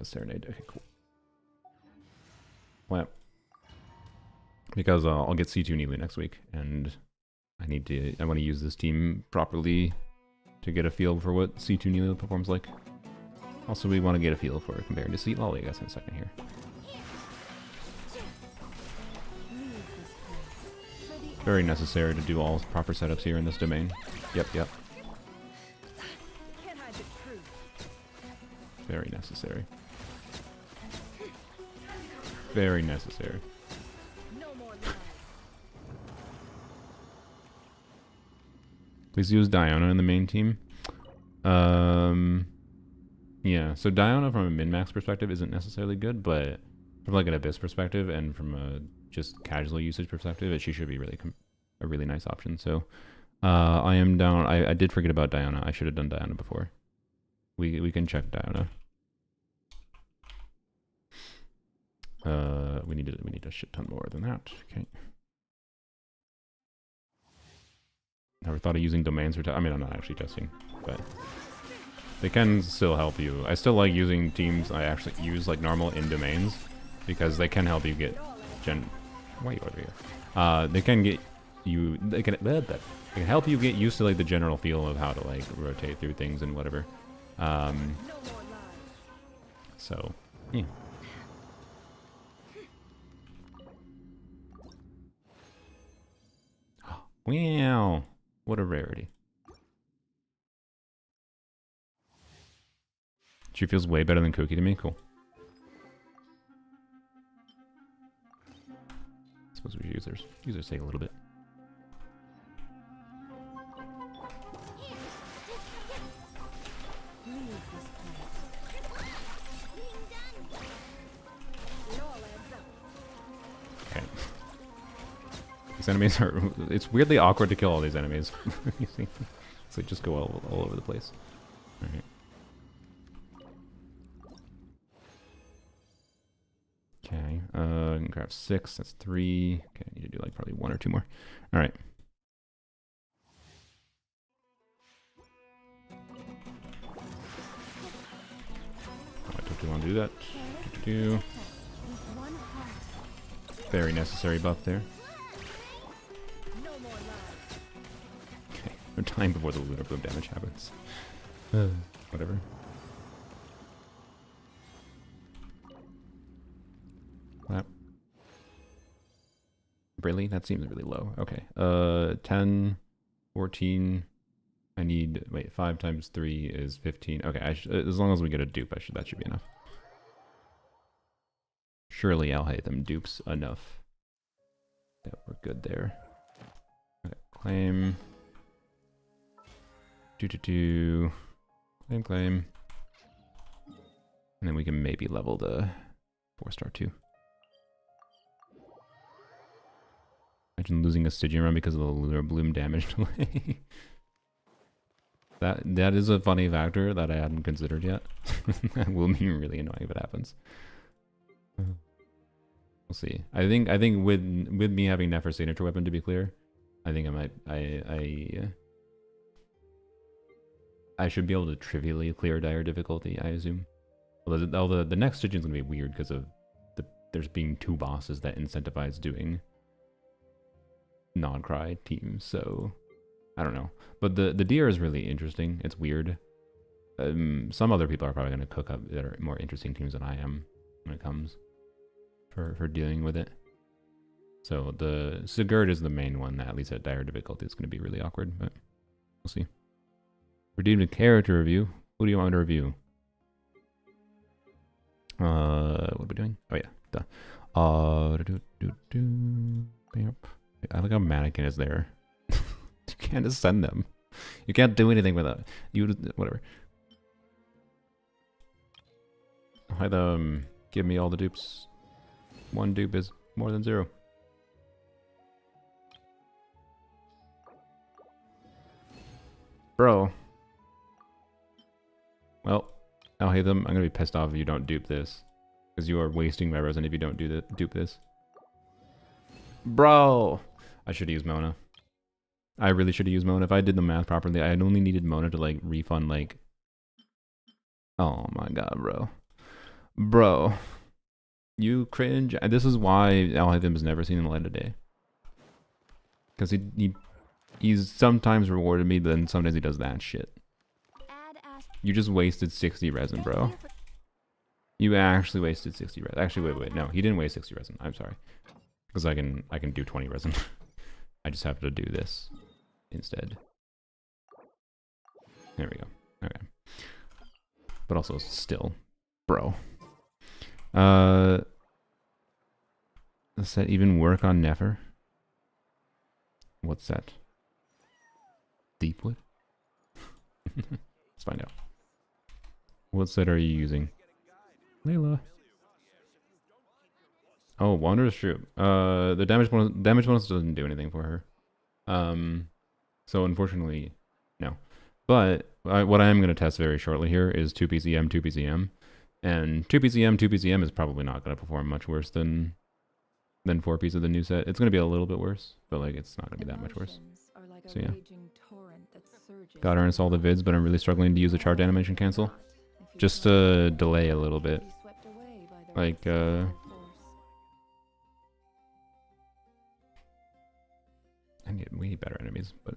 [SPEAKER 1] Serenade. Okay, cool. Well, because I'll get C2 Neely next week, and I want to use this team properly to get a feel for what C2 Neely performs like. Also, we want to get a feel for comparing to Seat Lolly, I guess, in a second here. Very necessary to do all proper setups here in this domain. Yep.
[SPEAKER 3] Can't hide the truth.
[SPEAKER 1] Very necessary. Very necessary.
[SPEAKER 3] No more lies.
[SPEAKER 1] Please use Diona in the main team. Yeah, so Diona from a min-max perspective isn't necessarily good, but from like an Abyss perspective and from a just casual usage perspective, she should be really a really nice option. So I am down. I did forget about Diona. I should have done Diona before. We can check Diona. We need a shit ton more than that. Okay. Never thought of using domains for I mean, I'm not actually testing, but they can still help you. I still like using teams I actually use like normal in domains because they can help you get why are you over here? They can get you. They can help you get used to like the general feel of how to like rotate through things and whatever. So yeah. Wow, what a rarity. She feels way better than Cookie to me. Cool. I suppose we users take a little bit. Okay. These enemies are... It's weirdly awkward to kill all these enemies. You see? So they just go all over the place. Alright. Okay, I can grab 6, that's 3. Okay, I need to do like probably 1 or 2 more. Alright. I took too long to do that. Very necessary buff there. Okay, we're dying before the lunar bloom damage happens. Whatever. That. Really? That seems really low. Okay. 10, 14. I need, wait, 5 times 3 is 15. Okay, as long as we get a dupe, that should be enough. Surely I'll hit them dupes enough that we're good there. Okay, claim. Claim. And then we can maybe level the 4-star 2. Imagine losing a Stygian run because of the lunar bloom damage delay. That is a funny factor that I hadn't considered yet. That will be really annoying if it happens. We'll see. I think with me having Nefer signature weapon, to be clear, I think I should be able to trivially clear dire difficulty, I assume. Although the next Stygian's gonna be weird because of there's being 2 bosses that incentivize doing non-cry teams, so I don't know. But the deer is really interesting. It's weird. Some other people are probably going to cook up that are more interesting teams than I am when it comes for dealing with it. So the Sigurd is the main one that, at least at dire difficulty, is going to be really awkward, but we'll see. Redeemed a character review. Who do you want to review? What are we doing? Oh yeah, I like how mannequin is there. You can't ascend them. You can't do anything with that. Whatever. Hi them. Give me all the dupes. 1 dupe is More than 0. Bro. Well, I'll hate them. I'm gonna be pissed off if you don't dupe this. Because you are wasting my resin if you don't dupe this. Bro! I should have used Mona. I really should have used Mona. If I did the math properly, I only needed Mona to like refund like... Oh my god, bro. Bro. You cringe. And this is why Alhaitham has never seen the light of day. Because he's sometimes rewarded me, but then sometimes he does that shit. You just wasted 60 resin, bro. You actually wasted 60 resin. Actually, wait. No, he didn't waste 60 resin. I'm sorry. Because I can do 20 resin. I just have to do this instead. There we go. Okay. But also still, bro. Does that even work on Nefer? What's that? Deepwood? Let's find out. What set are you using? Layla. Oh, Wanderer's Troop. The damage bonus doesn't do anything for her. So unfortunately, no. But what I am going to test very shortly here is 2PCM, 2PCM. And 2PCM, 2PCM is probably not going to perform much worse than 4 piece of the new set. It's going to be a little bit worse, but like it's not going to be that much worse. So yeah. Got her install the vids, but I'm really struggling to use the charge animation cancel. Just to delay a little bit. Like, we need better enemies, but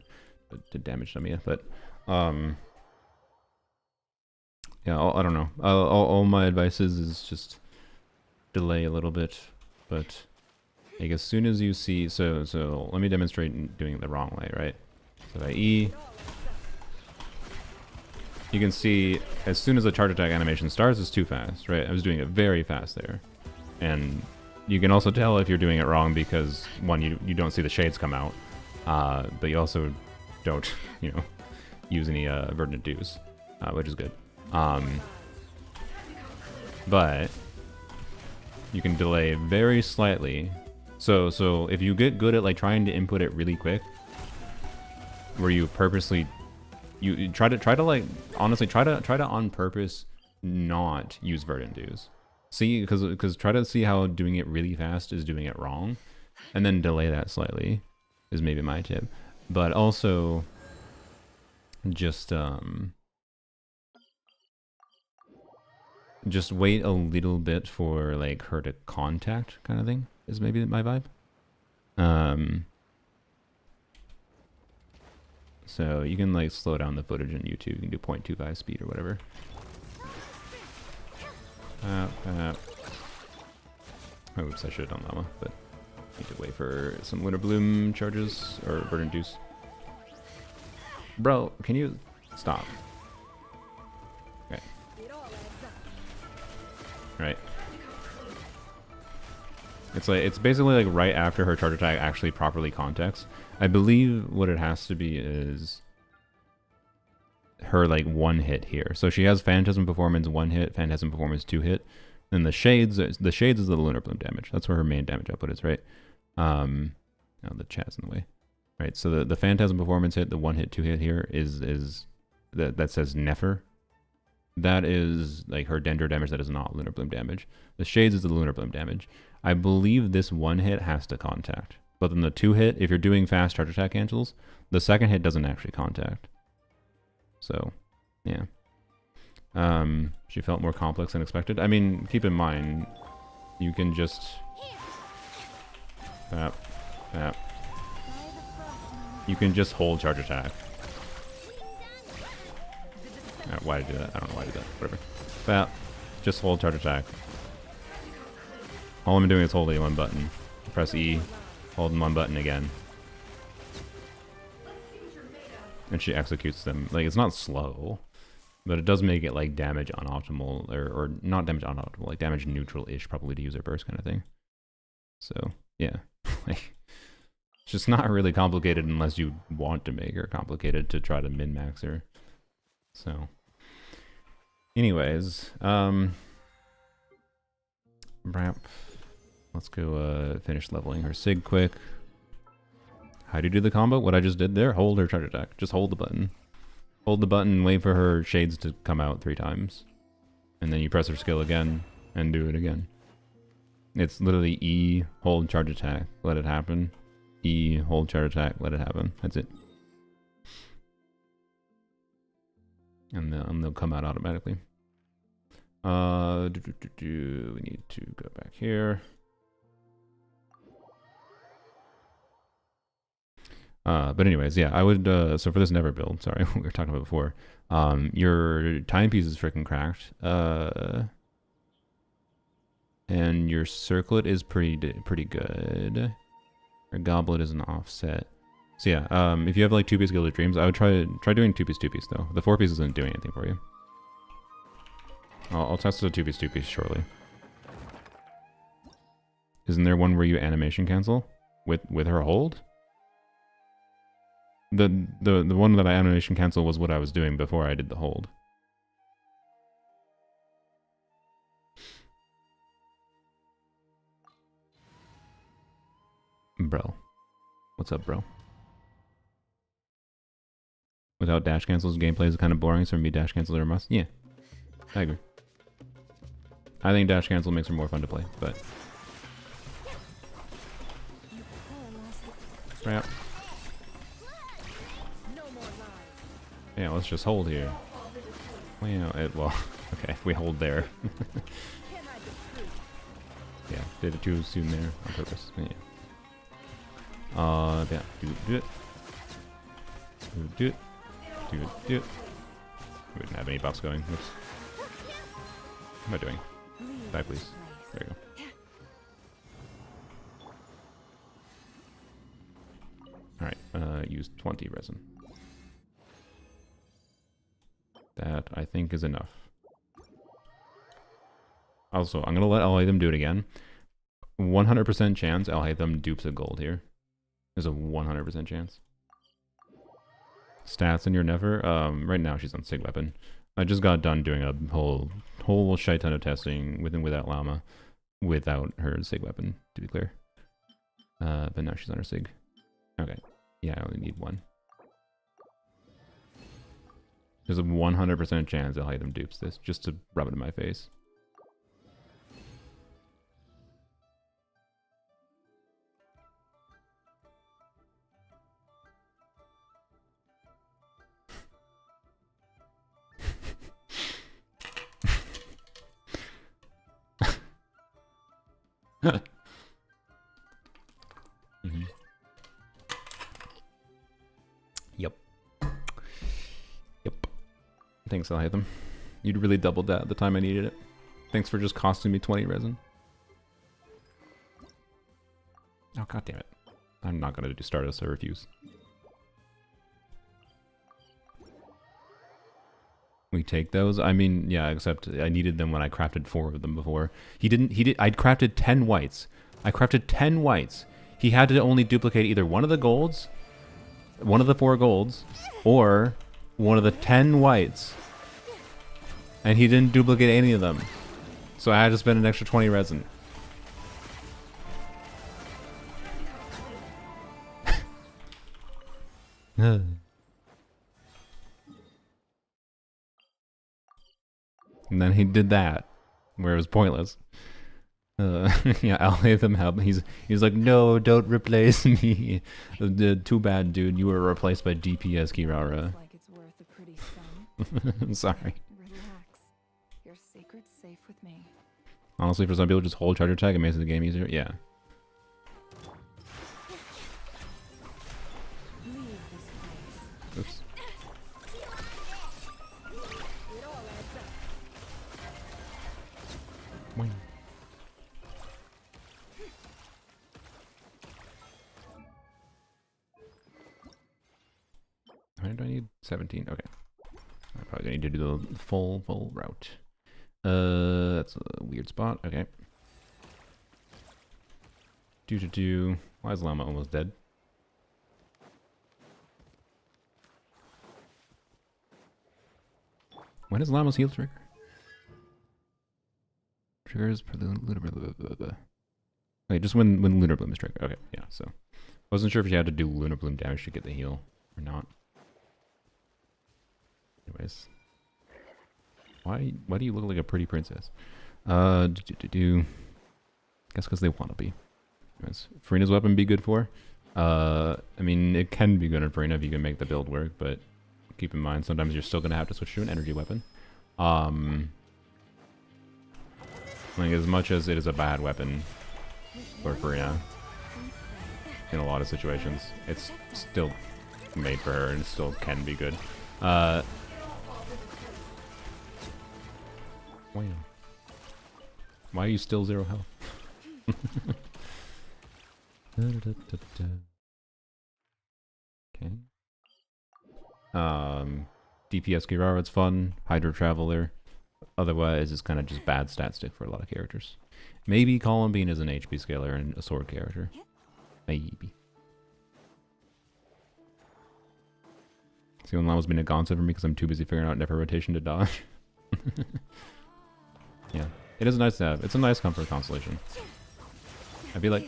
[SPEAKER 1] to damage them, yeah. But, yeah, I don't know. All my advice is just delay a little bit, but like as soon as you see, so let me demonstrate doing it the wrong way, right? So if I E, you can see as soon as the charge attack animation starts, it's too fast, right? I was doing it very fast there. And you can also tell if you're doing it wrong because, one, you don't see the shades come out, but you also don't, you know, use any verdant dews, which is good. But you can delay very slightly. So if you get good at like trying to input it really quick, where you purposely you try to like honestly try to on purpose not use verdant dews. See, because try to see how doing it really fast is doing it wrong, and then delay that slightly is maybe my tip. But also just wait a little bit for like her to contact kind of thing is maybe my vibe. So you can like slow down the footage on YouTube. You can do 0.25 speed or whatever. Oops, I should have done Llama, but need to wait for some Winter Bloom charges or Verdant Juice. Bro, can you stop? Okay. Right. It's basically like right after her charge attack actually properly contacts. I believe what it has to be is her like 1 hit here. So she has Phantasm Performance 1 hit, Phantasm Performance 2 hit. And the shades is the Lunar Bloom damage. That's where her main damage output is, right? Oh, the chat's in the way. Right, so the Phantasm Performance hit, the 1 hit, 2 hit here is that says Nefer. That is like her Dendro damage that is not Lunar Bloom damage. The shades is the Lunar Bloom damage. I believe this 1 hit has to contact. But then the 2 hit, if you're doing fast charge attack cancels, the 2nd hit doesn't actually contact. So, yeah. She felt more complex than expected. I mean, keep in mind, you can just... You can just hold charge attack. Why did I do that? I don't know why I did that. Whatever. Just hold charge attack. All I'm doing is holding 1 button. Press E, hold 1 button again. And she executes them. Like, it's not slow, but it does make it like damage unoptimal, or not damage unoptimal, like damage neutral-ish probably to use her burst kind of thing. So, yeah. Like, it's just not really complicated unless you want to make her complicated to try to min-max her. So, anyways, Let's go finish leveling her Sig quick. How do you do the combo? What I just did there? Hold her charge attack. Just hold the button. Hold the button, wait for her shades to come out 3 times. And then you press her skill again, and do it again. It's literally E, hold charge attack, let it happen. E, hold charge attack, let it happen. That's it. And they'll come out automatically. We need to go back here. But anyways, yeah, I would, so for this Never build, sorry, we were talking about before, your timepiece is freaking cracked, and your circlet is pretty good. Your goblet is an offset. So yeah, if you have like 2-piece Gilded Dreams, I would try doing 2-piece though. The 4-piece isn't doing anything for you. I'll test the 2-piece shortly. Isn't there one where you animation cancel with her hold? The one that I animation cancel was what I was doing before I did the hold. Bro. What's up, bro? Without dash cancels, gameplay is kind of boring, so for me dash cancels are a must. Yeah, I agree. I think dash cancel makes her more fun to play, but... Right. Yeah, let's just hold here. Well, you know, well, okay, if we hold there. Yeah, did it too soon there on purpose. Yeah. Yeah, do it. Do it. We didn't have any buffs going. Oops. What am I doing? Die, please. There you go. Alright, use 20 resin. That, I think, is enough. Also, I'm going to let Alhaitham do it again. 100% chance Alhaitham dupes a gold here. There's a 100% chance. Stats in your Nefer? Right now she's on Sig Weapon. I just got done doing a whole shite ton of testing with and without Llama. Without her Sig Weapon, to be clear. But now she's on her Sig. Okay. Yeah, I only need 1. There's a 100% chance I'll hide them dupes this, just to rub it in my face. Mm-hmm. Yep. Thanks, Alhaitham. You'd really doubled that at the time I needed it. Thanks for just costing me 20 resin. Oh, god damn it. I'm not gonna do Stardust, I refuse. We take those? I mean, yeah, except I needed them when I crafted 4 of them before. I'd crafted 10 whites. I crafted 10 whites. He had to only duplicate either one of the golds, one of the 4 golds, or one of the 10 whites. And he didn't duplicate any of them. So I had to spend an extra 20 resin. And then he did that, where it was pointless. Yeah, Alhaitham help. He's like, no, don't replace me. Too bad, dude. You were replaced by DPS Kirara.
[SPEAKER 3] Like it's worth a pretty sum.
[SPEAKER 1] Sorry.
[SPEAKER 3] Relax. Your secret's safe with me.
[SPEAKER 1] Honestly, for some people, just hold charger tag. It makes the game easier. Yeah.
[SPEAKER 3] Leave this place.
[SPEAKER 1] Oops.
[SPEAKER 3] It all adds up.
[SPEAKER 1] Wing. How many do I need? 17. Okay. I'm probably gonna need to do the full route. That's a weird spot. Okay. Why is Llama almost dead? When does Llama's heal trigger? Triggers. Okay, just when Lunar Bloom is triggered. Okay, yeah, so. Wasn't sure if you had to do Lunar Bloom damage to get the heal or not. Anyways. Why do you look like a pretty princess? Guess because they want to be. Anyways, Farina's weapon be good for? I mean, it can be good on Farina if you can make the build work, but keep in mind, sometimes you're still going to have to switch to an energy weapon. Like, as much as it is a bad weapon for Farina, in a lot of situations, it's still made for her and still can be good. Wow. Why are you still 0 health? Okay. DPS Kirara, it's fun. Hydro Traveler. Otherwise, it's kind of just bad stat stick for a lot of characters. Maybe Columbine is an HP scaler and a sword character. Maybe. See, when Llama's been a gonzo for me because I'm too busy figuring out Nefer rotation to dodge. Yeah. It is nice to have. It's a nice comfort constellation. I feel like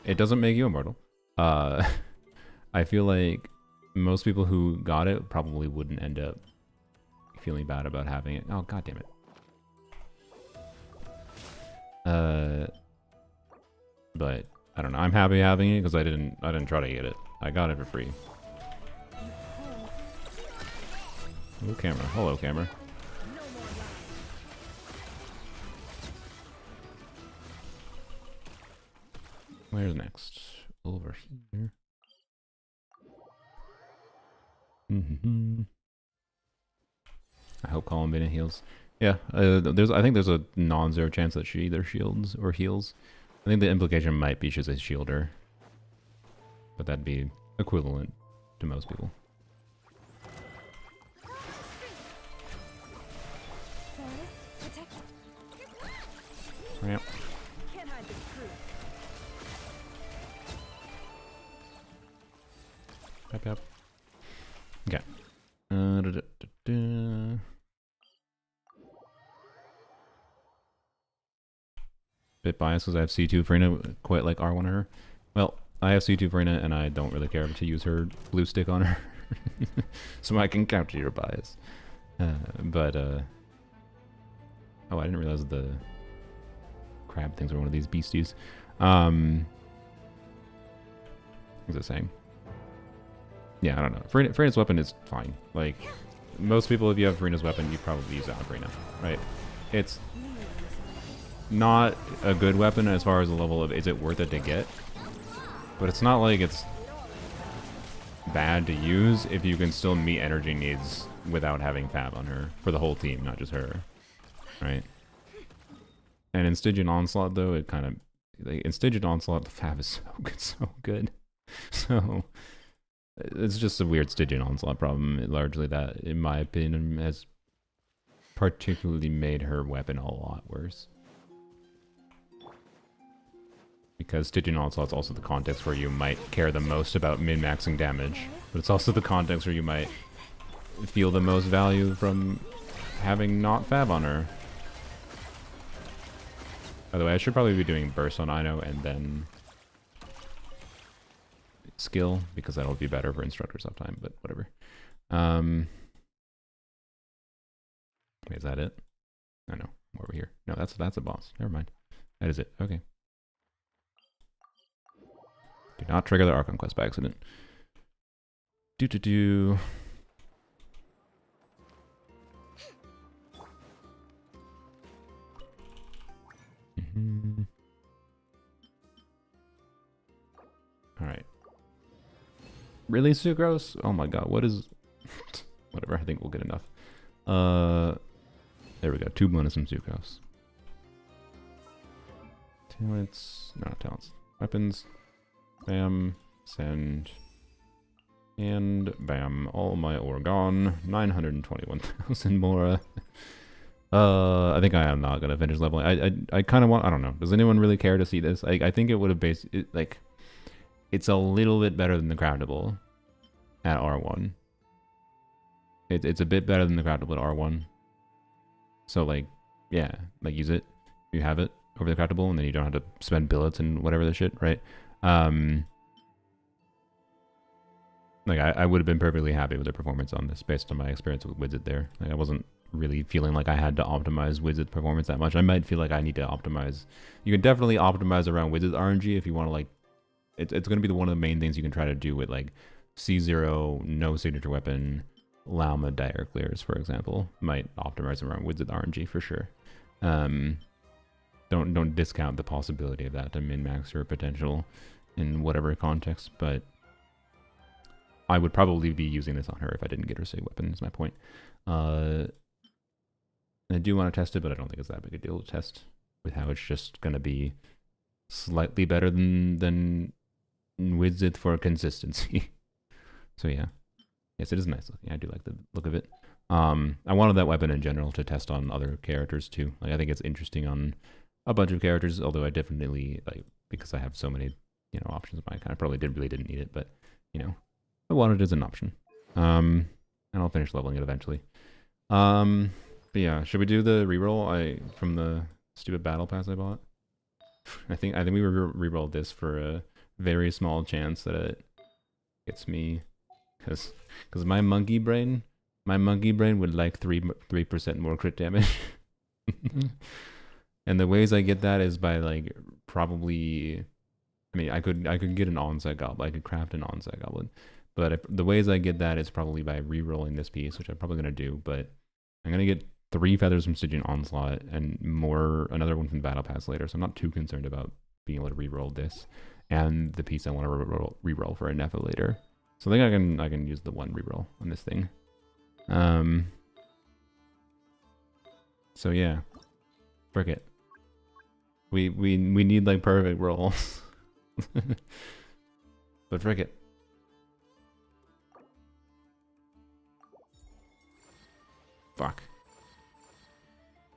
[SPEAKER 1] it doesn't make you immortal. I feel like most people who got it probably wouldn't end up feeling bad about having it. Oh, god damn it. But I don't know. I'm happy having it because I didn't try to get it. I got it for free. Oh, camera. Hello, camera. Where's next? Over here. I hope Columbina heals. Yeah, I think there's a non-zero chance that she either shields or heals. I think the implication might be she's a shielder. But that'd be equivalent to most people. Yep. Yep, yep. Okay. Bit biased because I have C2 Farina, quite like R1 her. Well, I have C2 Farina and I don't really care to use her blue stick on her. So I can counter your bias. Oh, I didn't realize the crab things were one of these beasties. What was it saying? Yeah, I don't know. Farina's weapon is fine. Like, most people, if you have Farina's weapon, you probably use that on Farina, right? It's not a good weapon as far as the level of is it worth it to get, but it's not like it's bad to use if you can still meet energy needs without having Fab on her for the whole team, not just her, right? And in Stygian Onslaught, though, it kind of like, in Stygian Onslaught, the Fab is so good. So it's just a weird Stygian Onslaught problem, largely that, in my opinion, has particularly made her weapon a lot worse. Because Stygian Onslaught's also the context where you might care the most about min-maxing damage, but it's also the context where you might feel the most value from having not Fab on her. By the way, I should probably be doing Burst on Ino and then Skill, because that'll be better for Instructor's uptime, but whatever. Wait, is that it? I know. I'm over here. No, that's a boss. Never mind. That is it. Okay. Do not trigger the Archon quest by accident. Do. Alright. Really, Sucrose? Oh my god, what is... Whatever, I think we'll get enough. There we go, 2 bonus from Sucrose. Talents... No, not talents. Weapons. Bam. Send. And bam. All my ore gone. 921,000 more. I think I am not going to finish leveling. I kind of want... I don't know. Does anyone really care to see this? I think it would have basically... Like... It's a little bit better than the craftable at R1. It's a bit better than the craftable at R1. So, like, yeah, like, use it. You have it over the craftable, and then you don't have to spend billets and whatever the shit, right? Like, I would have been perfectly happy with the performance on this based on my experience with Wizard there. Like, I wasn't really feeling like I had to optimize Wizard's performance that much. I might feel like I need to optimize. You can definitely optimize around Wizard's RNG if you want to, like, it's going to be one of the main things you can try to do with, like, C0, no signature weapon, Llama dire clears, for example. Might optimize around Wizard RNG for sure. Don't discount the possibility of that to min-max your potential in whatever context, but I would probably be using this on her if I didn't get her sig weapon, is my point. I do want to test it, but I don't think it's that big a deal to test with how it's just going to be slightly better than Wizard for consistency. So yeah. Yes, it is nice looking. I do like the look of it. I wanted that weapon in general to test on other characters too. Like, I think it's interesting on a bunch of characters, although I definitely, like, because I have so many, you know, options, I kind of probably really didn't need it, but, you know, I wanted it as an option. And I'll finish leveling it eventually. But yeah, should we do the reroll from the stupid battle pass I bought? I think we rerolled this for a very small chance that it gets me, because my monkey brain would like 3% more crit damage. And the ways I get that is by, like, probably, I mean, I could get an onset goblin. I could craft an onset goblin. But the ways I get that is probably by re-rolling this piece, which I'm probably going to do. But I'm going to get 3 feathers from Stygian Onslaught and another one from Battle Pass later. So I'm not too concerned about being able to re-roll this. And the piece I want to re-roll for a Nefer later. So I think I can use the one re-roll on this thing. So yeah. Frick it. We need, like, perfect rolls. But frick it. Fuck.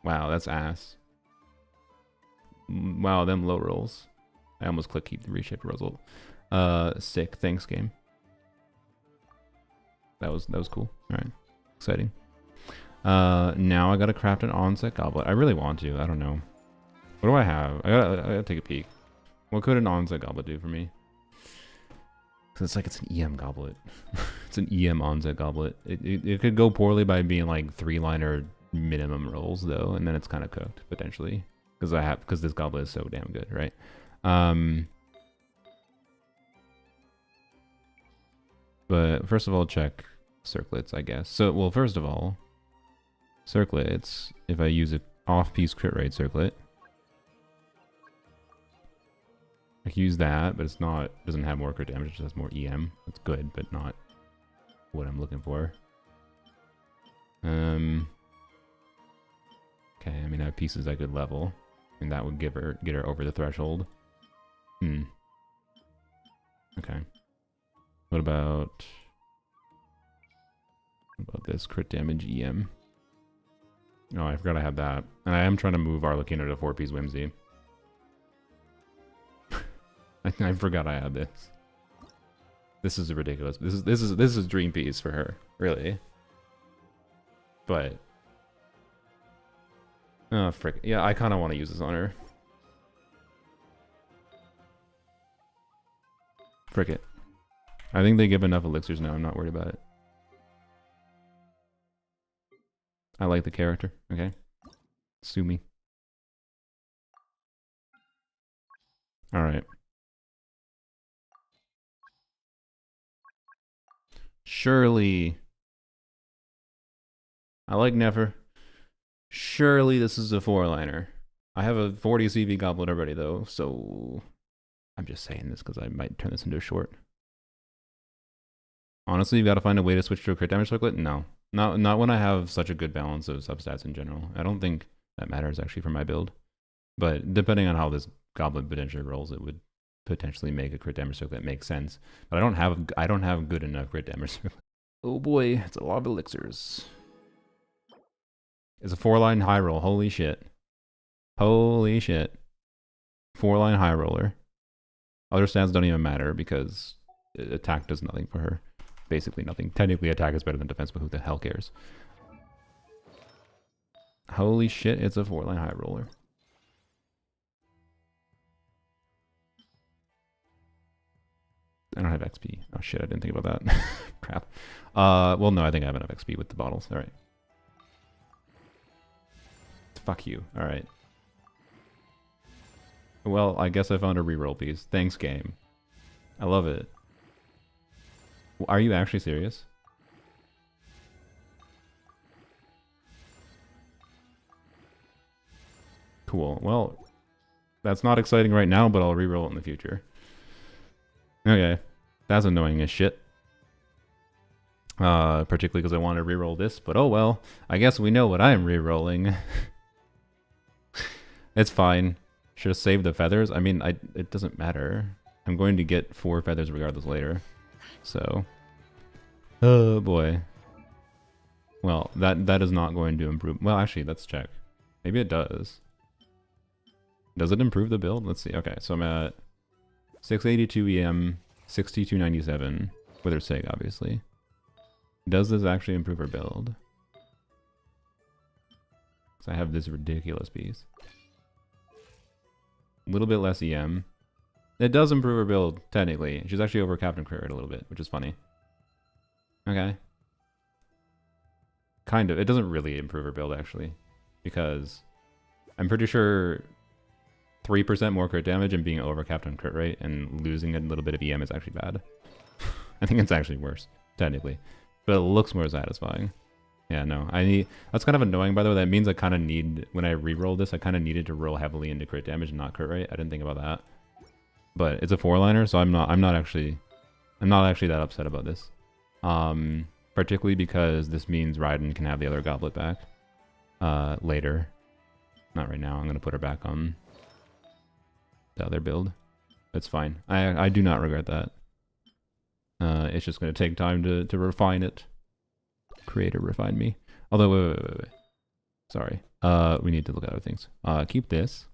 [SPEAKER 1] Wow, that's ass. Wow, them low rolls. I almost clicked keep the reshape result. Sick. Thanks, game. That was cool. Alright. Exciting. Now I gotta craft an onset goblet. I really want to. I don't know. What do I have? I gotta take a peek. What could an onset goblet do for me? Because it's an EM goblet. It's an EM onset goblet. It could go poorly by being, like, 3-liner minimum rolls though, and then it's kind of cooked potentially. Because this goblet is so damn good, right? But first of all, check circlets, I guess. So, well, first of all, circlets. If I use an off-piece crit rate circlet, I can use that, but doesn't have more crit damage, it just has more EM. That's good, but not what I'm looking for. Okay, I mean, I have pieces I could level, and that would get her over the threshold. Okay. What about this crit damage EM? Oh, I forgot I had that. And I am trying to move Arlecchino to 4-piece Whimsy. I forgot I had this. This is ridiculous. This is dream piece for her, really. But oh frick. Yeah, I kinda wanna use this on her. Frick it. I think they give enough elixirs now, I'm not worried about it. I like the character, okay? Sue me. Alright. Surely. I like Nefer. Surely this is a 4-liner. I have a 40 CV goblet already though, so I'm just saying this because I might turn this into a short. Honestly, you've got to find a way to switch to a crit damage circlet? No. Not when I have such a good balance of substats in general. I don't think that matters actually for my build. But depending on how this goblet potentially rolls, it would potentially make a crit damage circlet make sense. But I don't have good enough crit damage circlet. Oh boy, it's a lot of elixirs. It's a 4-line high roll. Holy shit. Holy shit. 4-line high roller. Other stats don't even matter because attack does nothing for her. Basically nothing. Technically attack is better than defense, but who the hell cares? Holy shit, it's a 4-line high roller. I don't have XP. Oh shit, I didn't think about that. Crap. Well, no, I think I have enough XP with the bottles. All right. Fuck you. All right. Well, I guess I found a reroll piece. Thanks, game. I love it. Are you actually serious? Cool. Well, that's not exciting right now, but I'll reroll it in the future. Okay. That's annoying as shit. Particularly because I want to reroll this, but oh well. I guess we know what I'm rerolling. It's fine. Should have saved the feathers. I mean, it doesn't matter. I'm going to get 4 feathers regardless later. So. Oh boy. Well, that is not going to improve. Well, actually, let's check. Maybe it does. Does it improve the build? Let's see. Okay, so I'm at 682 EM, 6297 with her SIG, obviously. Does this actually improve her build? Because I have this ridiculous piece. A little bit less EM. It does improve her build, technically. She's actually over Captain Crit Rate a little bit, which is funny. Okay. Kind of. It doesn't really improve her build, actually. Because I'm pretty sure 3% more crit damage and being over Captain Crit Rate and losing a little bit of EM is actually bad. I think it's actually worse, technically. But it looks more satisfying. Yeah, no. That's kind of annoying, by the way. That means I kind of need, when I re-roll this, I kind of needed to roll heavily into crit damage and not crit rate. I didn't think about that. But it's a 4-liner, so I'm not actually that upset about this. Particularly because this means Raiden can have the other goblet back later. Not right now. I'm gonna put her back on the other build. It's fine. I do not regret that. It's just gonna take time to refine it. Creator refine me. Although wait. Sorry. We need to look at other things. Keep this,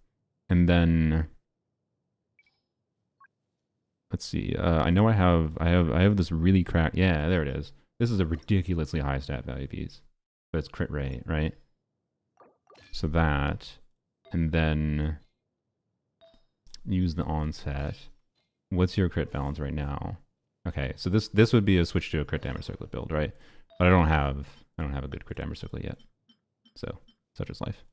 [SPEAKER 1] and then let's see. I know I have this really cracked. Yeah, there it is. This is a ridiculously high stat value piece, but it's crit rate, right? So that, and then use the onset. What's your crit balance right now? Okay, so this would be a switch to a crit damage circlet build, right? But I don't have a good crit damage circlet yet. So such is life.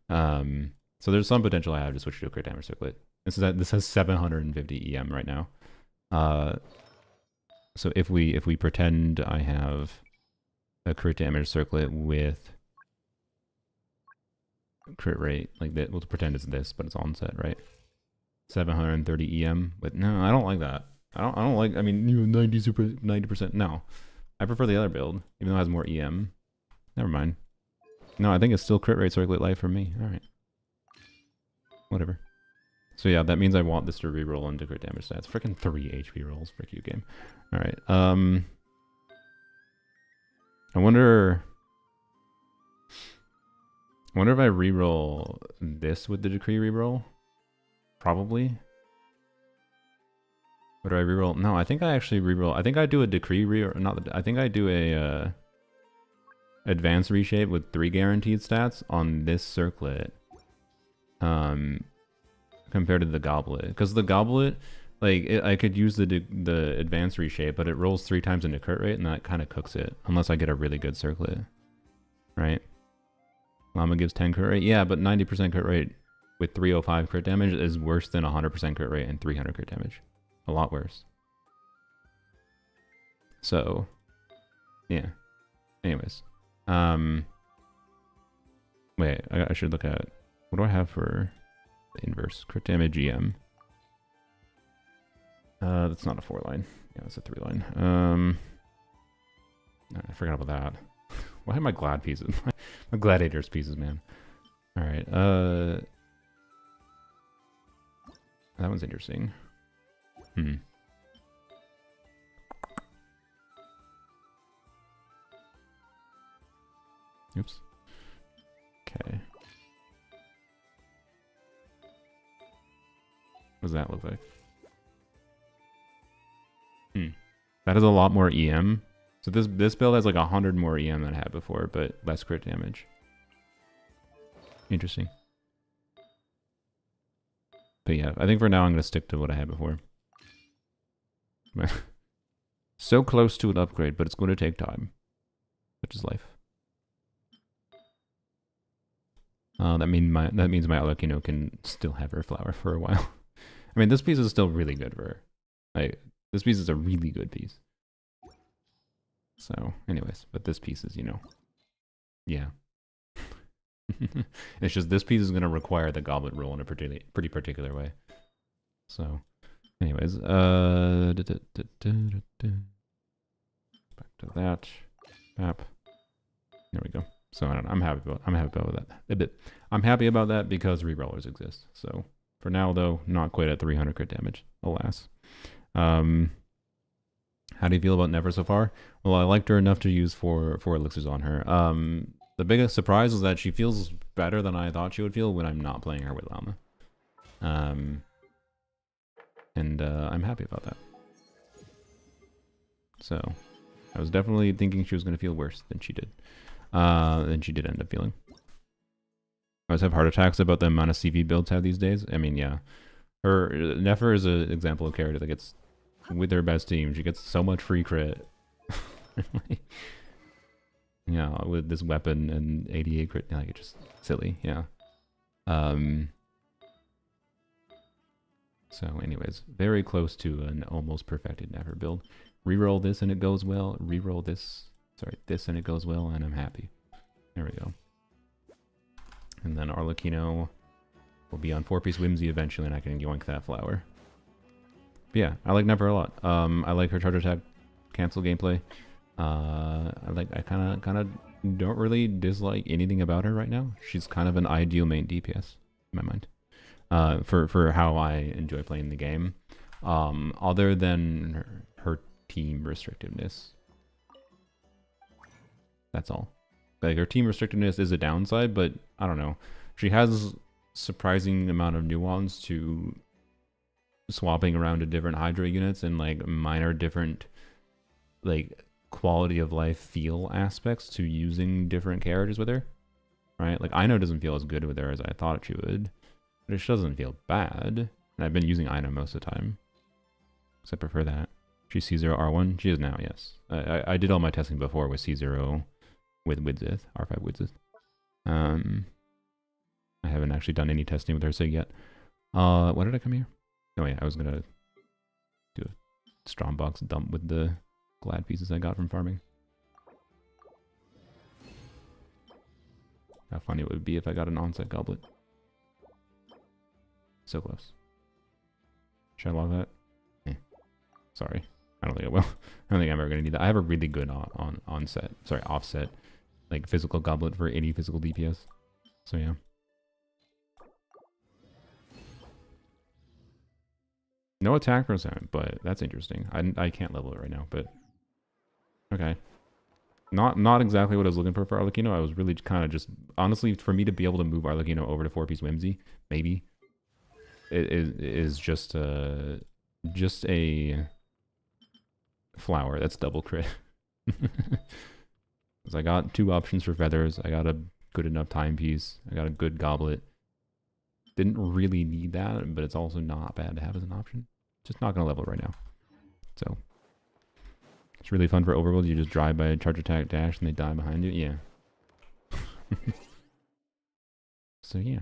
[SPEAKER 1] So there's some potential I have to switch to a crit damage circlet. This has 750 EM right now. So if we pretend I have a crit damage circlet with crit rate, like that, we'll pretend it's this, but it's onset, right? 730 EM. But no, I don't like that. I don't like. I mean, 90%. No, I prefer the other build, even though it has more EM. Never mind. No, I think it's still crit rate circlet life for me. All right. Whatever. So yeah, that means I want this to reroll into crit damage stats. Freaking 3 HP rolls. Frick you, game. All right. I wonder if I reroll this with the decree reroll. Probably. Or do I reroll? No, I think I actually reroll. I think I do a decree I think I do a advanced reshape with 3 guaranteed stats on this circlet. Compared to the goblet, because the goblet, like I could use the advanced reshape, but it rolls 3 times into crit rate, and that kind of cooks it. Unless I get a really good circlet, right? Llama gives 10 crit rate, yeah, but 90% crit rate with 305 crit damage is worse than 100% crit rate and 300 crit damage. A lot worse. So, yeah. Anyways, wait, I should look at what do I have for the inverse crit damage EM. That's not a 4-line. Yeah, that's a 3-line. I forgot about that. Why have my glad pieces? My gladiators pieces, man. All right. That one's interesting. Oops. Okay. What does that look like? That is a lot more EM. So this build has like 100 more EM than I had before, but less crit damage. Interesting. But yeah, I think for now I'm going to stick to what I had before. So close to an upgrade, but it's going to take time. Such is life. That means my Arlecchino can still have her flower for a while. I mean, this piece is still really good for her. Like, this piece is a really good piece. So, anyways, but this piece is, you know, yeah. It's just this piece is going to require the goblet rule in a pretty particular way. So, anyways, back to that. Map. There we go. So I don't know. I'm happy about that. A bit. I'm happy about that because rerollers exist. So for now, though, not quite at 300 crit damage, alas. How do you feel about Nefer so far? Well, I liked her enough to use four elixirs on her. The biggest surprise is that she feels better than I thought she would feel when I'm not playing her with Llama. And I'm happy about that. So I was definitely thinking she was going to feel worse than she did. End up feeling. I always have heart attacks about the amount of CV builds have these days. I mean, yeah. Nefer is an example of character that gets, with her best team, she gets so much free crit. Yeah, with this weapon and 88 crit, like, it's just silly, yeah. So anyways, very close to an almost perfected Nefer build. Reroll this and it goes well. Reroll this. Sorry, this and it goes well, and I'm happy. There we go. And then Arlecchino will be on 4-piece Whimsy eventually, and I can yoink that flower. But yeah, I like Nefer a lot. I like her charge attack cancel gameplay. I kind of don't really dislike anything about her right now. She's kind of an ideal main DPS in my mind. For how I enjoy playing the game. Other than her team restrictiveness. That's all. Like, her team restrictiveness is a downside, but I don't know. She has surprising amount of nuance to swapping around to different Hydra units and like minor different like quality of life feel aspects to using different characters with her. Right? Like, Ino doesn't feel as good with her as I thought she would. But she doesn't feel bad. And I've been using Ino most of the time. Because I prefer that. She's C0 R1? She is now, yes. I did all my testing before with C0 with Widzith, R5 Widzith. I haven't actually done any testing with her sig yet. Why did I come here? Oh yeah, I was gonna do a Strongbox dump with the glad pieces I got from farming. How funny it would be if I got an onset goblet. So close. Should I log that? Sorry. I don't think I will. I don't think I'm ever gonna need that. I have a really good offset, like physical goblet for any physical DPS. So yeah. No attack percent, but that's interesting. I can't level it right now, but okay. Not exactly what I was looking for Arlecchino. I was really kind of just, honestly, for me to be able to move Arlecchino over to 4-piece Whimsy, maybe, is just a flower that's double crit. Because I got 2 options for feathers. I got a good enough timepiece. I got a good goblet. Didn't really need that, but it's also not bad to have as an option. Just not going to level right now. So, it's really fun for Overworld. You just drive by a charge attack dash and they die behind you. Yeah. So yeah.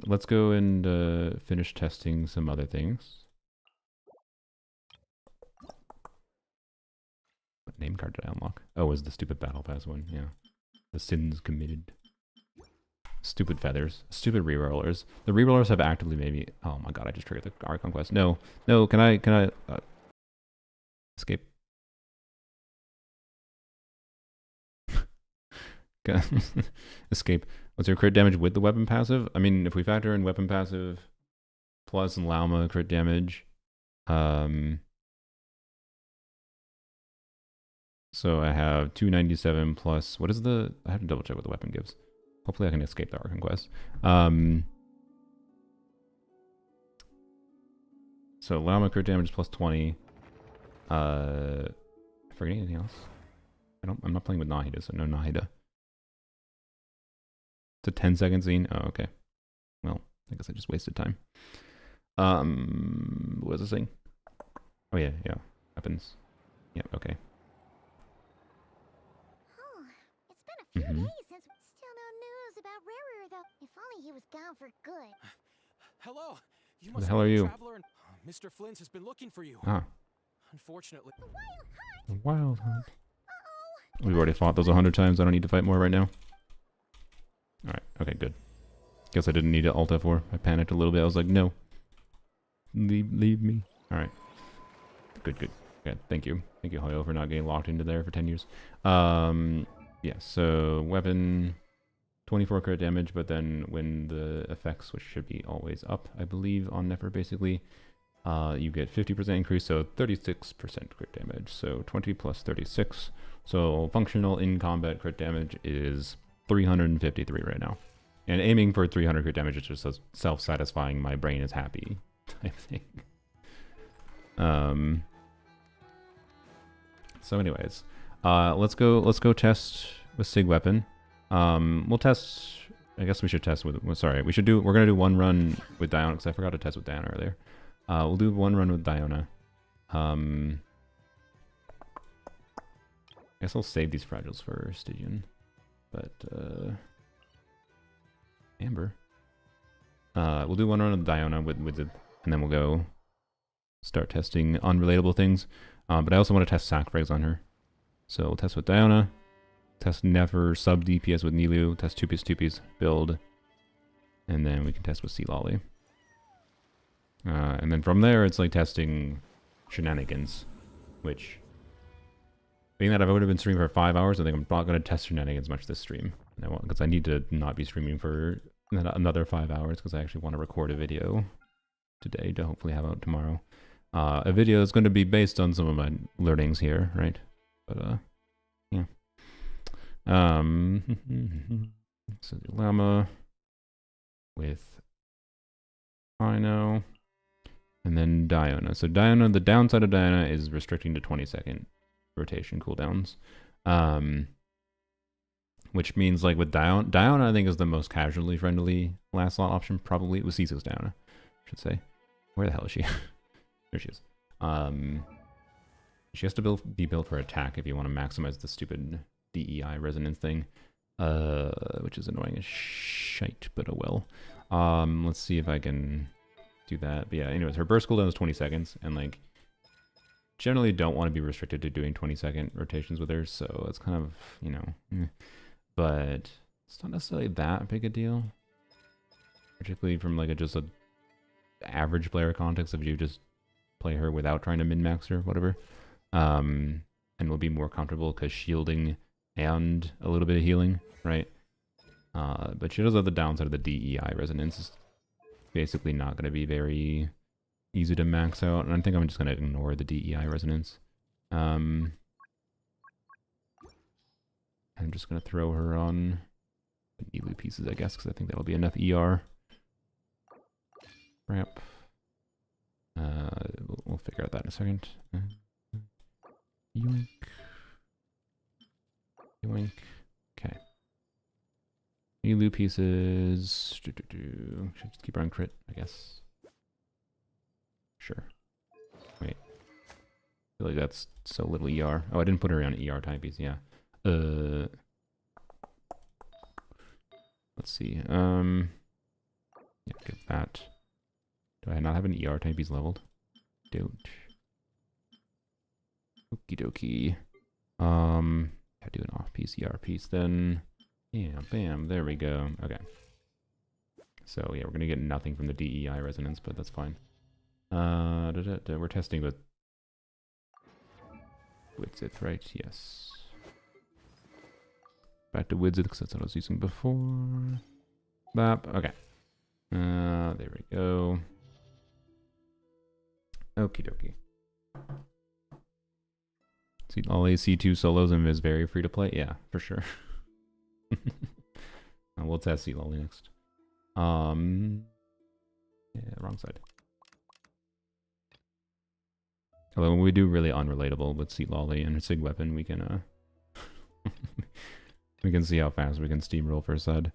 [SPEAKER 1] Let's go and finish testing some other things. What name card did I unlock? Oh, it was the stupid battle pass one. Yeah. The sins committed. Stupid feathers. Stupid rerollers. The rerollers have actively maybe... Oh my god, I just triggered the Archon quest. No. No, can I escape? Escape. What's your crit damage with the weapon passive? I mean, if we factor in weapon passive plus and Llama crit damage, so I have 297 plus, what is the, I have to double check what the weapon gives. Hopefully I can escape the Archon quest. So Llama crit damage is plus 20. I forget anything else. I'm not playing with Nahida, so no Nahida. It's a 10-second scene? Oh, okay. Well, I guess I just wasted time. What was I saying? Oh yeah, yeah. Weapons. Yep, okay.
[SPEAKER 5] Oh, it's been a few
[SPEAKER 1] Mhm.
[SPEAKER 5] days since. Still no news about Rarer though. If only he was gone for good.
[SPEAKER 4] Hello. You
[SPEAKER 1] Who
[SPEAKER 4] must
[SPEAKER 1] the hell
[SPEAKER 4] be
[SPEAKER 1] are
[SPEAKER 4] the
[SPEAKER 1] you?
[SPEAKER 4] traveler. Mr. Flint has been looking for you.
[SPEAKER 1] Ah,
[SPEAKER 4] Unfortunately.
[SPEAKER 1] a wild hunt.
[SPEAKER 5] Uh-oh.
[SPEAKER 1] We've already fought those 100 times. I don't need to fight more right now. Alright, okay, good. Guess I didn't need to alt F4. I panicked a little bit. I was like, no. Leave me. Alright. Good, good. Okay, thank you. Thank you, Hoyo, for not getting locked into there for 10 years. Yeah, so weapon, 24 crit damage, but then when the effects, which should be always up, I believe, on Nefer, basically, you get 50% increase, so 36% crit damage. So 20 plus 36. So functional in combat crit damage is 353 right now. And aiming for 300 crit damage is just so self-satisfying, my brain is happy type thing. So anyways, let's go test with Sig Weapon. We'll test, I guess we should test with, we're gonna do one run with Diona, because I forgot to test with Diona earlier. We'll do one run with Diona. I guess I'll save these fragiles for Stygian. But, Amber. We'll do one run with Diona with it, and then we'll go start testing unrelatable things. But I also want to test sac frags on her. So we'll test with Diona, test Nefer sub DPS with Nilu, test 2-piece build, and then we can test with Sea Lolly. And then from there, it's like testing shenanigans, which, being that I've already been streaming for 5 hours, I think I'm not going to test shenanigans much this stream. Because I need to not be streaming for another 5 hours, because I actually want to record a video today to hopefully have out tomorrow. A video is going to be based on some of my learnings here, right? But, yeah. So the Llama with Rhino, and then Diona. So Diona, the downside of Diona is restricting to 20-second rotation cooldowns. Which means, like, with Diona, I think is the most casually friendly last slot option, probably. With Cecil's Diona, I should say. Where the hell is she? There she is. She has to be built for attack if you want to maximize the stupid DEI resonance thing. Which is annoying as shite, but oh well. Let's see if I can do that. But yeah, anyways, her burst cooldown is 20 seconds, and like, generally don't want to be restricted to doing 20-second rotations with her, so it's kind of, you know, but it's not necessarily that big a deal. Particularly from like just a average player context, if you just play her without trying to min-max or whatever. And will be more comfortable because shielding and a little bit of healing, right? But she does have the downside of the DEI resonance. It's basically not going to be very easy to max out, and I think I'm just going to ignore the DEI resonance. I'm just going to throw her on the Nilu pieces, I guess, because I think that'll be enough ER. Crap. We'll figure out that in a second. Yoink. Yoink. Okay. Nilu pieces. Should just keep her on crit, I guess. Sure. Wait. I feel like that's so little ER. Oh, I didn't put her on ER typies, yeah. Let's see. Yeah, get that. Do I not have an ER typies leveled? Don't. Okie dokie. I do an off-piece ER piece then. Yeah, bam, there we go. Okay. So yeah, we're gonna get nothing from the DEI resonance, but that's fine. We're testing with Widzith, right? Yes. Back to Widzith, because that's what I was using before. Bap. Okay. There we go. Okie dokie. See, all AC2 solos and is very free to play. Yeah, for sure. We'll test Sea Lolly next. Yeah, wrong side. Although when we do really unrelatable with Sea Lolly and her Sig Weapon, we can we can see how fast we can steamroll for a side.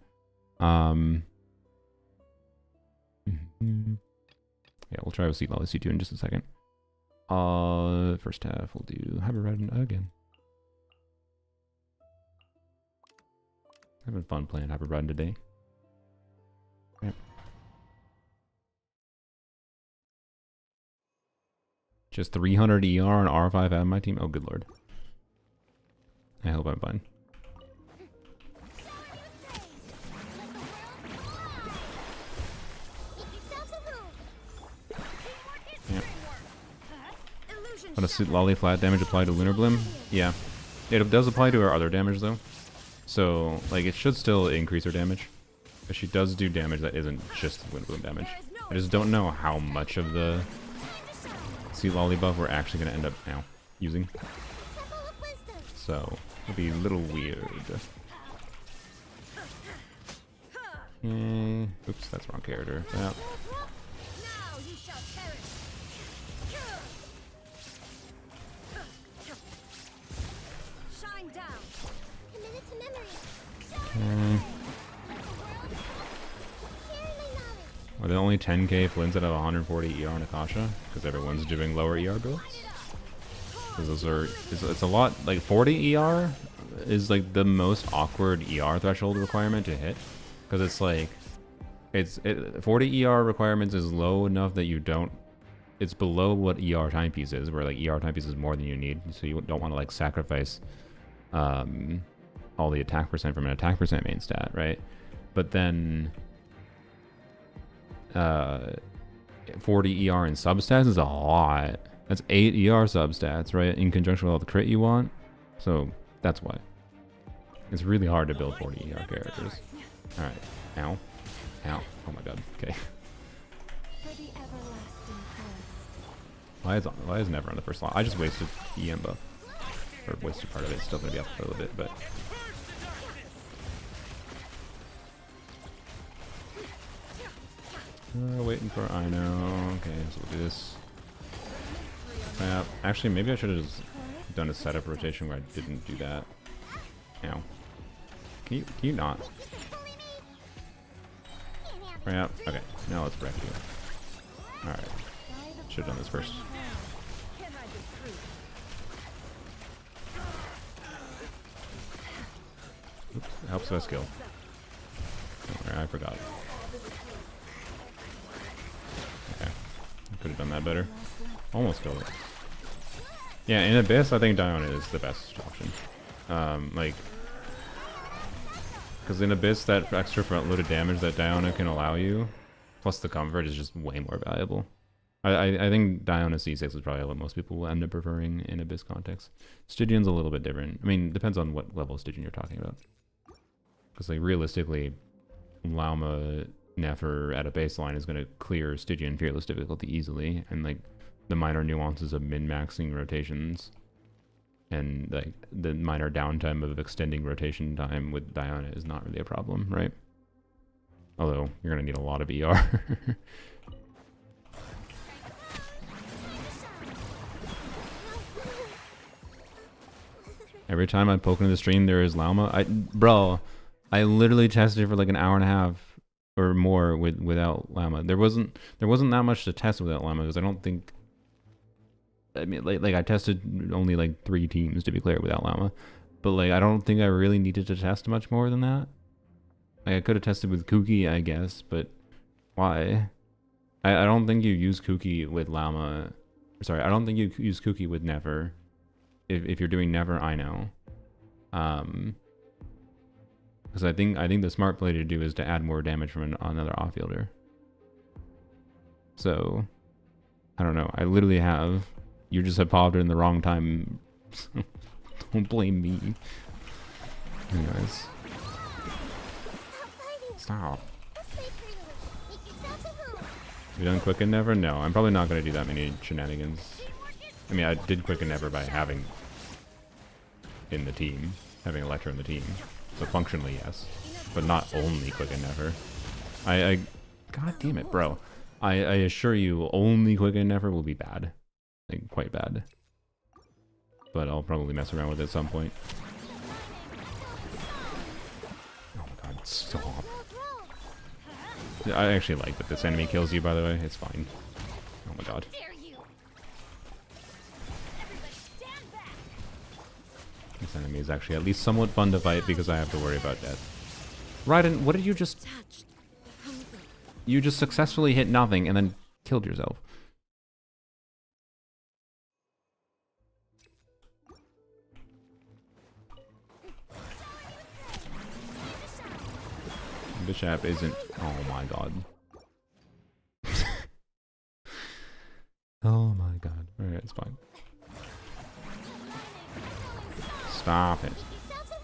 [SPEAKER 1] Yeah, we'll try with Sea Lolly C2 in just a second. First half we'll do Hyper Verdant again. Having fun playing Hyper Verdant today. Yep. Just 300 ER and R5 on my team. Oh, good lord. I hope I'm fine. Yep. What a suit lolly flat damage apply to Lunar Blim? Yeah. It does apply to her other damage though. So, like, it should still increase her damage. But she does do damage that isn't just Lunar Blim damage. I just don't know how much of the suit lolly buff we're actually going to end up now using. So, it'll be a little weird. Oops, that's the wrong character. Yeah. Are there only 10k Flints out of 140 ER on Akasha? Because everyone's doing lower ER builds? Because those are... It's a lot... Like, 40 ER is, like, the most awkward ER threshold requirement to hit. Because it's, like... 40 ER requirements is low enough that you don't... It's below what ER timepiece is, where, like, ER timepiece is more than you need. So you don't want to, like, sacrifice... all the attack percent from an attack percent main stat, right? But then 40 ER in substats is a lot. That's 8 ER substats, right? In conjunction with all the crit you want. So that's why. It's really hard to build 40 ER characters. Alright. Ow. Ow. Oh my god. Okay. Why is Never on the first slot? I just wasted EM buff. Or wasted part of it. It's still gonna be up a little bit, but waiting for I know. Okay, so we'll do this. Actually, maybe I should have just done a setup rotation where I didn't do that. Ow. Can you not? Yeah. Okay. Now let's wreck you. All right. Should have done this first. Oops, it helps with skill. Don't worry, I forgot. Okay. I could have done that better. Almost killed it. Yeah, in Abyss, I think Diona is the best option. Like... Because in Abyss, that extra front-loaded damage that Diona can allow you, plus the comfort, is just way more valuable. I think Diona C6 is probably what most people will end up preferring in Abyss context. Stygian's a little bit different. I mean, depends on what level of Stygian you're talking about. Because, like, realistically, Llama Nefer at a baseline is going to clear Stygian Fearless difficulty easily, and, like, the minor nuances of min-maxing rotations and, like, the minor downtime of extending rotation time with Diona is not really a problem, right? Although, you're going to need a lot of ER. Every time I poke into the stream, there is Llama. Bro, I literally tested it for like an hour and a half or more without Llama. There wasn't that much to test without Llama because I don't think. I mean, like I tested only like 3 teams to be clear without Llama, but like I don't think I really needed to test much more than that. Like I could have tested with Kuki, I guess, but why? I don't think you use Kuki with Llama. Sorry, I don't think you use Kuki with Nefer. If you're doing Never, I know. Because I think the smart play to do is to add more damage from another offfielder. So, I don't know. I literally have. You just have popped it in the wrong time. Don't blame me. Anyways. Stop. You done Quicken Never? No, I'm probably not going to do that many shenanigans. I mean, I did Quicken Never by having in the team, having Electra in the team. So functionally, yes. But not only Quicken Never. God damn it, bro. I assure you, only Quicken Never will be bad. Like, quite bad. But I'll probably mess around with it at some point. Oh my god, stop. I actually like that this enemy kills you, by the way. It's fine. Oh my god. This enemy is actually at least somewhat fun to fight because I have to worry about death. Raiden, what did you just... You just successfully hit nothing and then killed yourself. Bishop isn't... Oh my god. Oh my god. Alright, it's fine. Stop it.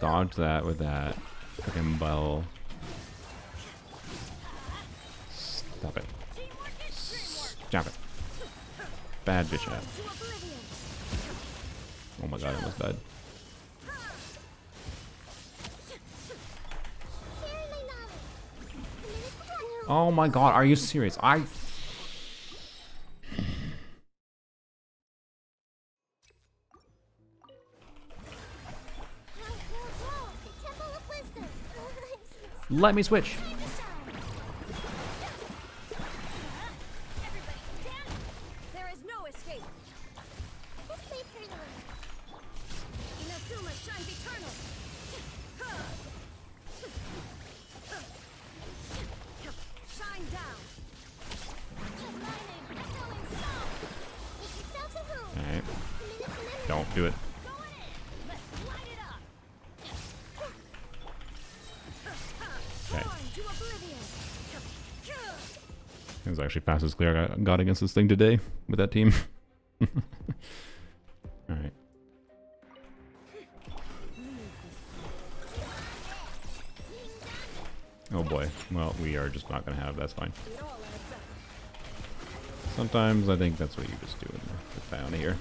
[SPEAKER 1] Dodge that with that. Fucking bell. Stop it. Stop it. Bad Bishop. Oh my god, I almost died. Oh my god, are you serious? Let me switch.
[SPEAKER 5] There is no escape. Inazuma shines eternal. Shine down.
[SPEAKER 1] Alright. Don't do it. It was actually fastest clear I got against this thing today with that team. Alright. Oh boy. Well, we are just not gonna have, that's fine. Sometimes I think that's what you just do in the down here.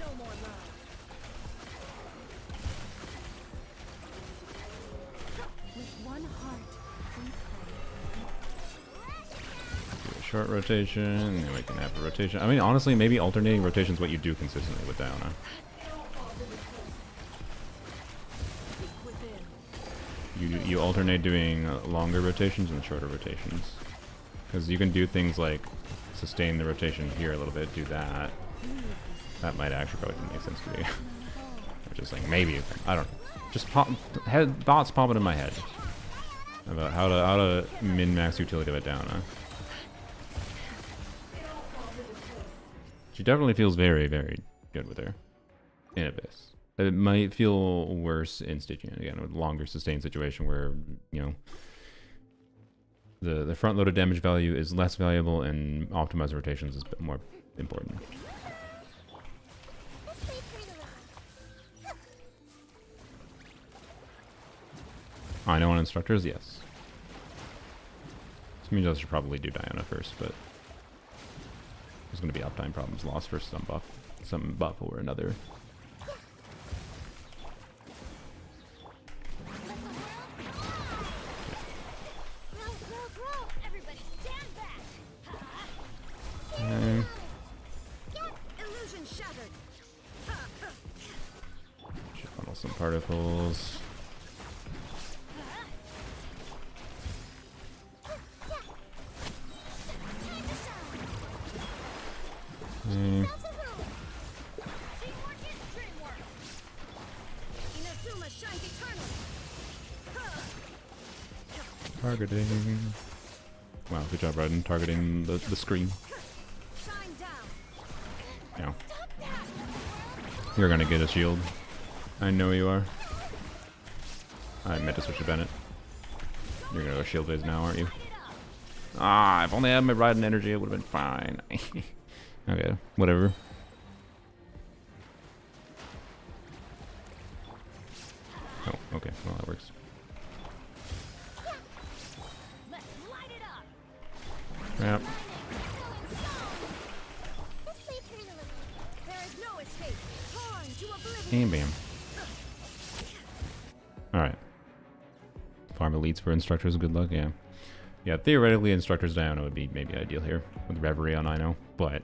[SPEAKER 1] Short rotation, and then we can have a rotation. I mean, honestly, maybe alternating rotation is what you do consistently with Diana. You alternate doing longer rotations and shorter rotations. Because you can do things like sustain the rotation here a little bit, do that. That might actually probably make sense to me. I'm just like, maybe, I don't know. Just thoughts popping in my head about how to min-max utility of a Diana. She definitely feels very, very good with her in Abyss. It might feel worse in Stygian, again, with longer sustained situation where, you know, the front-loaded damage value is less valuable and optimized rotations is a bit more important. I know on instructors, yes. This means I should probably do Diana first, but there's going to be uptime problems lost for some buff or another. Okay. Should funnel some particles. Targeting. Wow, good job, Raiden, targeting the screen. Yeah. You're gonna get a shield. I know you are. I meant to switch to Bennett. You're gonna go shield phase now, aren't you? Ah, if only I had my Raiden energy, it would have been fine. Okay, whatever. Oh, okay, well that works. Yep. And bam. Alright. Farm elites for instructors, good luck, yeah. Yeah, theoretically instructors Diana would be maybe ideal here with Reverie on Ino, but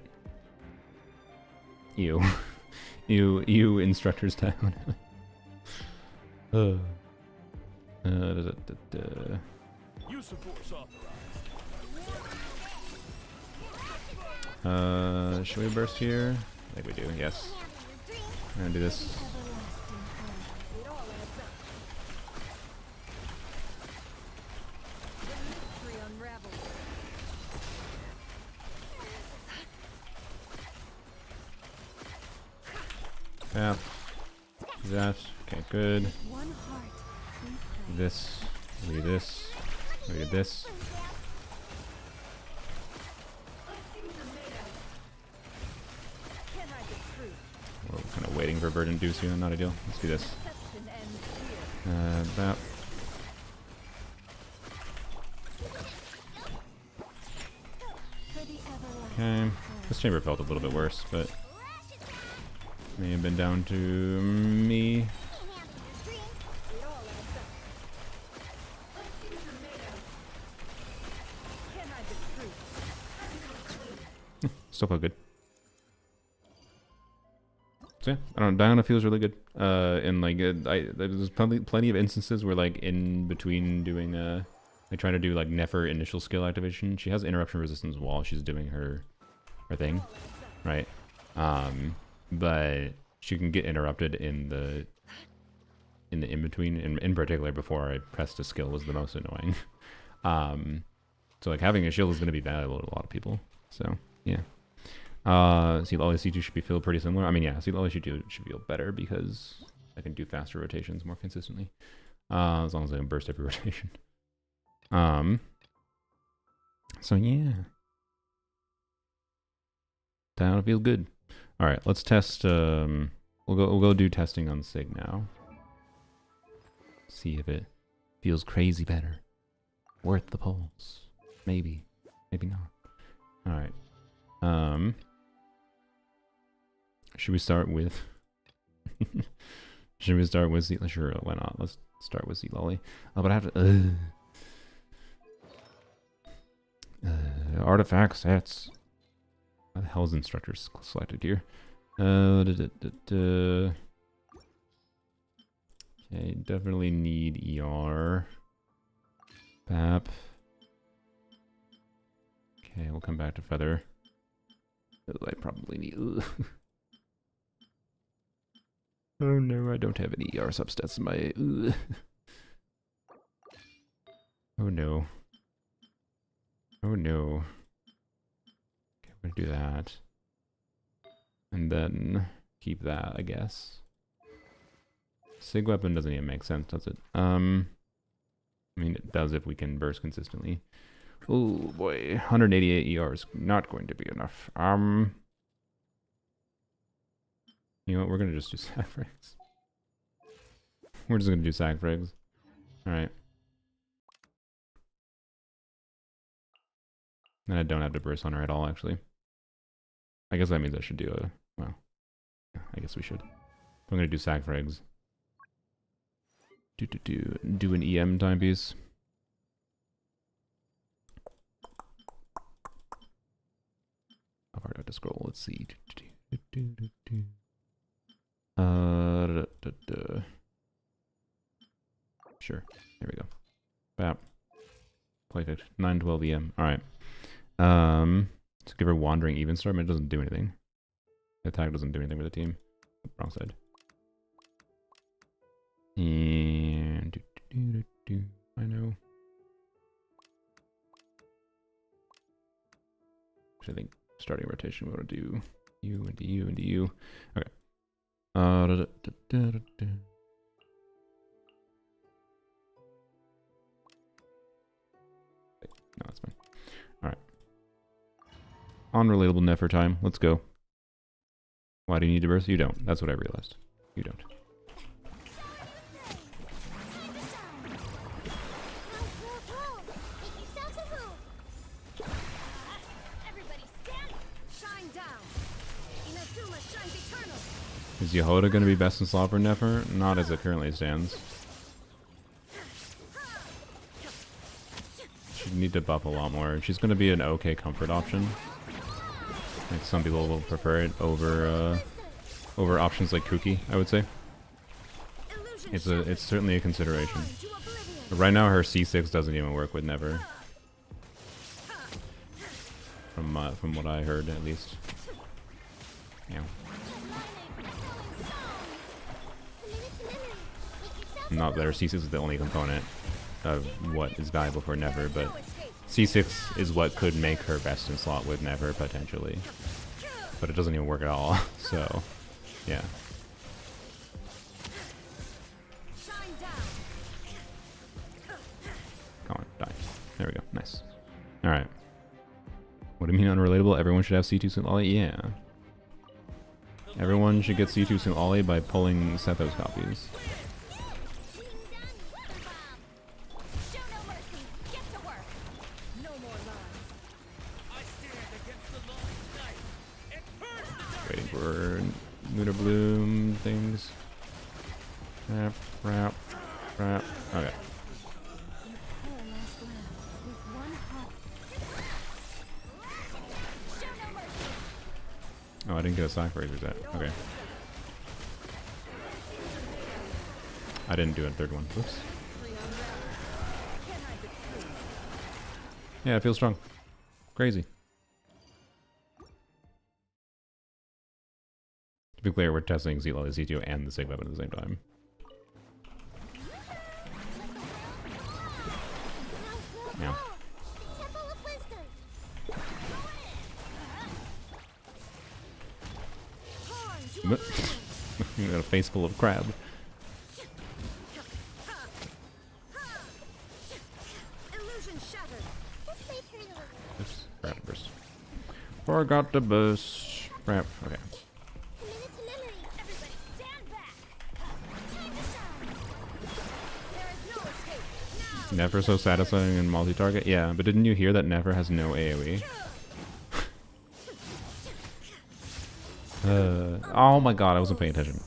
[SPEAKER 1] you instructors down. Should we burst here? I think we do, yes. I'm gonna do this. That. That. Okay, good.
[SPEAKER 5] One heart.
[SPEAKER 1] This. Look at this. Look at this. We're kind of waiting for verdant do soon. Not ideal. Let's do this. That. Okay. This chamber felt a little bit worse, but may have been down to me. Still felt good. So yeah, I don't know. Diana feels really good. And like, there's plenty of instances where like in between doing like trying to do like Nefer initial skill activation, she has interruption resistance while she's doing her thing, right? But she can get interrupted in the in between. In particular, before I pressed a skill was the most annoying. So like having a shield is going to be valuable to a lot of people. So yeah. C-Lolly C2 should be feel pretty similar. I mean, yeah, C-Lolly C2 should feel better because I can do faster rotations more consistently. As long as I can burst every rotation. So yeah. That feels good. Alright, let's test, we'll go do testing on Sig now. See if it feels crazy better. Worth the pulse. Maybe. Maybe not. Alright. Should we start with should we start with Z? Sure, why not? Let's start with Z-Lolly. Oh, but I have to artifact sets. How the hell is Instructor selected here? Okay, definitely need ER. Pap. Okay, we'll come back to Feather. I probably need. Oh no, I don't have any ER substats in my. Oh no. Oh no. Okay, I'm gonna do that. And then keep that, I guess. Sig weapon doesn't even make sense, does it? I mean, it does if we can burst consistently. Oh boy, 188 ER is not going to be enough. You know what, we're gonna just do sack frags. We're just gonna do sack frags. Alright. And I don't have to burst on her at all, actually. I guess that means I should do a... Well, yeah, I guess we should. I'm gonna do sack frags. Do an EM timepiece. How far do I have to scroll? Let's see. Sure. There we go. Bap. Perfect. 912 EM. Alright. Let's give her Wandering Even Star, but it doesn't do anything. The attack doesn't do anything with the team. Wrong side. And I know. Actually, I think starting rotation we want to do you into you into you. Okay. No, that's fine. Alright. Unrelatable Nefer time. Let's go. Why do you need to burst? You don't. That's what I realized. You don't. Is Yehoda going to be best in slot for Nefer? Not as it currently stands. She'd need to buff a lot more. She's going to be an okay comfort option. Like some people will prefer it over over options like Kuki, I would say. It's certainly a consideration. But right now her C6 doesn't even work with Nefer. From what I heard, at least. Yeah. Not that her C6 is the only component of what is valuable for Nefer, but C6 is what could make her best in slot with Nefer, potentially. But it doesn't even work at all, so, yeah. do you mean unrelatable? Everyone should have C2 Synth Ollie? Yeah. Everyone should get C2 Synth Ollie by pulling Sethos copies.
[SPEAKER 5] Ding dong, weather bomb. Show no mercy. Get to work.
[SPEAKER 3] No more lies.
[SPEAKER 4] I stand against the long night and purge the
[SPEAKER 1] Waiting for Lunar Bloom things. Wrap, wrap, wrap. Okay.
[SPEAKER 5] Her last lap with one heart. Show no mercy.
[SPEAKER 1] Oh, I didn't get a sock razor set. Okay. I didn't do a third one. Whoops. Yeah, it feels strong. Crazy. To be clear, we're testing Llama-less C2 and the SIG weapon at the same time. Yeah.
[SPEAKER 5] Temple of Wisdom.
[SPEAKER 1] You got a face full of crab.
[SPEAKER 5] Illusion shattered. Let's wait for the
[SPEAKER 1] Oops. Crab burst. Forgot to burst. Crap. Okay.
[SPEAKER 5] Commit it to memory. Everybody stand back. Time to shine. There is no escape. Now.
[SPEAKER 1] Nefer so satisfying in multi-target? Yeah, but didn't you hear that Nefer has no AoE? Oh my god, I wasn't paying attention.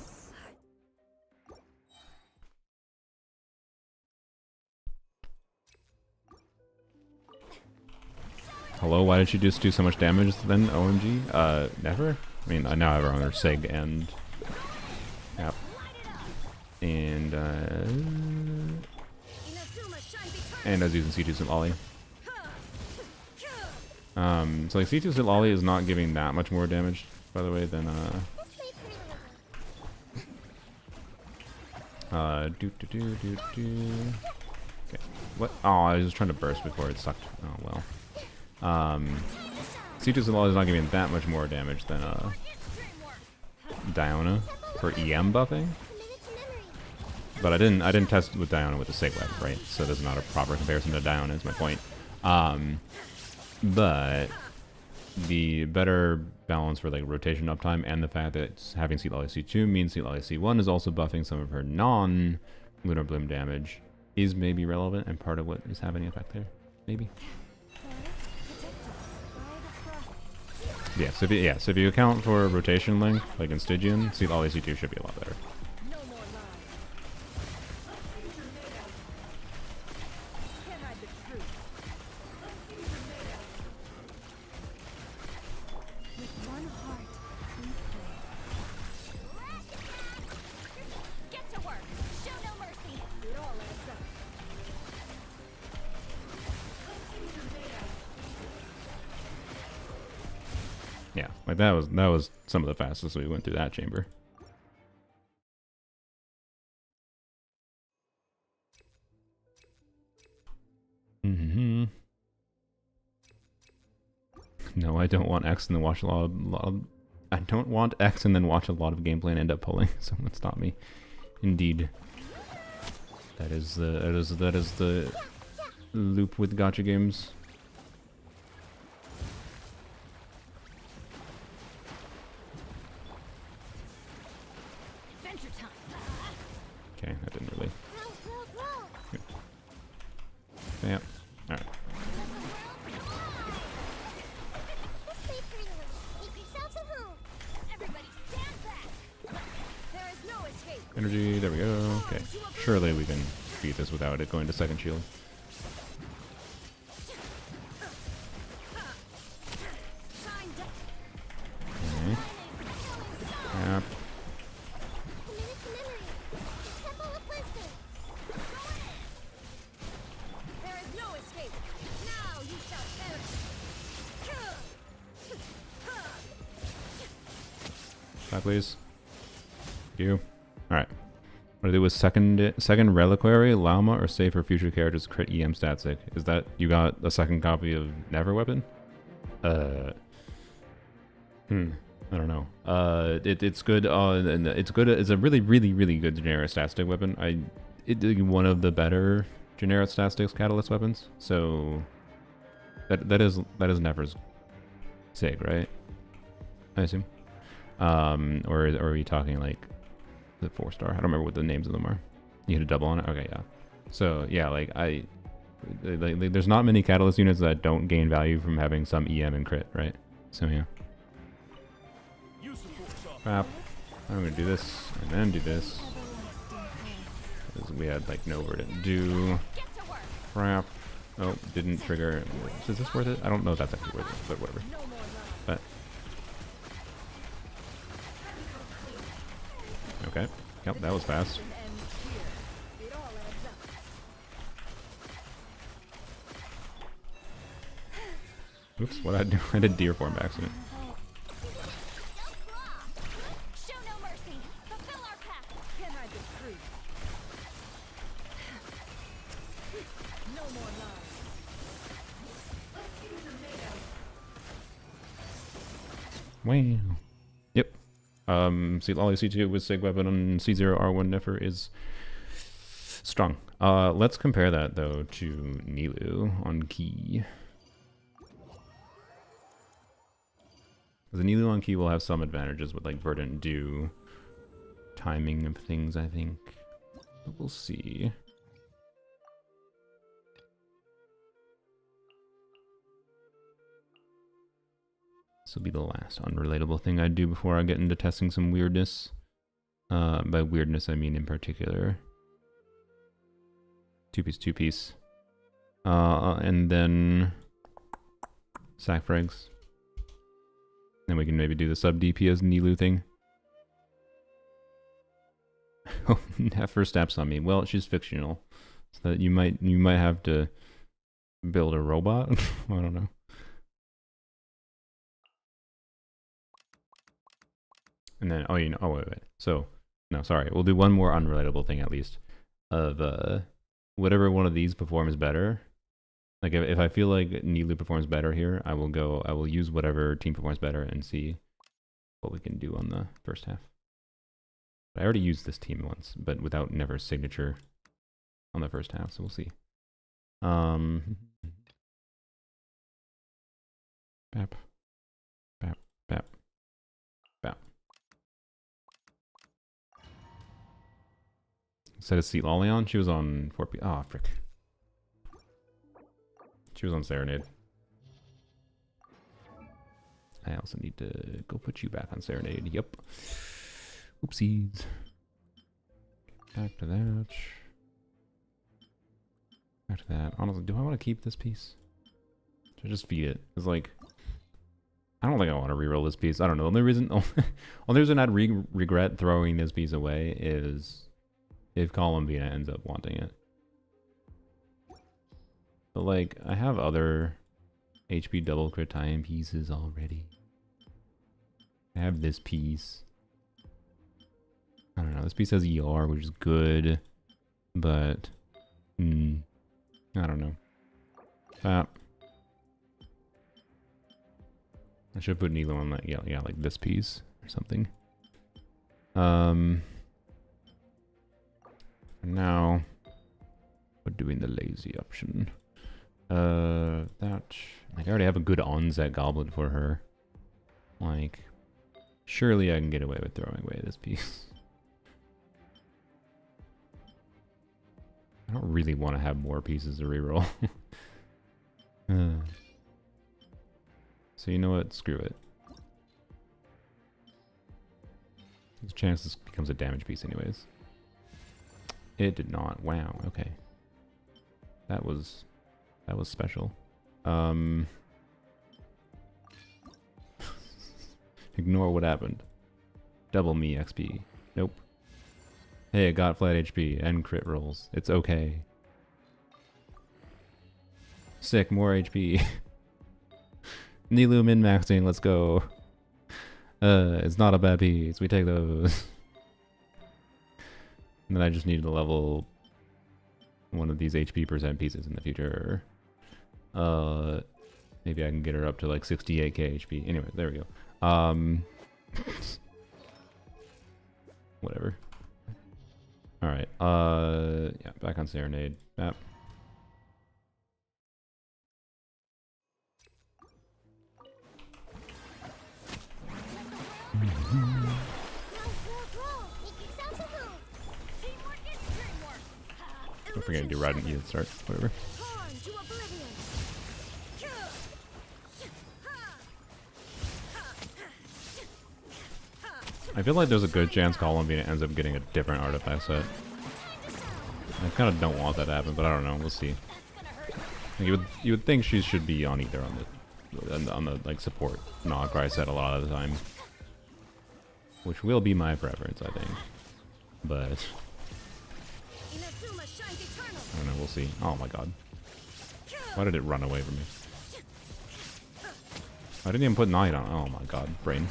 [SPEAKER 1] Hello, why did she just do so much damage then, OMG? Never? I mean, I now have her on her SIG and... Yep. And, and I was using C2 Synth Ollie. So like C2 Synth Ollie is not giving that much more damage, by the way, than,
[SPEAKER 5] Let's wait for the
[SPEAKER 1] Okay. What? Oh, I was just trying to burst before it sucked. Oh, well. C2 Synth Ollie is not giving that much more damage than, Diona for EM buffing.
[SPEAKER 5] commit it to memory.
[SPEAKER 1] But I didn't test with Diona with the SIG web, right? So this is not a proper comparison to Diona, is my point. But the better balance for like rotation uptime and the fact that it's having Llama-less C2 means Llama-less C1 is also buffing some of her non-Lunar Bloom damage is maybe relevant and part of what is having an effect there. Maybe. Yeah, so if you account for rotation length, like in Stygian, Llama-less C2 should be a lot better.
[SPEAKER 3] No more lies. Can't hide the truth.
[SPEAKER 5] With one heart, we play.
[SPEAKER 3] Get to work. Show no mercy. It all adds up.
[SPEAKER 1] Yeah, like that was some of the fastest we went through that chamber. No, I don't want X and then watch a lot of I don't want X and then watch a lot of gameplay and end up pulling. Someone stop me. Indeed. That is the loop with gacha games.
[SPEAKER 3] Adventure time.
[SPEAKER 1] Okay, that didn't really.
[SPEAKER 5] Roll.
[SPEAKER 1] Yeah. Alright.
[SPEAKER 5] Let's wait for the make yourselves at home.
[SPEAKER 3] Everybody stand back. There is no escape.
[SPEAKER 1] Energy, there we go. Okay. Surely we can beat this without it going to second shield.
[SPEAKER 3] Shine down.
[SPEAKER 1] Okay. Yep.
[SPEAKER 5] Commit it to memory. Temple of Wisdom.
[SPEAKER 3] There is no escape. Now you shall perish.
[SPEAKER 1] Back, please. Thank you. Alright. What do I do with second reliquary, Llama, or save for future characters crit EM static? Is that you got a second copy of Never weapon? I don't know. It's good. And it's good. It's a really good generic static weapon. It's one of the better generic statics catalyst weapons. So that is Never's Sig, right? I assume. Or are we talking like the 4-star? I don't remember what the names of them are. You hit a double on it? Okay, yeah. So yeah, like there's not many catalyst units that don't gain value from having some EM and crit, right? So yeah. Crap. I'm gonna do this and then do this. Because we had like no verdant do. Crap. Oh, didn't trigger. Is this worth it? I don't know if that's actually worth it, but whatever. But okay. Yep, that was fast. Oops, what did I do? I did deer form by accident.
[SPEAKER 5] Show no mercy. Fulfill our pact. Can't hide this truth. No more lies.
[SPEAKER 1] Wow. Yep. Ollie C2 with Sig weapon on C0 R1 Nefer is strong. Let's compare that though to Nilu on key. The Nilu on key will have some advantages with like verdant dew timing of things, I think. But we'll see. This will be the last unrelatable thing I do before I get into testing some weirdness. By weirdness, I mean in particular. Two piece. And then sack frags. Then we can maybe do the sub DPS Nilu thing. Oh, Nefer steps on me. Well, she's fictional, so that you might have to build a robot. I don't know. And then oh wait. So no, sorry. We'll do one more unrelatable thing at least. Of whatever one of these performs better. Like if I feel like Nilu performs better here, I will use whatever team performs better and see what we can do on the first half. I already used this team once, but without Never's signature on the first half, so we'll see. Bap. Bap. Bap. Bap. Set a seat Lollion. She was on 4P. Oh, frick. She was on Serenade. I also need to go put you back on Serenade. Yep. Oopsies. Back to that. Back to that. Honestly, do I want to keep this piece? Should I just feed it? It's like, I don't think I want to reroll this piece. I don't know. The only reason I'd regret throwing this piece away is if Columbina ends up wanting it. But like, I have other HP double crit time pieces already. I have this piece. I don't know, this piece has ER, which is good. But, I don't know. I should put Nilo on that, yeah, like this piece or something. For now, we're doing the lazy option. That, like, I already have a good onset goblet for her. Like, surely I can get away with throwing away this piece. I don't really want to have more pieces to reroll. So you know what? Screw it. There's a chance this becomes a damage piece anyways. It did not. Wow, okay. That was special. Ignore what happened. Double me XP. Nope. Hey, I got flat HP and crit rolls. It's okay. Sick, more HP. Nilu min-maxing, let's go. It's not a bad piece. We take those. And then I just need to level one of these HP percent pieces in the future. Maybe I can get her up to like 68k HP. Anyway, there we go. Whatever. Alright, yeah, back on Serenade. Map. Don't forget to do ride and yield start, whatever.
[SPEAKER 5] Torn to oblivion.
[SPEAKER 1] I feel like there's a good chance Columbine ends up getting a different artifact set. I kind of don't want that to happen, but I don't know. We'll see. Like, you would think she should be on either on the like support Nogcry set a lot of the time, which will be my preference, I think. But
[SPEAKER 5] Inazuma shines eternal.
[SPEAKER 1] I don't know. We'll see. Oh my god! Why did it run away from me? I didn't even put Night on. Oh my god, brain.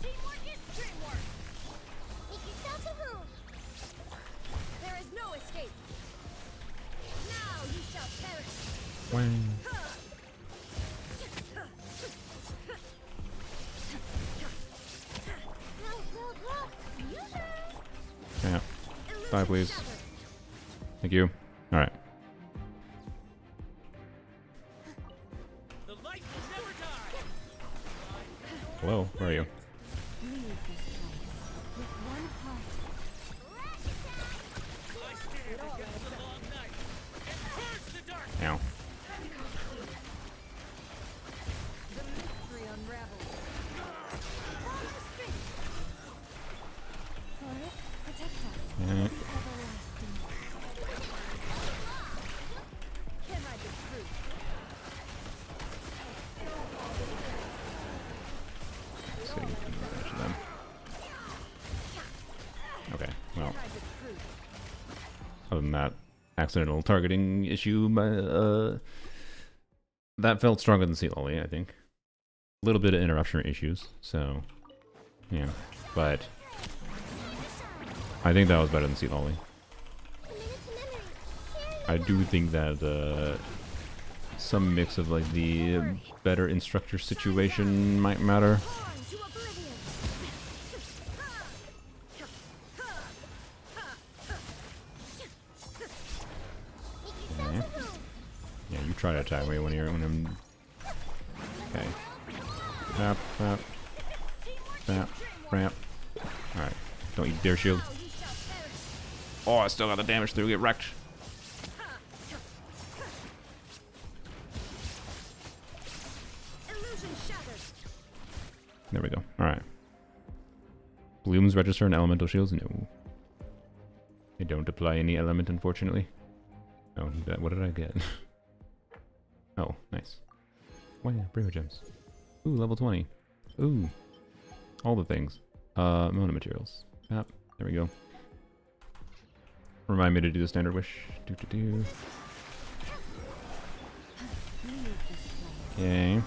[SPEAKER 5] Teamwork is dreamwork. Make yourself a home. There is no escape. Now you shall perish.
[SPEAKER 1] When yeah, bye please. Thank you. All right.
[SPEAKER 4] The light will never die.
[SPEAKER 1] Hello, where are you?
[SPEAKER 4] I stand against the long night and purge the dark.
[SPEAKER 1] Ow.
[SPEAKER 3] The mystery unravels.
[SPEAKER 5] Protect us.
[SPEAKER 1] Yeah.
[SPEAKER 3] Can I be truth?
[SPEAKER 1] Let's see if we can match them. Okay, well,
[SPEAKER 3] Can I be truth?
[SPEAKER 1] other than that accidental targeting issue, that felt stronger than Sea Lolly, I think. A little bit of interruption issues, so yeah, but I think that was better than Sea Lolly. I do think that some mix of like the better Instructor situation might matter.
[SPEAKER 5] Torn to oblivion.
[SPEAKER 1] Okay. Yeah, you try to attack me when I'm. Okay. Tap, tap, tap, ramp. Alright. Don't you dare shield.
[SPEAKER 5] Now you shall perish.
[SPEAKER 1] Oh, I still got the damage through. Get wrecked.
[SPEAKER 5] Illusion shattered.
[SPEAKER 1] There we go. Alright. Blooms register and elemental shields? No. They don't apply any element, unfortunately. Oh, what did I get? Oh, nice. Wow, Braver Gems. Ooh, level 20. Ooh. All the things. Mono materials. Yep, there we go. Remind me to do the standard wish. Do. Yay.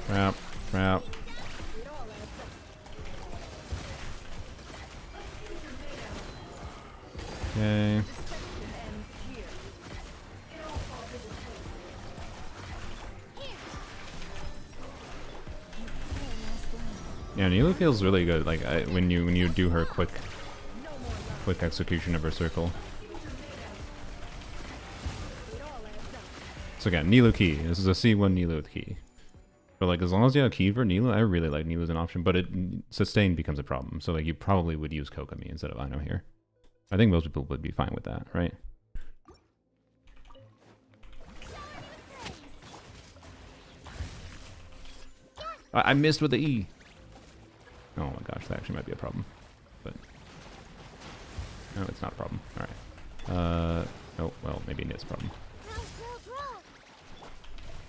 [SPEAKER 1] Crap. Okay. Yeah, Nilo feels really good. Like when you do her quick execution of her circle. So again, Nilo key. This is a C1 Nilo key. But like as long as you have key for Nilo, I really like Nilo as an option. But sustain becomes a problem. So like you probably would use Kokomi instead of Ino here. I think most people would be fine with that, right? I missed with the E. Oh my gosh, that actually might be a problem. But no, it's not a problem. All right. Oh well, maybe it is a problem.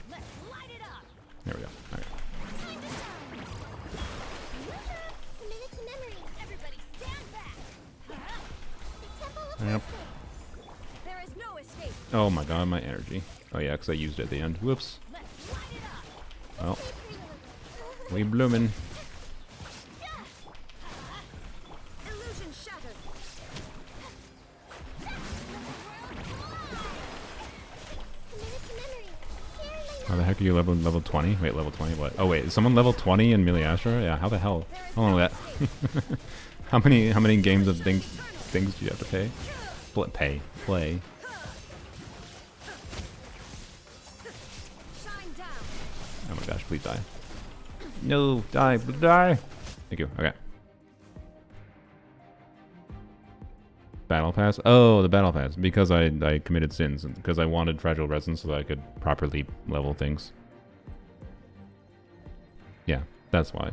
[SPEAKER 5] Let's light it up.
[SPEAKER 1] There we go. All right.
[SPEAKER 5] Time to shine. A minute to memory. Everybody stand back. The temple of
[SPEAKER 1] Yep.
[SPEAKER 5] wisdom. There is no escape.
[SPEAKER 1] Oh my god, my energy. Oh yeah, because I used it at the end. Whoops.
[SPEAKER 5] Let's light it up.
[SPEAKER 1] Well, we bloomin'.
[SPEAKER 5] Illusion shattered. A minute to memory.
[SPEAKER 1] How the heck are you level 20? Wait, level 20? What? Oh wait, is someone level 20 in Melee Astra? Yeah, how the hell? How long that? How many games of things do you have to pay? Play.
[SPEAKER 5] Shine down.
[SPEAKER 1] Oh my gosh, please die. No, die. Thank you. Okay. Battle Pass? Oh, the Battle Pass. Because I committed sins. Because I wanted Fragile Resin so that I could properly level things. Yeah, that's why.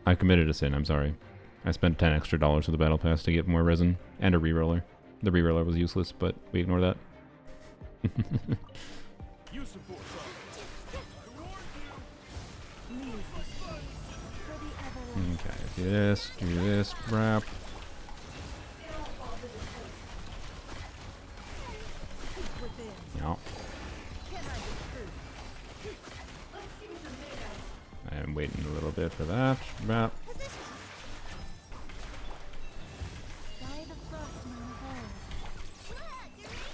[SPEAKER 1] I committed a sin, I'm sorry. I spent $10 extra for the Battle Pass to get more resin and a reroller. The reroller was useless, but we ignore that.
[SPEAKER 4] You support something. I warned you.
[SPEAKER 1] Okay, do this, wrap. No. I am waiting a little bit for that. Wrap.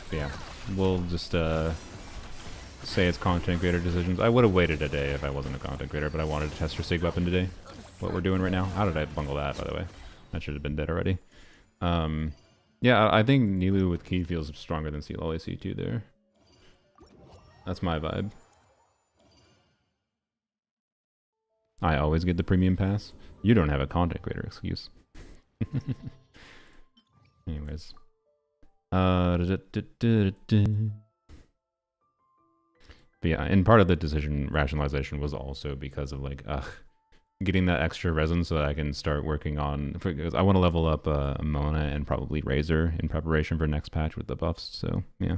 [SPEAKER 1] Yeah, we'll just say it's content creator decisions. I would have waited a day if I wasn't a content creator, but I wanted to test for Sig Weapon today. What we're doing right now. How did I bungle that, by the way? That should have been dead already. Yeah, I think Nilu with Key feels stronger than Seal C2 there. That's my vibe. I always get the premium pass. You don't have a content creator excuse. Anyways. But yeah, and part of the decision rationalization was also because of like, getting that extra resin so that I can start working on, because I want to level up Mona and probably Razor in preparation for next patch with the buffs. So yeah,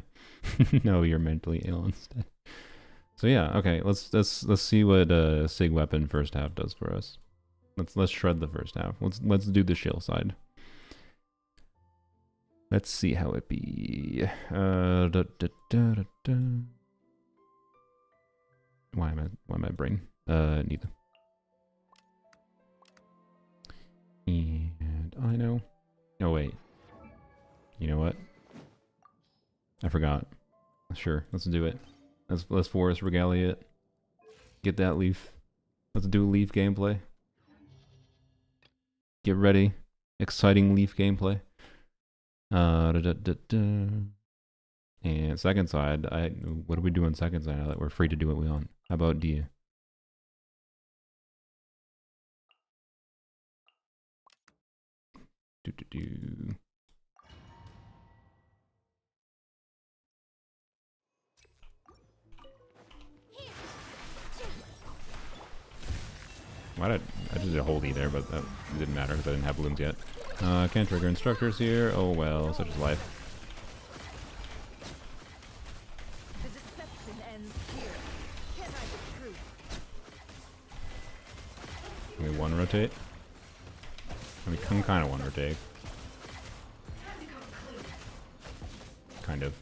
[SPEAKER 1] no, you're mentally ill instead. So yeah, okay, let's see what Sig Weapon first half does for us. Let's shred the first half. Let's do the shield side. Let's see how it be. Why am I brain? Neither. And I know. Oh wait. You know what? I forgot. Sure, let's do it. Let's Forest Regalia it. Get that leaf. Let's do leaf gameplay. Get ready. Exciting leaf gameplay. And second side, what do we do on second side now that we're free to do what we want? How about Dia? Why did I just did a whole E there, but that didn't matter because I didn't have balloons yet. Can't trigger instructors here. Oh well, such is life.
[SPEAKER 5] The deception ends here. Can I be true?
[SPEAKER 1] Can we one rotate? I mean, can kind of one rotate. Kind of.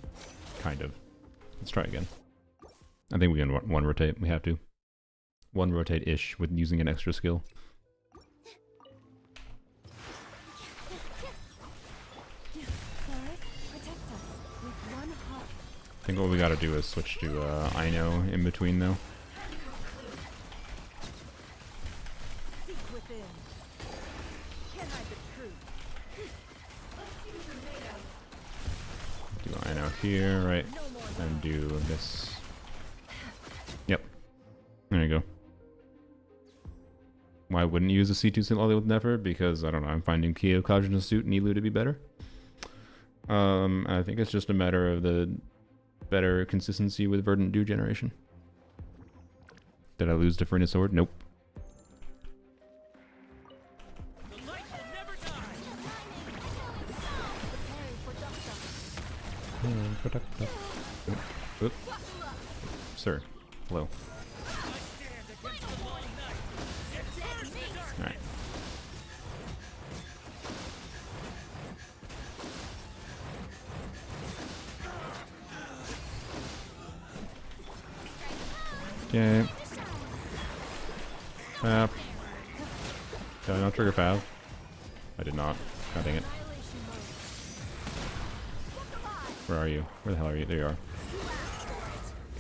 [SPEAKER 1] Let's try again. I think we can one rotate. We have to. One rotate-ish with using an extra skill. I think what we gotta do is switch to Ino in between though. Do Ino here, right? And do this. Yep. There you go. Why wouldn't you use a C2 Synergy with Nefer? Because, I don't know, I'm finding Kyo, Cognitive Suit, and Elu to be better. I think it's just a matter of the better consistency with Verdant Dew generation. Did I lose to Freena's Sword? Nope.
[SPEAKER 4] The light will never die.
[SPEAKER 1] Oop. Sir. Hello. Alright. Okay. Fab. Did I not trigger Fab? I did not. God dang it. Where are you? Where the hell are you? There you are.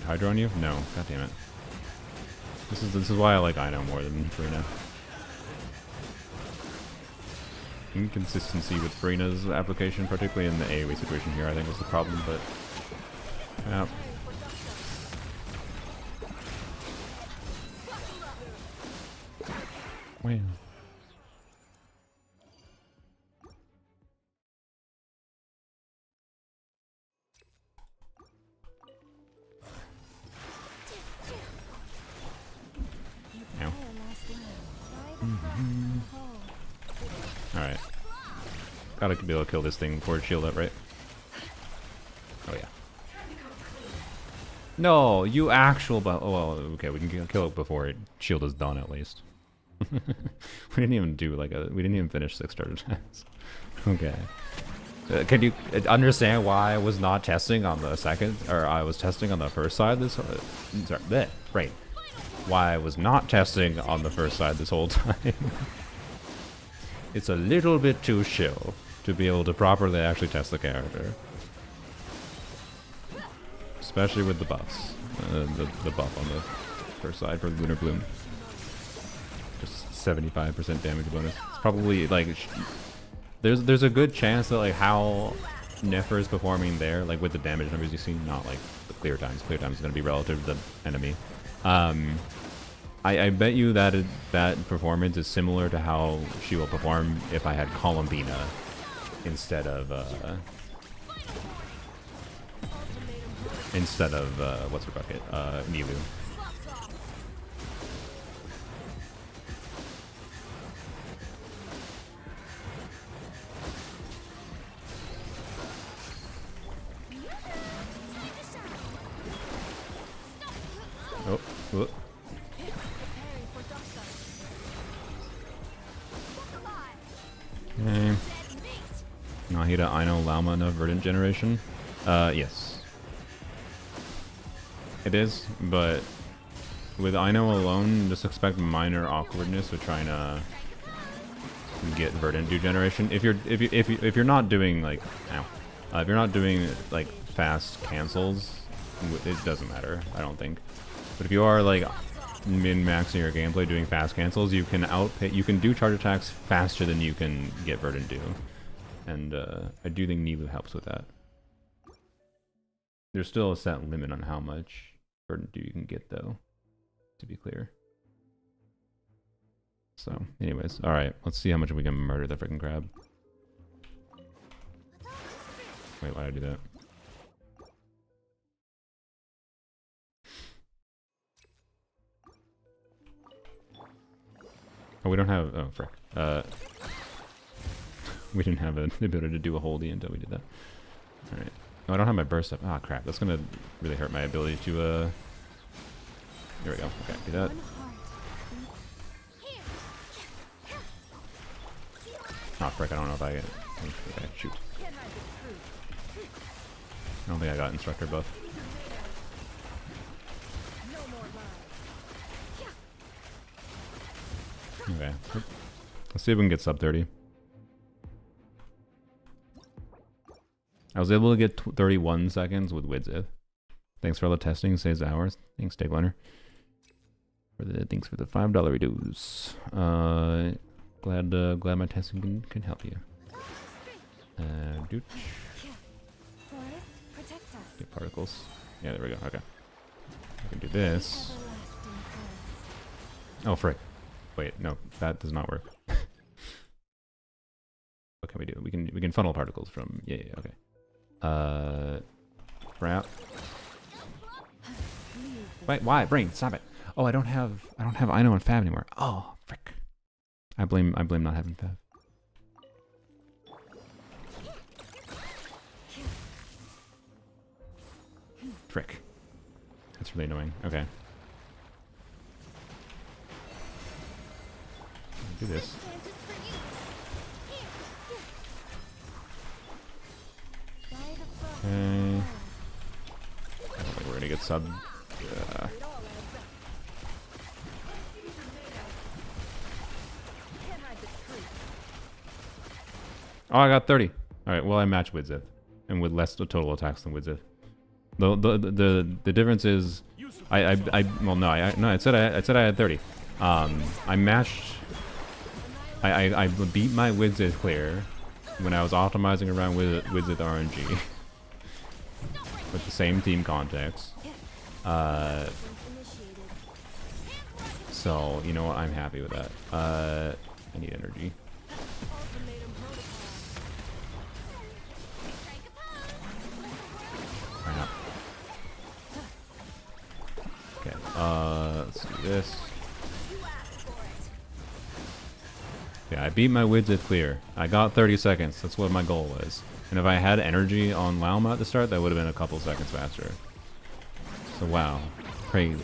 [SPEAKER 1] Hydra on you? No. God damn it. This is why I like Ino more than Freena. Inconsistency with Freena's application, particularly in the AoE situation here, I think was the problem, but... yeah. Wow. Gotta be able to kill this thing before it shield up, right? Oh yeah. No, you actual oh well, okay, we can kill it before shield is done at least. We didn't even do like we didn't even finish 6 starter attacks. Okay. Can you understand why I was not testing on the second, or I was testing on the first side this sorry, bleh, right. Why I was not testing on the first side this whole time. It's a little bit too chill to be able to properly actually test the character. Especially with the buffs. The buff on the first side for Lunar Bloom. Just 75% damage bonus. It's probably like there's a good chance that like how Nefer is performing there, like with the damage numbers you see, not like the clear times. Clear times is going to be relative to the enemy. I bet you that that performance is similar to how she will perform if I had Columbina instead of what's her bucket? Milu. Oh, oh. Okay. Nahida, Aino, Llama, no verdant generation. Yes. It is, but with Aino alone, just expect minor awkwardness with trying to get verdant generation. If you're not doing like, if you're not doing like fast cancels, it doesn't matter. I don't think. But if you are like min-maxing your gameplay doing fast cancels, you can do charge attacks faster than you can get verdant do, and I do think Nilu helps with that. There's still a set limit on how much verdant do you can get though, to be clear. So anyways, alright, let's see how much we can murder the freaking crab. Wait, why did I do that? Oh, we don't have, oh frick. We didn't have the ability to do a holdie until we did that. Alright. Oh, I don't have my burst up. Ah, crap. That's gonna really hurt my ability to, Here we go. Okay, do that. Oh, frick, I don't know if I get... Okay, shoot. I don't think I got Instructor buff. Okay. Let's see if we can get sub 30. I was able to get 31 seconds with Widzith. Thanks for all the testing. Saves hours. Thanks, Daglighter. Thanks for the $5 reduce. Glad my testing can help you. Dude. Get particles. Yeah, there we go. Okay. I can do this. Oh, frick. Wait, no, that does not work. What can we do? We can funnel particles from okay. Crap. Wait, why? Brain, stop it. Oh, I don't have Aino and Fab anymore. Oh, frick. I blame not having Fab. Frick. That's really annoying. Okay. Do this. Okay. I don't think we're gonna get sub. Oh, I got 30. All right. Well, I match Widzith, and with less total attacks than Widzith. The difference is, well no I said I had 30. I matched. I beat my Widzith clear when I was optimizing around with Widzith RNG with the same team context. So you know what? I'm happy with that. I need energy. Crap. Okay. Let's do this. Yeah, beat my Widget clear. I got 30 seconds. That's what my goal was. And if I had energy on Llama at the start, that would have been a couple seconds faster. So wow. Crazy.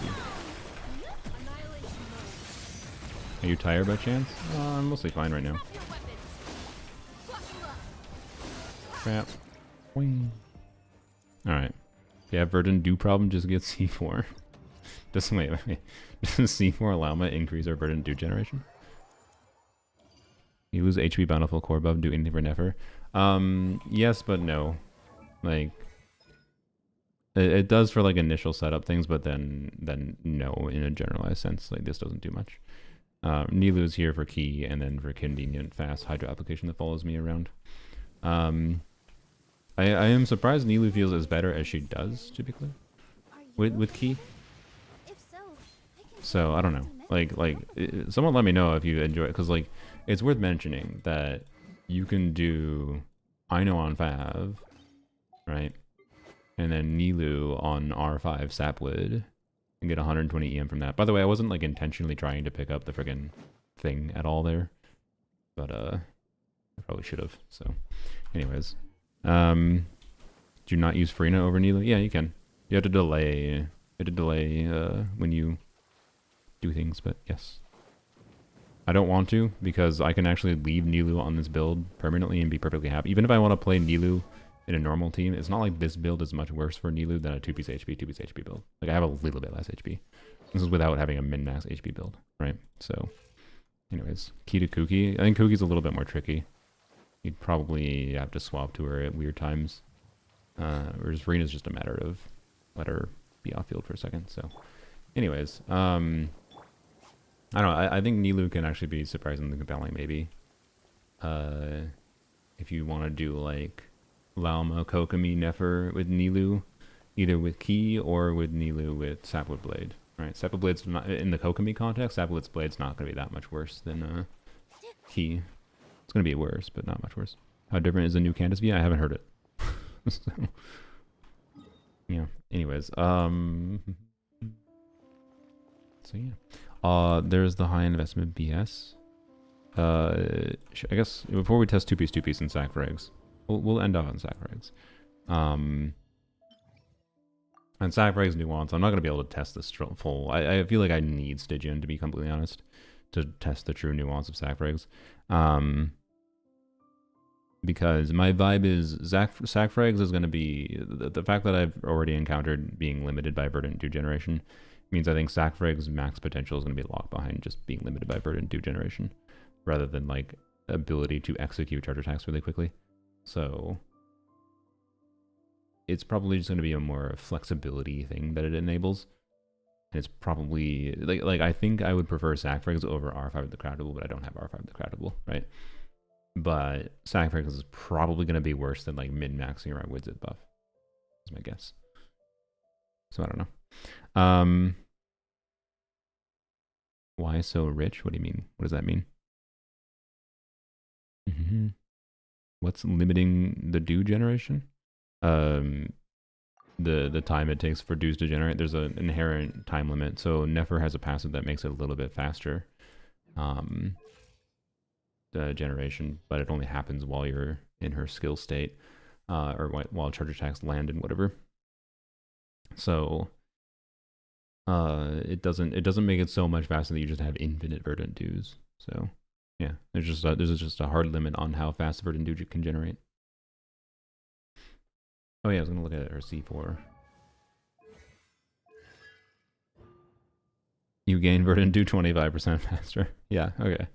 [SPEAKER 1] Are you tired by chance? I'm mostly fine right now. Crap. Alright. Yeah, verdant dew problem, just get C4. Wait. Does C4 Llama increase our verdant dew generation? You lose HP bountiful core buff, do anything for Nefer? Yes, but no. Like, it does for like initial setup things, but then no, in a generalized sense. Like, this doesn't do much. Nilu's here for key, and then for convenient, fast hydro application that follows me around. I am surprised Nilu feels as better as she does, to be clear, with key.
[SPEAKER 5] If so,
[SPEAKER 1] So I don't know. Like someone let me know if you enjoy it, because like it's worth mentioning that you can do Ino on Fav, right, and then Nilu on R5 Sapwood, and get 120 EM from that. By the way, I wasn't like intentionally trying to pick up the friggin' thing at all there, but I probably should have. So, anyways, do you not use Freena over Nilu? Yeah, you can. You have to delay. You have to delay when you do things, but yes. I don't want to, because I can actually leave Nilu on this build permanently and be perfectly happy. Even if I want to play Nilu in a normal team, it's not like this build is much worse for Nilu than a 2-piece HP build. Like, I have a little bit less HP. This is without having a min-max HP build, right? So, anyways, key to Kuki. I think Kuki's a little bit more tricky. You'd probably have to swap to her at weird times. Whereas Verena's just a matter of let her be off field for a second. So, anyways, I don't know. I think Nilu can actually be surprisingly compelling, maybe. If you want to do like Llama, Kokomi, Nefer with Nilu, either with Key or with Nilu with Sapwood Blade. Right? Sapwood Blade's not, in the Kokomi context, Sapwood's Blade's not going to be that much worse than Key. It's going to be worse, but not much worse. How different is the new Candace V? I haven't heard it. So, yeah. Anyways, so yeah. There's the high investment BS. I guess before we test two-piece and sack frags, we'll end off on sack frags. And sack frags nuance, I'm not going to be able to test this full. I feel like I need Stygian, to be completely honest, to test the true nuance of sack frags. Because my vibe is sack frags is going to be the fact that I've already encountered being limited by verdant dew generation means I think sack frags max potential is going to be locked behind just being limited by verdant dew generation rather than like ability to execute charge attacks really quickly. So it's probably just going to be a more flexibility thing that it enables. And it's probably like I think I would prefer sack frags over R5 the craftable, but I don't have R5 the craftable, right? But sack frags is probably going to be worse than like min-maxing around Widget buff. That's my guess. So I don't know. Why so rich? What do you mean? What does that mean? What's limiting the dew generation? The time it takes for dews to generate. There's an inherent time limit. So Nefer has a passive that makes it a little bit faster. The generation, but it only happens while you're in her skill state, or while charge attacks land and whatever. So it doesn't make it so much faster that you just have infinite verdant dews. So yeah, there's just a hard limit on how fast verdant dew can generate. Oh yeah, I was gonna look at her C4. You gain verdant dew 25% faster. Yeah, okay.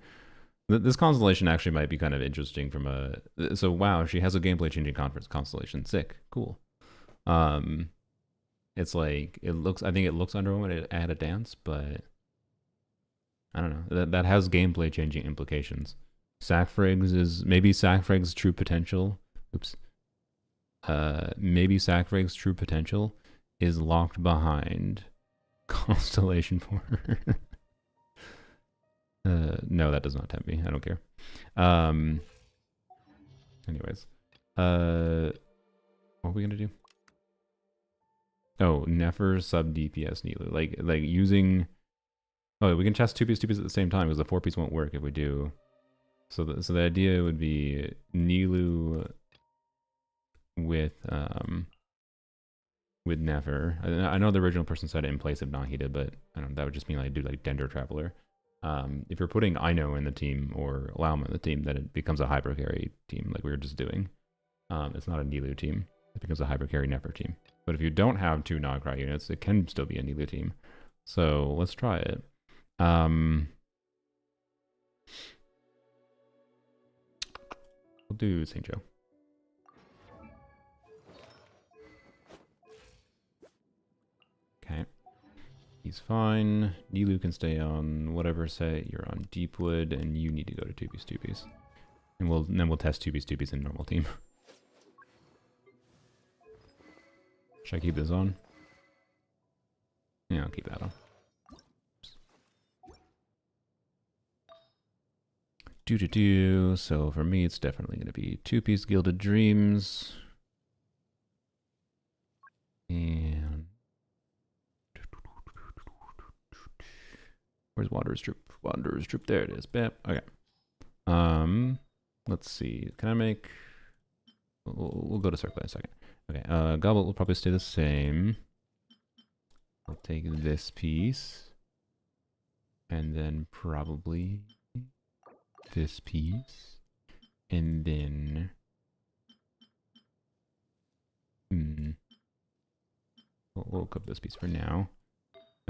[SPEAKER 1] This constellation actually might be kind of interesting from a... So, wow, she has a gameplay-changing constellation. Sick. Cool. It's like, I think it looks underwhelming at a dance, but... I don't know. That has gameplay-changing implications. Sackfrag's is... Maybe Sackfrag's true potential... Oops. Maybe Sackfrag's true potential is locked behind Constellation 4. No, that does not tempt me. I don't care. Anyways. What are we gonna do? Oh, Nefer sub DPS Nilu. Like using... Oh, we can test two-piece at the same time because the 4-piece won't work if we do So the idea would be Nilu with Nefer. I know the original person said it in place of Nahida, but I don't know, that would just mean like do like Dender Traveler. If you're putting Ino in the team or Llama in the team, then it becomes a hyper carry team like we were just doing. It's not a Nilu team. It becomes a hyper carry Nefer team. But if you don't have 2 Nogcry units, it can still be a Nilu team. So let's try it. We'll do St. Joe. Okay. He's fine. Nilu can stay on whatever set. You're on Deepwood, and you need to go to Tubies. And then we'll test Tubies in normal team. Should I keep this on? Yeah, I'll keep that on. So for me, it's definitely going to be 2-piece Gilded Dreams. And where's Wanderer's Troop? Wanderer's Troop, there it is. Bam. Okay. Let's see. Can I make... We'll go to Circle in a second. Okay, Goblet will probably stay the same. I'll take this piece. And then probably this piece. And then... We'll cook this piece for now.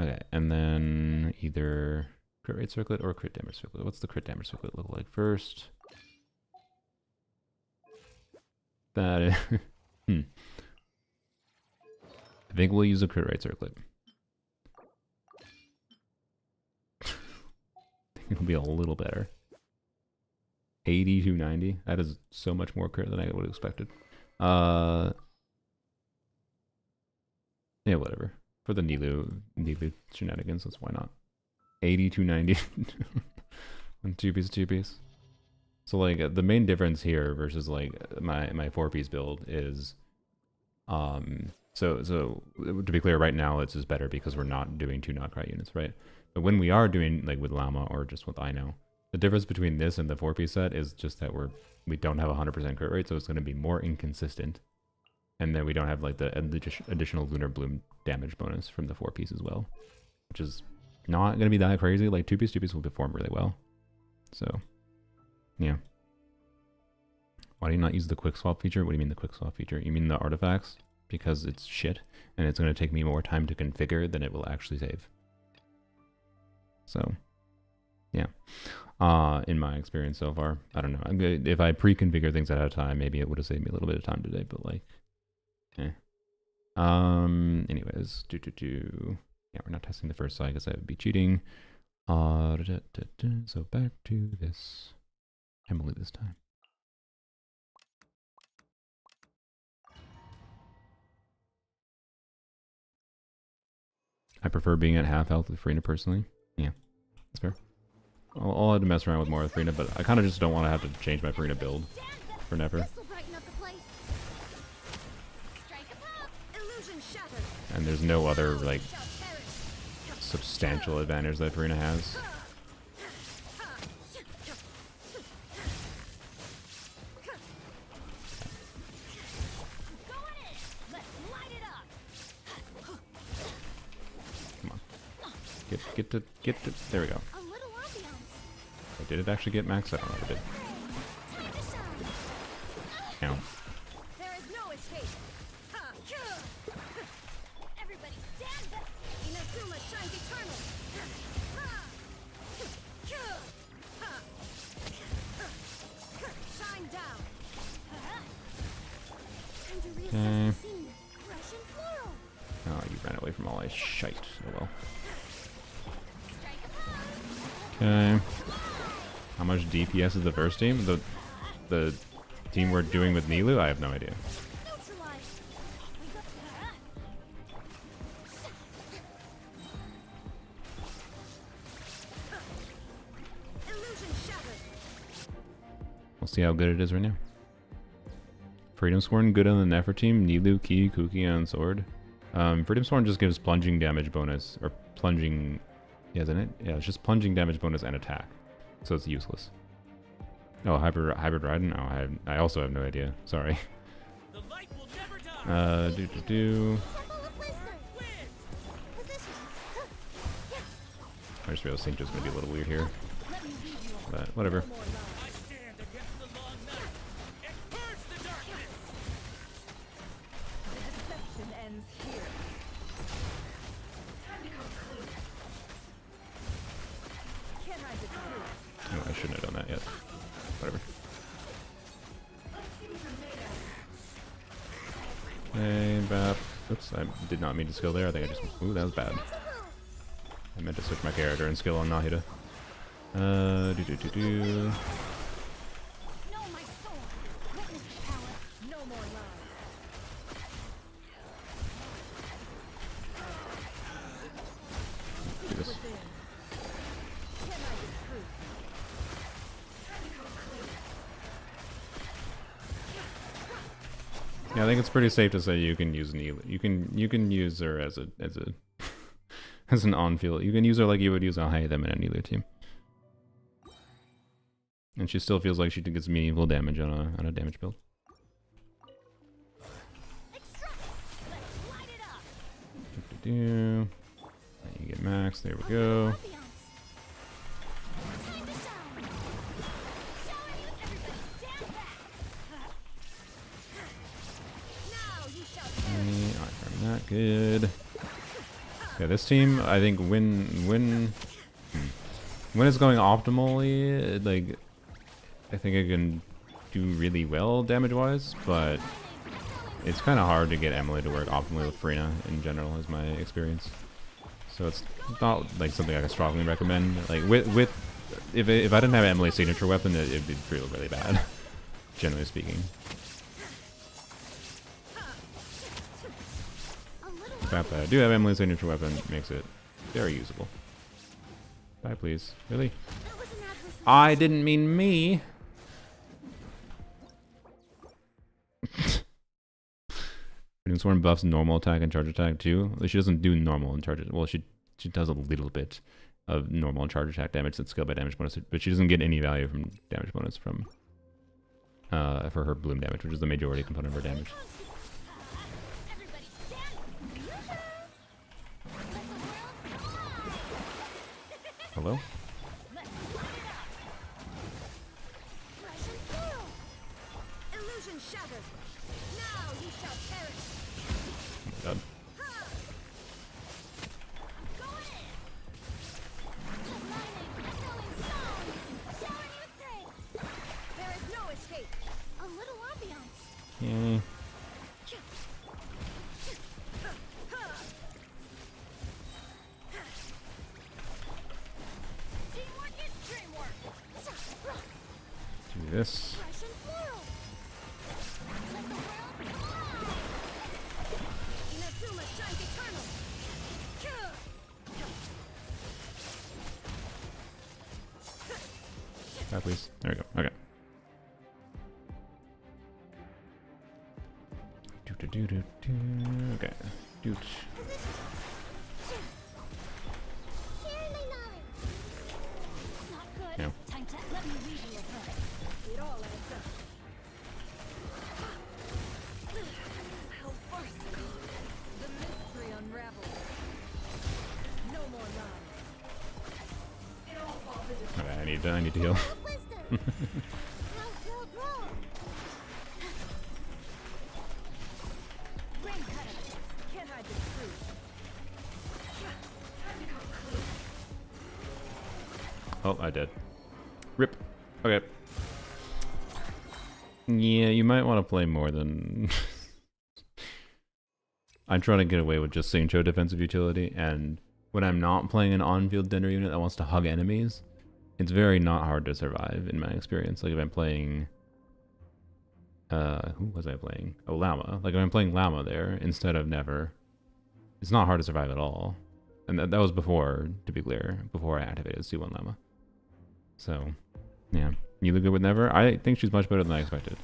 [SPEAKER 1] Okay, and then either crit rate circlet or crit damage circlet. What's the crit damage circlet look like first? That is... I think we'll use a crit rate circlet. I think it'll be a little better. 80 to 90. That is so much more crit than I would have expected. Yeah, whatever. For the Nilu shenanigans, that's why not. 80 to 90 on 2-piece. So like the main difference here versus like my 4-piece build is so to be clear, right now it's just better because we're not doing 2 Nogcry units, right? But when we are doing like with Llama or just with Ino, the difference between this and the 4-piece set is just that we don't have 100% crit rate, so it's going to be more inconsistent. And then we don't have like the additional Lunar Bloom damage bonus from the 4-piece as well, which is not going to be that crazy. Like 2-piece will perform really well. So, yeah. Why do you not use the quick swap feature? What do you mean the quick swap feature? You mean the artifacts? Because it's shit, and it's going to take me more time to configure than it will actually save. So, yeah. In my experience so far, I don't know. If I pre-configure things ahead of time, maybe it would have saved me a little bit of time today, but like, anyways, yeah, we're not testing the first side because that would be cheating. So back to this Emily this time. I prefer being at half health with Frina personally. Yeah, that's fair. I'll have to mess around with more with Frina, but I kind of just don't want to have to change my Frina build for Nefer. And there's no other, like, substantial advantage that Frina has. Come on. Get to, there we go. Did it actually get max? I don't know if it did. Count.
[SPEAKER 5] There is no escape. Everybody stand back. Inazuma shines eternal. Shine down.
[SPEAKER 1] Okay. Oh, you ran away from all my shite. Oh well. Okay. How much DPS is the first team? The team we're doing with Nilu? I have no idea. We'll see how good it is right now. Freedom Sworn good on the Nefer team. Nilu, Ki, Kuki on sword. Freedom Sworn just gives plunging damage bonus, or plunging, yeah, isn't it? Yeah, it's just plunging damage bonus and attack. So it's useless. Oh, hybrid riding? Oh, I also have no idea. Sorry.
[SPEAKER 4] The light will never die.
[SPEAKER 1] Do.
[SPEAKER 5] Temple of Wisdom. Positions.
[SPEAKER 1] I just realized Saint is gonna be a little weird here,
[SPEAKER 5] Let me lead you on.
[SPEAKER 1] but whatever.
[SPEAKER 5] More love.
[SPEAKER 4] I stand against the long night and purge the darkness.
[SPEAKER 3] The deception ends here. Can't hide the truth.
[SPEAKER 1] Oh, I shouldn't have done that yet. Whatever. Hey, Bap. Oops, I did not mean to skill there. I think I just... Ooh, that was bad. I meant to switch my character and skill on Nahida.
[SPEAKER 5] Know my soul. Witness the power. No more lies.
[SPEAKER 1] Do this.
[SPEAKER 3] Within. Can't hide the truth.
[SPEAKER 1] Yeah, I think it's pretty safe to say you can use Neela. You can use her as a as an on-field. You can use her like you would use Alhaitham in a Neela team, and she still feels like she gets meaningful damage on a damage build.
[SPEAKER 5] Extract. Let's light it up.
[SPEAKER 1] You get max. There we go.
[SPEAKER 5] Ambiance. Time to shine. Showing you everybody stand back. Now you shall perish.
[SPEAKER 1] I'm not good. Yeah, this team, I think when it's going optimally, like I think I can do really well damage-wise, but it's kind of hard to get Emily to work optimally with Farina in general, is my experience. So it's not like something I can strongly recommend. Like if I didn't have Emily's signature weapon, it'd be really, really bad, generally speaking. The fact that I do have Emily's signature weapon makes it very usable. Bye, please. Really?
[SPEAKER 5] That was an adversary.
[SPEAKER 1] I didn't mean me. Swarm buffs normal attack and charge attack too. She doesn't do normal and charge. Well, she does a little bit of normal and charge attack damage that's scaled by damage bonus, but she doesn't get any value from damage bonus from for her bloom damage, which is the majority component of her damage.
[SPEAKER 5] Everybody stand.
[SPEAKER 1] Hello?
[SPEAKER 5] Let's light it up. Fresh and thorough. Illusion shattered. Now you shall perish.
[SPEAKER 1] Oh my god.
[SPEAKER 5] Go in. Lightning, echoing sound. Showing you things. There is no escape. A little ambiance.
[SPEAKER 1] Yeah.
[SPEAKER 5] Teamwork is dreamwork.
[SPEAKER 1] Do this.
[SPEAKER 5] Fresh and floral. Let the world Inazuma shines eternal.
[SPEAKER 1] Bye, please. There we go. Okay. Okay. Doot.
[SPEAKER 5] Not good.
[SPEAKER 1] No.
[SPEAKER 5] Time to let me read you a verse. It all adds up.
[SPEAKER 3] How farcical. The mystery unravels. No more lies.
[SPEAKER 1] Okay, I need to heal.
[SPEAKER 5] Wisdom. Roll. Rain cutter.
[SPEAKER 3] Can't hide the truth.
[SPEAKER 1] Oh, I did. Rip. Okay. Yeah, you might want to play more than... I'm trying to get away with just Saint defensive utility, and when I'm not playing an on-field Dender unit that wants to hug enemies, it's very not hard to survive in my experience. Like if I'm playing... who was I playing? Oh, Llama. Like if I'm playing Llama there instead of Nefer, it's not hard to survive at all. And that was before, to be clear, before I activated C1 Llama. So, yeah. You look good with Never? I think she's much better than I expected.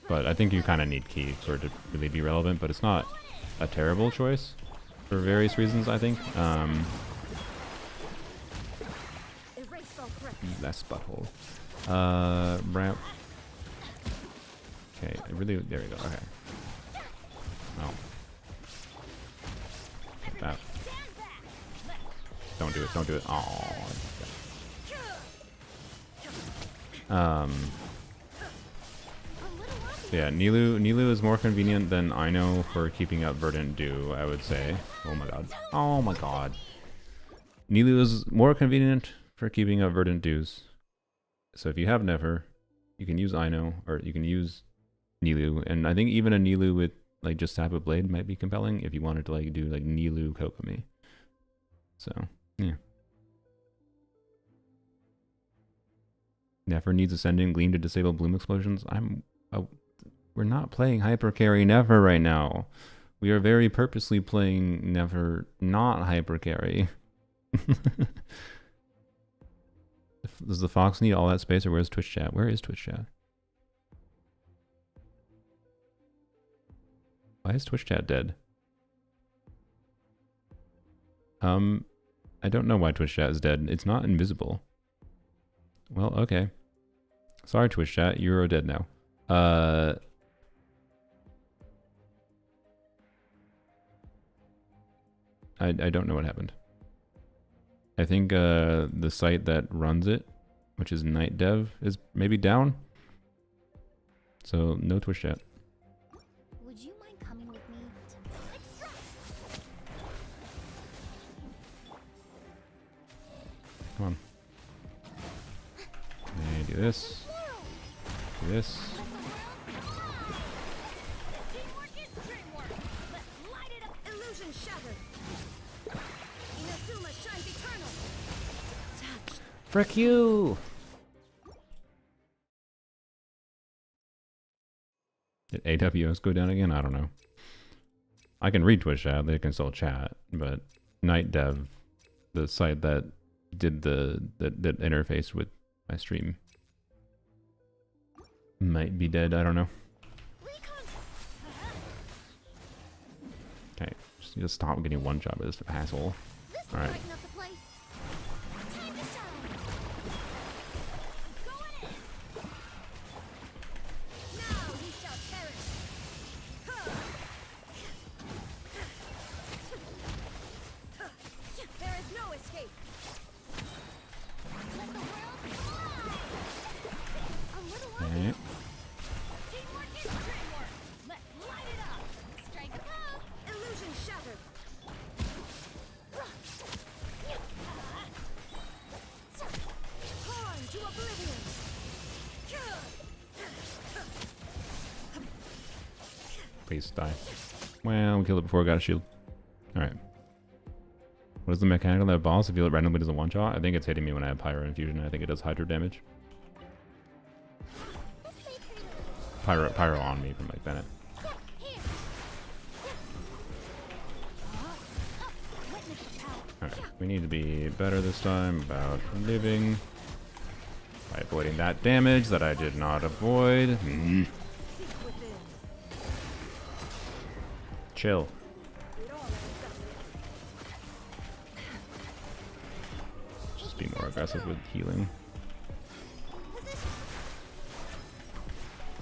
[SPEAKER 1] But I think you kind of need Key for it to really be relevant, but it's not a terrible choice for various reasons, I think.
[SPEAKER 5] Erase all threats.
[SPEAKER 1] Less butthole. Ramp. Okay, really, there we go. Okay. Oh. Get that. Don't do it. Don't do it. Oh. Yeah, Nilu is more convenient than Ino for keeping up verdant dew, I would say. Oh my god. Oh my god. Nilu is more convenient for keeping up verdant dews. So if you have Nefer, you can use Ino, or you can use Nilu, and I think even a Nilu with like just Sap of Blade might be compelling if you wanted to like do like Nilu Kokomi. So yeah. Nefer needs Ascending Gleam to disable Bloom Explosions. We're not playing Hyper Carry Nefer right now. We are very purposely playing Nefer not Hyper Carry. Does the Fox need all that space, or where's Twitch chat? Where is Twitch chat? Why is Twitch chat dead? I don't know why Twitch chat is dead. It's not invisible. Well, okay. Sorry, Twitch chat. You're dead now. I don't know what happened. I think the site that runs it, which is Night Dev, is maybe down. So no Twitch chat.
[SPEAKER 5] Would you mind coming with me to Extract?
[SPEAKER 1] Come on. And do this. Do this.
[SPEAKER 5] Teamwork is dreamwork. Let's light it up. Illusion shattered. Inazuma shines eternal. Touch.
[SPEAKER 1] Frick you! Did AWS go down again? I don't know. I can read Twitch chat, they can still chat, but Night Dev, the site that did the interface with my stream, might be dead, I don't know. Okay, just stop getting one shot by this asshole. Alright.
[SPEAKER 5] Brighten up the place. Time to shine. Go in it. Now he shall perish. There is no escape. Let the world fly. A little
[SPEAKER 1] Okay.
[SPEAKER 5] teamwork is dreamwork. Let's light it up. Strike a pose. Illusion shattered. Torn to oblivion.
[SPEAKER 1] Please die. Well, we killed it before it got a shield. Alright. What is the mechanic on that boss? If you it randomly does a one shot? I think it's hitting me when I have Pyro Infusion. I think it does Hydro damage. Pyro on me from like Bennett. Alright, we need to be better this time about living by avoiding that damage that I did not avoid. Chill. Just be more aggressive with healing.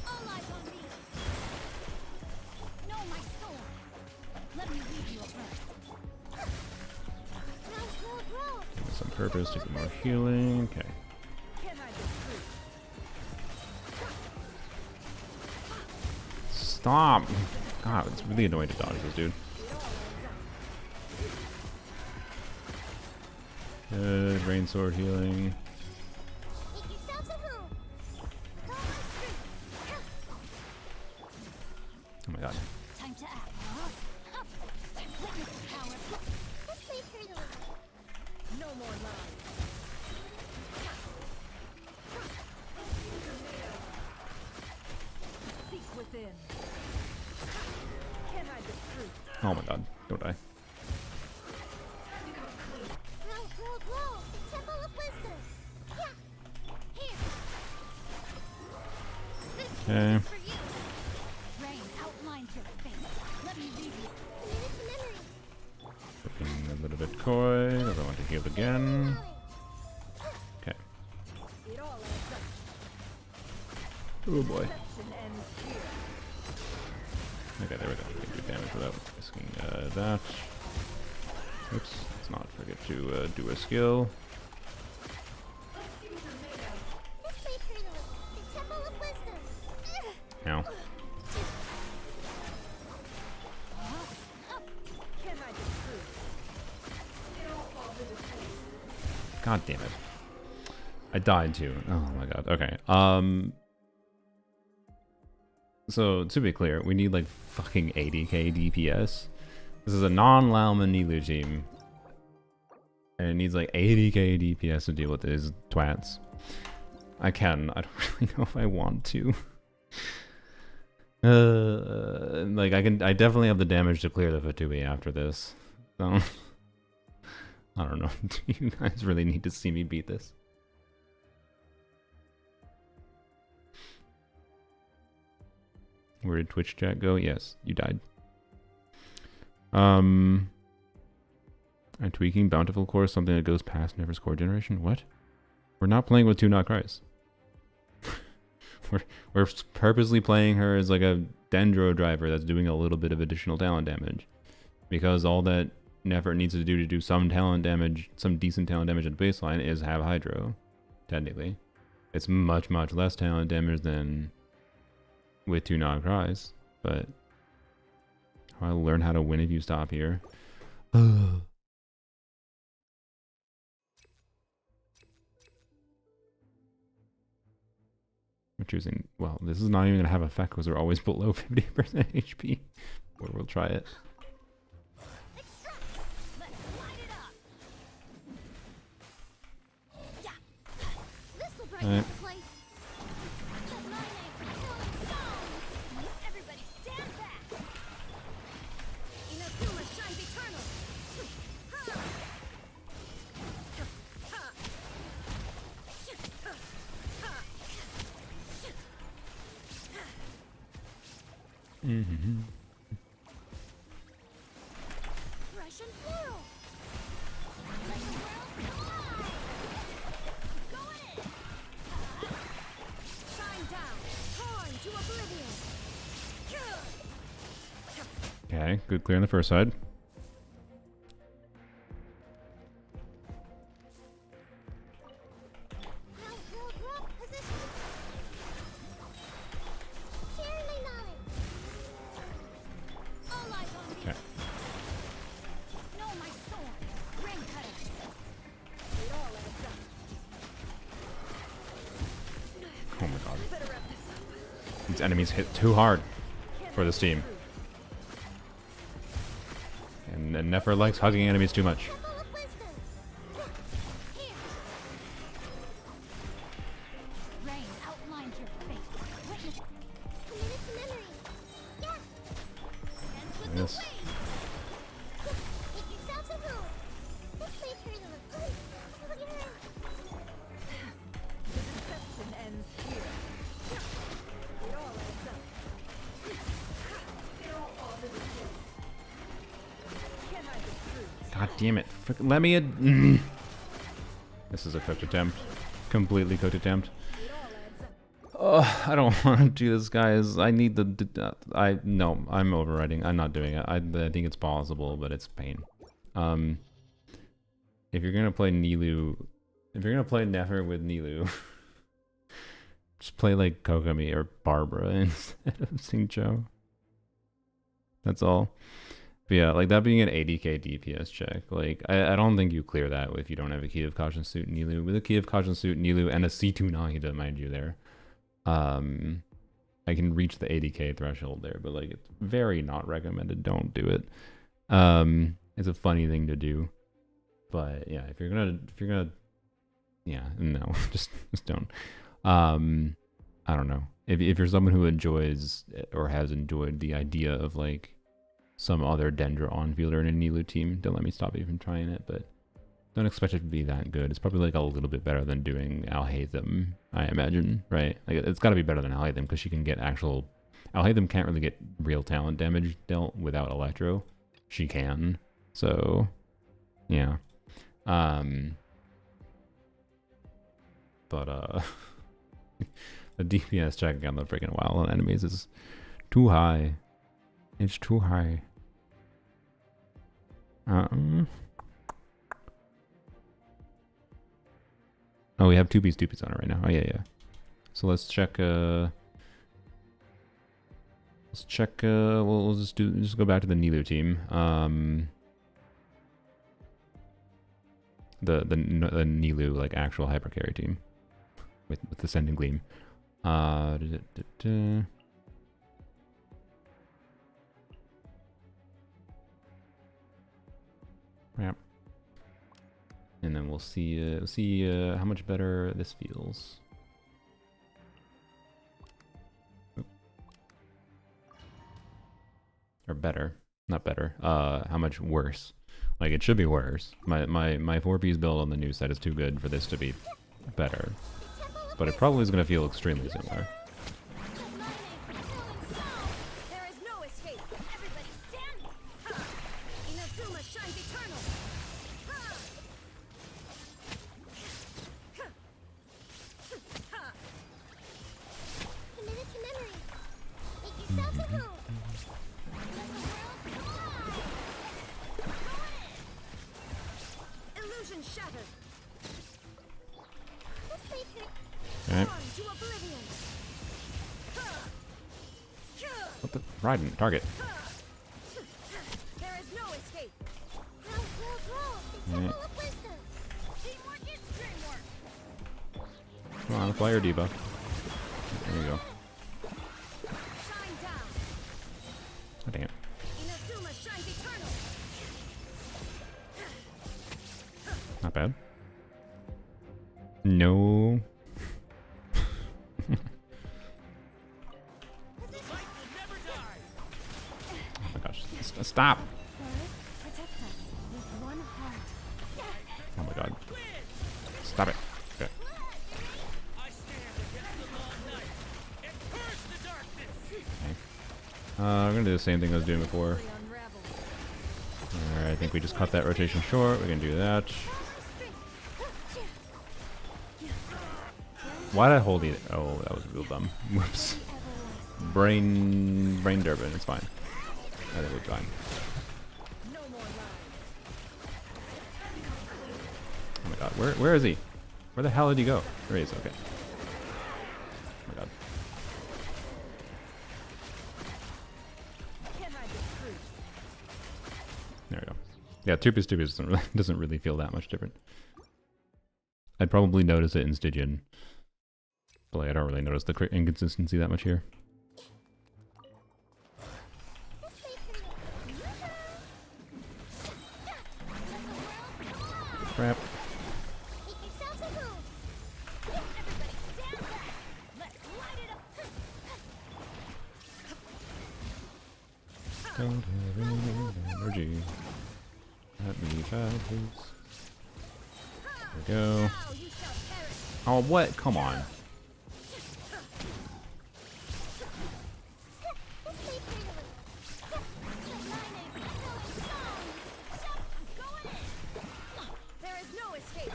[SPEAKER 5] All eyes on me. Know my soul. Let me read you a verse. Now,
[SPEAKER 1] Give some purpose to get more healing. Okay.
[SPEAKER 5] Can't hide this truth.
[SPEAKER 1] Stop! God, it's really annoying to dodge this dude. Good, rain sword healing.
[SPEAKER 5] Make yourselves at home. Call my strength.
[SPEAKER 1] Oh my god.
[SPEAKER 5] Time to act. Witness the power. Let's play through the line. No more lies. Seek within. Can't hide the truth.
[SPEAKER 1] Oh my god. Don't die.
[SPEAKER 5] Grow, grow, grow. Temple of wisdom. Yeah. Here. This
[SPEAKER 1] Okay.
[SPEAKER 5] is for you. Rain outlines your fate. Let me lead you. Commit to memory.
[SPEAKER 1] Looking a little bit coy, because I want to heal again. Okay.
[SPEAKER 5] It all adds up.
[SPEAKER 1] Oh boy. Okay, there we go. We can do damage without risking that. Oops, let's not forget to do a skill.
[SPEAKER 5] This way through the Temple of Wisdom.
[SPEAKER 1] Ow. God damn it. I died too. Oh my god. Okay. So to be clear, we need like fucking 80k DPS. This is a non-Llama Nilu team. And it needs like 80k DPS to deal with these twats. I don't really know if I want to. Like I definitely have the damage to clear the Fatui after this. So I don't know. Do you guys really need to see me beat this? Where did Twitch chat go? Yes, you died. I'm tweaking Bountiful Core, something that goes past Nefer's core generation. What? We're not playing with 2 Not Cries. we're purposely playing her as like a Dendro driver that's doing a little bit of additional talent damage. Because all that Nefer needs to do some talent damage, some decent talent damage at the baseline is have Hydro, technically. It's much, much less talent damage than with 2 Not Cries, but I'll learn how to win if you stop here. We're choosing, well, this is not even going to have effect because we're always below 50% HP. Or we'll try it. Alright. Mm-hmm.
[SPEAKER 5] Russian plural. Let the world collide. Go in. Shine down. Torn to oblivion.
[SPEAKER 1] Okay, good clear on the first side. Enemies hit too hard for this team. And Nefer likes hugging enemies too much. Yes. God damn it. Let me This is a cooked attempt. Completely cooked attempt. Oh, I don't want to do this, guys. I need the... No, I'm overriding. I'm not doing it. I think it's possible, but it's pain. If you're going to play Nilu... If you're going to play Nefer with Nilu... just play like Kokomi or Barbara instead of Xingqiu. That's all. But yeah, like that being an 80k DPS check, like I don't think you clear that if you don't have a Key of Caution suit Nilu. With a Key of Caution suit Nilu and a C2 Nahida, mind you, there, I can reach the 80k threshold there, but like it's very not recommended. Don't do it. It's a funny thing to do, but yeah, if you're gonna, yeah, no, just don't. I don't know. If you're someone who enjoys or has enjoyed the idea of like some other Dendra on-fielder in a Nilu team, don't let me stop you from trying it, but don't expect it to be that good. It's probably like a little bit better than doing Alhaitham, I imagine, right? Like it's got to be better than Alhaitham because she can get actual... Alhaitham can't really get real talent damage dealt without Electro. She can, so yeah. But The DPS checking on the freaking wild enemies is too high. It's too high. Oh, we have 2Bs on it right now. Oh yeah, yeah. So let's check. We'll just go back to the Nilu team. The Nilu like actual hyper carry team with the Sending Gleam. Yep. And then we'll see how much better this feels. Or better, not better. How much worse? Like it should be worse. My 4P's build on the new set is too good for this to be better, but it probably is going to feel extremely similar.
[SPEAKER 5] There is no escape. Everybody stand. Ha! Inazuma shines eternal. Ha! Ha! Committed to memory. Make yourselves at home. Illusion shattered.
[SPEAKER 1] Alright.
[SPEAKER 5] On to oblivion.
[SPEAKER 1] What the? Raiden, target.
[SPEAKER 5] There is no escape. Grow, grow, grow. The
[SPEAKER 1] Alright.
[SPEAKER 5] temple of wisdom. Teamwork is dreamwork.
[SPEAKER 1] Come on, fire Diva. There you go.
[SPEAKER 5] Shine down.
[SPEAKER 1] Oh, dang it.
[SPEAKER 5] Inazuma shines eternal.
[SPEAKER 1] Not bad. No.
[SPEAKER 4] Light will never die.
[SPEAKER 1] Oh my gosh. Stop.
[SPEAKER 5] Protect us with one heart.
[SPEAKER 1] Oh my god. Stop it. Okay.
[SPEAKER 4] I stand against the long night and purge the darkness.
[SPEAKER 1] I'm gonna do the same thing I was doing before.
[SPEAKER 5] Unravel.
[SPEAKER 1] Alright, I think we just cut that rotation short. We can do that. Why did I hold it? Oh, that was real dumb. Whoops. Brain Durbin. It's fine. I think we're fine.
[SPEAKER 5] No more lies.
[SPEAKER 1] Oh my god. Where is he? Where the hell did he go? There he is. Okay. Oh my god.
[SPEAKER 5] Can't hide this truth.
[SPEAKER 1] There we go. Yeah, 2P doesn't really feel that much different. I'd probably notice it in Stygian. But like, I don't really notice the inconsistency that much here. Crap.
[SPEAKER 5] Make yourselves at home. Everybody stand back. Let's light it up.
[SPEAKER 1] Don't have any energy. Let me try, please. There we go.
[SPEAKER 5] Now you shall perish.
[SPEAKER 1] Oh, what? Come on.
[SPEAKER 5] There is no escape.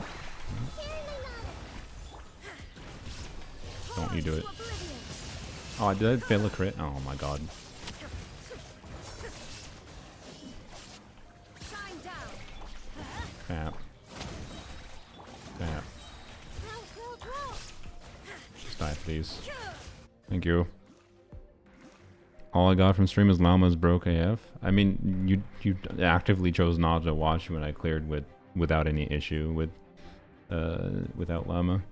[SPEAKER 1] Don't you do it.
[SPEAKER 5] To oblivion.
[SPEAKER 1] Oh, did I fail a crit? Oh my god.
[SPEAKER 5] Shine down.
[SPEAKER 1] Crap. Crap.
[SPEAKER 5] Grow, grow, grow.
[SPEAKER 1] Just die, please. Thank you. All I got from stream is Llama's broke AF. I mean, you actively chose not to watch when I cleared without any issue without Llama.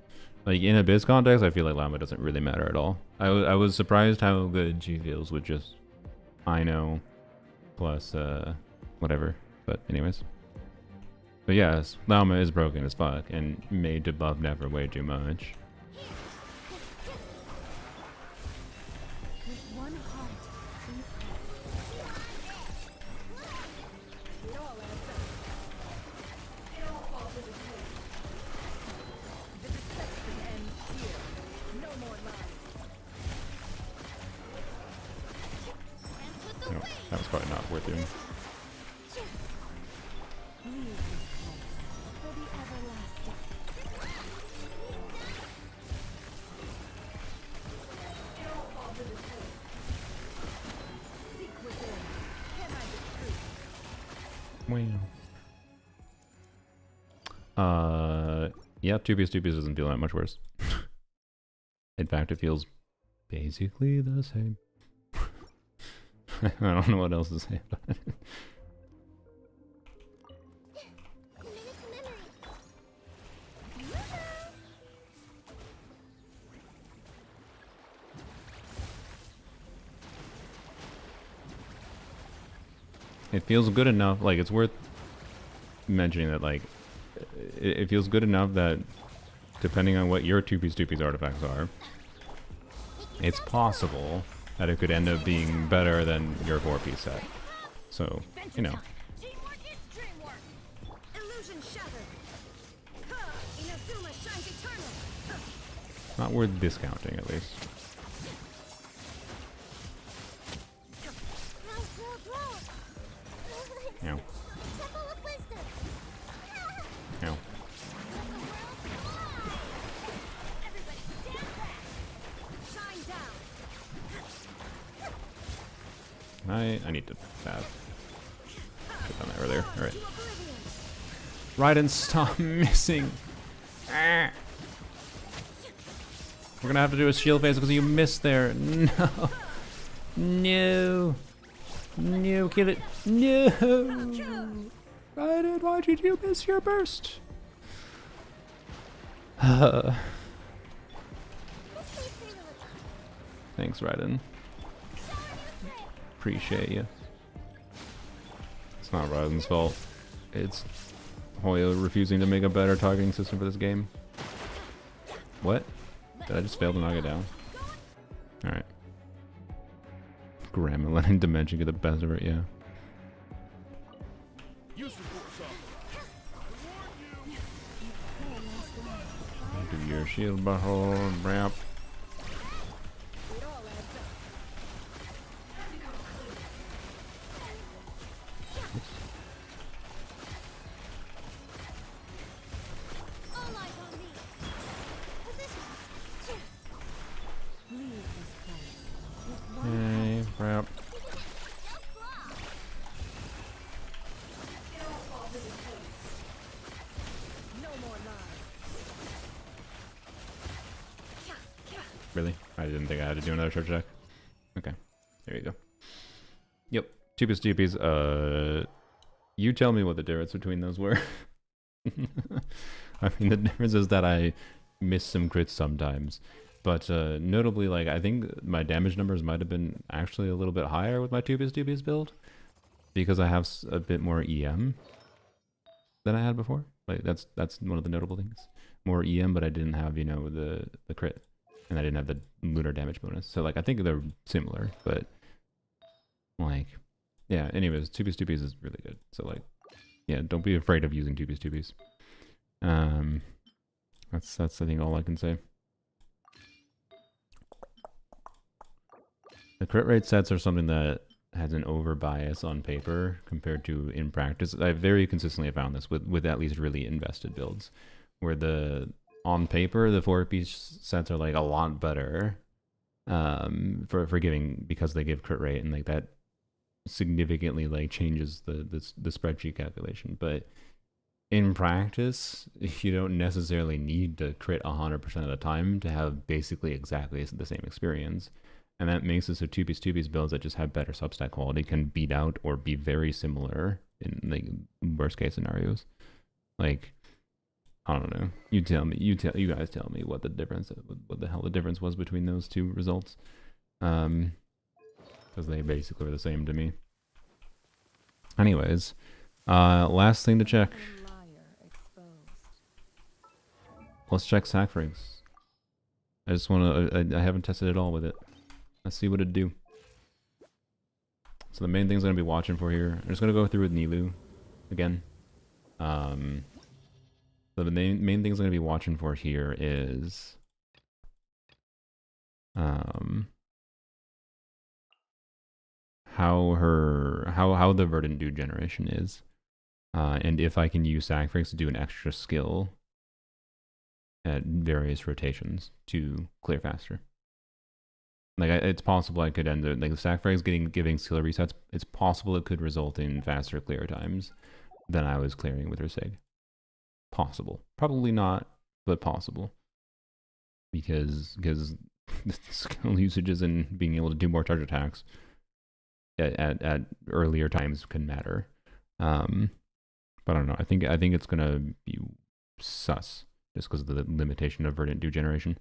[SPEAKER 1] Like in a biz context, I feel like Llama doesn't really matter at all. I was surprised how good she feels with just I know plus whatever. But anyways. But yes, Llama is broken as fuck and made to buff Nefer way too much.
[SPEAKER 5] With one heart. It all adds up. It all falls into place. The deception ends here. No more lies. And with the
[SPEAKER 1] No, that was probably not worth doing.
[SPEAKER 5] Leave this place for the everlasting.
[SPEAKER 1] Yeah, 2-piece doesn't feel that much worse. In fact, it feels basically the same. I don't know what else to say about it. It feels good enough, like it's worth mentioning that like it feels good enough that depending on what your 2-piece artifacts are, it's possible that it could end up being better than your 4-piece set. So, you know.
[SPEAKER 5] Teamwork is dreamwork. Illusion shattered. Inazuma shines eternal.
[SPEAKER 1] Not worth discounting at least. Ow.
[SPEAKER 5] Temple of wisdom.
[SPEAKER 1] Ow.
[SPEAKER 5] Everybody stand back. Shine down.
[SPEAKER 1] I need to have shit done that earlier. Alright. Raiden, stop missing. Ah. We're gonna have to do a shield phase because you missed there. No. No. No, kill it. No. Raiden, why did you miss your burst? Thanks, Raiden. Appreciate you. It's not Raiden's fault. It's Hoyo refusing to make a better targeting system for this game. What? Did I just fail to knock it down? Alright. Grandma letting Dimension get the best of it, yeah. Do your shield battle, ramp.
[SPEAKER 5] All eyes on me.
[SPEAKER 1] Hey, ramp.
[SPEAKER 5] No more lies.
[SPEAKER 1] Really? I didn't think I had to do another charge check. Okay, there you go. Yep, 2-piece, 2-piece. You tell me what the difference between those were. I mean, the difference is that I miss some crits sometimes. But notably, like, I think my damage numbers might have been actually a little bit higher with my 2-piece build. Because I have a bit more EM than I had before. Like, that's one of the notable things. More EM, but I didn't have, you know, the crit. And I didn't have the lunar damage bonus. So, like, I think they're similar, but, like, yeah, anyways, 2-piece is really good. So, like, yeah, don't be afraid of using 2-piece. That's I think all I can say. The crit rate sets are something that has an over bias on paper compared to in practice. I've very consistently found this with at least really invested builds, where on paper the 4-piece sets are like a lot better for giving, because they give crit rate, and like that significantly like changes the spreadsheet calculation. But in practice, you don't necessarily need to crit 100% of the time to have basically exactly the same experience. And that makes it so 2-piece builds that just have better substat quality can beat out or be very similar in like worst case scenarios. Like, I don't know. You guys tell me what the hell the difference was between those two results. Because they basically were the same to me. Anyways, last thing to check. Let's check sack frags. I just want to. I haven't tested it all with it. Let's see what it'd do. So the main things I'm gonna be watching for here. I'm just gonna go through with Nilu again. So the main things I'm gonna be watching for here is how the verdant dude generation is, and if I can use sack frags to do an extra skill at various rotations to clear faster. Like, it's possible I could end it. Like, the stack frags giving skill resets, it's possible it could result in faster clear times than I was clearing with Resig. Possible. Probably not, but possible. Because the skill usages and being able to do more charge attacks at earlier times can matter. But I don't know. I think it's gonna be sus just because of the limitation of verdant degeneration.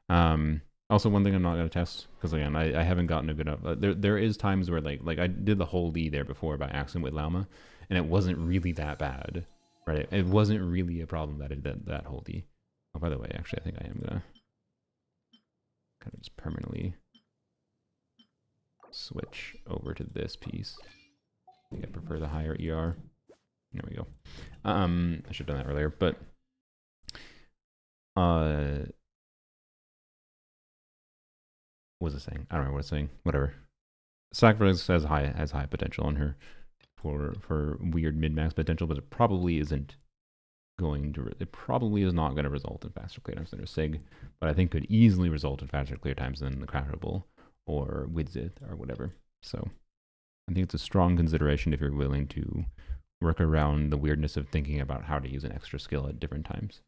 [SPEAKER 1] Also, one thing I'm not gonna test because again, I haven't gotten a good enough. There is times where like I did the whole D there before by accident with Llama, and it wasn't really that bad, right? It wasn't really a problem that whole D. Oh, by the way, actually, I think I am gonna kind of just permanently switch over to this piece. I think I prefer the higher ER. There we go. I should have done that earlier, but what was it saying? I don't know what it's saying. Whatever. Sacrifice has high potential on her for weird min-max potential, but it probably isn't going to. It probably is not going to result in faster clear times than her Sig, but I think could easily result in faster clear times than the Craftable or Widzith or whatever. So I think it's a strong consideration if you're willing to work around the weirdness of thinking about how to use an extra skill at different times.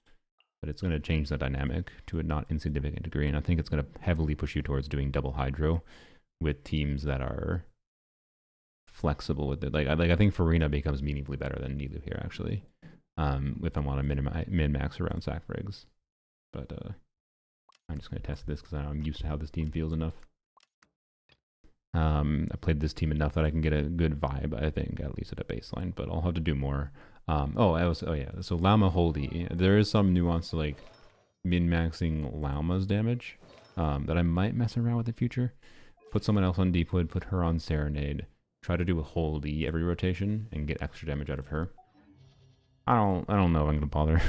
[SPEAKER 1] But it's going to change the dynamic to a not insignificant degree, and I think it's going to heavily push you towards doing double Hydro with teams that are flexible with it. Like I think Farina becomes meaningfully better than Nilu here, actually, if I want to min-max around sack rigs. But I'm just going to test this because I'm used to how this team feels enough. I played this team enough that I can get a good vibe, I think, at least at a baseline, but I'll have to do more. So Llama Holdy, there is some nuance to like min-maxing Llama's damage that I might mess around with in the future. Put someone else on Deepwood, put her on Serenade, try to do a Holdy every rotation and get extra damage out of her. I don't know if I'm gonna bother.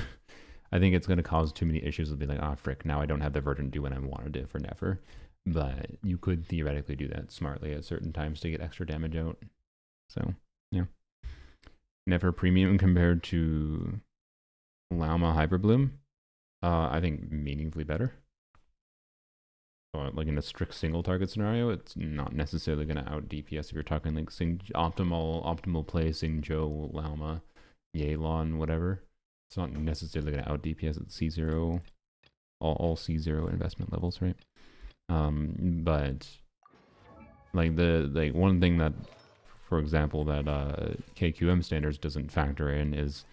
[SPEAKER 1] I think it's gonna cause too many issues. It'll be like, ah, frick, now I don't have the Verdant do when I wanted it for Nefer. But you could theoretically do that smartly at certain times to get extra damage out. So, yeah. Nefer Premium compared to Llama Hyperbloom, I think meaningfully better. Like in a strict single target scenario, it's not necessarily going to out DPS if you're talking like optimal play, Joe, Llama, Yelan, whatever. It's not necessarily going to out DPS at C0, all C0 investment levels, right? But like one thing that, for example, that KQM standards doesn't factor in is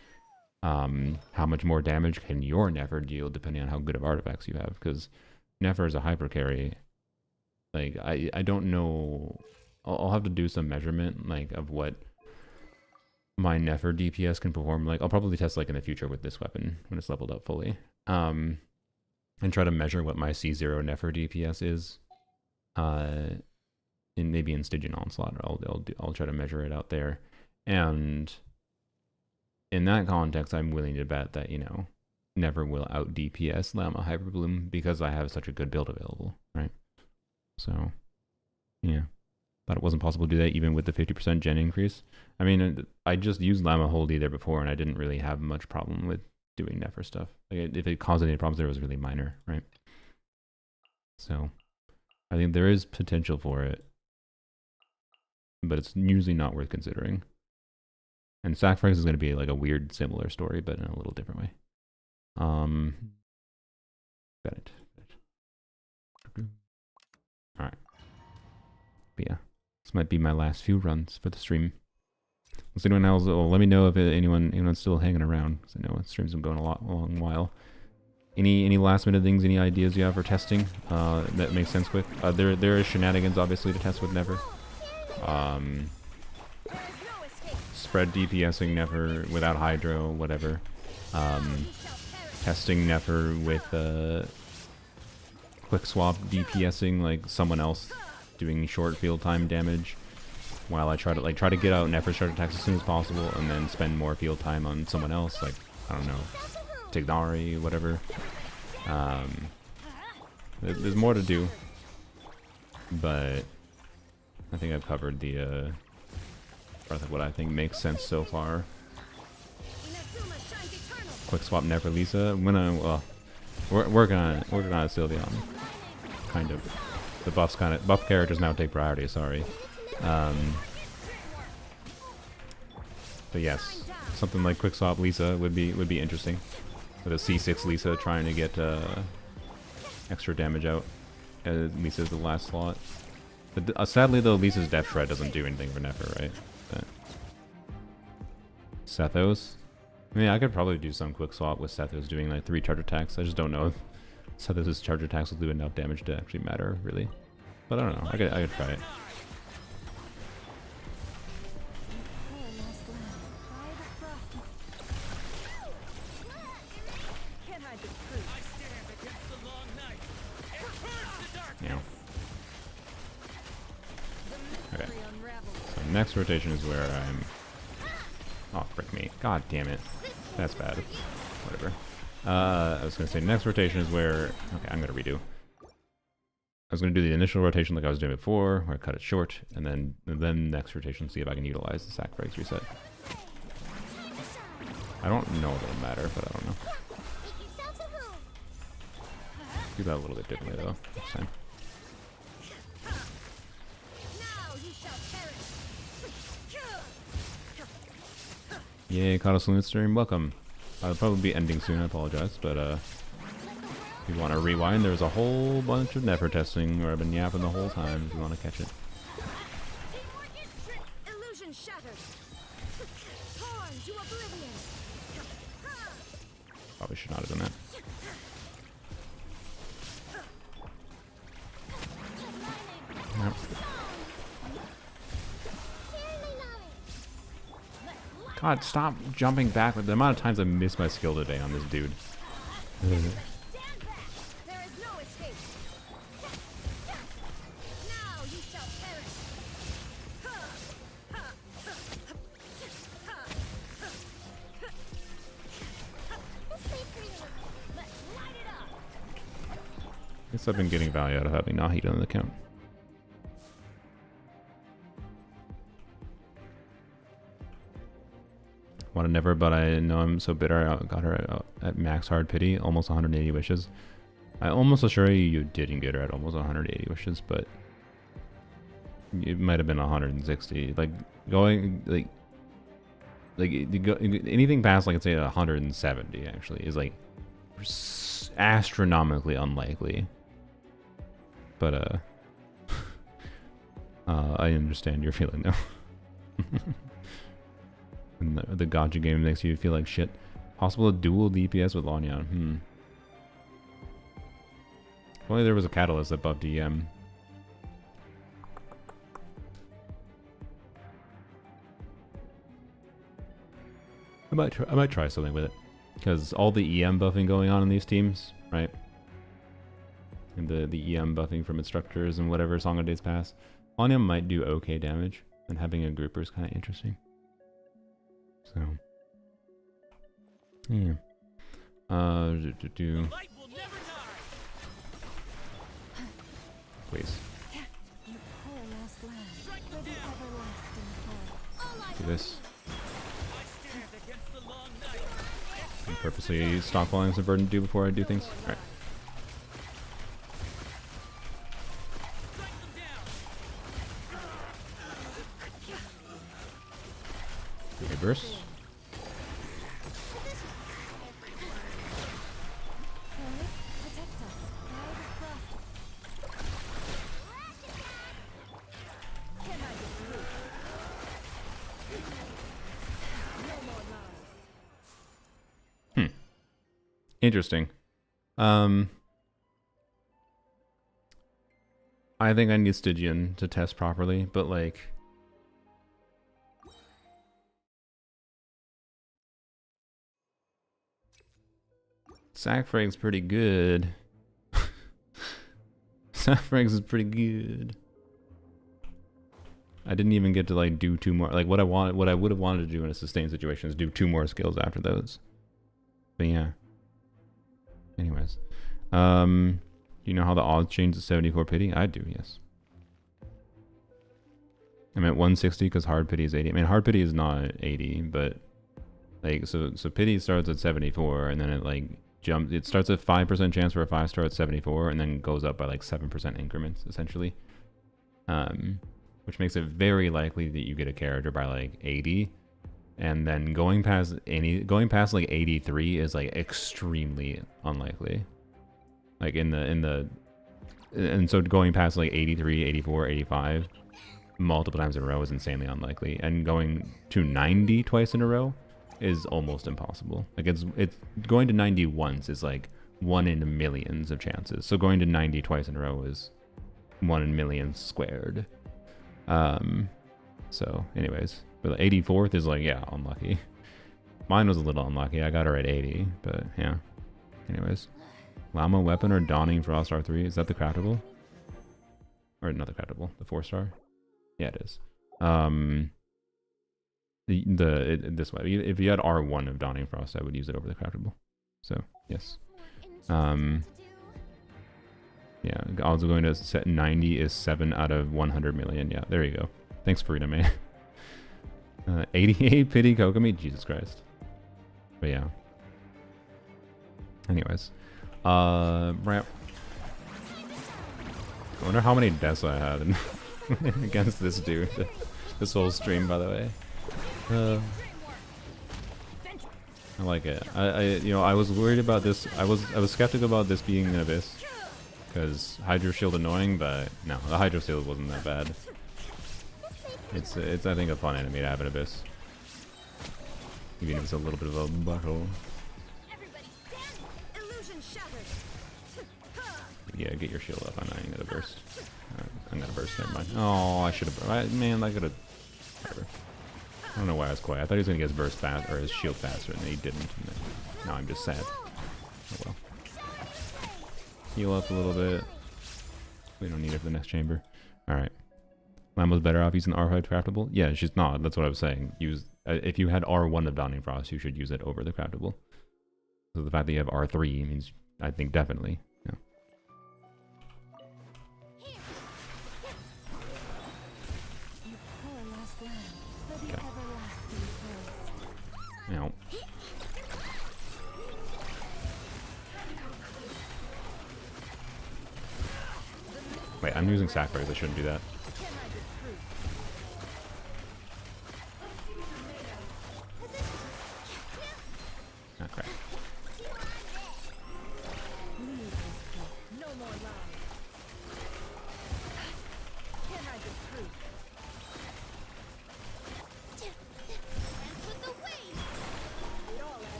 [SPEAKER 1] how much more damage can your Nefer deal depending on how good of artifacts you have, because Nefer is a hyper carry. Like I don't know. I'll have to do some measurement like of what my Nefer DPS can perform. Like I'll probably test like in the future with this weapon when it's leveled up fully. And try to measure what my C0 Nefer DPS is. Maybe in Stygian Onslaught, I'll try to measure it out there. And in that context, I'm willing to bet that, Never will out DPS Llama Hyperbloom because I have such a good build available, right? So, yeah. Thought it wasn't possible to do that even with the 50% gen increase. I mean, I just used Llama Holdy there before and I didn't really have much problem with doing Nefer stuff. Like, if it caused any problems there, it was really minor, right? So, I think there is potential for it, but it's usually not worth considering. And Sacrifice is going to be like a weird, similar story, but in a little different way. Got it. All right. But yeah, this might be my last few runs for the stream. Does anyone else? Well, let me know if anyone's still hanging around, because I know the stream's been going a long while. Any last minute things? Any ideas you have for testing that makes sense with? There is shenanigans obviously to test with Never. Spread DPSing Never without Hydro, whatever. Testing Nefer with quick swap DPSing like someone else doing short field time damage, while I try to get out Nefer start attacks as soon as possible, and then spend more field time on someone else, like I don't know, Tignari, whatever. There's more to do, but I think I've covered the what I think makes sense so far. Quick swap Nefer Lisa. I'm gonna work on Sylveon, kind of. the buff characters now take priority. Sorry. But yes, something like Quickswap Lisa would be interesting. With a C6 Lisa trying to get extra damage out. Lisa's the last slot. But sadly though, Lisa's Death Shred doesn't do anything for Nefer, right? But Sethos. I mean, I could probably do some quick swap with Sethos doing like 3 charge attacks. I just don't know if Sethos' charge attacks will do enough damage to actually matter, really. But I don't know. I could try it. Yeah. Okay. So next rotation is where I'm... Oh, frick me. God damn it. That's bad. Whatever. I was going to say next rotation is where... Okay, I'm going to redo. I was going to do the initial rotation like I was doing before, where I cut it short, and then next rotation see if I can utilize the sack breaks reset. I don't know if it'll matter, but I don't know. Do that a little bit differently though, next time. Yay, caught a Saloon stream. Welcome. I'll probably be ending soon, I apologize, but if you want to rewind, there's a whole bunch of Nefer testing where I've been yapping the whole time if you want to catch it.
[SPEAKER 5] Illusion shattered. Torn to oblivion.
[SPEAKER 1] Probably should not have done that. Yep. God, stop jumping backward. The amount of times I missed my skill today on this dude.
[SPEAKER 5] There is no escape. Now you shall perish. Let's light it up.
[SPEAKER 1] Guess I've been getting value out of having Nahida on the account. Want to never, but I know I'm so bitter. I got her at max hard pity, almost 180 wishes. I almost assure you didn't get her at almost 180 wishes, but it might have been 160. Like going anything past like I'd say 170 actually is like astronomically unlikely. But I understand your feeling though. And the gacha game makes you feel like shit. Possible dual DPS with Lanya. If only there was a catalyst that buffed EM. I might try something with it. Because all the EM buffing going on in these teams, right? And the EM buffing from instructors and whatever Song of Days Past. Lanya might do okay damage. And having a grouper is kind of interesting. So, yeah. Please. Do this. I'm purposely stockpiling some verdant do before I do things. Alright. Reverse. Interesting. I think I need Stygian to test properly, but like Sackfrag's pretty good. Sackfrag's is pretty good. I didn't even get to like do 2 more. Like what I would have wanted to do in a sustained situation is do 2 more skills after those. But yeah. Anyways, do you know how the odds change to 74 pity? I do, yes. I'm at 160 because hard pity is 80. I mean, hard pity is not 80, but like so pity starts at 74, and then it like jumps. It starts at 5% chance for a 5-star at 74, and then goes up by like 7% increments essentially, which makes it very likely that you get a character by like 80, and then going past like 83 is like extremely unlikely. Like and so going past like 83, 84, 85 multiple times in a row is insanely unlikely, and going to 90 twice in a row is almost impossible. Like it's going to 90 once is like 1 in millions of chances. So going to 90 twice in a row is 1 in millions squared. So anyways, but 84th is like, yeah, unlucky. Mine was a little unlucky. I got her at 80, but yeah. Anyways, Llama weapon or Dawning Frost R3, is that the craftable? Or not the craftable, the 4-star? Yeah, it is. This way, if you had R1 of Dawning Frost, I would use it over the craftable. So yes. Yeah, odds of going to set 90 is 7 out of 100 million. Yeah, there you go. Thanks, Freedom, man. 88 pity Kokomi, Jesus Christ. But yeah. Anyways, Ramp. I wonder how many deaths I had in against this dude. This whole stream, by the way. I like it. I was worried about this. I was skeptical about this being an Abyss, because Hydro Shield annoying, but no, the Hydro Shield wasn't that bad. It's I think a fun enemy to have an Abyss, even if it's a little bit of a butthole. Yeah, get your shield up. I'm gonna burst. I'm gonna burst. Never mind. Oh, I should have. Man, I could have. Whatever. I don't know why I was quiet. I thought he was gonna get his burst fast or his shield faster, and he didn't. And now I'm just sad. Oh well. Heal up a little bit. We don't need it for the next chamber. All right. Llama's better off using R5 craftable. Yeah, she's not. That's what I was saying. Use if you had R1 of Dawning Frost, you should use it over the craftable. So the fact that you have R3 means, I think, definitely. Yeah. Okay. Now. Wait, I'm using sacrifice. I shouldn't do that. Okay.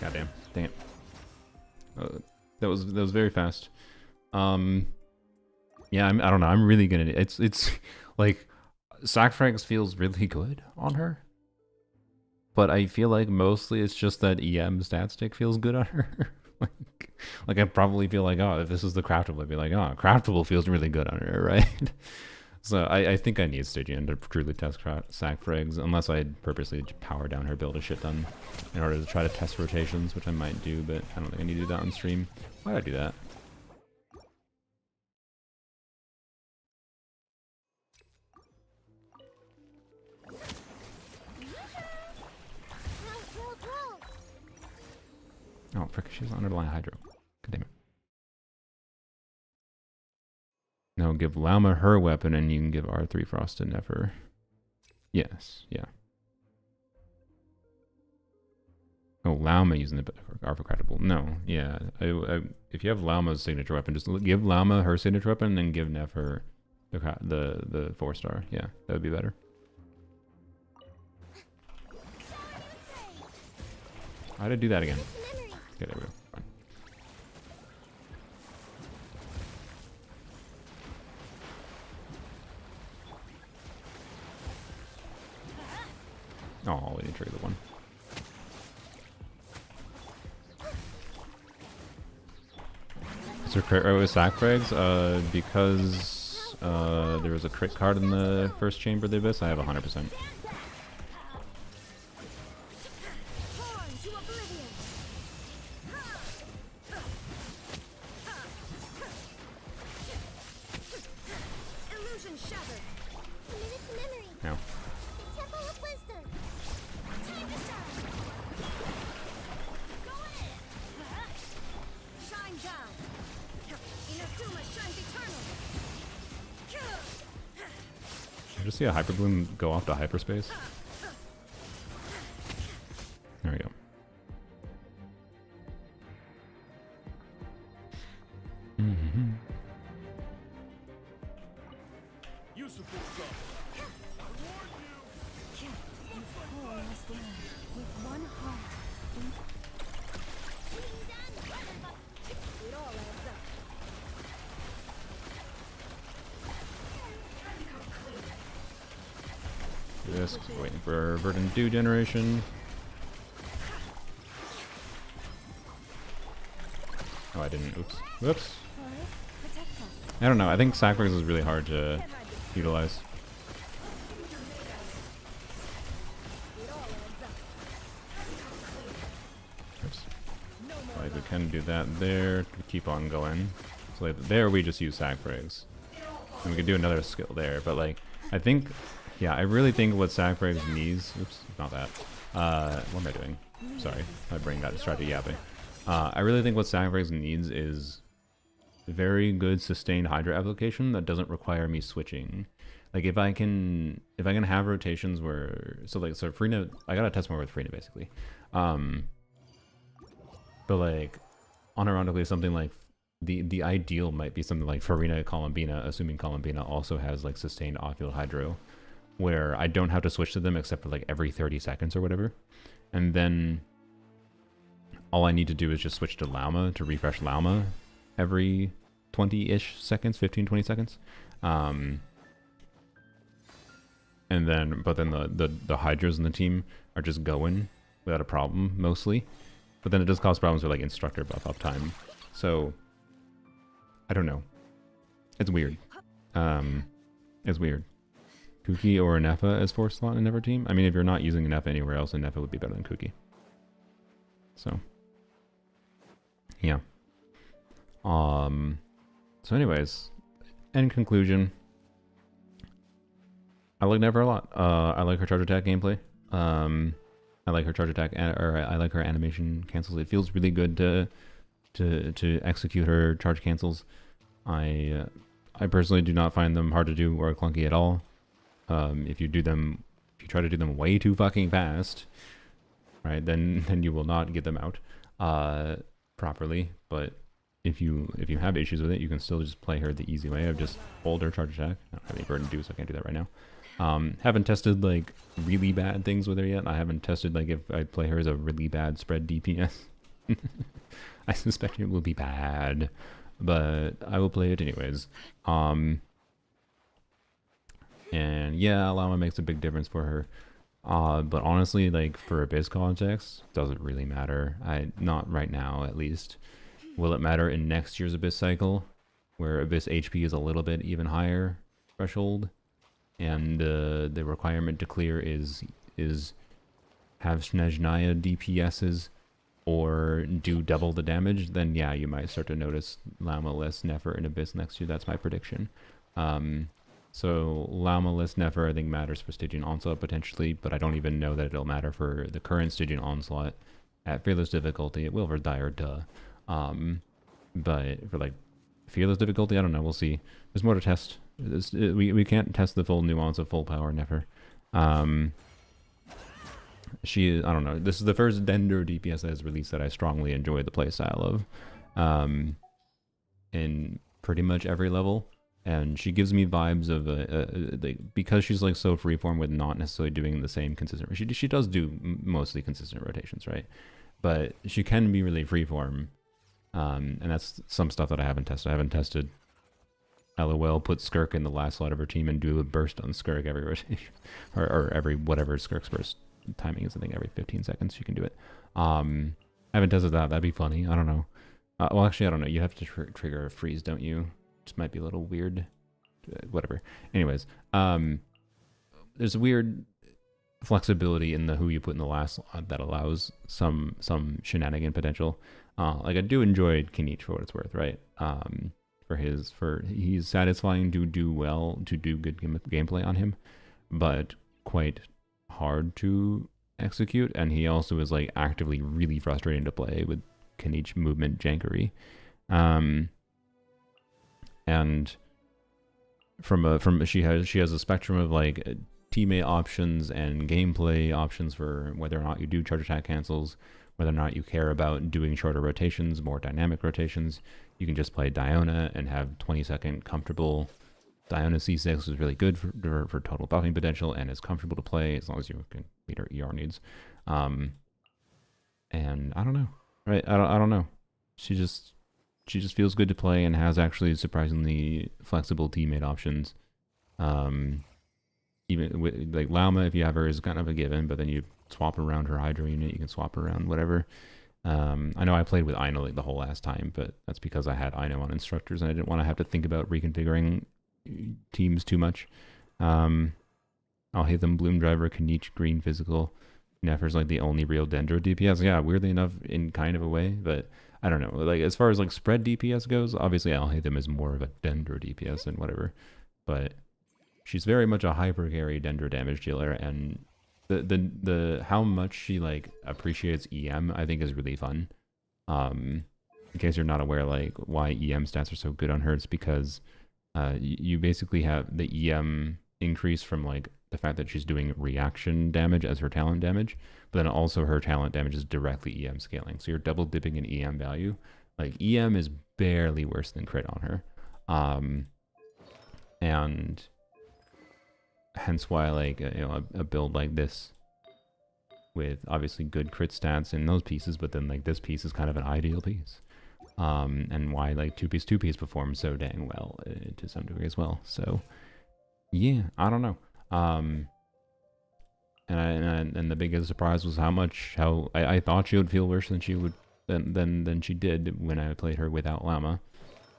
[SPEAKER 1] Goddamn. Dang it. That was very fast. Yeah, I don't know. I'm really gonna. It's like Sacrifice feels really good on her, but I feel like mostly it's just that EM stat stick feels good on her. like I probably feel like, oh, if this is the craftable, I'd be like, oh, craftable feels really good on her, right? So I think I need Stygian to truly test Sac Frags, unless I purposely power down her build a shit ton in order to try to test rotations, which I might do, but I don't think I need to do that on stream. Why'd I do that? Oh, frick, she's underlying Hydro. God damn it. No, give Llama her weapon and you can give R3 Frost to Nefer. Yes, yeah. Oh, Llama using the Alpha Craftable. No, yeah. If you have Llama's signature weapon, just give Llama her signature weapon and then give Nefer the 4-star. Yeah, that would be better. How did I do that again? Okay, there we go. Fine. Oh, we didn't trigger the one. So crit rate with sac frags, because there was a crit card in the first chamber of the Abyss, I have 100%. I just see a hyper bloom go off to hyperspace. There we go. Mm-hmm.
[SPEAKER 4] Useful stuff. I warned you.
[SPEAKER 5] You pull us down with one heart. It all adds up.
[SPEAKER 1] This, waiting for verdant dew generation. Oh, I didn't. Oops. Whoops.
[SPEAKER 5] Protect us.
[SPEAKER 1] I don't know. I think sacrifice is really hard to utilize.
[SPEAKER 5] It all adds up.
[SPEAKER 1] Oops. Like we can do that there. We keep on going. So like there we just use sacrifice. And we could do another skill there. But like, I think, yeah, I really think what sacrifice needs. Oops, not that. What am I doing? Sorry, my brain got distracted yapping. I really think what sacrifice needs is very good sustained Hydra application that doesn't require me switching. Like if I can have rotations where so Freena, I gotta test more with Freena basically. But like unironically something like the ideal might be something like Farina Columbina, assuming Columbina also has like sustained off-field hydro, where I don't have to switch to them except for like every 30 seconds or whatever. And then all I need to do is just switch to Llama to refresh Llama every 20-ish seconds, 15, 20 seconds. And then, but then the Hydras in the team are just going without a problem, mostly. But then it does cause problems with like Instructor buff uptime. So, I don't know. It's weird. It's weird. Kuki or Nefer as 4th slot in Nefer team? I mean, if you're not using Nefer anywhere else, then Nefer would be better than Kuki. So, yeah. So anyways, in conclusion, I like Nefer a lot. I like her charge attack gameplay. I like her charge attack, or I like her animation cancels. It feels really good to execute her charge cancels. I personally do not find them hard to do or clunky at all. If you try to do them way too fucking fast, right, then you will not get them out properly. But if you have issues with it, you can still just play her the easy way of just hold her charge attack. I don't have any burden to do, so I can't do that right now. Haven't tested like really bad things with her yet. I haven't tested like if I play her as a really bad spread DPS. I suspect it will be bad, but I will play it anyways. And yeah, Llama makes a big difference for her. But honestly, like for Abyss context, doesn't really matter. Not right now, at least. Will it matter in next year's Abyss cycle, where Abyss HP is a little bit even higher threshold, and the requirement to clear is have Snezhnaya DPSs or do double the damage? Then yeah, you might start to notice Llama-less Nefer in Abyss next year. That's my prediction. So Llama-less Nefer I think matters for Stygian Onslaught potentially, but I don't even know that it'll matter for the current Stygian Onslaught at Fearless difficulty. It will for Dire, duh. But for like Fearless difficulty, I don't know, we'll see. There's more to test. We can't test the full nuance of full power Nefer. I don't know, this is the first Dender DPS that is released that I strongly enjoy the playstyle of in pretty much every level. And she gives me vibes of because she's like so freeform with not necessarily doing the same consistent. She does do mostly consistent rotations, right? But she can be really freeform, and that's some stuff that I haven't tested. I haven't tested. LOL put Skirk in the last slot of her team and do a burst on Skirk every rotation, or every whatever Skirk's burst timing is. I think every 15 seconds she can do it. I haven't tested that. That'd be funny. I don't know. Well, actually, I don't know. You have to trigger a freeze, don't you? Just might be a little weird. Whatever. Anyways, there's weird flexibility in the who you put in the last slot that allows some shenanigan potential. Like I do enjoy Kinich for what it's worth, right? He's satisfying to do good gameplay on him, but quite hard to execute. And he also is like actively really frustrating to play with Kinich movement jankery. And she has a spectrum of like teammate options and gameplay options for whether or not you do charge attack cancels, whether or not you care about doing shorter rotations, more dynamic rotations. You can just play Diona and have 20-second comfortable. Diona C6 is really good for total buffing potential and is comfortable to play as long as you can meet her ER needs. And I don't know, right? I don't know. She just feels good to play and has actually surprisingly flexible teammate options. Even with like Llama, if you have her, is kind of a given, but then you swap around her Hydra unit, you can swap around whatever. I know I played with Ino like the whole last time, but that's because I had Ino on Instructors and I didn't want to have to think about reconfiguring teams too much. I'll hit them Bloom Driver, Kanich, Green Physical. Nefer's like the only real Dendro DPS. Yeah, weirdly enough, in kind of a way, but I don't know. Like as far as like spread DPS goes, obviously I'll hit them as more of a Dendro DPS and whatever. But she's very much a hyper carry Dendro damage dealer, and the how much she like appreciates EM I think is really fun. In case you're not aware, like why EM stats are so good on her, it's because you basically have the EM increase from like the fact that she's doing reaction damage as her talent damage, but then also her talent damage is directly EM scaling. So you're double dipping in EM value. Like EM is barely worse than crit on her. And hence why like a build like this with obviously good crit stats in those pieces, but then like this piece is kind of an ideal piece. And why like two piece performs so dang well to some degree as well. So yeah, I don't know. And the biggest surprise was how I thought she would feel worse than she would than she did when I played her without Llama.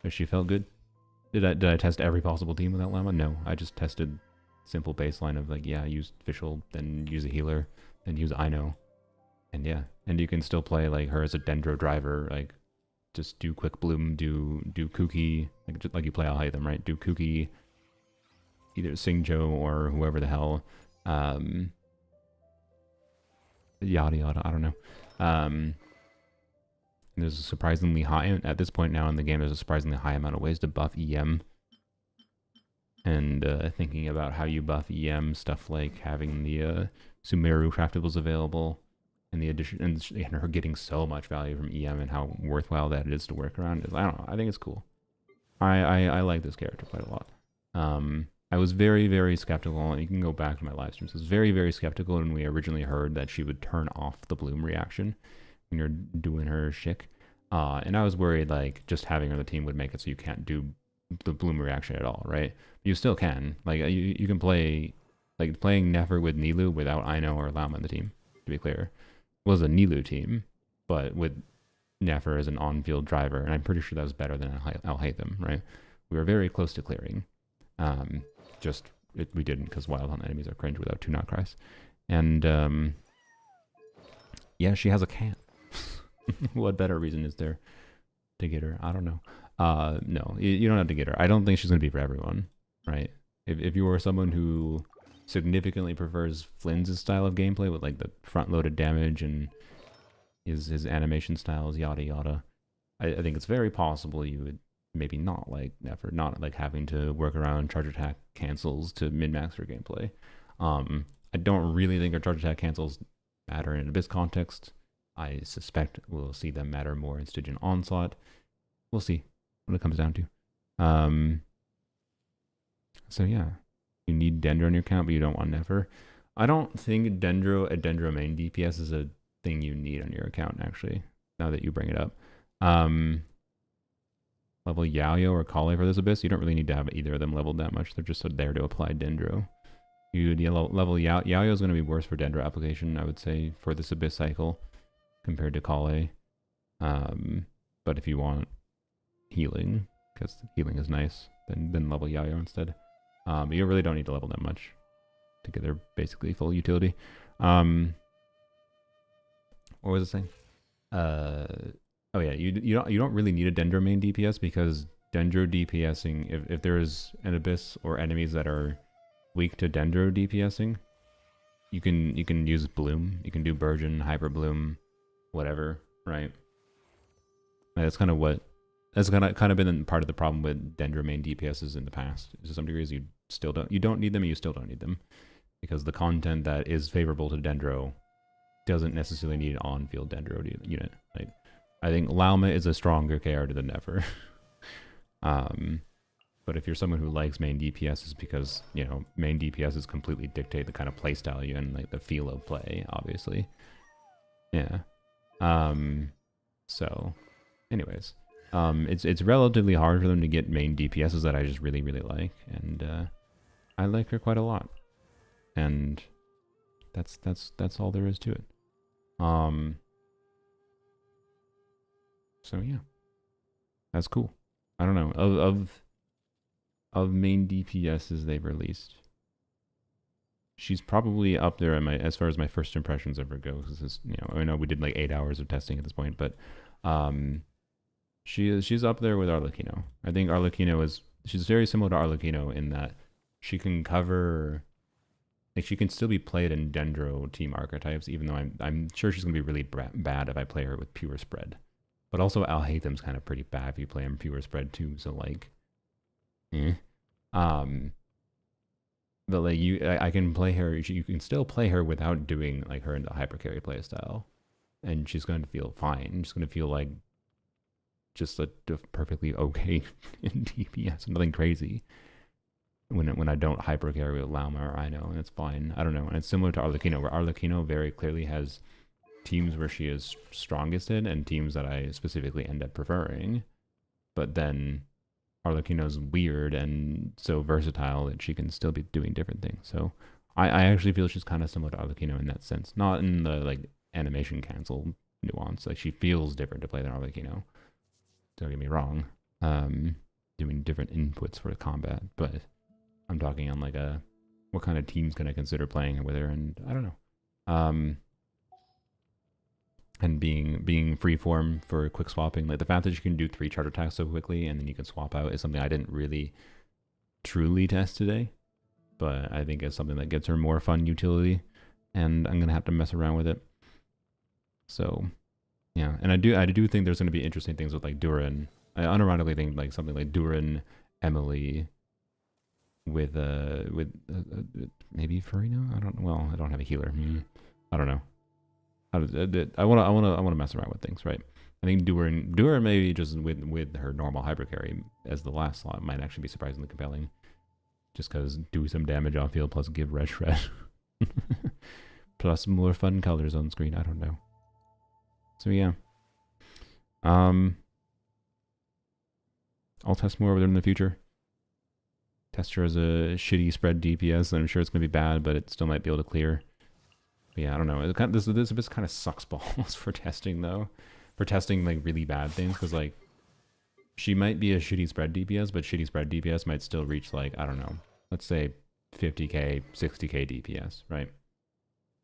[SPEAKER 1] But she felt good. Did I test every possible team without Llama? No, I just tested simple baseline of like, yeah, use Fischl, then use a healer, then use Ino, and yeah, and you can still play like her as a Dendro driver, like just do quick bloom, do Kuki, like you play Alhaitham, right? Do Kuki, either Singjo or whoever the hell, yada yada, I don't know. There's a surprisingly high, at this point now in the game, there's a surprisingly high amount of ways to buff EM. And thinking about how you buff EM, stuff like having the Sumeru craftables available, and the addition, and her getting so much value from EM and how worthwhile that it is to work around. I don't know, I think it's cool. I like this character quite a lot. I was very, very skeptical, and you can go back to my live streams. I was very, very skeptical when we originally heard that she would turn off the bloom reaction when you're doing her shik. And I was worried like just having her on the team would make it so you can't do the bloom reaction at all, right? You still can. Like you can play, like playing Nefer with Nilou without Ino or Llama on the team, to be clear, was a Nilou team, but with Nefer as an on-field driver, and I'm pretty sure that was better than Alhaitham, right? We were very close to clearing. We didn't because Wild Hunt enemies are cringe without 2 Notcries. And yeah, she has a can. What better reason is there to get her? I don't know. No, you don't have to get her. I don't think she's going to be for everyone, right? If you are someone who significantly prefers Flynn's style of gameplay with like the front-loaded damage and his animation styles, yada yada, I think it's very possible you would maybe not like Nefer, not like having to work around charge attack cancels to min-max her gameplay. I don't really think our charge attack cancels matter in Abyss context. I suspect we'll see them matter more in Stygian Onslaught. We'll see what it comes down to. So yeah, you need Dendro in your account, but you don't want Nefer. I don't think a Dendro main DPS is a thing you need on your account, actually, now that you bring it up. Level Yaoyo or Kale for this Abyss, you don't really need to have either of them leveled that much. They're just there to apply Dendro. You need level Yaoyo is going to be worse for Dendro application, I would say, for this Abyss cycle compared to Kale. But if you want healing, because healing is nice, then level Yaoyo instead. You really don't need to level that much to get their basically full utility. What was I saying? Oh yeah, you don't really need a Dendro main DPS, because Dendro DPSing, if there is an Abyss or enemies that are weak to Dendro DPSing, you can use Bloom, you can do Burgeon, Hyper Bloom, whatever, right? That's kind of what that's kind of been part of the problem with Dendro main DPSs in the past. To some degrees, you don't need them, and you still don't need them, because the content that is favorable to Dendro doesn't necessarily need an on-field Dendro unit. Like, I think Llama is a stronger character than Nefer. But if you're someone who likes main DPSs because, you know, main DPSs completely dictate the kind of playstyle you and like the feel of play, obviously. Yeah. So, anyways, it's relatively hard for them to get main DPSs that I just really, really like, and I like her quite a lot. And that's all there is to it. So yeah, that's cool. I don't know, of main DPSs they've released, she's probably up there in as far as my first impressions of her go. Because, you know, I know we did like 8 hours of testing at this point, but she's up there with Arlecchino. I think she's very similar to Arlecchino in that she can cover, like, she can still be played in Dendro team archetypes, even though I'm sure she's gonna be really bad if I play her with pure spread. But also Alhaitham's kind of pretty bad if you play him pure spread too. So like, but like I can play her. You can still play her without doing like her in the hyper carry playstyle, and she's going to feel fine. She's going to feel like just a perfectly okay in DPS, nothing crazy. When I don't hyper carry with Llama or Ino, and it's fine. I don't know. And it's similar to Arlecchino, where Arlecchino very clearly has teams where she is strongest in, and teams that I specifically end up preferring. But then Arlecchino's weird and so versatile that she can still be doing different things. So I actually feel she's kind of similar to Arlecchino in that sense. Not in the like animation cancel nuance. Like, she feels different to play than Arlecchino. Don't get me wrong. Doing different inputs for the combat, but I'm talking on like what kind of teams can I consider playing with her, and I don't know. And being freeform for quick swapping, like the fact that you can do 3 charge attacks so quickly and then you can swap out is something I didn't really truly test today, but I think it's something that gives her more fun utility, and I'm gonna have to mess around with it. So yeah, and I do think there's gonna be interesting things with like Duran. I unironically think like something like Duran, Emily, with maybe Farino. I don't. Well, I don't have a healer. I don't know. I want to mess around with things, right? I think Duran maybe just with her normal hyper carry as the last slot might actually be surprisingly compelling, just because do some damage on field plus give red shred, plus more fun colors on screen. I don't know. So yeah, I'll test more with her in the future. Test her as a shitty spread DPS, and I'm sure it's gonna be bad, but it still might be able to clear. But yeah, I don't know. This kind of sucks balls for testing though, for testing like really bad things, because like she might be a shitty spread DPS, but shitty spread DPS might still reach like, I don't know, let's say 50k, 60k DPS, right?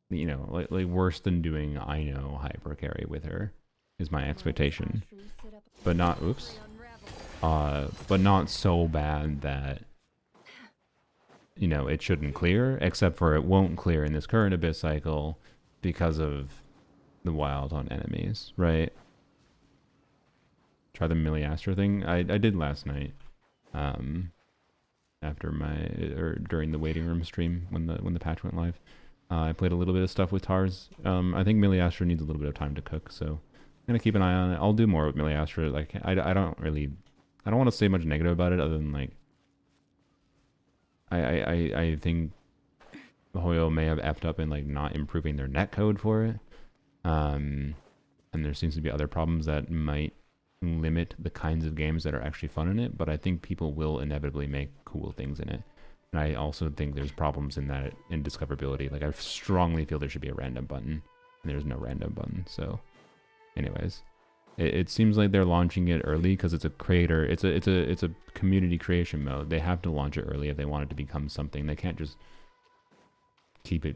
[SPEAKER 1] You know, like worse than doing Ino hyper carry with her is my expectation, but not but not so bad that, you know, it shouldn't clear, except for it won't clear in this current Abyss cycle because of the wild on enemies, right? Try the Miliastra thing. I did last night, after during the waiting room stream when the patch went live. I played a little bit of stuff with Tars. I think Miliastra needs a little bit of time to cook, so I'm gonna keep an eye on it. I'll do more with Miliastra. Like, I don't want to say much negative about it, other than like, I think Hoyo may have effed up in like not improving their netcode for it, and there seems to be other problems that might limit the kinds of games that are actually fun in it. But I think people will inevitably make cool things in it, and I also think there's problems in discoverability. Like, I strongly feel there should be a random button, and there's no random button. So, anyways, it seems like they're launching it early because it's a creator. It's a community creation mode. They have to launch it early if they want it to become something. They can't just keep it.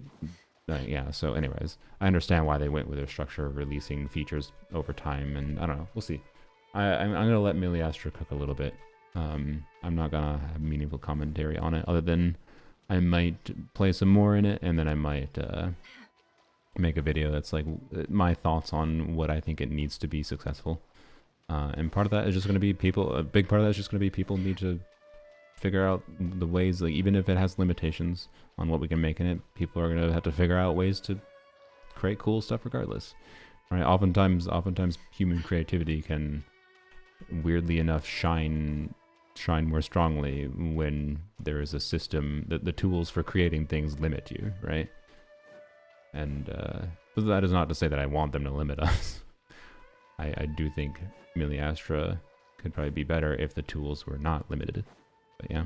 [SPEAKER 1] Yeah. So, anyways, I understand why they went with their structure of releasing features over time, and I don't know. We'll see. I'm gonna let Miliastra cook a little bit. I'm not gonna have meaningful commentary on it, other than I might play some more in it, and then I might make a video that's like my thoughts on what I think it needs to be successful. And part of that is just going to be people, a big part of that is just going to be people need to figure out the ways, like even if it has limitations on what we can make in it, people are going to have to figure out ways to create cool stuff regardless. Right? Oftentimes human creativity can weirdly enough shine more strongly when there is a system that the tools for creating things limit you, right? And but that is not to say that I want them to limit us. I do think Astra could probably be better if the tools were not limited. But yeah.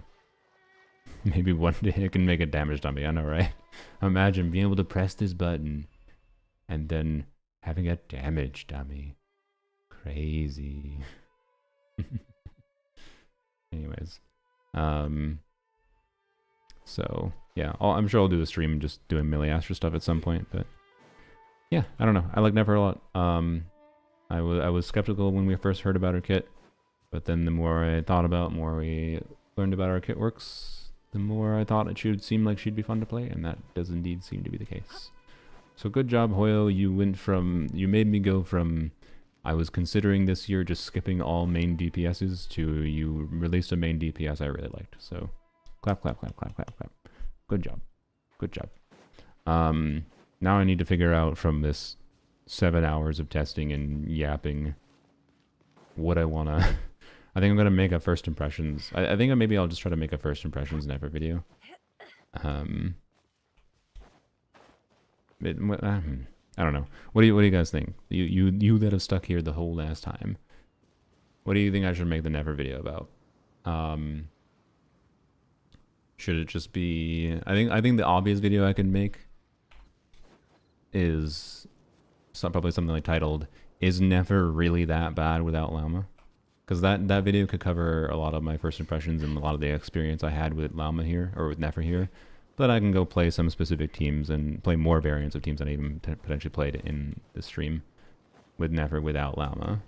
[SPEAKER 1] Maybe one day it can make a damage dummy, I know, right? Imagine being able to press this button and then having a damage dummy. Crazy. Anyways. So, yeah, I'm sure I'll do the stream just doing Astra stuff at some point, but yeah, I don't know. I like Nefer a lot. I was skeptical when we first heard about her kit, but then the more I thought about, more we learned about our kit works, the more I thought it should seem like she'd be fun to play, and that does indeed seem to be the case. So good job, Hoyo. You made me go from I was considering this year just skipping all main DPSs to you released a main DPS I really liked. So clap, clap, clap, clap, clap, clap. Good job. Good job. Now I need to figure out from this 7 hours of testing and yapping what I want to... I think I'm going to make a first impressions... I think maybe I'll just try to make a first impressions Nefer video. I don't know. What do you guys think? You that have stuck here the whole last time. What do you think I should make the Nefer video about? Should it just be... I think the obvious video I could make is probably something like titled, "Is Nefer really that bad without Llama?" Because that video could cover a lot of my first impressions and a lot of the experience I had with Llama here, or with Nefer here. But I can go play some specific teams and play more variants of teams that I even potentially played in the stream with Nefer without Llama.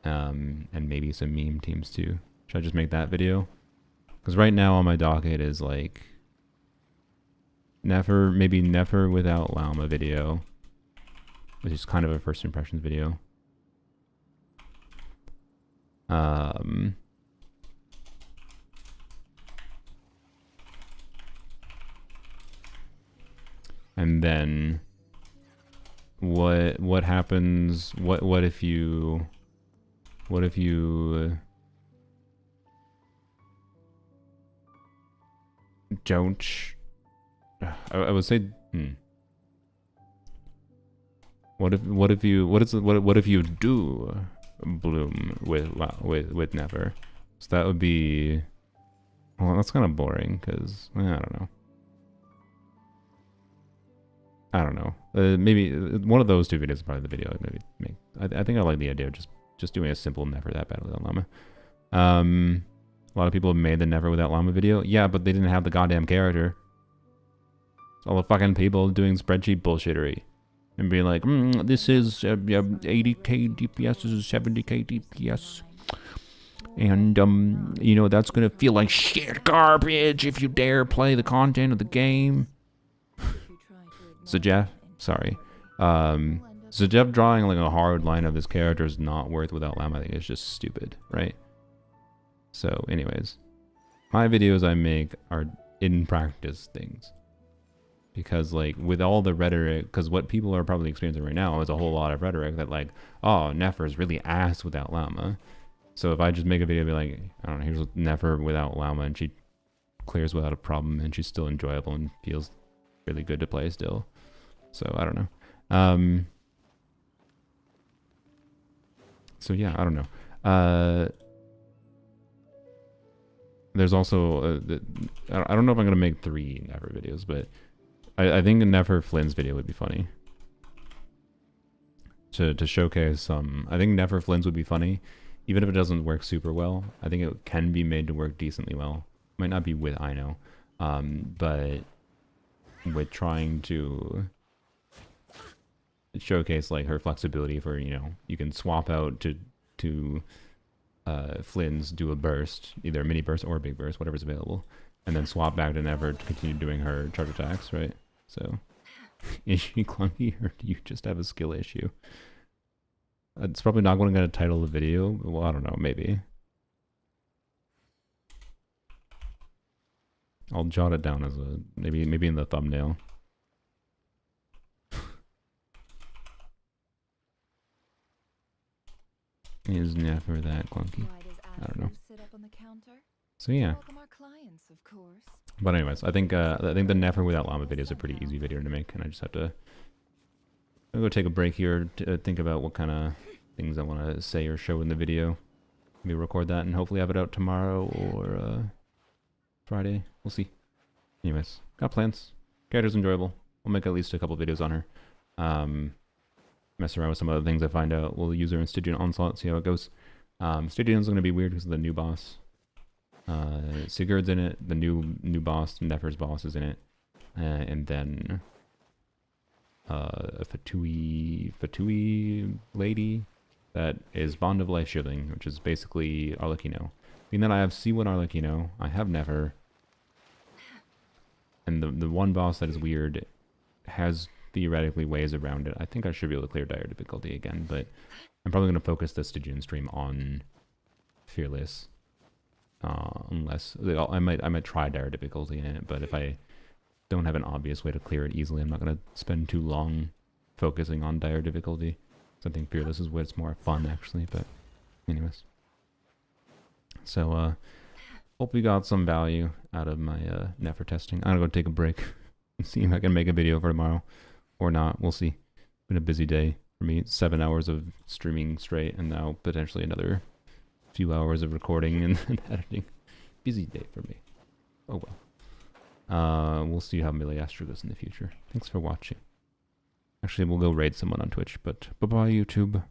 [SPEAKER 1] And maybe some meme teams too. Should I just make that video? Because right now on my docket is like maybe Nefer without Llama video, which is kind of a first impressions video. And then what happens, what if you don't, I would say, what if you do bloom with Nefer? So that would be, well, that's kind of boring because I don't know. Maybe one of those two videos is probably the video I'd maybe make. I think I like the idea of just doing a simple Nefer that bad without Llama. A lot of people have made the Nefer without Llama video. Yeah, but they didn't have the goddamn character. It's all the fucking people doing spreadsheet bullshittery. And being like, this is 80k DPS, this is 70k DPS. And, you know, that's gonna feel like shit garbage if you dare play the content of the game. So Jeff, sorry. So Jeff drawing like a hard line of this character is not worth without Llama. I think it's just stupid, right? So anyways, my videos I make are in practice things. Because like with all the rhetoric, because what people are probably experiencing right now is a whole lot of rhetoric that like, oh, Nefer is really ass without Llama. So if I just make a video be like, I don't know, here's Nefer without Llama and she clears without a problem and she's still enjoyable and feels really good to play still. So I don't know. So yeah, I don't know. There's also, I don't know if I'm going to make 3 Nefer videos, but I think a Nefer Flynn's video would be funny. To showcase some, I think Nefer Flynn's would be funny, even if it doesn't work super well. I think it can be made to work decently well. Might not be with Ino, but with trying to showcase like her flexibility for, you know, you can swap out to Flynn's, do a burst, either a mini burst or a big burst, whatever's available, and then swap back to Nefer to continue doing her charge attacks, right? So, is she clunky or do you just have a skill issue? It's probably not going to title the video. Well, I don't know, maybe. I'll jot it down as a maybe in the thumbnail. Is Nefer that clunky? I don't know. So yeah. But anyways, I think the Nefer without llama video is a pretty easy video to make, and I just have to go take a break here to think about what kind of things I want to say or show in the video. Maybe record that and hopefully have it out tomorrow or Friday. We'll see. Anyways, got plans. Character's enjoyable. We'll make at least a couple videos on her. Mess around with some other things I find out. We'll use her in Stygian Onslaught, see how it goes. Stygian's going to be weird because of the new boss. Sigurd's in it. The new boss, Nefer's boss, is in it. And then a Fatui lady that is Bond of Life Shielding, which is basically Arlecchino. Being that I have C1 Arlecchino, I have Nefer. And the one boss that is weird has theoretically ways around it. I think I should be able to clear dire difficulty again, but I'm probably going to focus the Stygian stream on Fearless. Unless I might try dire difficulty in it, but if I don't have an obvious way to clear it easily, I'm not going to spend too long focusing on dire difficulty. So I think Fearless is where it's more fun actually, but anyways. So hope you got some value out of my Nefer testing. I'm going to go take a break and see if I can make a video for tomorrow or not. We'll see. It's been a busy day for me. 7 hours of streaming straight and now potentially another few hours of recording and editing. Busy day for me. Oh well. We'll see how Melee Astro goes in the future. Thanks for watching. Actually, we'll go raid someone on Twitch, but bye-bye YouTube.